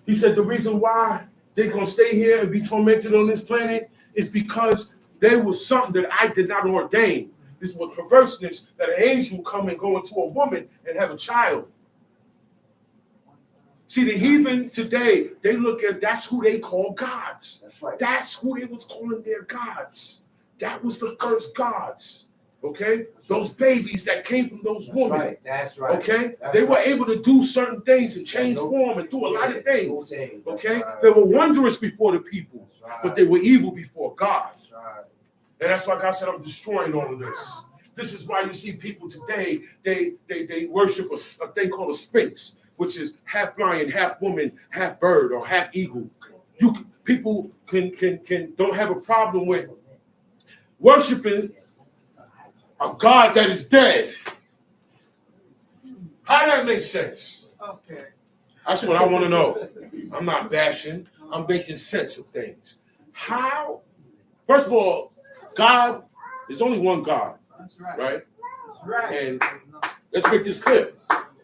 He said the reason why they're going to stay here and be tormented on this planet is because there was something that I did not ordain. This was perverseness that an angel will come and go into a woman and have a child. See, the heathen today, they look at, that's who they call gods. That's right. That's who they was calling their gods. That was the first gods. Okay? Those babies that came from those That's women. right. That's right. Okay? That's They were right. able to do certain things and change Yeah, no- form and do a lot of things. That's Okay? right. They were wondrous before the people, That's right. but they were evil before God. That's right. And that's why God said, I'm destroying all of this. This is why you see people today, they worship a thing called a sphinx, which is half lion, half woman, half bird, or half eagle. People can don't have a problem with worshiping a God that is dead. How that make sense? Okay. That's what I want to know. I'm not bashing. I'm making sense of things. How? First of all, God, there's only one God, That's right. right? That's right. And let's make this clear.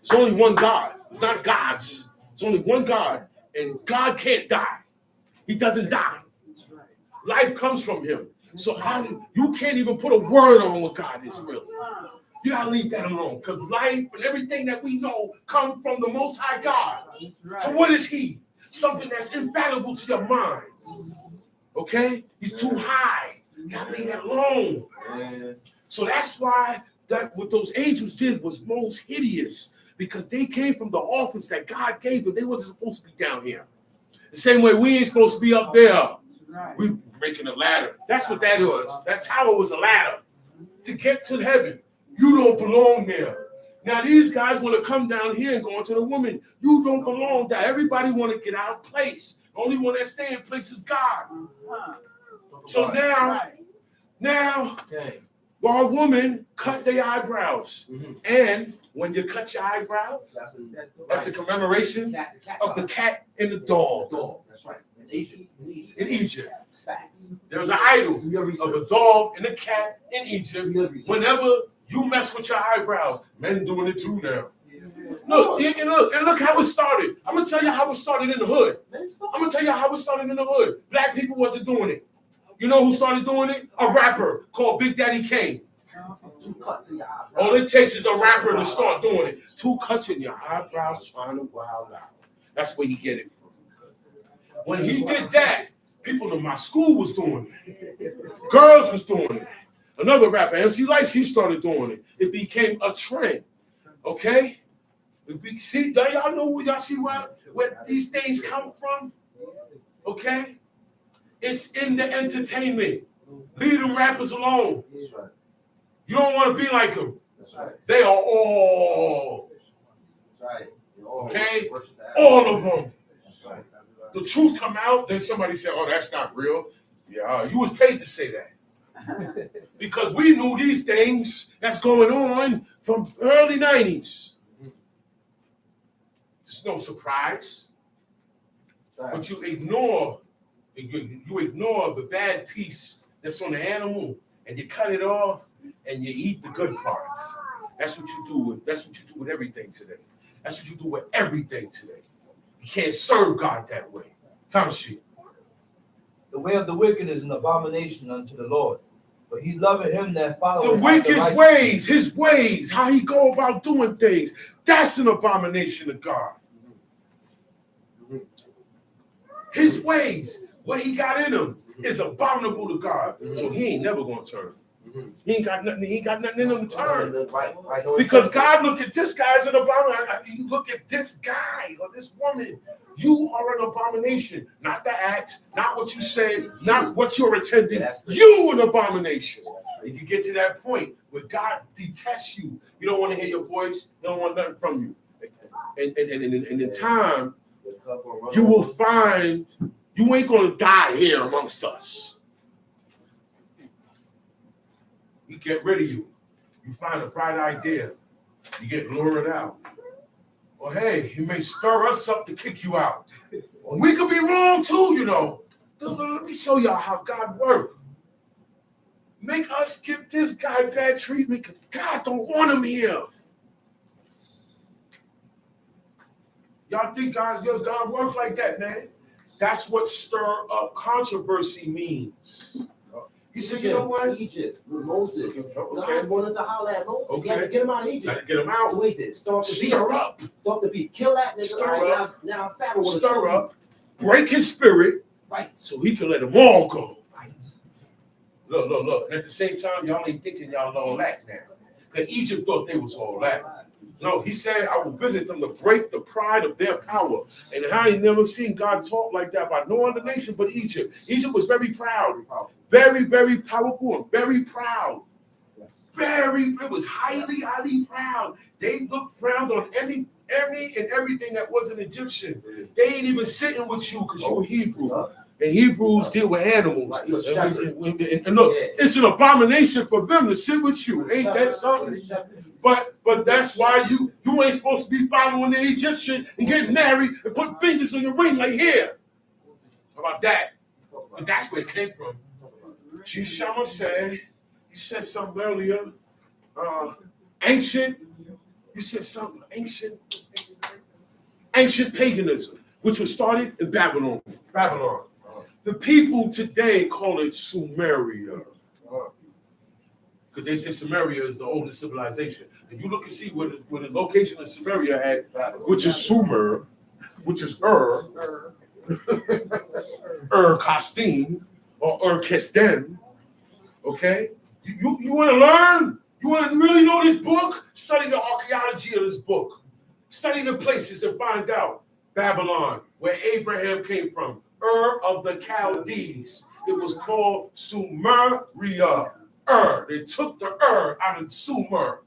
It's only one God. It's not gods. It's only one God. And God can't die. He doesn't die. That's right. Life comes from him. So you can't even put a word on what God is really. You gotta leave that alone. Because life and everything that we know come from the Most High God. That's right. So what is he? Something that's invaluable to your mind. Okay? He's too high. You gotta leave that alone. So that's why what those angels did was most hideous. Because they came from the office that God gave them. They wasn't supposed to be down here. The same way we ain't supposed to be up there. Right. We're making a ladder. That's what that was. That tower was a ladder to get to heaven. You don't belong there. Now these guys want to come down here and go into the woman. You don't belong there. Everybody want to get out of place. The only one that stay in place is God. So now, while a woman cut their eyebrows, and when you cut your eyebrows, that's a commemoration of the cat and the dog. That's right. In Egypt. Facts. There was an idol of a dog and a cat in Egypt. Whenever you mess with your eyebrows, men doing it too now. Look, and look how it started. I'm gonna tell you how it started in the hood. I'm gonna tell you how it started in the hood. Black people wasn't doing it. You know who started doing it? A rapper called Big Daddy Kane. 2 cuts in your eyebrows. All it takes is a rapper to start doing it. 2 cuts in your eyebrows trying to wild out. That's where you get it from. When he did that, people in my school was doing it. Girls was doing it. Another rapper, MC Lights, he started doing it. It became a trend. Okay? See, y'all know, y'all see where these things come from? Okay? It's in the entertainment. Leave them rappers alone. You don't want to be like them. They are all. Okay? All of them. The truth come out, then somebody say, oh, that's not real. Yeah, you was paid to say that. Because we knew these things that's going on from early 90s. It's no surprise. But you ignore the bad piece that's on the animal and you cut it off and you eat the good parts. That's what you do. That's what you do with everything today. That's what you do with everything today. You can't serve God that way. Tamshi. The way of the wicked is an abomination unto the Lord, but he loveth him that followeth The wicked ways, his ways, how he go about doing things, that's an abomination to God. His ways, what he got in him, is abominable to God. So he ain't never gonna turn. He ain't got nothing in him to turn. Because God look at this guy as an abomination. You look at this guy or this woman, you are an abomination. Not the act, not what you say, not what you're attending. You an abomination. You can get to that point where God detests you. You don't want to hear your voice. You don't want nothing from you. And in time, you will find you ain't going to die here amongst us. We get rid of you. You find a bright idea. You get lured out. Well, hey, he may stir us up to kick you out. We could be wrong too, you know. Let me show y'all how God works. Make us give this guy bad treatment because God don't want him here. Y'all think God works like that, man? That's what stir up controversy means. He said, you know what? Egypt with Moses. Okay. God wanted to holler at Moses. Okay. He had to get him out of Egypt. Got to get him out. So wait, stir up. Stop the beef. Kill that nigga. Stir right, up. Now Pharaoh will Stir up. Break his spirit. Right. So he can let them all go. Right. Look. And at the same time, y'all ain't thinking y'all all that now. Because Egypt thought they was all that. No, he said, I will visit them to break the pride of their power. And I ain't never seen God talk like that about no other nation but Egypt. Egypt was very proud. Very, very powerful and very proud. It was highly proud. They looked frowned on any and everything that wasn't Egyptian. They ain't even sitting with you because you're Hebrew. And Hebrews deal with animals. And look, it's an abomination for them to sit with you. Ain't that something? But But that's why you ain't supposed to be following the Egyptian and getting married and put fingers on your ring like here. How about that? But that's where it came from. Chief Shama said, you said something earlier, ancient paganism, which was started in Babylon. The people today call it Sumeria. Because they say Sumeria is the oldest civilization. If you look and see where the location of Sumeria at, which is Sumer, which is Kasdim, or Kesden, okay? You want to learn? You want to really know this book? Study the archaeology of this book. Study the places and find out. Babylon, where Abraham came from. Of the Chaldees. It was called Sumeria. They took the out of Sumer.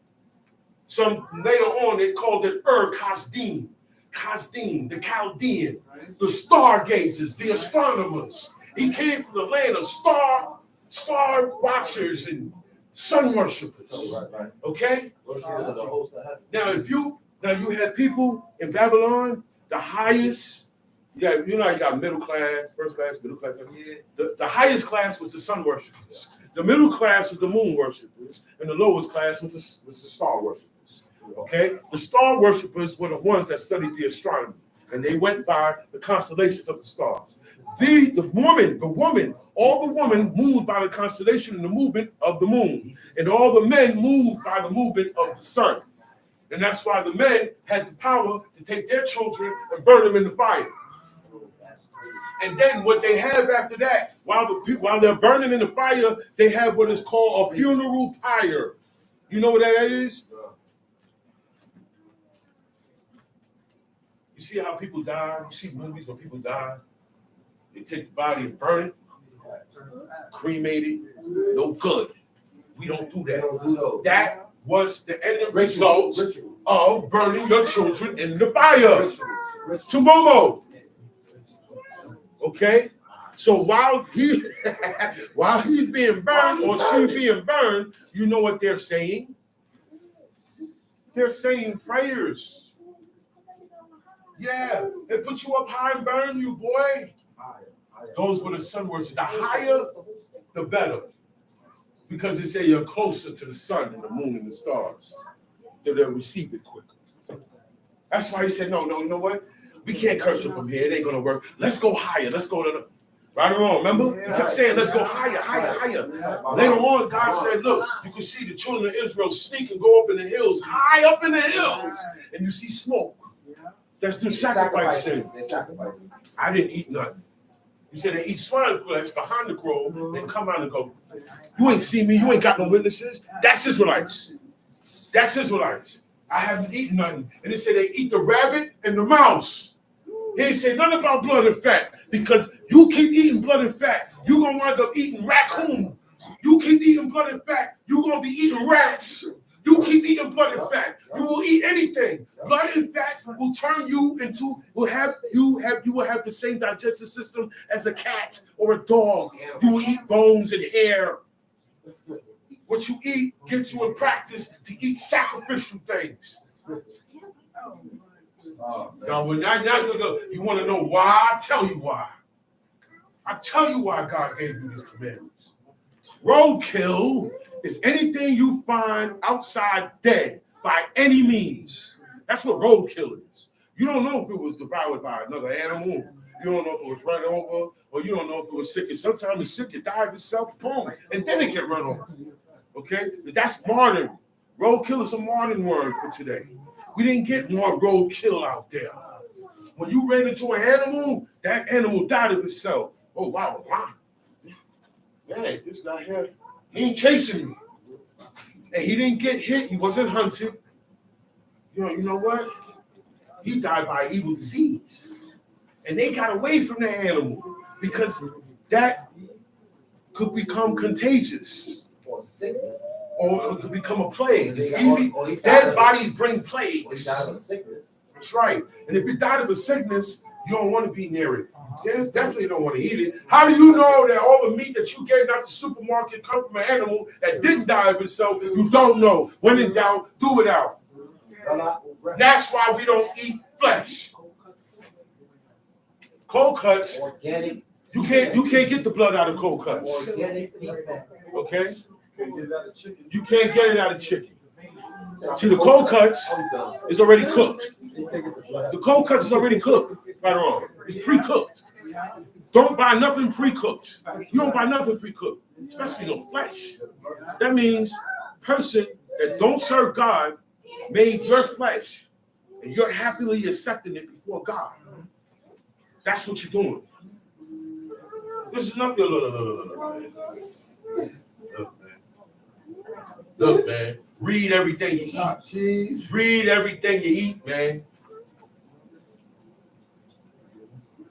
Some later on they called it Kasdim. Kasdim, the Chaldean, the stargazers, the astronomers. He came from the land of star watchers and sun worshipers. Okay? Now you had people in Babylon, the highest. Yeah, you got middle class, first class, middle class. The highest class was the sun worshipers. The middle class was the moon worshipers, and the lowest class was the star worshipers. Okay, the star worshipers were the ones that studied the astronomy, and they went by the constellations of the stars. The woman, all the women moved by the constellation and the movement of the moon, and all the men moved by the movement of the sun. And that's why the men had the power to take their children and burn them in the fire. And then what they have after that, while they're burning in the fire, they have what is called a funeral pyre. You know what that is? You see how people die? You see movies where people die? They take the body and burn it, cremate it. No good. We don't do that. That was the end result of burning your children in the fire. Tumomo. Okay, so while he's being burned or she's being burned, you know what they're saying? They're saying prayers. Yeah, they put you up high and burn you, boy. Those were the sun worship. The higher, the better, because they say you're closer to the sun and the moon and the stars, so they'll receive it quicker. That's why he said, no, you know what? We can't curse it from here. It ain't going to work. Let's go higher. Let's go to the right or wrong. Remember? He kept saying, let's go higher. Later on, God said, look, you can see the children of Israel sneak and go up in the hills, high up in the hills, and you see smoke. That's the sacrifice thing. I didn't eat nothing. He said they eat swine flesh behind the grove and come out and go, you ain't seen me. You ain't got no witnesses. That's Israelites. I haven't eaten nothing. And they said they eat the rabbit and the mouse. He ain't say nothing about blood and fat, because you keep eating blood and fat, you're going to wind up eating raccoon. You keep eating blood and fat, you're going to be eating rats. You keep eating blood and fat, you will eat anything. Blood and fat will turn you into, you will have the same digestive system as a cat or a dog. You will eat bones and hair. What you eat gets you in practice to eat sacrificial things. Now, you want to know why? I'll tell you why. I'll tell you why God gave you these commandments. Roadkill is anything you find outside dead by any means. That's what roadkill is. You don't know if it was devoured by another animal. You don't know if it was run over, or you don't know if it was sick. And sometimes it's sick, it died of itself, boom, and then it get run over. Okay? That's modern. Roadkill is a modern word for today. We didn't get more roadkill out there. When you ran into an animal, that animal died of itself. Oh, wow. Man, this guy here, he ain't chasing me. And he didn't get hit. He wasn't hunted. You know what? He died by evil disease. And they got away from the animal because that could become contagious. Or sickness. Or it could become a plague. It's easy. Dead bodies bring plagues. Or he died of a sickness. That's right. And if it died of a sickness, you don't want to be near it. You definitely don't want to eat it. How do you know that all the meat that you gave out the supermarket come from an animal that didn't die of itself? You don't know. When in doubt, do it out. That's why we don't eat flesh. Cold cuts, Organic. you can't get the blood out of cold cuts. Organic defect. Okay? You can't get it out of chicken. See, the cold cuts is already cooked. The cold cuts is already cooked. Right or wrong. It's pre-cooked. Don't buy nothing pre-cooked. You don't buy nothing pre-cooked, especially no flesh. That means person that don't serve God made your flesh, and you're happily accepting it before God. That's what you're doing. This is not Look, man. Read everything you eat. Read everything you eat, man.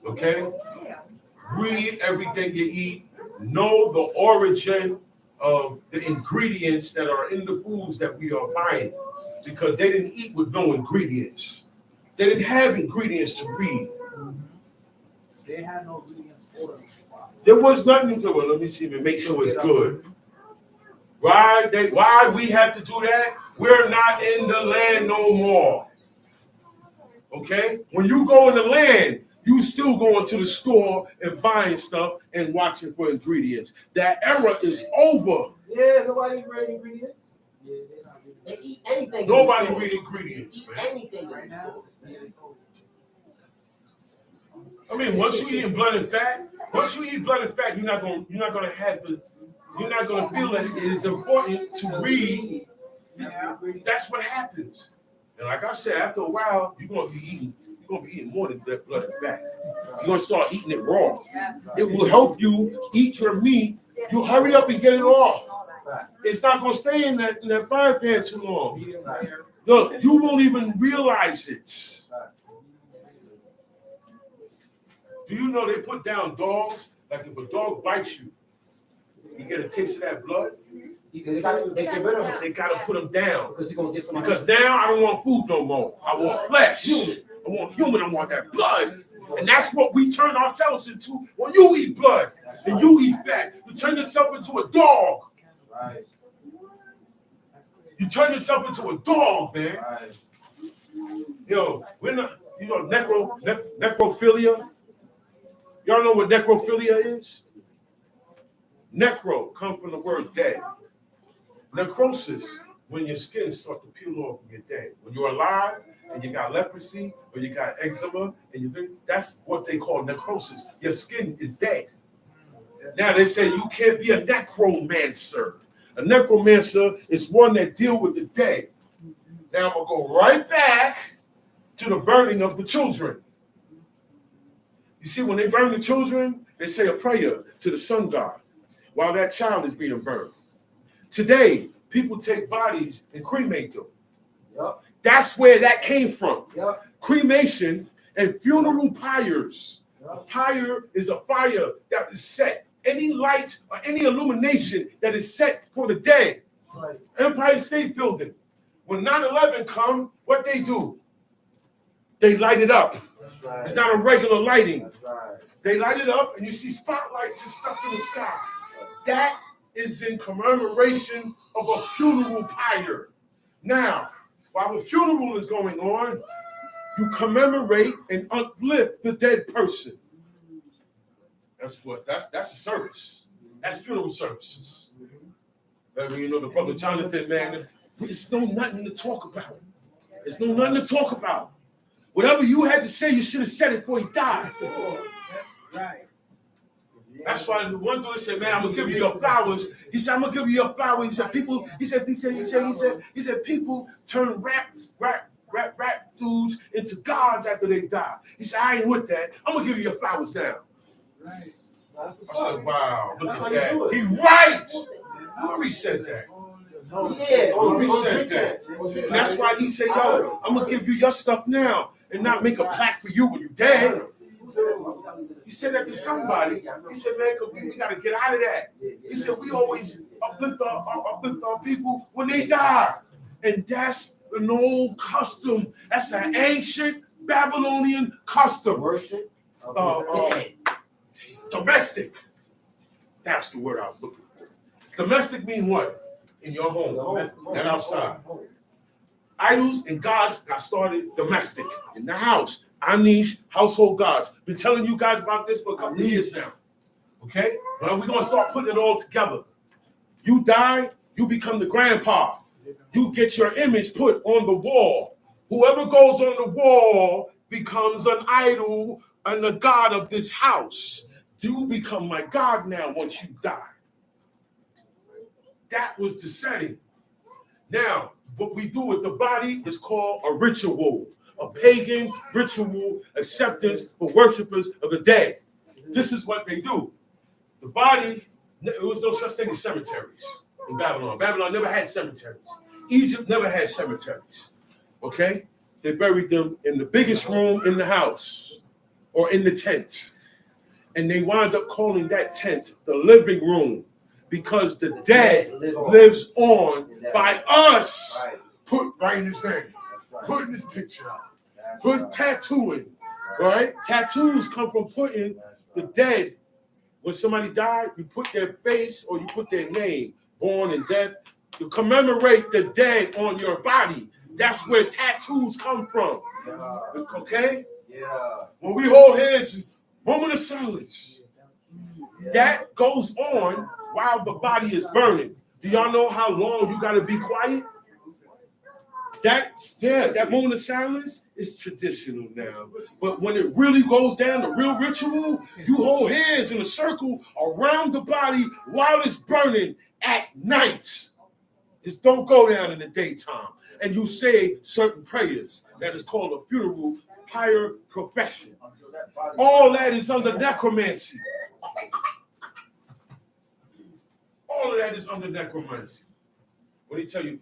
Okay? Read everything you eat. Know the origin of the ingredients that are in the foods that we are buying. Because they didn't eat with no ingredients. They didn't have ingredients to read. They had no ingredients for them. There was nothing to it. Let me see and make sure it's good. Why we have to do that? We're not in the land no more. Okay? When you go in the land, you still going to the store and buying stuff and watching for ingredients. That era is over. Yeah, nobody read ingredients. They eat anything. Nobody read ingredients, man. Anything right now. I mean, once you eat blood and fat, you're not gonna feel that it is important to read. That's what happens. And like I said, after a while, you're gonna be eating more than that blood and fat. You're gonna start eating it raw. It will help you eat your meat. You hurry up and get it off. It's not gonna stay in that fire pan too long. Look, you won't even realize it. Do you know they put down dogs? Like if a dog bites you, you get a taste of that blood. They get rid of him. They gotta put them down. Because he's gonna get some. Because now I don't want food no more. I want flesh. I want human. I want that blood. And that's what we turn ourselves into when you eat blood and you eat fat. You turn yourself into a dog. Right. You turn yourself into a dog, man. Right. Yo, we're not, necrophilia. Y'all know what necrophilia is? Necro comes from the word dead. Necrosis, when your skin starts to peel off and get dead. When you're alive and you got leprosy or you got eczema, that's what they call necrosis. Your skin is dead. Now they say you can't be a necromancer. A necromancer is one that deals with the dead. Now I'm going to go right back to the burning of the children. You see, when they burn the children, they say a prayer to the sun god while that child is being burned. Today, people take bodies and cremate them. Yep. That's where that came from. Yep. Cremation and funeral pyres. Yep. A pyre is a fire that is set. Any light or any illumination that is set for the dead. Right. Empire State Building. When 9/11 come, what they do? They light it up. That's right. It's not a regular lighting. That's right. They light it up and you see spotlights and stuff in the sky. That is in commemoration of a funeral pyre. Now, while the funeral is going on, you commemorate and uplift the dead person. That's a service. That's funeral services. You know, the brother Jonathan, man, there's nothing to talk about. There's nothing to talk about. Whatever you had to say, you should have said it before he died. That's right. That's why the one dude said, "Man, I'm gonna give you your flowers." He said, "I'm gonna give you your flowers." He said, "People." He said, "People turn rap dudes into gods after they die." He said, "I ain't with that. I'm gonna give you your flowers now." Right. I said, "Wow, look at that." He right. Who said that? He said that. And that's why he said, "Yo, I'm gonna give you your stuff now and not make a plaque for you when you're dead." He said that to somebody. He said, "Man, we got to get out of that." He said, "We always uplift our people when they die." And that's an old custom. That's an ancient Babylonian custom. Worship. Domestic. That's the word I was looking for. Domestic mean what? In your home, and outside. Idols and gods got started domestic, in the house. Anish, household gods. Been telling you guys about this for a couple of years now. Okay? Well, we're going to start putting it all together. You die, you become the grandpa. You get your image put on the wall. Whoever goes on the wall becomes an idol and the god of this house. You become my god now once you die. That was the setting. Now, what we do with the body is called a ritual, a pagan ritual acceptance for worshipers of the dead. This is what they do. The body, there was no such thing as cemeteries in Babylon. Babylon never had cemeteries. Egypt never had cemeteries. Okay? They buried them in the biggest room in the house or in the tent. And they wound up calling that tent the living room because the dead lives on by us. Put writing his name, putting his picture out, put tattooing, right? Tattoos come from putting the dead. When somebody died, you put their face or you put their name, born and death. You commemorate the dead on your body. That's where tattoos come from. Okay? Yeah. When we hold hands, moment of silence. That goes on while the body is burning. Do y'all know how long you got to be quiet? That moment of silence is traditional now. But when it really goes down, the real ritual, you hold hands in a circle around the body while it's burning at night. Just don't go down in the daytime. And you say certain prayers. That is called a funeral pyre profession. All that is under necromancy. All of that is under necromancy. What do you tell you?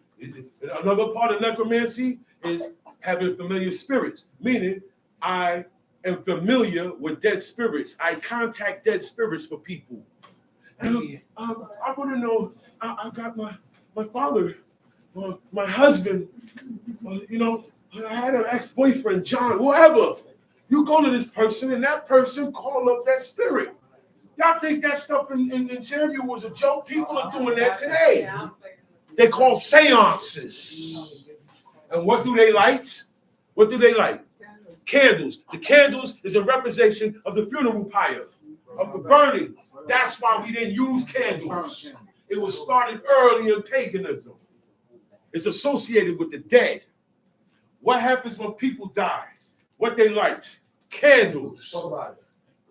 Another part of necromancy is having familiar spirits, meaning I am familiar with dead spirits. I contact dead spirits for people. And I want to know, I got my father, my husband, I had an ex-boyfriend, John, whoever. You go to this person and that person call up that spirit. Y'all think that stuff in Samuel was a joke? People are doing that today. They call seances. And what do they light? What do they light? Candles. The candles is a representation of the funeral pyre, of the burning. That's why we didn't use candles. It was started early in paganism. It's associated with the dead. What happens when people die? What they light? Candles.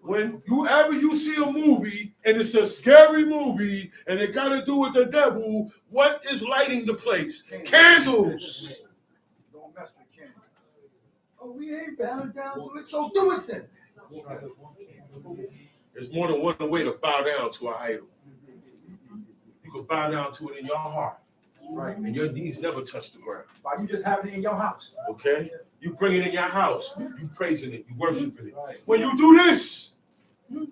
Whenever you see a movie and it's a scary movie and it got to do with the devil, what is lighting the place? Candles. Don't mess with candles. Oh, we ain't bowing down to it, so do it then. There's more than one way to bow down to an idol. You can bow down to it in your heart. Right. And your knees never touch the ground. Why you just having it in your house? Okay? You bring it in your house. You praising it. You worshiping it. When you do this, you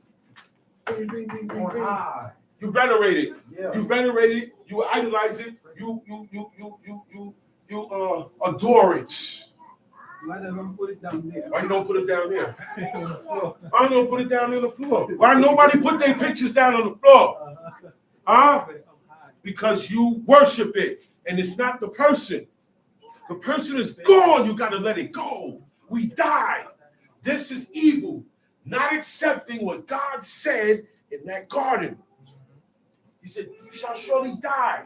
venerate it. Yeah. You venerate it. You idolize it. You adore it. Why don't put it down there? Why you don't put it down there? Why don't put it down on the floor? Why nobody put their pictures down on the floor? Huh? Because you worship it, and it's not the person. The person is gone. You got to let it go. We die. This is evil. Not accepting what God said in that garden. He said, you shall surely die.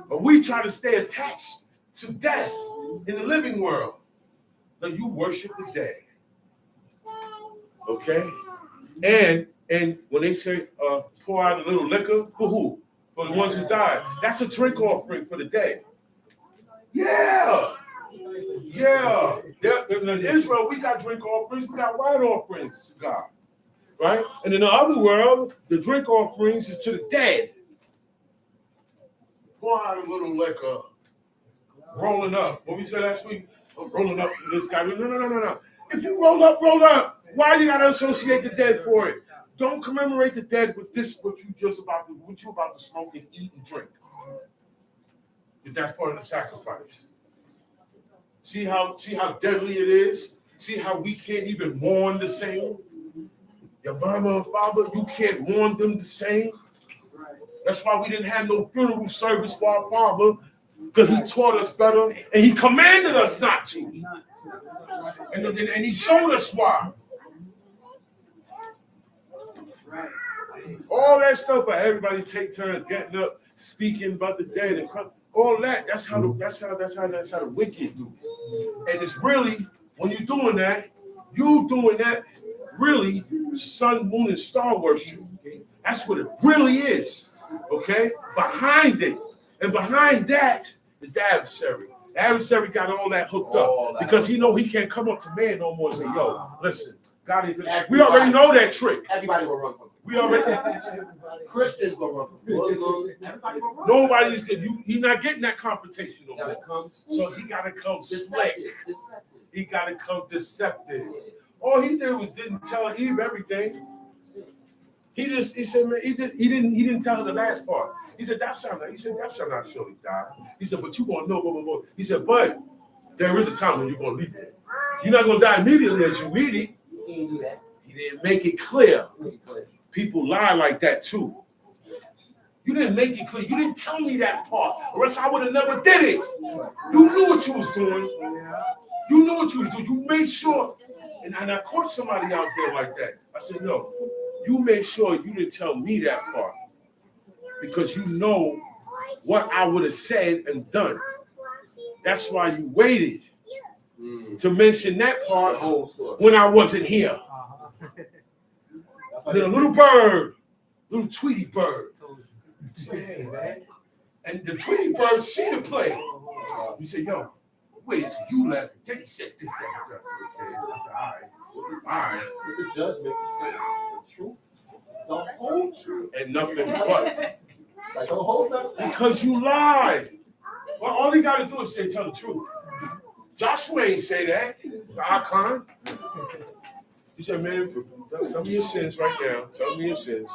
But we try to stay attached to death in the living world. Now you worship the dead. Okay? And when they say pour out a little liquor, for who? For the ones who died. That's a drink offering for the dead. Yeah. Yeah. In Israel, we got drink offerings, we got wine offerings, God. Right? And in the other world, the drink offerings is to the dead. Pour out a little liquor. Rolling up. What we said last week? Rolling up this guy. No. If you roll up, roll up. Why you gotta associate the dead for it? Don't commemorate the dead with this, what you about to smoke and eat and drink. Because that's part of the sacrifice. See how deadly it is? See how we can't even mourn the same? Your mama and father, you can't mourn them the same. That's why we didn't have no funeral service for our father Because he taught us better and he commanded us not to. And he showed us why. All that stuff where everybody take turns getting up, speaking about the dead and all that. That's how the wicked do. And it's really when you're doing that really sun, moon, and star worship. That's what it really is. Okay? Behind it. And behind that is the adversary. The adversary got all that hooked up because he know he can't come up to man no more and say, yo, listen, God is we already know that trick. Everybody will run from it. We already Christians will run from it. Muslims, everybody will run. Nobody's he's not getting that confrontation no Gotta more. come So he gotta come slick. deceptive. He gotta come deceptive. All he did was didn't tell Eve everything. He didn't tell her the last part. He said, that shall not surely die. He said, but you're gonna know, blah, blah, blah. He said, but there is a time when you're gonna leave it. You're not gonna die immediately as you eat it. He didn't do that. He didn't make it clear. People lie like that too. You didn't make it clear. You didn't tell me that part, or else I would have never did it. You knew what you was doing. You knew what you was doing. You made sure. And I caught somebody out there like that. I said, no, you made sure you didn't tell me that part because you know what I would have said and done. That's why you waited to mention that part when I wasn't here. And then a little bird, little Tweety bird, said, hey, man. And the Tweety bird see the play. He said, yo, wait until you left. Then he said this, that. I said, all right. The judge makes you say the truth, the whole truth, And nothing but. like the whole nothing. Because you lied. Well, all he got to do is say, tell the truth. Joshua ain't say that. Achan. He said, man, tell me your sins right now. Tell me your sins.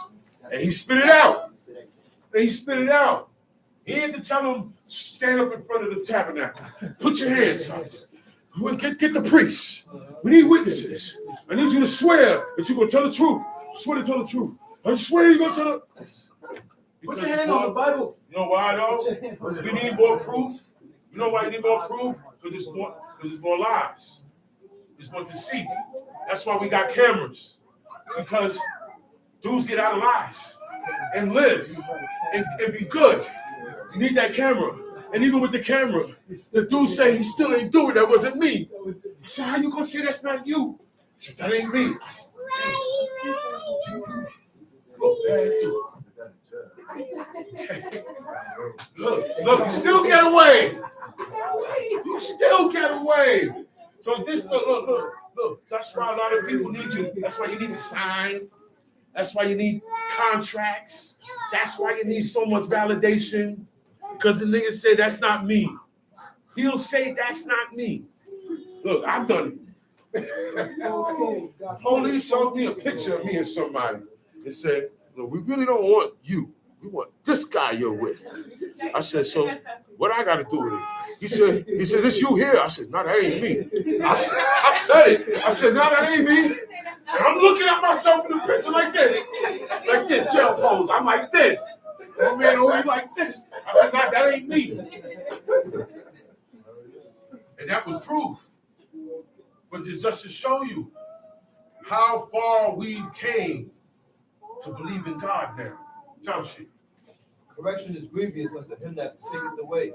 And he spit it out. He had to tell him, stand up in front of the tabernacle. Put your hands up. Get the priests. We need witnesses. I need you to swear that you're going to tell the truth. Swear to tell the truth. I swear you're going to tell the Put your hand on the Bible. You know why, though? We need more proof. You know why you need more proof? Because it's more lies. It's more deceit. That's why we got cameras. Because dudes get out of lies and live and be good. You need that camera. And even with the camera, the dude say he still ain't doing that. Wasn't me. I said, how you gonna say that's not you? I said, that ain't me. I said, look, you still get away. You still get away. So this, look. That's why a lot of people need you. That's why you need to sign. That's why you need contracts. That's why you need so much validation. Because the nigga said, that's not me. He'll say, that's not me. Look, I've done it. Police showed me a picture of me and somebody. They said, look, we really don't want you. We want this guy you're with. I said, so what I got to do with it? He said, this you here? I said, no, that ain't me. I said it. I said, no, that ain't me. And I'm looking at myself in the picture like this, jail pose. I'm like this. Oh man, always like this. I said, no, that ain't me. And that was proof. But just to show you how far we came to believe in God now. Tell me. Correction is grievous unto him that forsaketh the way.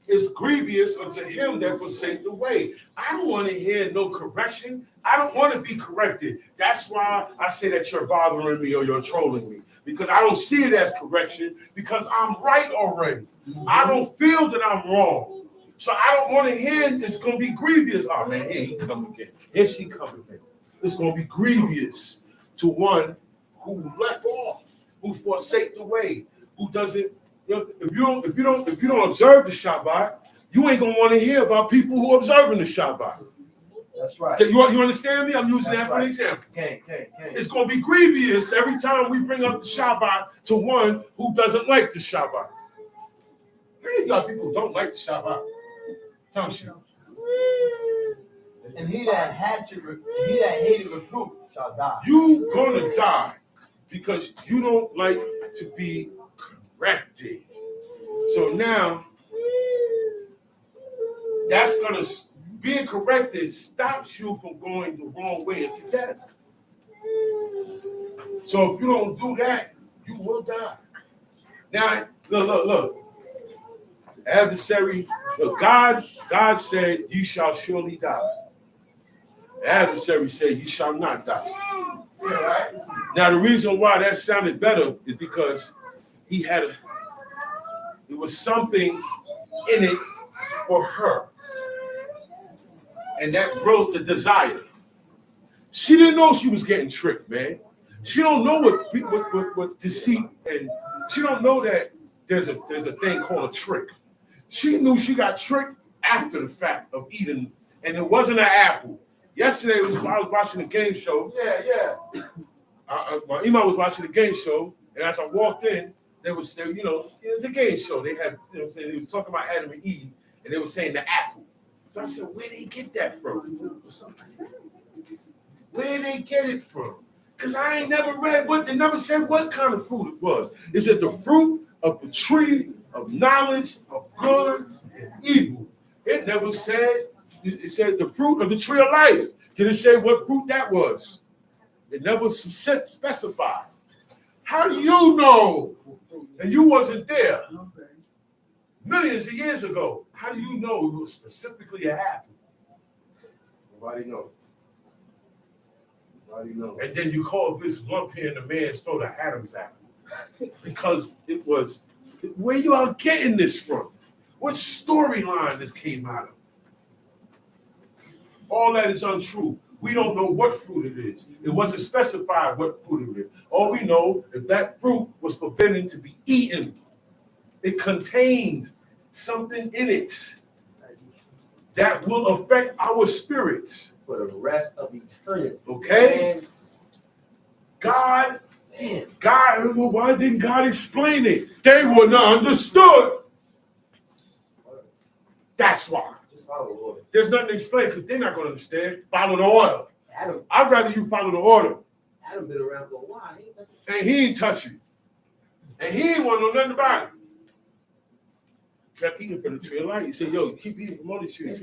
It's grievous unto him that forsake the way. I don't want to hear no correction. I don't want to be corrected. That's why I say that you're bothering me or you're trolling me. Because I don't see it as correction because I'm right already. I don't feel that I'm wrong. So I don't want to hear it's going to be grievous. Oh man, here he come again. Here she come again. It's going to be grievous to one who left off, who forsake the way, who doesn't. If you don't observe the Shabbat, you ain't gonna want to hear about people who are observing the Shabbat. That's right. You understand me? I'm using that for an example. It's gonna be grievous every time we bring up the Shabbat to one who doesn't like the Shabbat. You got people who don't like the Shabbat. Don't you? And he that hated reproof shall die. You gonna die because you don't like to be corrected. So now, that's gonna, being corrected stops you from going the wrong way into death. So if you don't do that, you will die. Now, look. Adversary, look, God said, you shall surely die. The adversary said, you shall not die. Yeah, right? Now, the reason why that sounded better is because there was something in it for her. And that broke the desire. She didn't know she was getting tricked, man. She don't know what deceit, and she don't know that there's a thing called a trick. She knew she got tricked after the fact of eating, and it wasn't an apple. Yesterday, I was watching a game show. Yeah. My email was watching the game show, and as I walked in, it was a game show. They had, they was talking about Adam and Eve, and they were saying the apple. So I said, where did they get that from? Where did they get it from? Because I ain't never read they never said what kind of fruit it was. Is it the fruit of the tree of knowledge of good and evil? It never said, it said the fruit of the tree of life. Did it say what fruit that was? It never specified. How do you know? And you wasn't there millions of years ago. How do you know it was specifically an apple? Nobody knows. And then you call this lump here in the man's throat an Adam's apple. Because it was, where you are getting this from? What storyline this came out of? All that is untrue. We don't know what fruit it is. It wasn't specified what fruit it is. All we know is that fruit was forbidden to be eaten. It contained something in it that will affect our spirits for the rest of eternity. Okay? God, why didn't God explain it? They were not understood. That's why. Just follow the order. There's nothing to explain because they're not going to understand. Follow the order. I'd rather you follow the order. Adam been around for a while. And he ain't touch you. And he ain't want to know nothing about it. Kept eating from the tree of life. He said, yo, you keep eating from all these trees.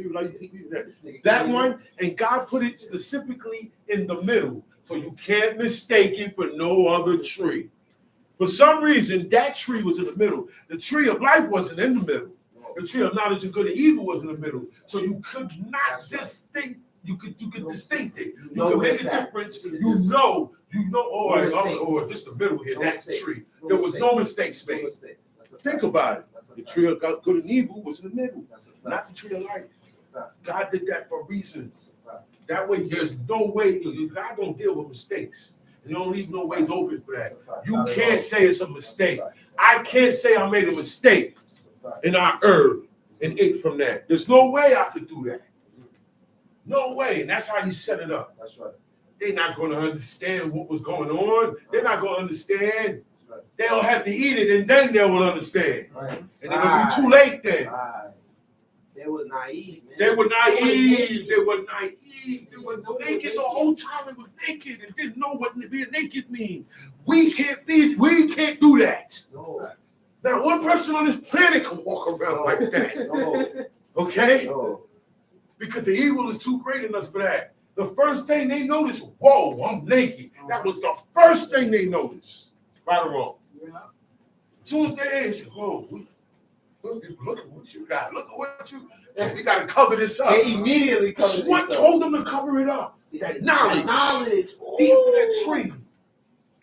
That one, and God put it specifically in the middle. So you can't mistake it for no other tree. For some reason, that tree was in the middle. The tree of life wasn't in the middle. The tree of knowledge of good and evil was in the middle. So you could not distinct. You could distinct it. You could make a difference. You know, this the middle here. That's the tree. There was no mistakes made. Think about it. The tree of good and evil was in the middle, not the tree of life. God did that for a reason. That way, there's no way. God don't deal with mistakes. You don't leave no ways open for that. You can't say it's a mistake. I can't say I made a mistake and I erred and ate from that. There's no way I could do that. No way. And that's how you set it up. That's right. They're not going to understand what was going on. They're not going to understand. They'll have to eat it, and then they will understand. Right. And it will be too late then. Right. They were naive, man. They were naive. They were naive. They were naked the whole time. They was naked and didn't know what being naked means. We can't do that. No. Now, one person on this planet can walk around like that. No. Okay? No. Because the evil is too great in us for that. The first thing they noticed, whoa, I'm naked. That was the first thing they noticed. Right or wrong? Yeah. As soon as they said, whoa, look at what you got. Look at what you got to cover this up. They immediately covered it up. What told them to cover it up? That knowledge. Deep in that tree.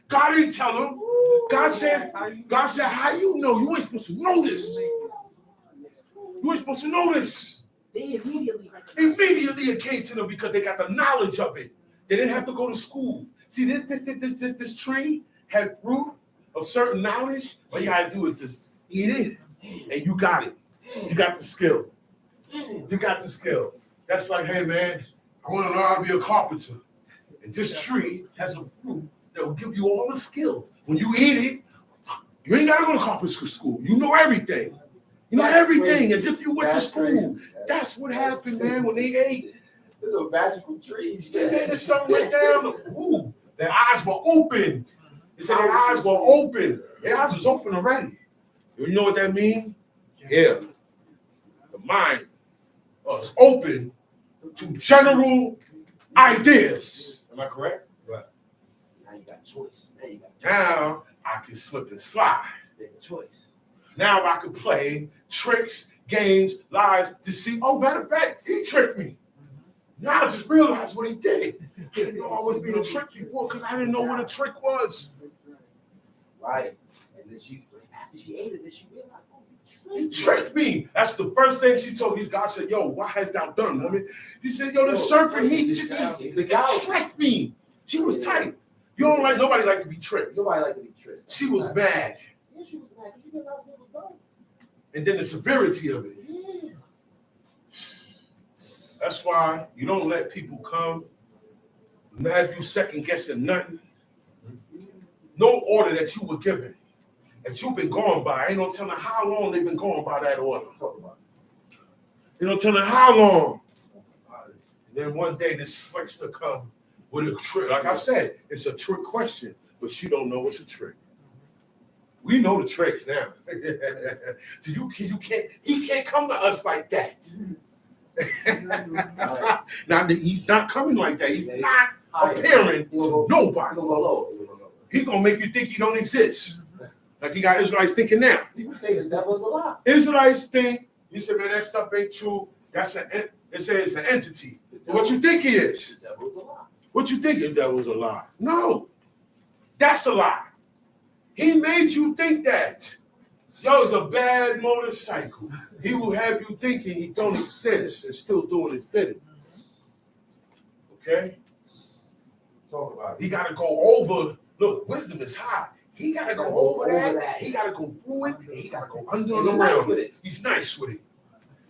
God didn't tell them. God said, how you know? You ain't supposed to know this. You ain't supposed to know this. They Immediately it came to them because they got the knowledge of it. They didn't have to go to school. See, this tree had fruit of certain knowledge. All you gotta do is just eat it, and you got it. You got the skill. You got the skill. That's like, hey man, I want to learn how to be a carpenter. And this tree has a fruit that will give you all the skill. When you eat it, you ain't gotta go to carpenter school. You know everything. You know everything as if you went to school. That's what happened, man, when they ate. There's a magical tree. There's something went down. Ooh, their eyes were open. They said their eyes were open. Their eyes was open already. You know what that means? Yeah. The mind is open to general ideas. Am I correct? Right. Now you got choice. Now I can slip and slide. Choice. Now I can play tricks, games, lies, deceit. Oh, matter of fact, he tricked me. Now I just realized what he did. I didn't know I was being tricked before because I didn't know what a trick was. Right. And then after she ate it, then she realized, oh, He tricked me. That's the first thing she told me. God said, yo, what hast thou done, woman? He said, yo, the serpent, he tricked me. She was tight. You don't like, nobody like to be tricked. Nobody like to be tricked. She was mad. Yeah, she was mad. She realized what was done. And then the severity of it. Yeah. That's why you don't let people come and have you second guessing nothing. No order that you were given, that you've been going by. Ain't no telling how long they've been going by that order. Ain't no telling how long. And then one day this slickster come with a trick. Like I said, it's a trick question, but she don't know it's a trick. We know the tricks now. So he can't come to us like that. Now he's not coming like that. He's not appearing to nobody. He's gonna make you think he don't exist. Like he got Israelites thinking now. People say the devil is a lie. Israelites think, he said, man, that stuff ain't true. It says it's an entity. What you think it is? The devil is a lie. What you think the devil's a lie? No, that's a lie. He made you think that. Yo, it's a bad motorcycle. He will have you thinking he don't exist and still doing his bidding. Okay? Talk about it. He got to go over. Look, wisdom is high. He got to go over that. He got to go through it. And he got to go under and around it. He's nice with it.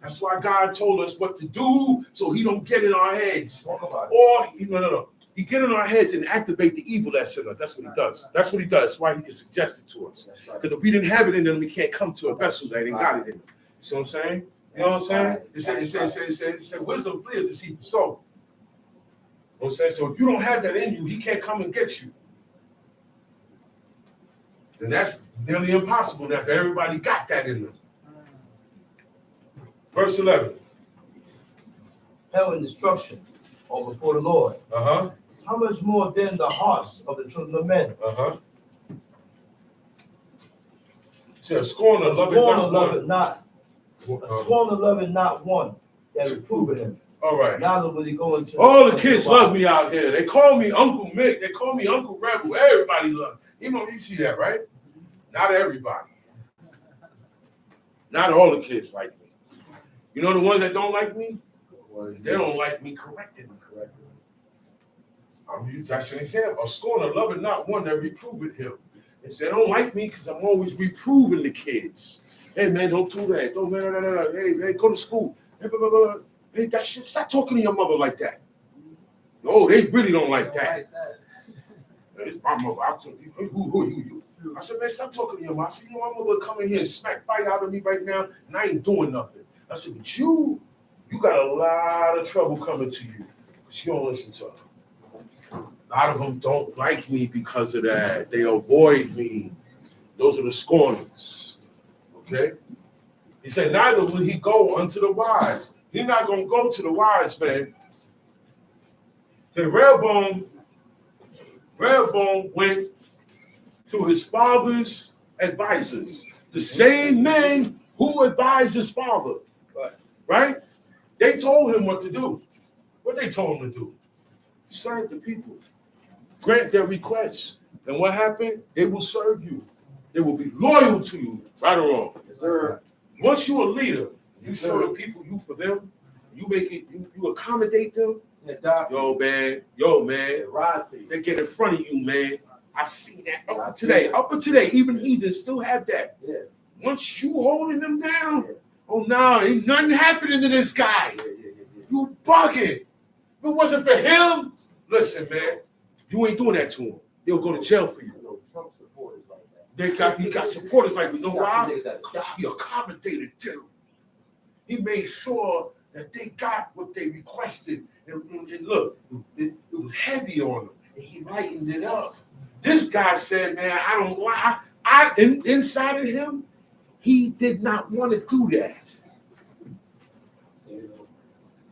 That's why God told us what to do so he don't get in our heads. Talk about it. Or, no. He get in our heads and activate the evil that's in us. That's what he does. That's what he does. That's why he can suggest it to us. Because if we didn't have it in them, we can't come to a vessel that ain't got it in them. You see what I'm saying? You know what I'm saying? It said wisdom clear to see soul. You know what I'm saying? So if you don't have that in you, he can't come and get you. And that's nearly impossible now. Everybody got that in them. Verse 11. Hell and destruction are before the Lord. Uh-huh. How much more then the hearts of the children of men? Uh-huh. So scorn of love it not. Scorn of love it not one that reproveth him. All right. Neither will he go into. All the kids love me out here. They call me Uncle Mick. They call me Uncle Rebel. Everybody love me. You see that, right? Not everybody. Not all the kids like me. You know the ones that don't like me? They don't like me correcting. That's an example. A scorn of love and not one that reproveth him. If they don't like me because I'm always reproving the kids. Hey man, don't do that. Don't Hey, go to school. Hey, blah, blah, blah. Hey, that shit. Stop talking to your mother like that. Oh, they really don't like that. It's my mother. I'll tell you. Who are you? I said, man, stop talking to your mother. I said, my mother come in here and smack bite out of me right now, and I ain't doing nothing. I said, but you got a lot of trouble coming to you because you don't listen to her. A lot of them don't like me because of that. They avoid me. Those are the scorners. Okay? He said, neither will he go unto the wise. He's not going to go to the wise man. The Rehoboam went to his father's advisors, the same men who advised his father. Right? They told him what to do. What they told him to do? Serve the people. Grant their requests. And what happened? They will serve you. They will be loyal to you. Right or wrong? Yes, sir. Once you're a leader, you show the people you for them. You make it, you accommodate them. Yo, man. They get in front of you, man. I see that up to today. Even heathens still have that. Yeah. Once you holding them down, oh no, ain't nothing happening to this guy. You bugging. If it wasn't for him, listen, man, you ain't doing that to him. He'll go to jail for you. Trump supporters like that. He got supporters like, you know why? Because he accommodated them. He made sure that they got what they requested. And look, it was heavy on them. And he lightened it up. This guy said, man, I don't lie. Inside of him, he did not want to do that.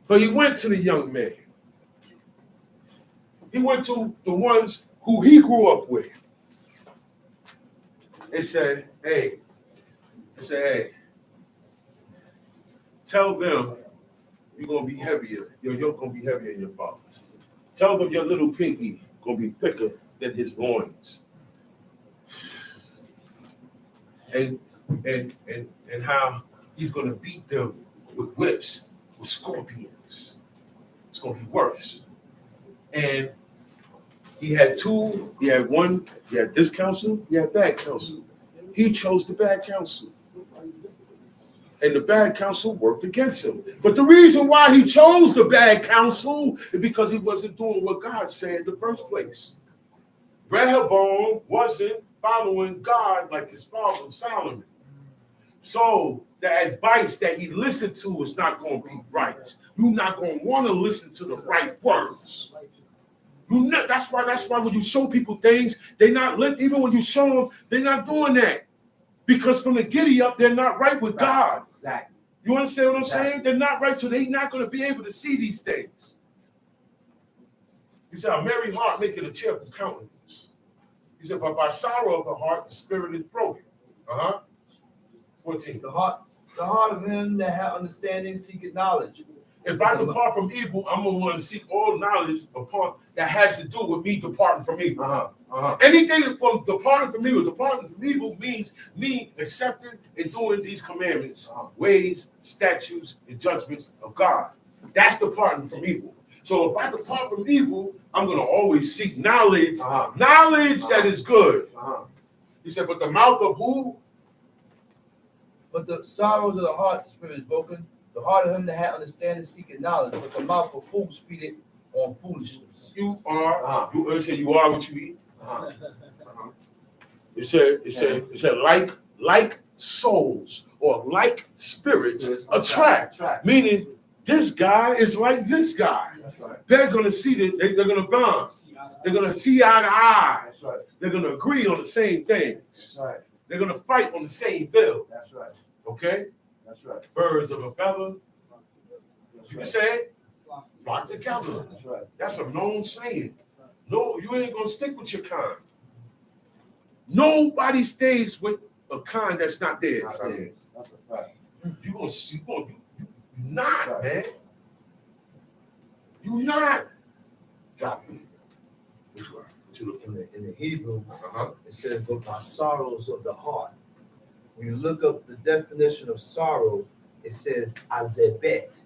But he went to the young man. He went to the ones who he grew up with. They said, hey, tell them you're going to be heavier. Your yoke going to be heavier than your father's. Tell them your little pinky going to be thicker than his loins. And how he's going to beat them with whips, with scorpions. It's going to be worse. And he had two, he had one, he had this counsel, he had that counsel. He chose the bad counsel. And the bad counsel worked against him. But the reason why he chose the bad counsel is because he wasn't doing what God said in the first place. Rehoboam wasn't following God like his father Solomon. So the advice that he listened to is not going to be right. You're not going to want to listen to the right words. That's why when you show people things, they're not even when you show them, they're not doing that. Because from the giddy up, they're not right with God. Exactly. You understand what I'm saying? They're not right, so they're not going to be able to see these things. He said, a merry heart maketh a cheerful countenance. He said, but by sorrow of the heart, the spirit is broken. 14. The heart of him that hath understanding seeketh knowledge. If I depart from evil, I'm going to want to seek all knowledge upon that has to do with me departing from evil. Anything from departing from evil means me accepting and doing these commandments, ways, statutes, and judgments of God. That's departing from evil. So if I depart from evil, I'm going to always seek knowledge, knowledge that is good. He said, but the mouth of who? But the sorrows of the heart, the spirit is broken. The heart of him that hath understanding seeketh knowledge, but the mouth of fools feedeth on foolishness. You are what you eat. It said like souls or like spirits attract. Meaning this guy is like this guy. That's right. They're gonna see that they're gonna bond. They're gonna see eye to eye. That's right. They're gonna agree on the same things. That's right. They're gonna fight on the same bill. That's right. Okay? That's right. Birds of a feather. That's You right. say flock together. That's right. That's a known saying. No, you ain't gonna stick with your kind. Nobody stays with a kind that's not theirs. That's a fact. You're not, man. You're not. Drop me. In the Hebrew, it says, but by sorrows of the heart. When you look up the definition of sorrow, it says azebet.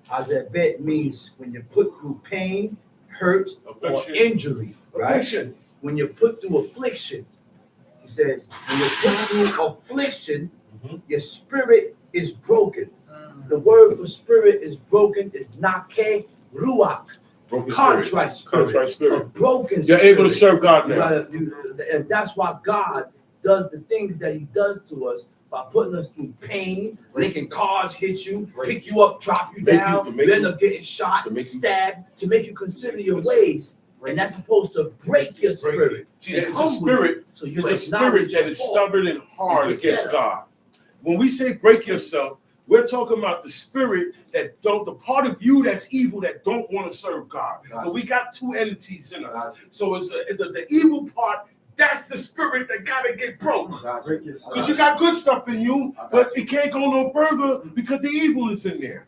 Azebet means when you put through pain, hurt, Affliction. or injury, right? Affliction. When you put through affliction, he says, when you put through affliction, your spirit is broken. The word for spirit is broken is nake ruach. Contrite spirit. A broken You're spirit. able to serve God now. And that's why God does the things that he does to us by putting us through pain, making cars hit you, pick you up, drop you down, you end up getting shot, stabbed, to make you consider your ways. And that's supposed to break your spirit. See, it's a spirit. So you It's a spirit that is stubborn and hard against God. When we say break yourself, we're talking about the spirit that the part of you that's evil that don't want to serve God. But we got two entities in us. So it's the evil part. That's the spirit that gotta get broke. Because you got good stuff in you, but it can't go no further because the evil is in there.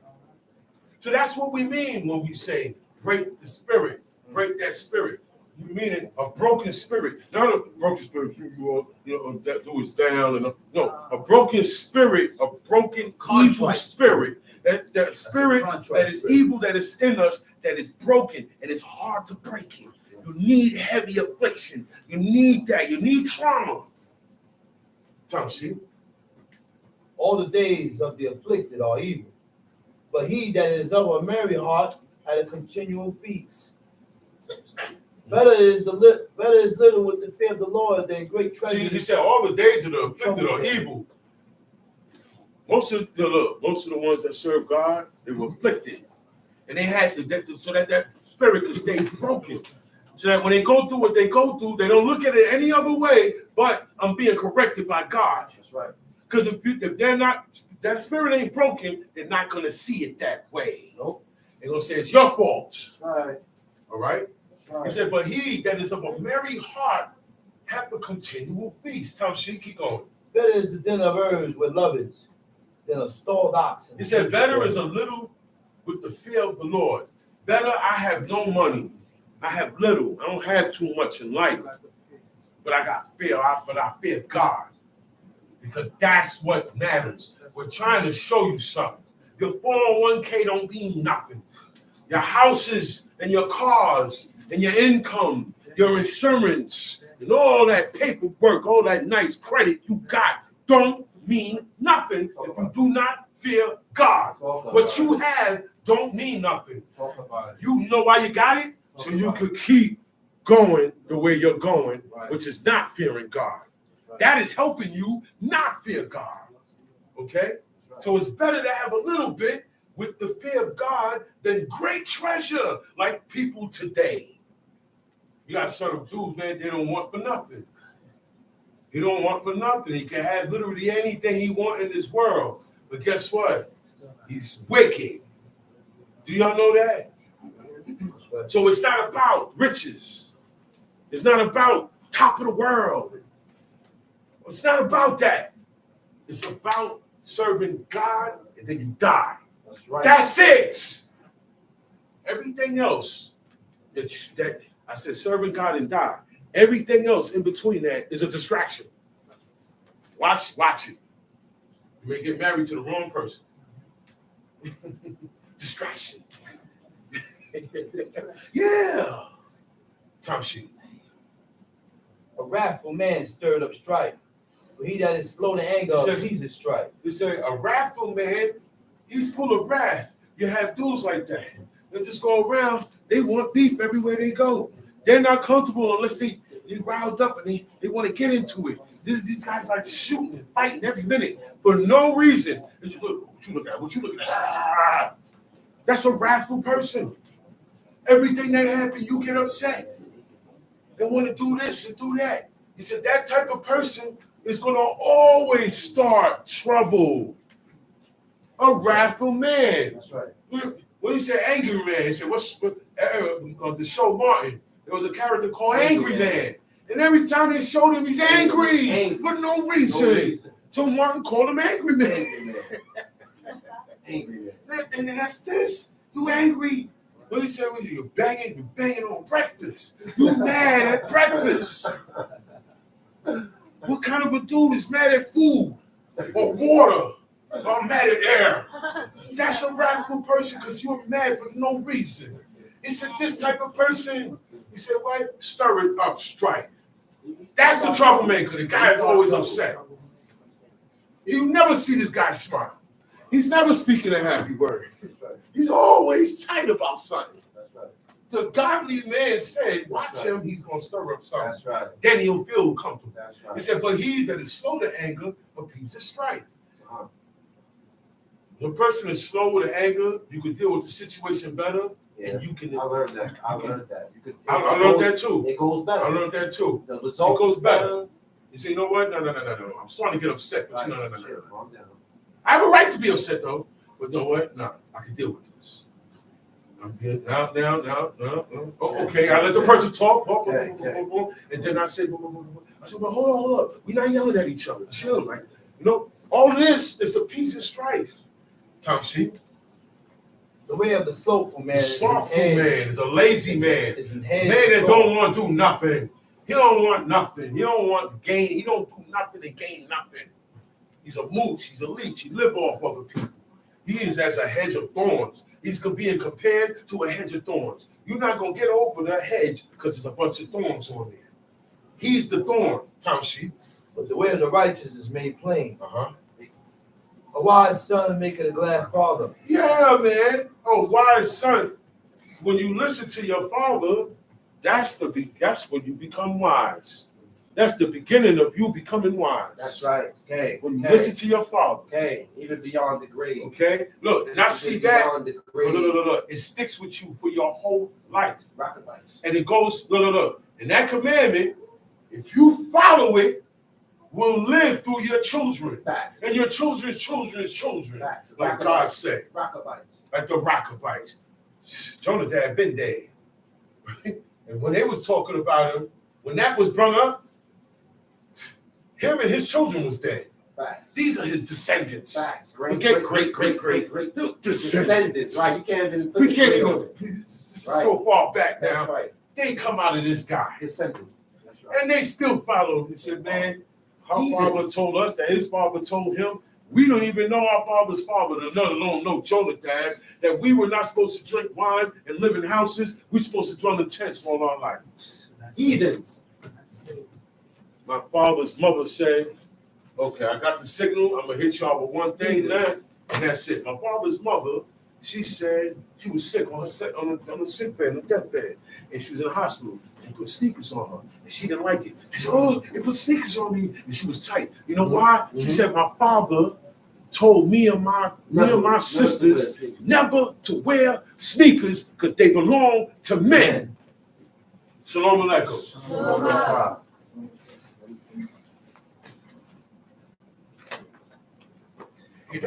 So that's what we mean when we say break the spirit, break that spirit. You mean a broken spirit, not a broken spirit. That do is down and no, a broken spirit, a broken evil spirit. That spirit that is evil that is in us that is broken and it's hard to break it. You need heavy affliction. You need that. You need trauma. See? All the days of the afflicted are evil, but he that is of a merry heart had a continual feast. Better is little with the fear of the Lord than great treasure. See, he said all the days of the afflicted are evil. Most of the ones that serve God, they were afflicted, and they had to so that spirit could stay broken. So that when they go through what they go through, they don't look at it any other way, but I'm being corrected by God. That's right. Because if they're not, that spirit ain't broken, they're not going to see it that way. Nope. They're going to say it's your fault. That's right. All right? That's right. He said, but he that is of a merry heart hath a continual feast. Tom, she keep going. Better is the dinner of herbs with lovers than a stalled ox. He said, better is a little with the fear of the Lord. Better, I have no money. I have little. I don't have too much in life. But I got fear. But I fear God. Because that's what matters. We're trying to show you something. Your 401k don't mean nothing. Your houses and your cars and your income, your insurance, and all that paperwork, all that nice credit you got don't mean nothing if you do not fear God. What you have don't mean nothing. You know why you got it? So you could keep going the way you're going, which is not fearing God. That is helping you not fear God. Okay? So it's better to have a little bit with the fear of God than great treasure like people today. You got certain dudes, man, they don't want for nothing. He don't want for nothing. He can have literally anything he wants in this world. But guess what? He's wicked. Do y'all know that? So it's not about riches. It's not about top of the world. It's not about that. It's about serving God and then you die. That's right. That's it. Everything else that I said, serving God and die. Everything else in between that is a distraction. Watch it. You may get married to the wrong person. Distraction. Yeah. Time sheet. A wrathful man stirred up strife, but he that is slow to anger appeases strife. They say a wrathful man, he's full of wrath. You have dudes like that. They just go around, they want beef everywhere they go. They're not comfortable unless they riled up and they want to get into it. These guys like shooting and fighting every minute for no reason. What you looking at? What you looking at? Ah, that's a wrathful person. Everything that happened, you get upset. They want to do this and do that. He said that type of person is going to always start trouble. A wrathful man. That's right. When he said angry man, he said, the show Martin, there was a character called Angry Man. And every time they showed him, he's angry for no reason. So Martin called him Angry Man. Angry man. And that's this. You angry. What he said was you're banging on breakfast. You mad at breakfast. What kind of a dude is mad at food or water? Or mad at air? That's a wrathful person because you're mad for no reason. He said this type of person, he said, what? Stir it up, strife. That's the troublemaker. The guy is always upset. You never see this guy smile. He's never speaking a happy word. He's always tight about something. That's right. The godly man said, watch him, he's going to stir up something. That's right. Then he'll feel comfortable. That's right. He said, but he that is slow to anger appeases strife. When a person is slow to anger, you can deal with the situation better. Yeah. And you can. I learned that. I learned that. I learned that too. It goes better. I learned that too. The result goes better. You say, you know what? No. I'm starting to get upset. But no. Calm down. I have a right to be upset though. But you know what? No, I can deal with this. I'm good. Now. Oh, okay, I let the person talk. And then I said, well, hold up. We're not yelling at each other. Chill. Like, all of this is a piece of strife. Tom sheep. The way of the slothful man is a lazy man. Man that don't want to do nothing. He don't want nothing. He don't want gain. He don't do nothing to gain nothing. He's a mooch. He's a leech. He live off other people. He is as a hedge of thorns. He's being compared to a hedge of thorns. You're not going to get over that hedge because there's a bunch of thorns on there. He's the thorn, Tom sheep. But the way of the righteous is made plain. Uh-huh. A wise son maketh a glad father. Yeah, man. A wise son. When you listen to your father, that's when you become wise. That's the beginning of you becoming wise. That's right. Okay. When you listen to your father. Okay. Even beyond the grave. Okay. Look, and I see that. Look. It sticks with you for your whole life. Rocket lights. And it goes, look. And that commandment, if you follow it, will live through your children. Facts. And your children's children's children. Facts. Like God said. Rockabites. Like the Rockabites. Jonathan had been there. And when they was talking about him, when that was brought up, him and his children was dead. Facts. These are his descendants. Facts. Great. Descendants. Right. You can't even put We can't it even. on. This is so far back now. That's right. They come out of this guy. Descendants. That's right. And they still followed. He said, man, our Heathens. father told us that his father told him. We don't even know our father's father, let alone know Jonathan, that we were not supposed to drink wine and live in houses. We're supposed to dwell in tents all our life. Heathens. My father's mother said, okay, I got the signal. I'm going to hit y'all with one thing now, and that's it. My father's mother, she said she was sick on a sick bed, on a deathbed, and she was in the hospital. They put sneakers on her, and she didn't like it. She said, oh, they put sneakers on me, and she was tight. You know why? She said, my father told me and my sisters never to wear sneakers because they belong to men. Shalom alaikum. Shalom. Hey,